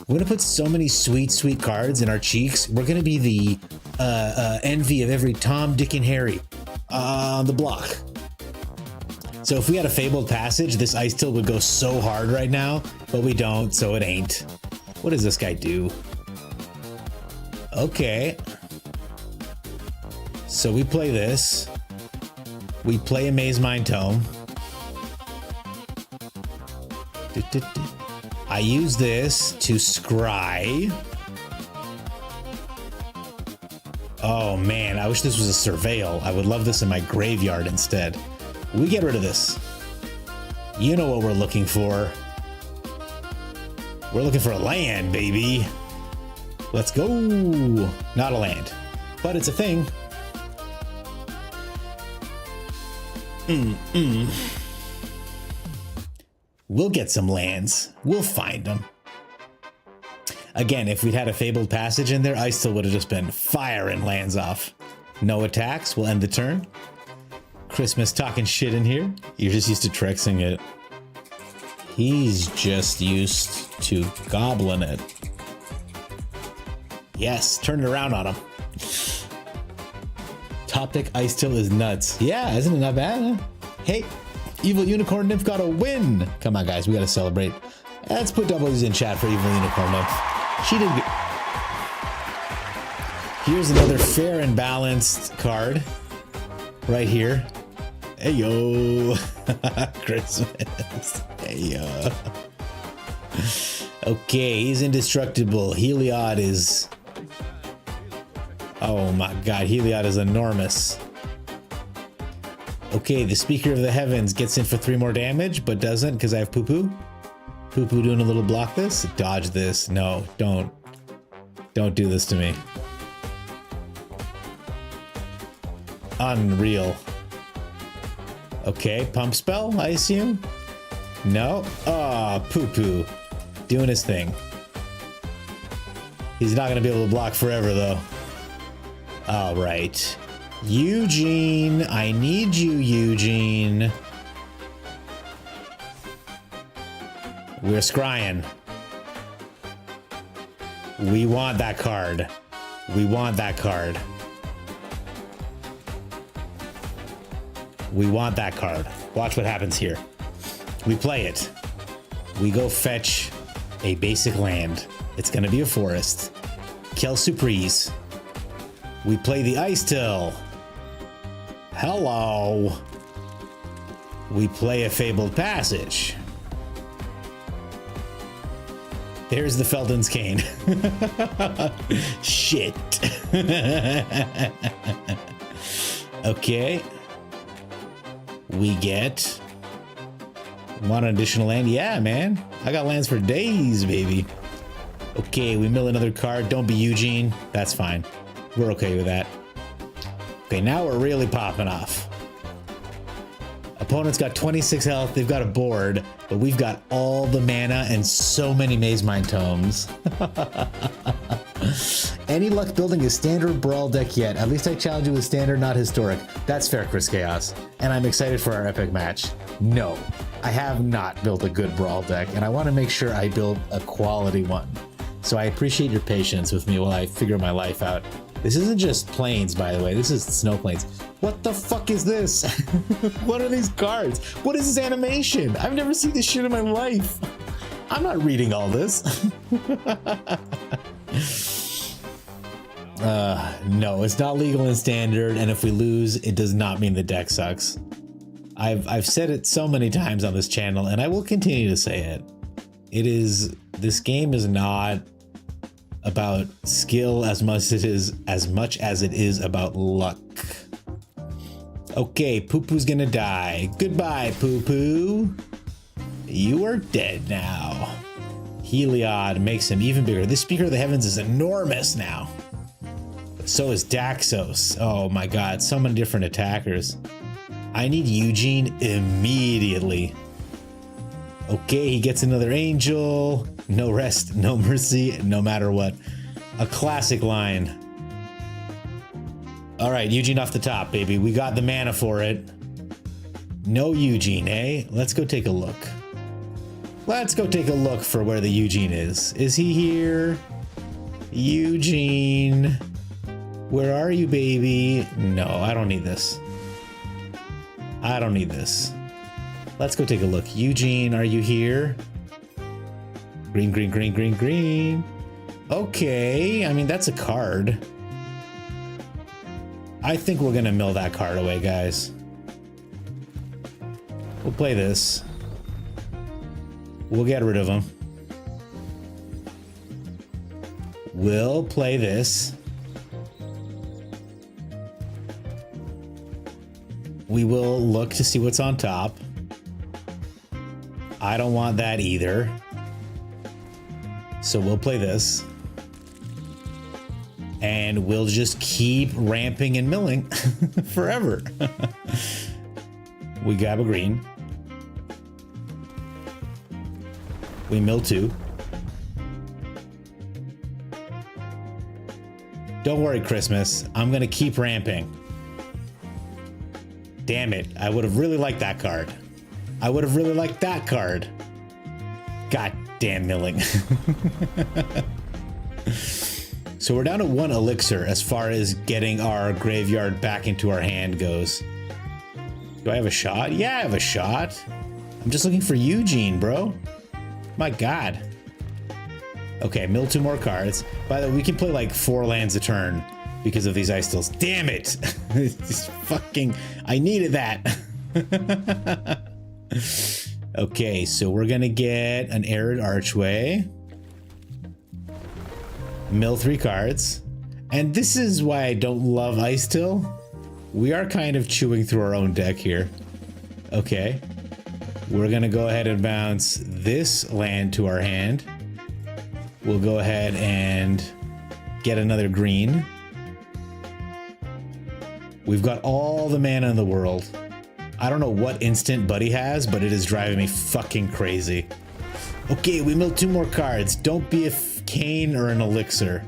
We're gonna put so many sweet, sweet cards in our cheeks. We're gonna be the envy of every Tom, Dick, and Harry on the block. So if we had a Fabled Passage, this Ice Tilt would go so hard right now, but we don't, so it ain't. What does this guy do? Okay. So we play this. We play a Maze Mine Tome. I use this to scry. Oh man, I wish this was a Surveil. I would love this in my graveyard instead. We get rid of this. You know what we're looking for. We're looking for a land, baby. Let's go. Not a land, but it's a thing. We'll get some lands. We'll find them. Again, if we'd had a Fabled Passage in there, I still would have just been firing lands off. No attacks. We'll end the turn. Christmas talking shit in here. You're just used to Trexing it. He's just used to gobbling it. Yes, turn it around on him. Top deck Ice Tilt is nuts. Yeah, isn't it not bad? Huh? Hey, Evil Unicorn Nymph got a win. Come on, guys, we gotta celebrate. Let's put W's in chat for Evil Unicorn Nymph. She did good. Here's another fair and balanced card. Right here. Hey yo. Christmas. Hey yo. Okay, he's indestructible. Heliod is... Oh my god, Heliod is enormous. Okay, the Speaker of the Heavens gets in for 3 more damage, but doesn't because I have Poo-Poo. Poo-Poo doing a little block this. Dodge this. No, don't. Don't do this to me. Unreal. Okay, pump spell, I assume? No? Oh, Poo-Poo. Doing his thing. He's not gonna be able to block forever, though. All right. Eugene, I need you, Eugene. We're scrying. We want that card. We want that card. We want that card. Watch what happens here. We play it. We go fetch a basic land. It's gonna be a forest. Kel Surprise. We play the Ice Till. Hello. We play a Fabled Passage. There's the Felden's Cane. Shit. Okay. We get 1 additional land. Yeah, man. I got lands for days, baby. Okay, we mill another card. Don't be Eugene. That's fine. We're okay with that. Okay, now we're really popping off. Opponent's got 26 health. They've got a board, but we've got all the mana and so many Maze Mind Tomes. Any luck building a standard Brawl deck yet? At least I challenge you with standard, not historic. That's fair, Chris Chaos. And I'm excited for our epic match. No, I have not built a good Brawl deck, and I want to make sure I build a quality one. So I appreciate your patience with me while I figure my life out. This isn't just plains, by the way. This is snow plains. What the fuck is this? What are these cards? What is this animation? I've never seen this shit in my life. I'm not reading all this. No, it's not legal in standard, and if we lose, it does not mean the deck sucks. I've said it so many times on this channel, and I will continue to say it. This game is not about skill as much as it is about luck. Okay, Poo-Poo's gonna die. Goodbye, Poo-Poo. You are dead now. Heliod makes him even bigger. This Speaker of the Heavens is enormous now. So is Daxos. Oh my god, so many different attackers. I need Eugene immediately. Okay, he gets another angel. No rest, no mercy, no matter what. A classic line. All right, Eugene off the top, baby. We got the mana for it. No Eugene, eh? Let's go take a look. Let's go take a look for where the Eugene is. Is he here? Eugene. Where are you, baby? No, I don't need this. I don't need this. Let's go take a look. Eugene, are you here? Green, green, green, green, green. Okay, I mean, that's a card. I think we're gonna mill that card away, guys. We'll play this. We'll get rid of him. We'll play this. We will look to see what's on top. I don't want that either. So we'll play this. And we'll just keep ramping and milling forever. We grab a green. We mill 2. Don't worry, Christmas. I'm gonna keep ramping. Damn it. I would have really liked that card. I would have really liked that card. God damn milling. So we're down to 1 elixir as far as getting our graveyard back into our hand goes. Do I have a shot? Yeah, I have a shot. I'm just looking for Eugene, bro. My God. Okay, mill 2 more cards. By the way, we can play like 4 lands a turn because of these ice stills. Damn it! This fucking... I needed that. Okay, so we're gonna get an Arid Archway. mill 3 cards. And this is why I don't love Ice Till. We are kind of chewing through our own deck here. Okay. We're gonna go ahead and bounce this land to our hand. We'll go ahead and get another green. We've got all the mana in the world. I don't know what instant Buddy has, but it is driving me fucking crazy. Okay, we milled 2 more cards. Don't be a cane or an elixir.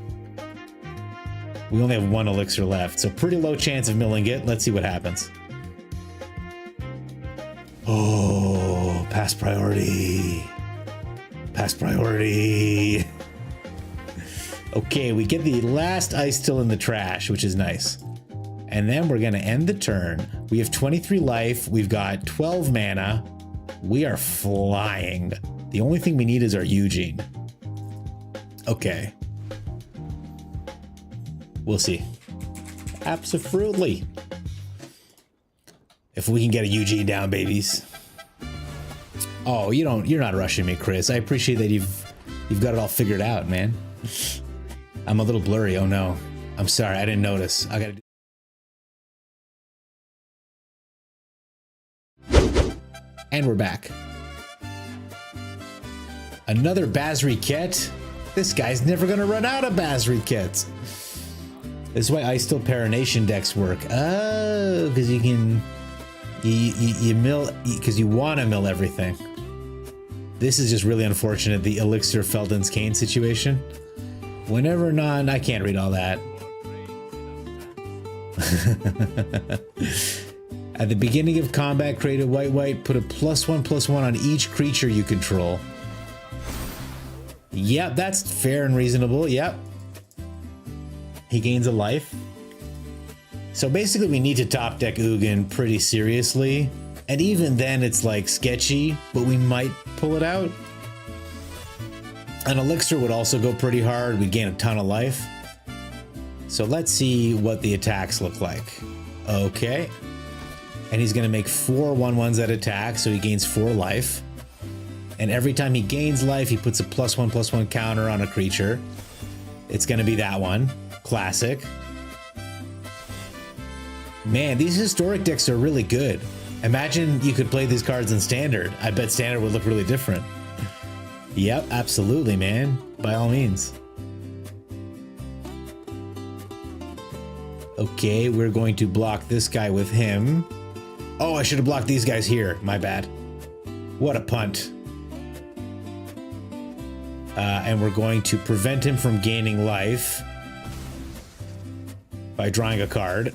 We only have 1 elixir left, so pretty low chance of milling it. Let's see what happens. Oh, pass priority. Pass priority. Okay, we get the last Ice Till in the trash, which is nice. And then we're gonna end the turn. We have 23 life, we've got 12 mana. We are flying. The only thing we need is our Eugene. Okay. We'll see. Absolutely. If we can get a Eugene down, babies. Oh, you're not rushing me, Chris. I appreciate that you've got it all figured out, man. I'm a little blurry. Oh no. I'm sorry, I didn't notice. I gotta And we're back. Another Basri Ket? This guy's never gonna run out of Basri Kets. This is why Ice Till Paranation decks work. Oh, because you can you mill because you want to mill everything. This is just really unfortunate, the Elixir Felden's Cane situation. Whenever none, I can't read all that. At the beginning of combat, create a white, put a +1/+1 on each creature you control. Yep, that's fair and reasonable. Yep. He gains a life. So basically we need to top deck Ugin pretty seriously. And even then it's like sketchy, but we might pull it out. An Elixir would also go pretty hard. We gain a ton of life. So let's see what the attacks look like. Okay. And he's going to make 4 1/1s that attack, so he gains 4 life. And every time he gains life, he puts a +1/+1 counter on a creature. It's going to be that one. Classic. Man, these historic decks are really good. Imagine you could play these cards in Standard. I bet Standard would look really different. Yep, absolutely, man. By all means. Okay, we're going to block this guy with him. Oh, I should have blocked these guys here. My bad. What a punt. And we're going to prevent him from gaining life by drawing a card.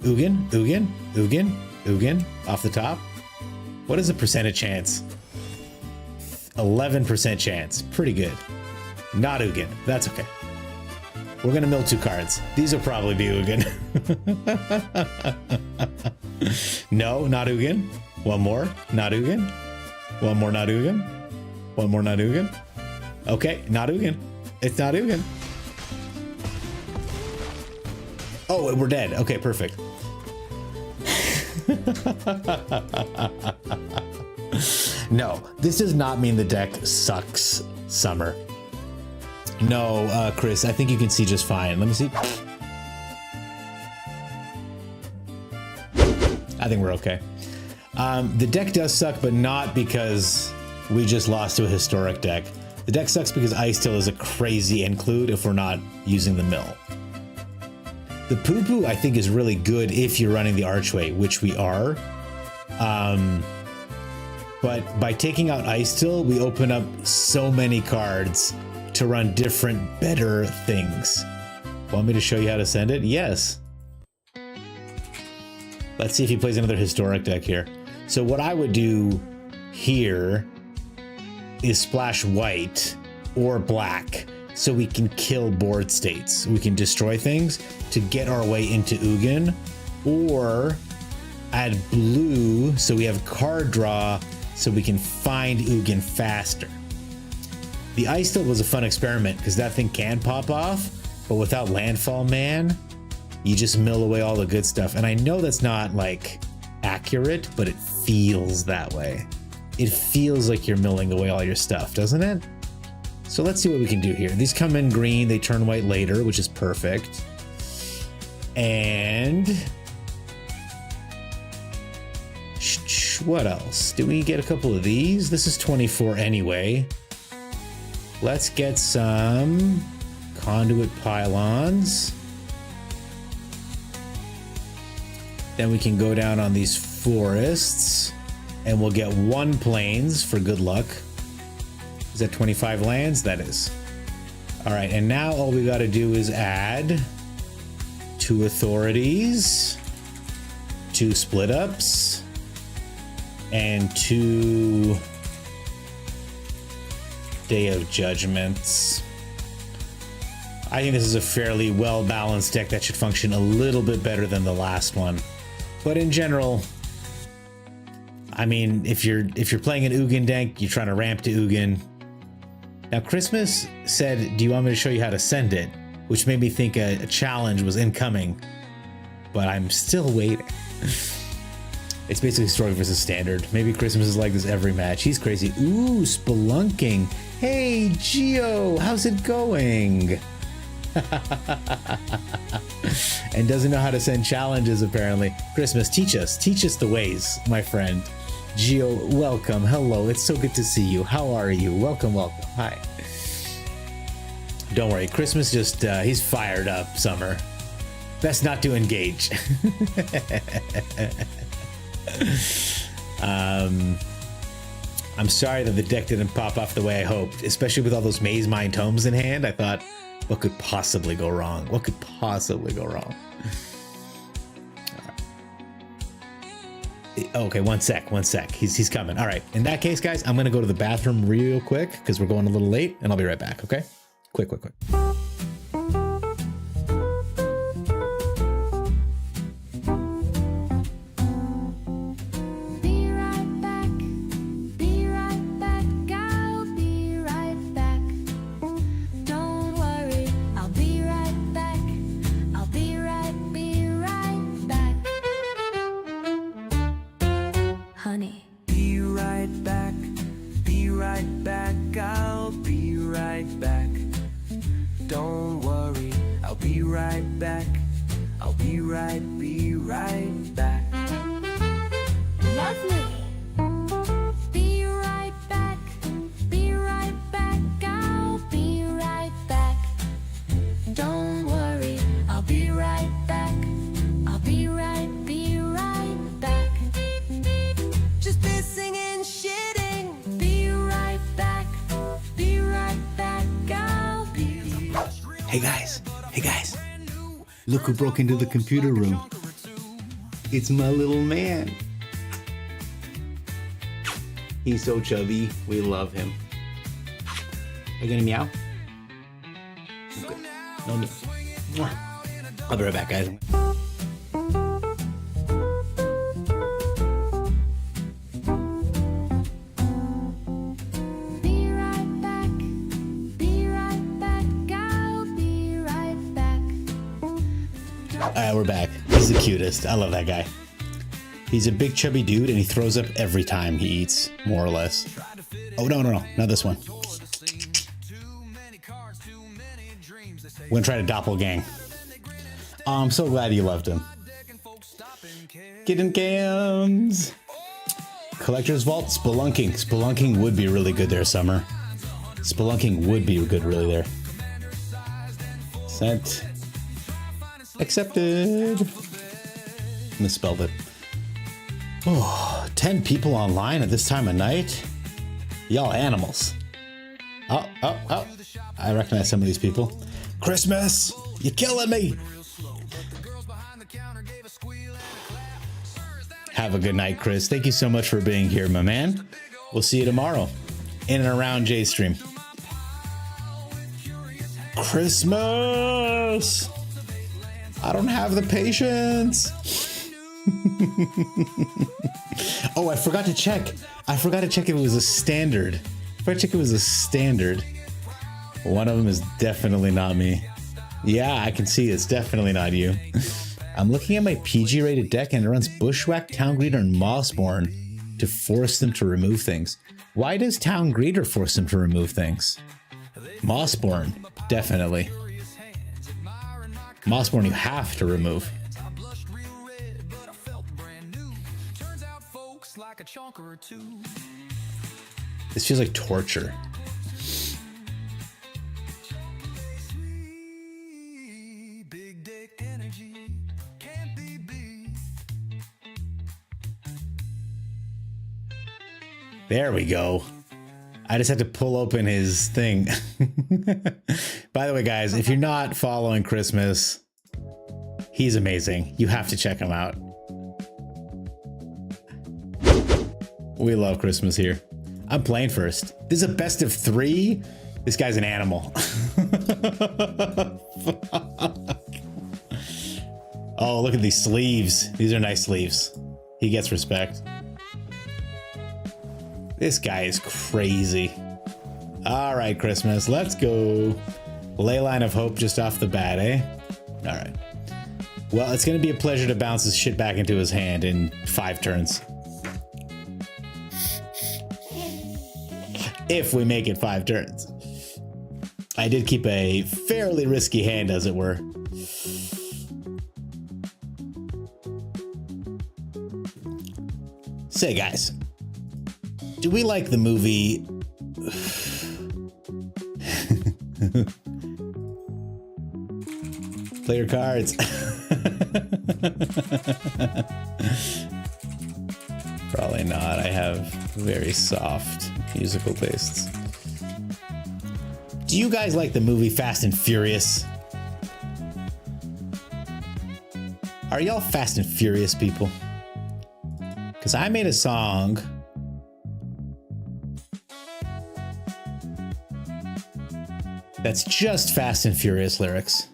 Ugin, off the top. What is the percentage chance? 11% chance. Pretty good. Not Ugin. That's okay. We're gonna mill 2 cards. These will probably be Ugin. No, not Ugin. One more, not Ugin. One more, not Ugin. One more, not Ugin. Okay, not Ugin. It's not Ugin. Oh, we're dead. Okay, perfect. No, this does not mean the deck sucks, Summer. No, Chris, I think you can see just fine. Let me see. I think we're okay. The deck does suck, but not because we just lost to a historic deck. The deck sucks because Ice Till is a crazy include if we're not using the mill. The poo-poo, I think, is really good if you're running the Archway, which we are. But by taking out Ice Till, we open up so many cards to run different, better things. Want me to show you how to send it? Yes. Let's see if he plays another historic deck here. So what I would do here is splash white or black so we can kill board states. We can destroy things to get our way into Ugin, or add blue so we have card draw so we can find Ugin faster. The Ice Till was a fun experiment because that thing can pop off, but without Landfall Man, you just mill away all the good stuff. And I know that's not like accurate, but it feels that way. It feels like you're milling away all your stuff, doesn't it? So let's see what we can do here. These come in green, they turn white later, which is perfect. And what else? Do we get a couple of these? This is 24 anyway. Let's get some conduit pylons. Then we can go down on these forests and we'll get 1 plains for good luck. Is that 25 lands? That is. All right, and now all we got to do is add 2 authorities, 2 split ups, and 2 Day of Judgments. I think this is a fairly well-balanced deck that should function a little bit better than the last one. But in general, I mean, if you're playing an Ugin deck, you're trying to ramp to Ugin. Now, Christmas said, do you want me to show you how to send it? Which made me think a challenge was incoming. But I'm still waiting. It's basically Story versus Standard. Maybe Christmas is like this every match. He's crazy. Ooh, spelunking. Hey, Geo, how's it going? And doesn't know how to send challenges, apparently. Christmas, teach us the ways, my friend. Geo, welcome. Hello, it's so good to see you. How are you? Welcome, welcome. Hi. Don't worry, Christmas just, he's fired up, Summer. Best not to engage. I'm sorry that the deck didn't pop off the way I hoped, especially with all those Maze Mind Tomes in hand. I thought, what could possibly go wrong? What could possibly go wrong? Okay, one sec. He's coming. All right. In that case, guys, I'm going to go to the bathroom real quick because we're going a little late, and I'll be right back, okay? Quick. Hey guys, look who broke into the computer room. It's my little man. He's so chubby, we love him. Are you gonna meow? Okay. No meow. I'll be right back, guys. We're back. He's the cutest. I love that guy. He's a big chubby dude and he throws up every time he eats, more or less. Oh, no, not this one. We're gonna try to doppelgang. Oh, I'm so glad you loved him. Getting gams. Collector's Vault, Spelunking. Spelunking would be really good there, Summer. Spelunking would be good really there. Sent. Accepted. Misspelled it. Oh, 10 people online at this time of night? Y'all animals. Oh. I recognize some of these people. Christmas, you're killing me. Have a good night, Chris. Thank you so much for being here, my man. We'll see you tomorrow in and around J's stream. Christmas. I don't have the patience. Oh, I forgot to check. if it was a standard. One of them is definitely not me. Yeah, I can see it's definitely not you. I'm looking at my PG rated deck and it runs Bushwhack, Town Greeter, and Mossborn to force them to remove things. Why does Town Greeter force them to remove things? Mossborn, definitely. Mossborn you have to remove. This feels like torture. There we go. I just had to pull open his thing. By the way, guys, if you're not following Christmas, he's amazing. You have to check him out. We love Christmas here. I'm playing first. This is a best of 3. This guy's an animal. Oh, look at these sleeves. These are nice sleeves. He gets respect. This guy is crazy. All right, Christmas, let's go. Leyline of Hope just off the bat, eh? All right. Well, it's going to be a pleasure to bounce this shit back into his hand in 5 turns. If we make it 5 turns. I did keep a fairly risky hand, as it were. Say, guys, do we like the movie? Play your cards. Probably not. I have very soft musical tastes. Do you guys like the movie Fast and Furious? Are y'all Fast and Furious people? Because I made a song that's just Fast and Furious lyrics.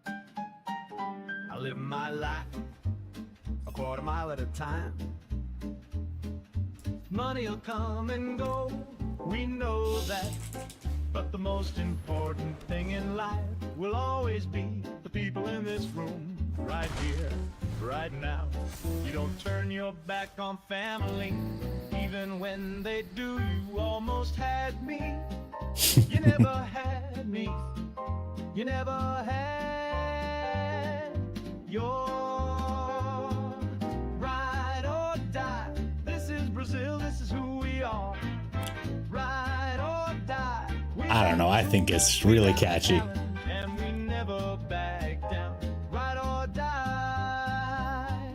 I live my life a quarter mile at a time. Money'll come and go, we know that. But the most important thing in life will always be the people in this room, right here, right now. You don't turn your back on family, even when they do. You almost had me. You never had me. You never had your ride or die. This is Brazil, this is who we are. Ride or die. I don't know, I think it's really catchy. And we never back down. Ride or die.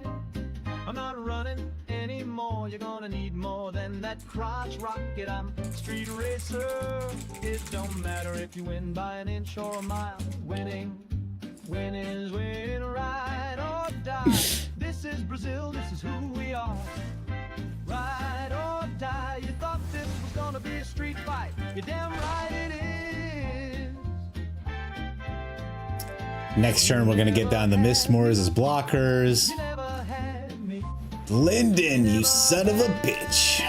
I'm not running anymore. You're gonna need more than that crotch rocket. I'm street racer. It don't matter if you win by an inch or a mile. Winning is winning. Ride or die. This is Brazil, this is who we are. Ride or die. You thought this was gonna be a street fight. You're damn right it is. Next turn, we're gonna get down the Mistmores as blockers. You never had me. Linden, you son of a bitch.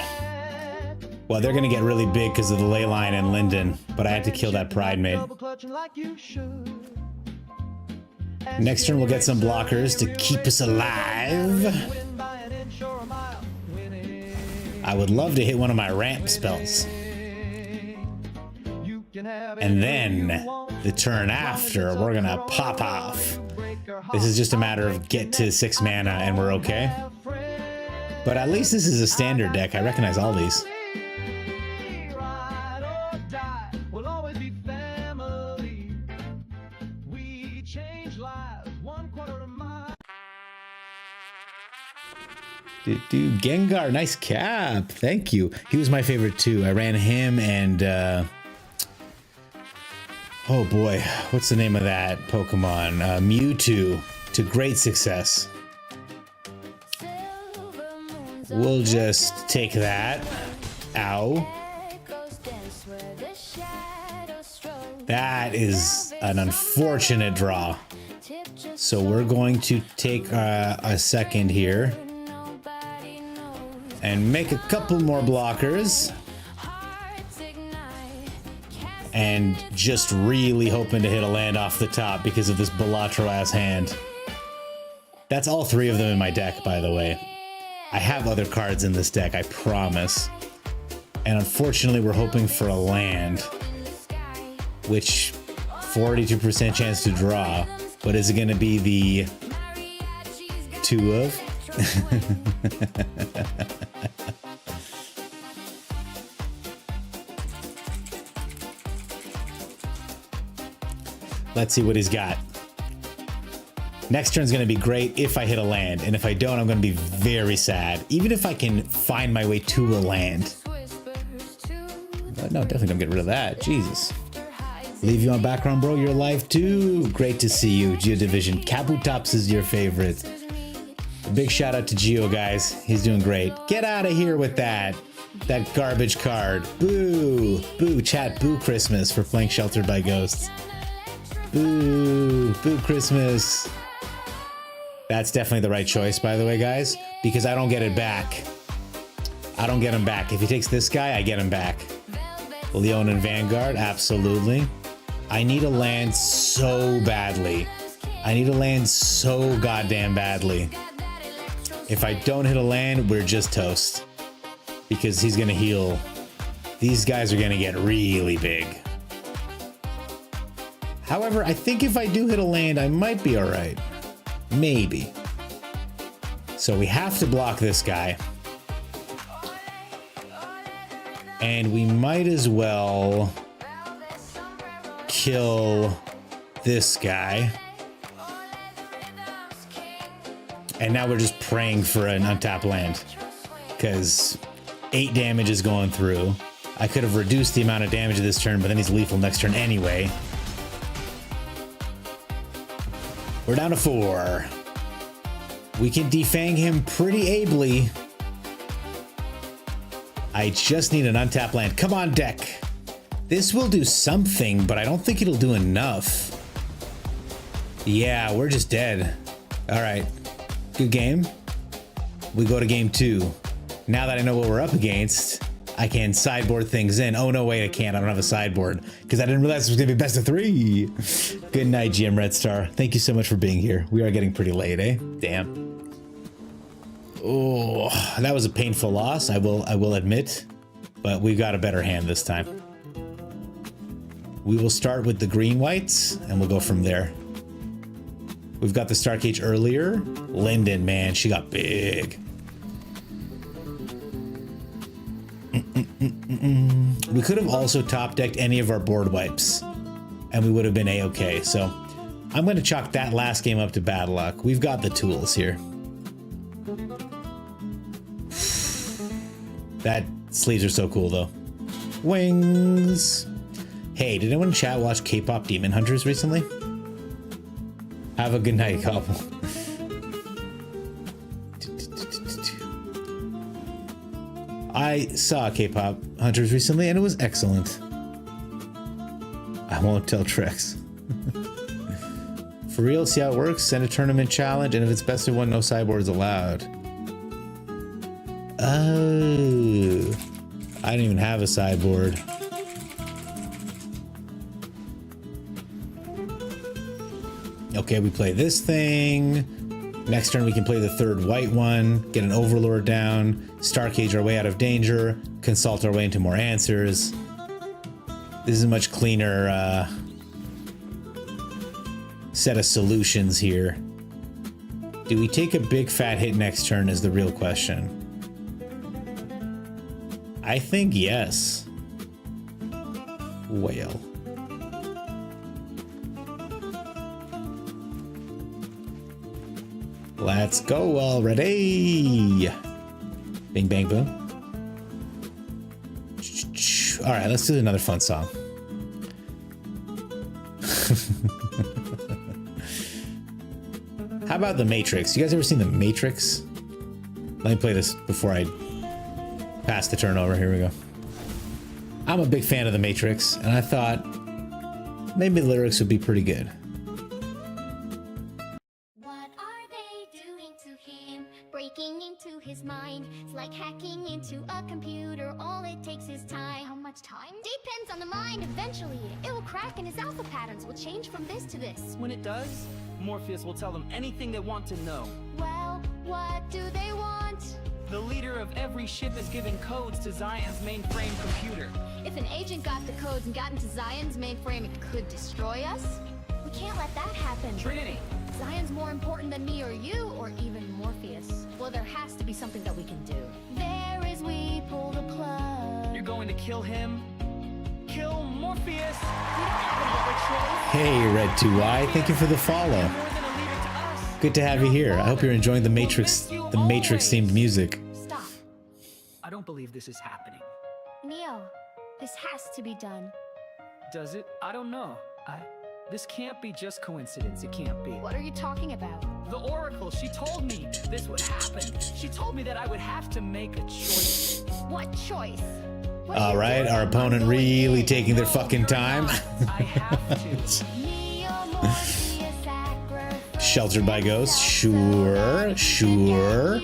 Well, they're gonna get really big because of the ley line and Linden, but I had to kill that Pride Mate. Double clutching like you should. Next turn, we'll get some blockers to keep us alive. Win by an inch or a mile. Winning. I would love to hit one of my ramp spells. You can have And anything then you want. the turn after, we're gonna pop off. This is just a matter of get to 6 mana and we're okay. But at least this is a standard deck. I recognize all these. Ride or die. We'll always be family. We change lives 1/4 of a mile. Gengar, nice cap. Thank you. He was my favorite too. I ran him and oh boy, what's the name of that Pokemon? Mewtwo to great success. We'll just take that. Ow. That is an unfortunate draw. So we're going to take a second here and make a couple more blockers. And just really hoping to hit a land off the top because of this Balatro ass hand. That's all 3 of them in my deck, by the way. I have other cards in this deck, I promise. And unfortunately, we're hoping for a land, which 42% chance to draw. But is it going to be the 2 of? Let's see what he's got. Next turn's going to be great if I hit a land, and if I don't, I'm going to be very sad. Even if I can find my way to a land. But no, definitely don't get rid of that. Jesus. Leave you on background, bro. You're alive too. Great to see you, Geo Division. Kabutops is your favorite. A big shout out to Geo, guys. He's doing great. Get out of here with that. That garbage card. Boo. Boo, chat. Boo Christmas for playing Sheltered by Ghosts. Boo. Boo Christmas. That's definitely the right choice, by the way, guys, because I don't get it back. I don't get him back. If he takes this guy, I get him back. Leon and Vanguard, absolutely. I need a land so badly. I need a land so goddamn badly. If I don't hit a land, we're just toast. Because he's gonna heal. These guys are gonna get really big. However, I think if I do hit a land, I might be all right. Maybe. So we have to block this guy. And we might as well kill this guy. And now we're just praying for an untapped land. Because 8 damage is going through. I could have reduced the amount of damage this turn, but then he's lethal next turn anyway. We're down to 4. We can defang him pretty ably. I just need an untapped land. Come on, deck. This will do something, but I don't think it'll do enough. Yeah, we're just dead. All right. Good game. We go to game 2. Now that I know what we're up against, I can sideboard things in. Oh, no, wait, I can't. I don't have a sideboard because I didn't realize it was going to be best of 3. Good night, GM Red Star. Thank you so much for being here. We are getting pretty late, eh? Damn. Oh, that was a painful loss, I will admit, but we got a better hand this time. We will start with the green whites, and we'll go from there. We've got the Star Cage earlier. Linden, man, she got big. We could have also top decked any of our board wipes, and we would have been a-okay. So I'm going to chalk that last game up to bad luck. We've got the tools here. That sleeves are so cool, though. Wings. Hey, did anyone in chat watch K-pop Demon Hunters recently? Have a good night, couple. I saw K-pop Hunters recently, and it was excellent. I won't tell tricks. For real, see how it works? Send a tournament challenge, and if it's best of 1, no sideboards allowed. Oh, I didn't even have a sideboard. Okay, we play this thing. Next turn we can play the 3rd white one, get an Overlord down, Star Cage our way out of danger, consult our way into more answers. This is a much cleaner set of solutions here. Do we take a big fat hit next turn is the real question. I think yes. Whale. Let's go already. Bing, bang, boom. All right, let's do another fun song. How about The Matrix? You guys ever seen The Matrix? Let me play this before I pass the turnover. Here we go. I'm a big fan of The Matrix, and I thought maybe the lyrics would be pretty good. What are they doing to him? Breaking into his mind. It's like hacking into a computer. All it takes is time. How much time? Depends on the mind. Eventually, it will crack and his alpha patterns will change from this to this. When it does, Morpheus will tell them anything they want to know. Well, what do they want? The leader of every ship is giving codes to Zion's mainframe computer. If an agent got the codes and got into Zion's mainframe, it could destroy us. We can't let that happen. Trinity, Zion's more important than me or you, or even Morpheus. Well, there has to be something that we can do. There is we pull the plug. you're going to kill him? Kill Morpheus? We don't have Hey, Red2Y, thank you for the follow. More than a leader to us. Good to have you here. I hope you're enjoying the Matrix themed music. another. Stop. I don't believe this is happening. Neo, this has to be done. Does it? I don't know. This can't be just coincidence. It can't be. What are you talking about? The Oracle, she told me this would happen. She told me that I would have to make a choice. What choice? What All are you right, doing? our opponent really taking their fucking You're time. not. I have to. Neo, Morpheus, sacrifice. Sheltered by Ghosts, sure, sure.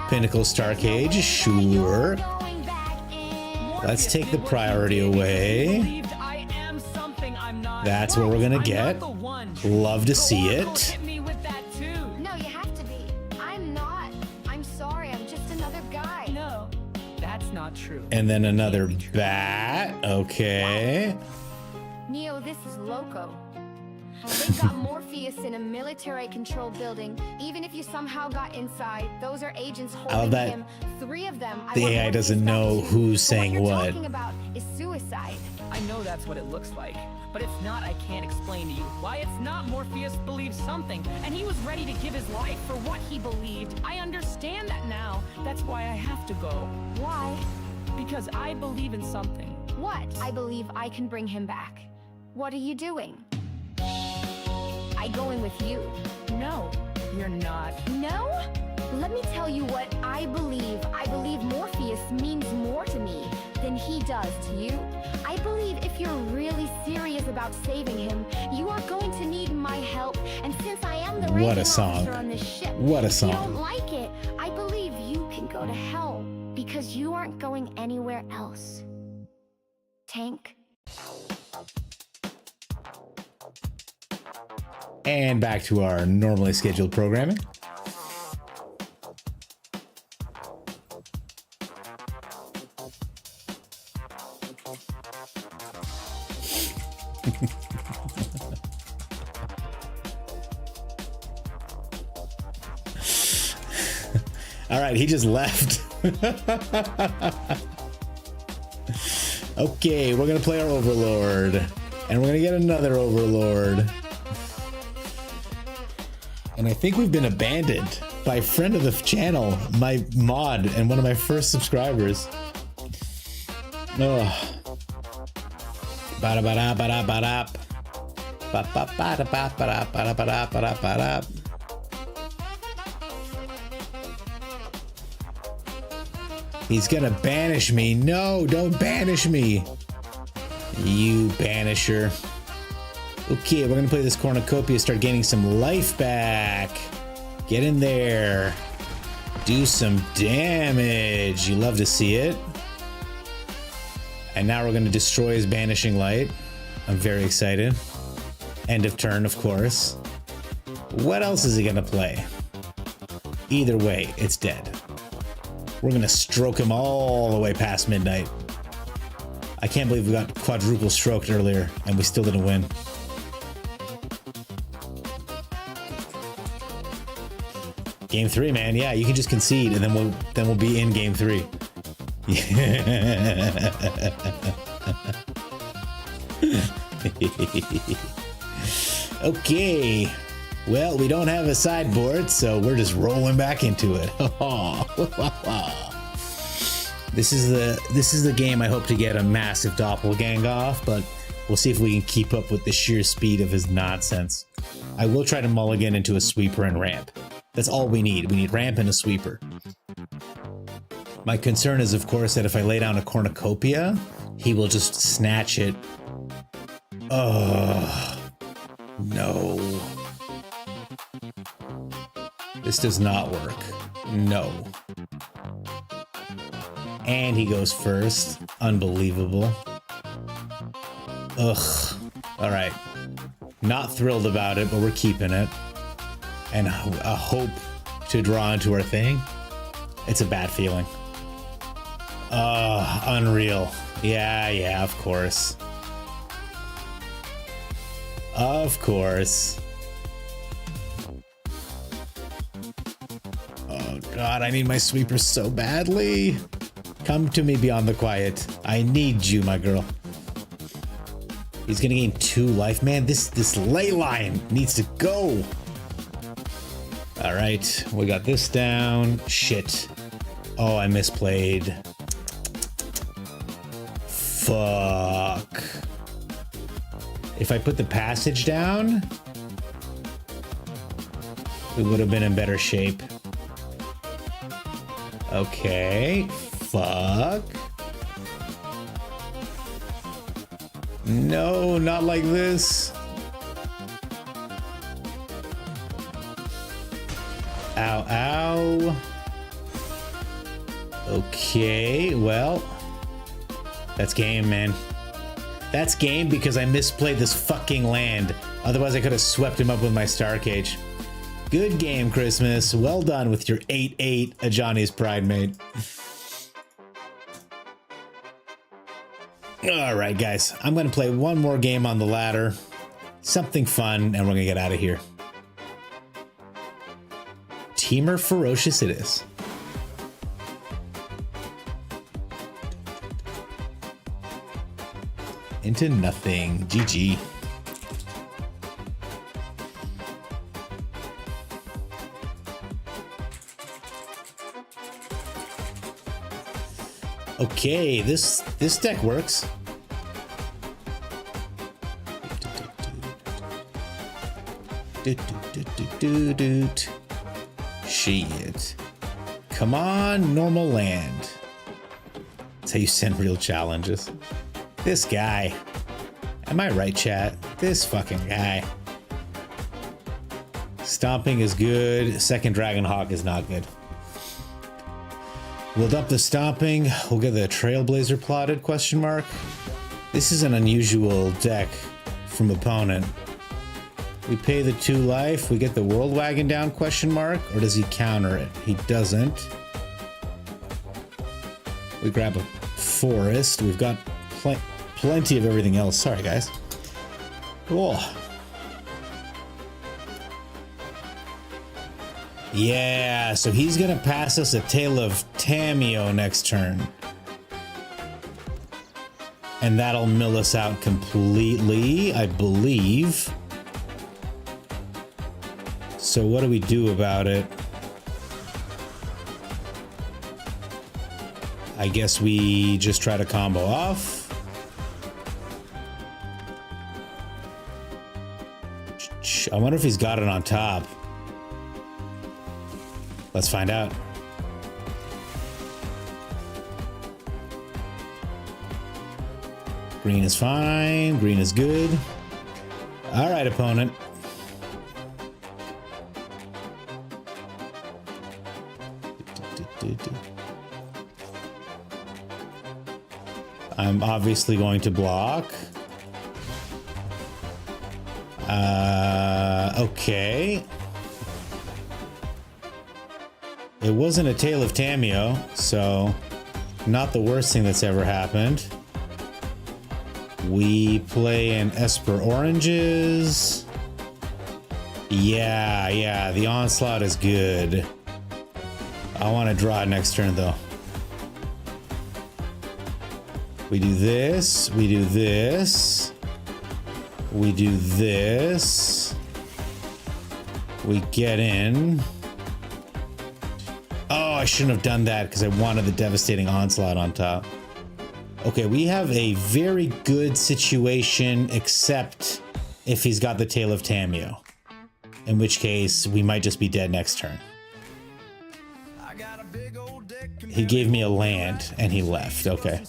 Pinnacle Starcade, sure. Going back in. Let's take the priority away. Believed I am something I'm not. That's what we're gonna I'm get. not the one. Love to The see Oracle it. hit me with that too. No, you have to be. I'm not. I'm sorry, I'm just another guy. No, that's not true. And then another bat. Okay. Neo, this is loco. They've got Morpheus in a military-controlled building. Even if you somehow got inside, those are agents holding love that him. 3 of them. I the want AI Morpheus doesn't back know too. who's But saying what. what. You're talking about is suicide. I know that's what it looks like, but if not, I can't explain to you why it's not. Morpheus believes something, and he was ready to give his life for what he believed. I understand that now. That's why I have to go. Why? Because I believe in something. What? I believe I can bring him back. What are you doing? I go in with you. No, you're not. No? Let me tell you what I believe. I believe Morpheus means more to me than he does to you. I believe if you're really serious about saving him, you are going to need my help. And since I am the What a ranking song. officer on this ship, What a if you don't song. like it, I believe you can go to hell because you aren't going anywhere else. Tank. And back to our normally scheduled programming. All right, he just left. Okay, we're gonna play our Overlord, and we're gonna get another Overlord. And I think we've been abandoned by a friend of the channel, my mod, and one of my first subscribers. Oh. Ba-da-ba-da-ba-da-ba-da. Ba-ba-ba-da-ba-ba-da-ba-da-ba-da-ba-da. He's gonna banish me. No, don't banish me. You banisher. Okay, we're gonna play this cornucopia, start gaining some life back. Get in there. Do some damage. You love to see it. And now we're gonna destroy his banishing light. I'm very excited. End of turn, of course. What else is he gonna play? Either way, it's dead. We're gonna stroke him all the way past midnight. I can't believe we got quadruple stroked earlier and we still didn't win. Game 3, man. Yeah, you can just concede and then we'll be in game 3. Okay. Well, we don't have a sideboard, so we're just rolling back into it. This is the game I hope to get a massive doppelgang off, but we'll see if we can keep up with the sheer speed of his nonsense. I will try to mulligan into a sweeper and ramp. That's all we need. We need ramp and a sweeper. My concern is, of course, that if I lay down a cornucopia, he will just snatch it. Oh, no. This does not work. No. And he goes first. Unbelievable. Ugh. All right. Not thrilled about it, but we're keeping it. And a hope to draw into our thing. It's a bad feeling. Unreal. Yeah, of course. Of course. Oh god, I need my sweeper so badly. Come to me beyond the quiet. I need you, my girl. He's gonna gain 2 life. Man, this ley line needs to go. All right, we got this down. Shit. Oh, I misplayed. Fuck. If I put the passage down, we would have been in better shape. Okay. Fuck. No, not like this. Ow, ow. Okay, well, that's game, man. That's game because I misplayed this fucking land. Otherwise, I could have swept him up with my Star Cage. Good game, Christmas. Well done with your 8-8 a Johnny's Pride, mate. All right, guys. I'm going to play one more game on the ladder. Something fun, and we're going to get out of here. Teamer Ferocious it is. Into nothing. GG. Okay, this deck works. Shit. Come on, normal land. That's how you send real challenges. This guy. Am I right, chat? This fucking guy. Stomping is good. Second Dragon Hawk is not good. We'll dump the stomping. We'll get the Trailblazer plotted, question mark. This is an unusual deck from opponent. We pay the 2 life. We get the World Wagon down, question mark. Or does he counter it? He doesn't. We grab a forest. We've got plenty of everything else. Sorry, guys. Cool. Yeah, so he's gonna pass us a Tale of Tameo next turn. And that'll mill us out completely, I believe. So what do we do about it? I guess we just try to combo off. I wonder if he's got it on top. Let's find out. Green is fine. Green is good. All right, opponent. I'm obviously going to block. Okay. It wasn't a Tale of Tameo, so not the worst thing that's ever happened. We play an Esper Oranges. Yeah, the Onslaught is good. I want to draw it next turn, though. We do this, we do this, we do this, we get in. Oh, I shouldn't have done that because I wanted the Devastating Onslaught on top. Okay, we have a very good situation, except if he's got the Tale of Tameo, in which case we might just be dead next turn. He gave me a land and he left. Okay.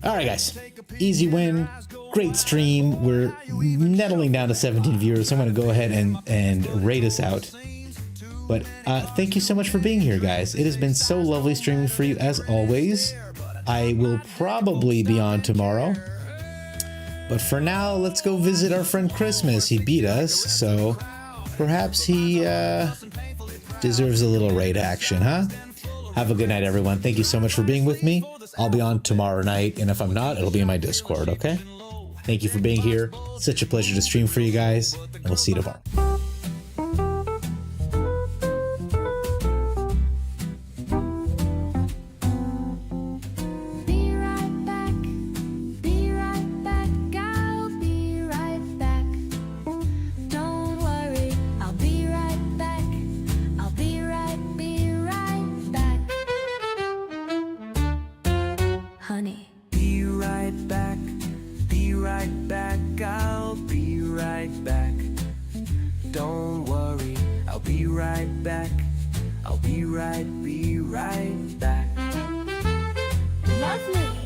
All right, guys. Easy win. Great stream. We're nettling down to 17 viewers. So I'm going to go ahead and rate us out. But thank you so much for being here, guys. It has been so lovely streaming for you as always. I will probably be on tomorrow. But for now, let's go visit our friend Christmas. He beat us, so perhaps he deserves a little raid action, huh? Have a good night, everyone. Thank you so much for being with me. I'll be on tomorrow night, and if I'm not, it'll be in my Discord, okay? Thank you for being here. Such a pleasure to stream for you guys, and we'll see you tomorrow. Be right back. Be right back. I'll be right back. Don't worry, I'll be right back. I'll be right back. Honey. Be right back. Be right back. I'll be right back. Don't worry, I'll be right back. I'll be right back. Lovely.